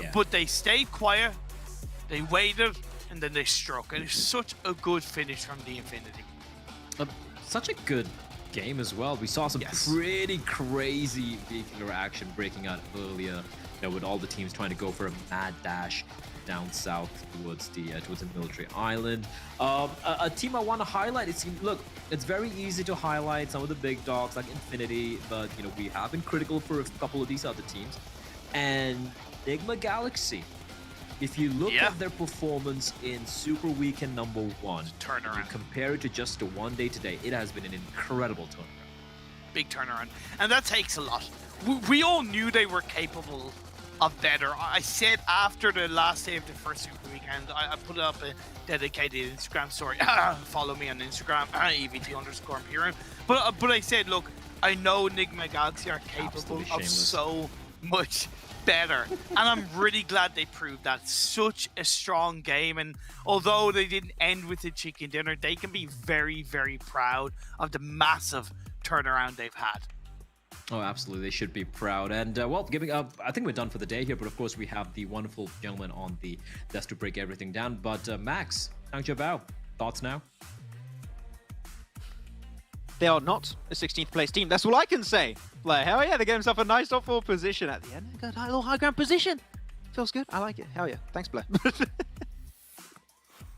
Yeah. But they stayed quiet, they waited, and then they struck. And it's such a good finish from the Infinity. Such a good game as well. We saw some pretty crazy vehicular action breaking out earlier, you know, with all the teams trying to go for a mad dash down south towards the military island. A team I want to highlight, look, it's very easy to highlight some of the big dogs like Infinity, but you know, we have been critical for a couple of these other teams. And Enigma Galaxy, if you look at their performance in Super Weekend number 1, turnaround, you compare it to just the one day today, it has been an incredible turnaround. Big turnaround, and that takes a lot. We all knew they were capable of better. I said after the last day of the first Super Weekend, I put up a dedicated Instagram story. Follow me on Instagram, EVT_Imperium. But I said, look, I know Enigma Galaxy are capable of so much better. And I'm really glad they proved that. Such a strong game. And although they didn't end with the chicken dinner, they can be very, very proud of the massive turnaround they've had. Oh, absolutely. They should be proud. And, well, giving up, I think we're done for the day here. But, of course, we have the wonderful gentleman on the desk to break everything down. But, Max, Thank you, Bao. Thoughts now? They are not a 16th place team. That's all I can say. Like, hell yeah, they get themselves a nice top 4 position at the end. They got a little high ground position. Feels good. I like it. Hell yeah. Thanks, Blair.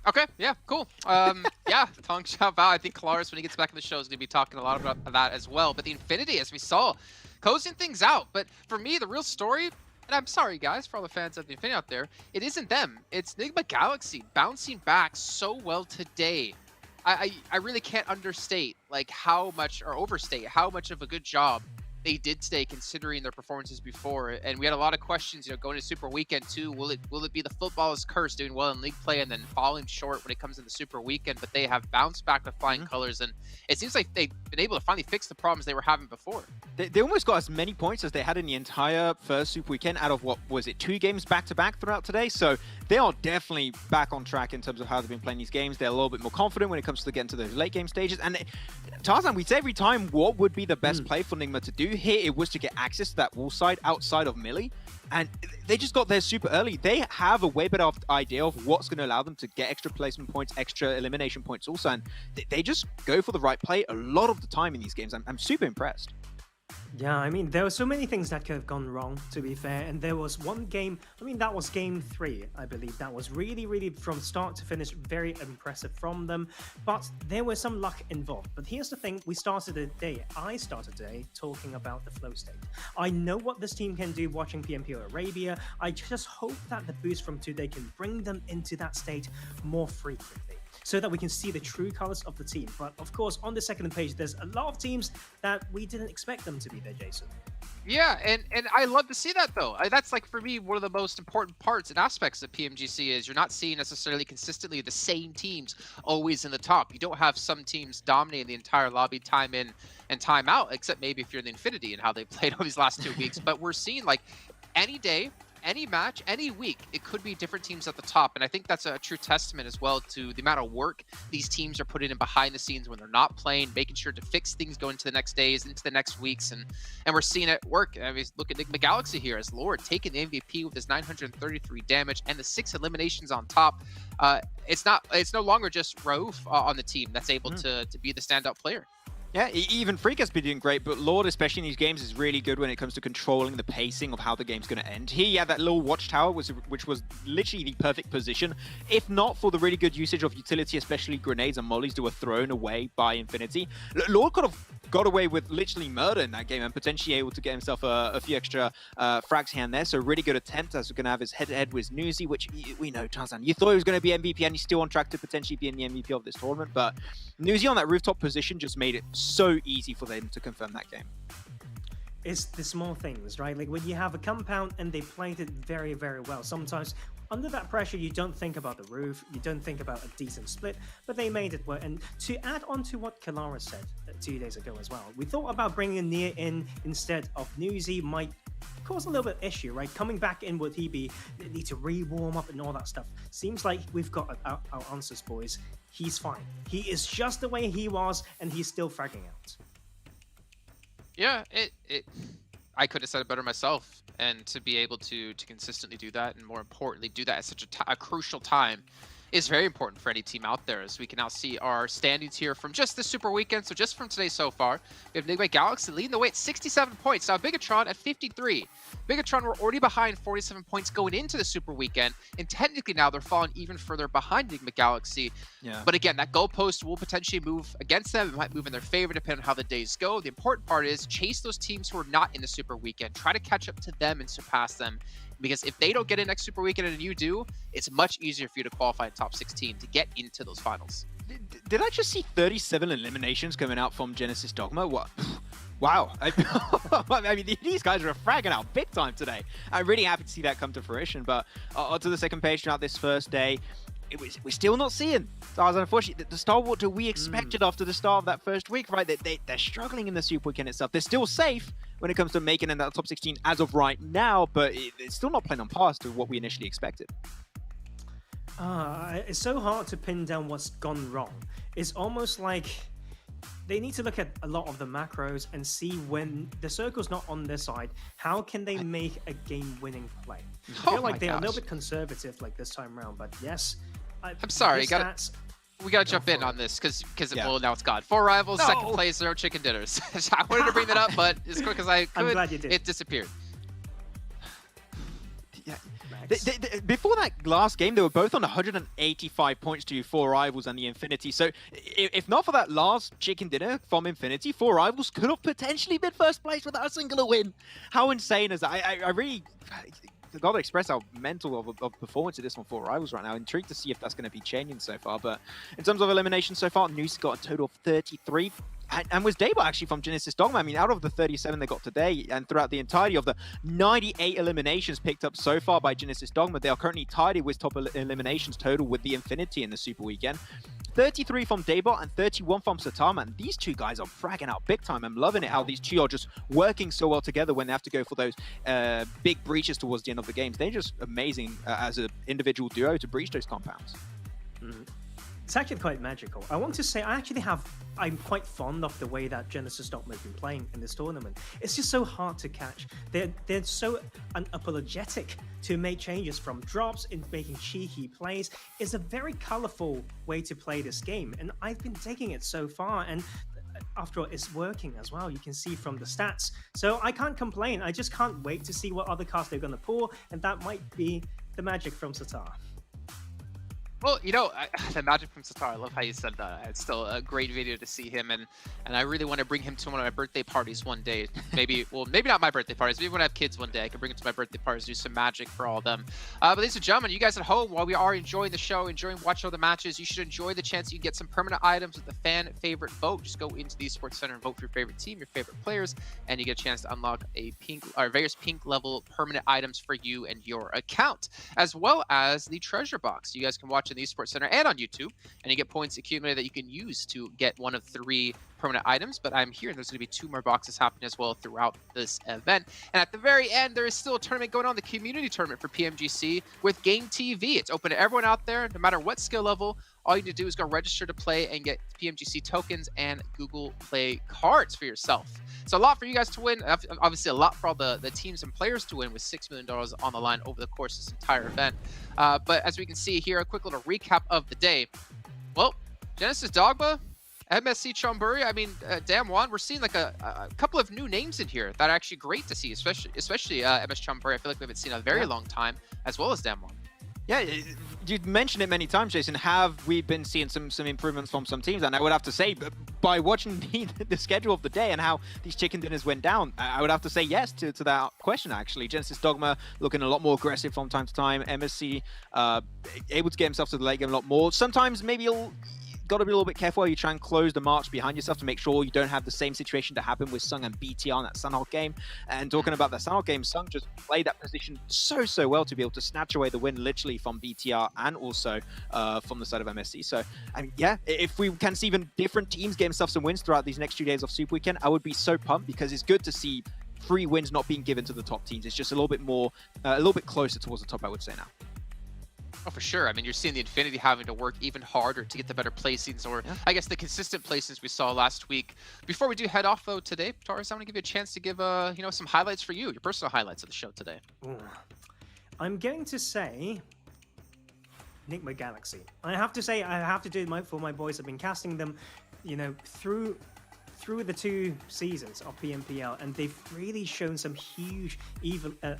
Okay, yeah, cool. Yeah, Tong Xiao Bao. I think Kalaris, when he gets back in the show, is going to be talking a lot about that as well. But the Infinity, as we saw, closing things out. But for me, the real story, and I'm sorry, guys, for all the fans of the Infinity out there, it isn't them. It's Enigma Galaxy bouncing back so well today. I really can't understate, like, how much, or overstate, how much of a good job they did today, considering their performances before. And we had a lot of questions, you know, going to Super Weekend too. Will it be the footballer's curse, doing well in league play and then falling short when it comes to the Super Weekend? But they have bounced back with flying colors, and it seems like they've been able to finally fix the problems they were having before. They almost got as many points as they had in the entire first Super Weekend out of, what was it, 2 games back-to-back throughout today. So they are definitely back on track in terms of how they've been playing these games. They're a little bit more confident when it comes to getting to those late game stages. And Tarzan, we say every time what would be the best play for Enigma to do. Here it was to get access to that wall side outside of Millie, and they just got there super early. They have a way better idea of what's going to allow them to get extra placement points, extra elimination points also, and they just go for the right play a lot of the time in these games. I'm super impressed. Yeah, I mean, there were so many things that could have gone wrong, to be fair, and there was one game, I mean, that was game 3, I believe, that was really, from start to finish, very impressive from them, but there was some luck involved. But here's the thing, I started the day talking about the flow state. I know what this team can do watching PMP Arabia. I just hope that the boost from today can bring them into that state more frequently, so that we can see the true colors of the team. But of course, on the second page, there's a lot of teams that we didn't expect them to be there, Jason. Yeah, and I love to see that, though. That's, like, for me, one of the most important parts and aspects of PMGC is you're not seeing necessarily consistently the same teams always in the top. You don't have some teams dominating the entire lobby time in and time out, except maybe if you're in the Infinity and how they played over these last 2 weeks. But we're seeing, like, any day, any match, any week, it could be different teams at the top. And I think that's a true testament as well to the amount of work these teams are putting in behind the scenes when they're not playing, making sure to fix things going into the next days, into the next weeks. And we're seeing it work. I mean, look at Enigma Galaxy here as Lord taking the MVP with his 933 damage and the 6 eliminations on top. It's no longer just Rauf on the team that's able to be the standout player. Yeah, even Freak has been doing great, but Lord, especially in these games, is really good when it comes to controlling the pacing of how the game's going to end. Here, yeah, that little watchtower, which was literally the perfect position. If not for the really good usage of utility, especially grenades and mollies that were thrown away by Infinity, Lord could have got away with literally murder in that game and potentially able to get himself a few extra frags here and there. So really good attempt as we're going to have his head-to-head with Nuzi, which we know, Tarzan, you thought he was going to be MVP and he's still on track to potentially be in the MVP of this tournament, but Nuzi on that rooftop position just made it so easy for them to confirm that game. It's the small things, right? Like when you have a compound and they played it very, very well. Sometimes under that pressure, you don't think about the roof, you don't think about a decent split, but they made it work. And to add on to what Kalara said 2 days ago as well, we thought about bringing Nia in instead of Nuzi might cause a little bit of issue, right? Coming back in, would he need to re-warm up and all that stuff? Seems like we've got our answers, boys. He's fine. He is just the way he was, and he's still fragging out. Yeah, I could have said it better myself. And to be able to consistently do that, and more importantly, do that at such a crucial time, is very important for any team out there. As we can now see our standings here from just the Super Weekend, so just from today so far, we have Enigma Galaxy leading the way at 67 points. Now Bigatron at 53. Bigatron were already behind 47 points going into the Super Weekend, and technically now they're falling even further behind Enigma Galaxy. Yeah. But again, that goalpost will potentially move against them. It might move in their favor depending on how the days go. The important part is chase those teams who are not in the Super Weekend. Try to catch up to them and surpass them. Because if they don't get in next Super Weekend and you do, it's much easier for you to qualify in top 16 to get into those finals. Did I just see 37 eliminations coming out from Genesis Dogma? What? Wow. I mean, these guys are fragging out big time today. I'm really happy to see that come to fruition. But onto the second page throughout this first day, we're still not seeing stars. Unfortunately, the Star Wars that we expected after the start of that first week, right? They're struggling in the Super Weekend itself. They're still safe when it comes to making in that top 16 as of right now, but it's still not playing on par to what we initially expected. It's so hard to pin down what's gone wrong. It's almost like they need to look at a lot of the macros and see when the circle's not on their side, how can they make a game-winning play? I feel like they're a little bit conservative like this time around, but yes. I'm sorry, we gotta jump in on this because well, now it's gone. 4 rivals, second place, 0 chicken dinners. I wanted to bring that up, but as quick as I could, I'm glad you did. It disappeared. Yeah. Before that last game, they were both on 185 points to 4 rivals and the Infinity. So if not for that last chicken dinner from Infinity, 4 rivals could have potentially been first place without a single win. How insane is that? I really got to express how mental of performance it is on 4 rivals right now. Intrigued to see if that's going to be changing so far. But in terms of elimination so far, Noose got a total of 33. And was Dable actually from Genesis Dogma. I mean, out of the 37 they got today, and throughout the entirety of the 98 eliminations picked up so far by Genesis Dogma, they are currently tied with top eliminations total with the Infinity in the Super Weekend. 33 from Daybot and 31 from Satama. And these two guys are fragging out big time. I'm loving it how these two are just working so well together when they have to go for those big breaches towards the end of the games. They're just amazing as an individual duo to breach those compounds. Mm-hmm. It's actually quite magical. I want to say I'm quite fond of the way that Genesis Dogma have been playing in this tournament. It's just so hard to catch. They're so unapologetic to make changes from drops in making cheeky plays. It's a very colorful way to play this game, and I've been taking it so far, and after all, it's working as well. You can see from the stats. So I can't complain. I just can't wait to see what other cards they're going to pull, and that might be the magic from Satar. Well, you know, the magic from Satar, I love how you said that. It's still a great video to see him, and I really want to bring him to one of my birthday parties one day. Maybe not my birthday parties. Maybe when I have kids one day, I can bring him to my birthday parties, do some magic for all of them. But ladies and gentlemen, you guys at home, while we are enjoying the show, enjoying watching all the matches, you should enjoy the chance you can get some permanent items with the fan favorite vote. Just go into the Esports Center and vote for your favorite team, your favorite players, and you get a chance to unlock various pink level permanent items for you and your account, as well as the treasure box. You guys can watch in the Esports Center and on YouTube, and you get points accumulated that you can use to get one of 3 permanent items, but I'm hearing there's going to be 2 more boxes happening as well throughout this event. And at the very end, there is still a tournament going on, the community tournament for PMGC with Game TV. It's open to everyone out there, no matter what skill level. All you need to do is go register to play and get PMGC tokens and Google Play cards for yourself. So a lot for you guys to win. Obviously, a lot for all the teams and players to win with $6 million on the line over the course of this entire event. But as we can see here, a quick little recap of the day. Well, Genesis Dogma, MSC Chonburi, I mean, Damwon, we're seeing like a couple of new names in here that are actually great to see, especially MS Chonburi. I feel like we haven't seen in a very long time, as well as Damwon. Yeah, you've mentioned it many times, Jason. Have we been seeing some improvements from some teams? And I would have to say, by watching the schedule of the day and how these chicken dinners went down, I would have to say yes to that question, actually. Genesis Dogma looking a lot more aggressive from time to time. MSC able to get himself to the late game a lot more. Sometimes maybe you'll got to be a little bit careful how you try and close the march behind yourself to make sure you don't have the same situation to happen with Sung and BTR in that Sanhok game. And talking about that Sanhok game, Sung just played that position so well to be able to snatch away the win literally from BTR and also from the side of MSC. So, I mean, yeah, if we can see even different teams get themselves some wins throughout these next 2 days of Super Weekend, I would be so pumped because it's good to see 3 wins not being given to the top teams. It's just a little bit more, a little bit closer towards the top, I would say now. Oh, for sure. I mean, you're seeing the Infinity having to work even harder to get the better placings, or I guess the consistent placings we saw last week. Before we do head off, though, today, Taurus, I want to give you a chance to give, some highlights for you, your personal highlights of the show today. I'm going to say Enigma Galaxy. I have to say, I have to do it for my boys. I've been casting them, through the 2 seasons of PMPL, and they've really shown some huge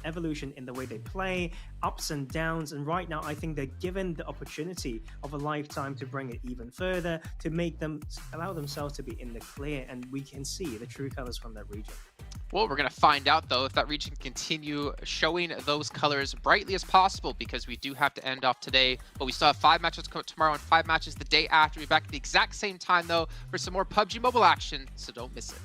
evolution in the way they play, ups and downs, and right now I think they're given the opportunity of a lifetime to bring it even further, to allow themselves to be in the clear, and we can see the true colors from that region. Well, we're going to find out, though, if that region can continue showing those colors brightly as possible, because we do have to end off today. But we still have 5 matches tomorrow and 5 matches the day after. We'll be back at the exact same time, though, for some more PUBG Mobile action, so don't miss it.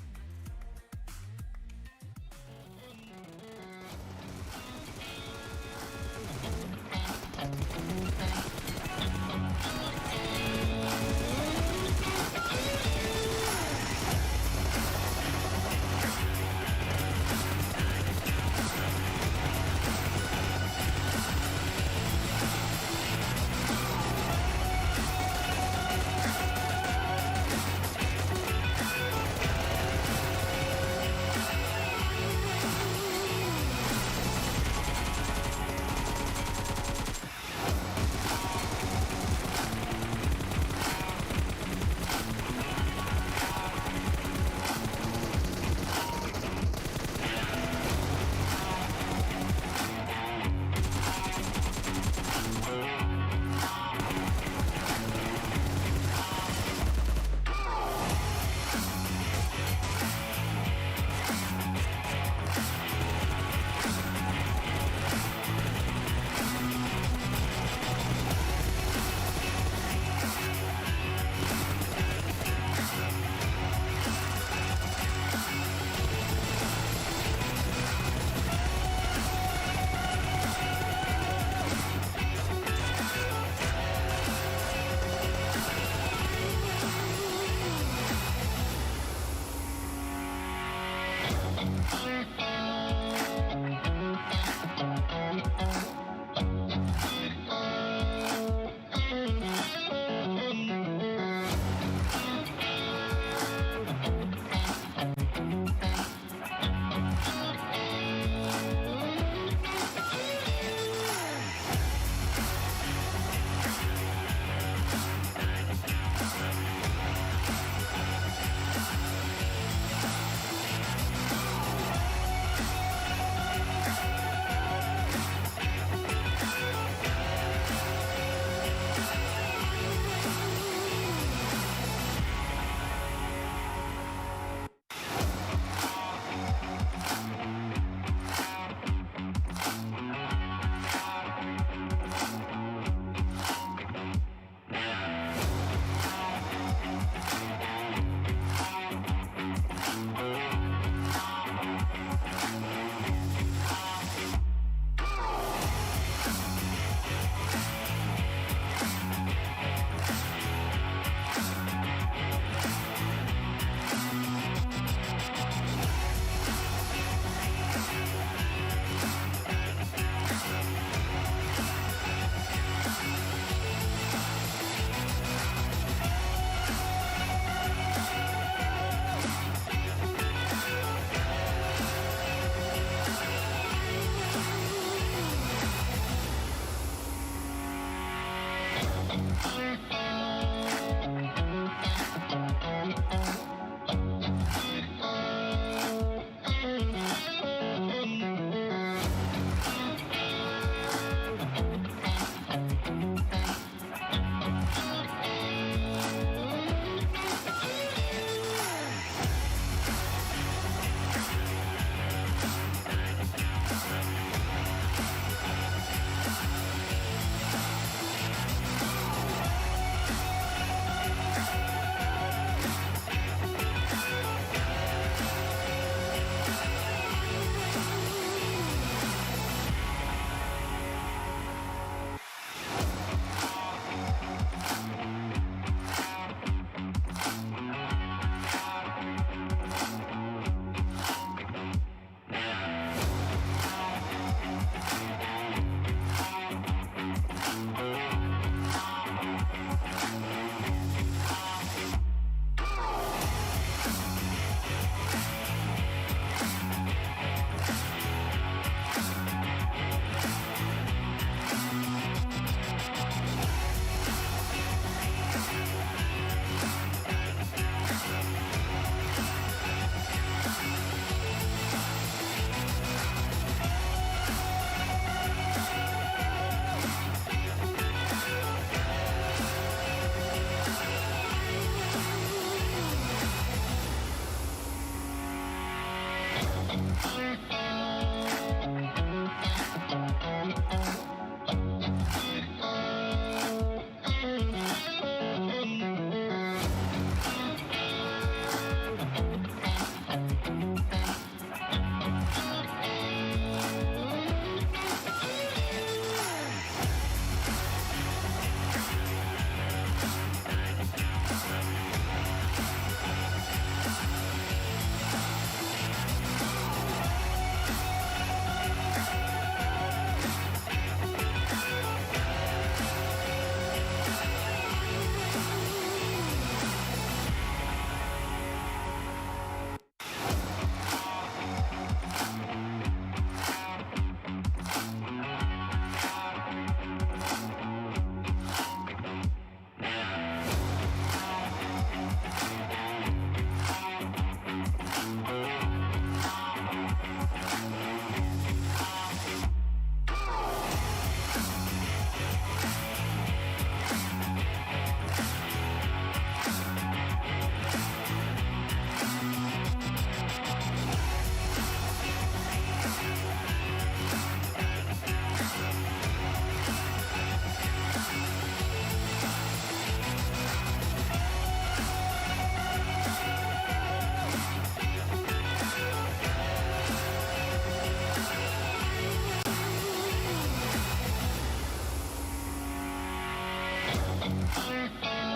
Bye.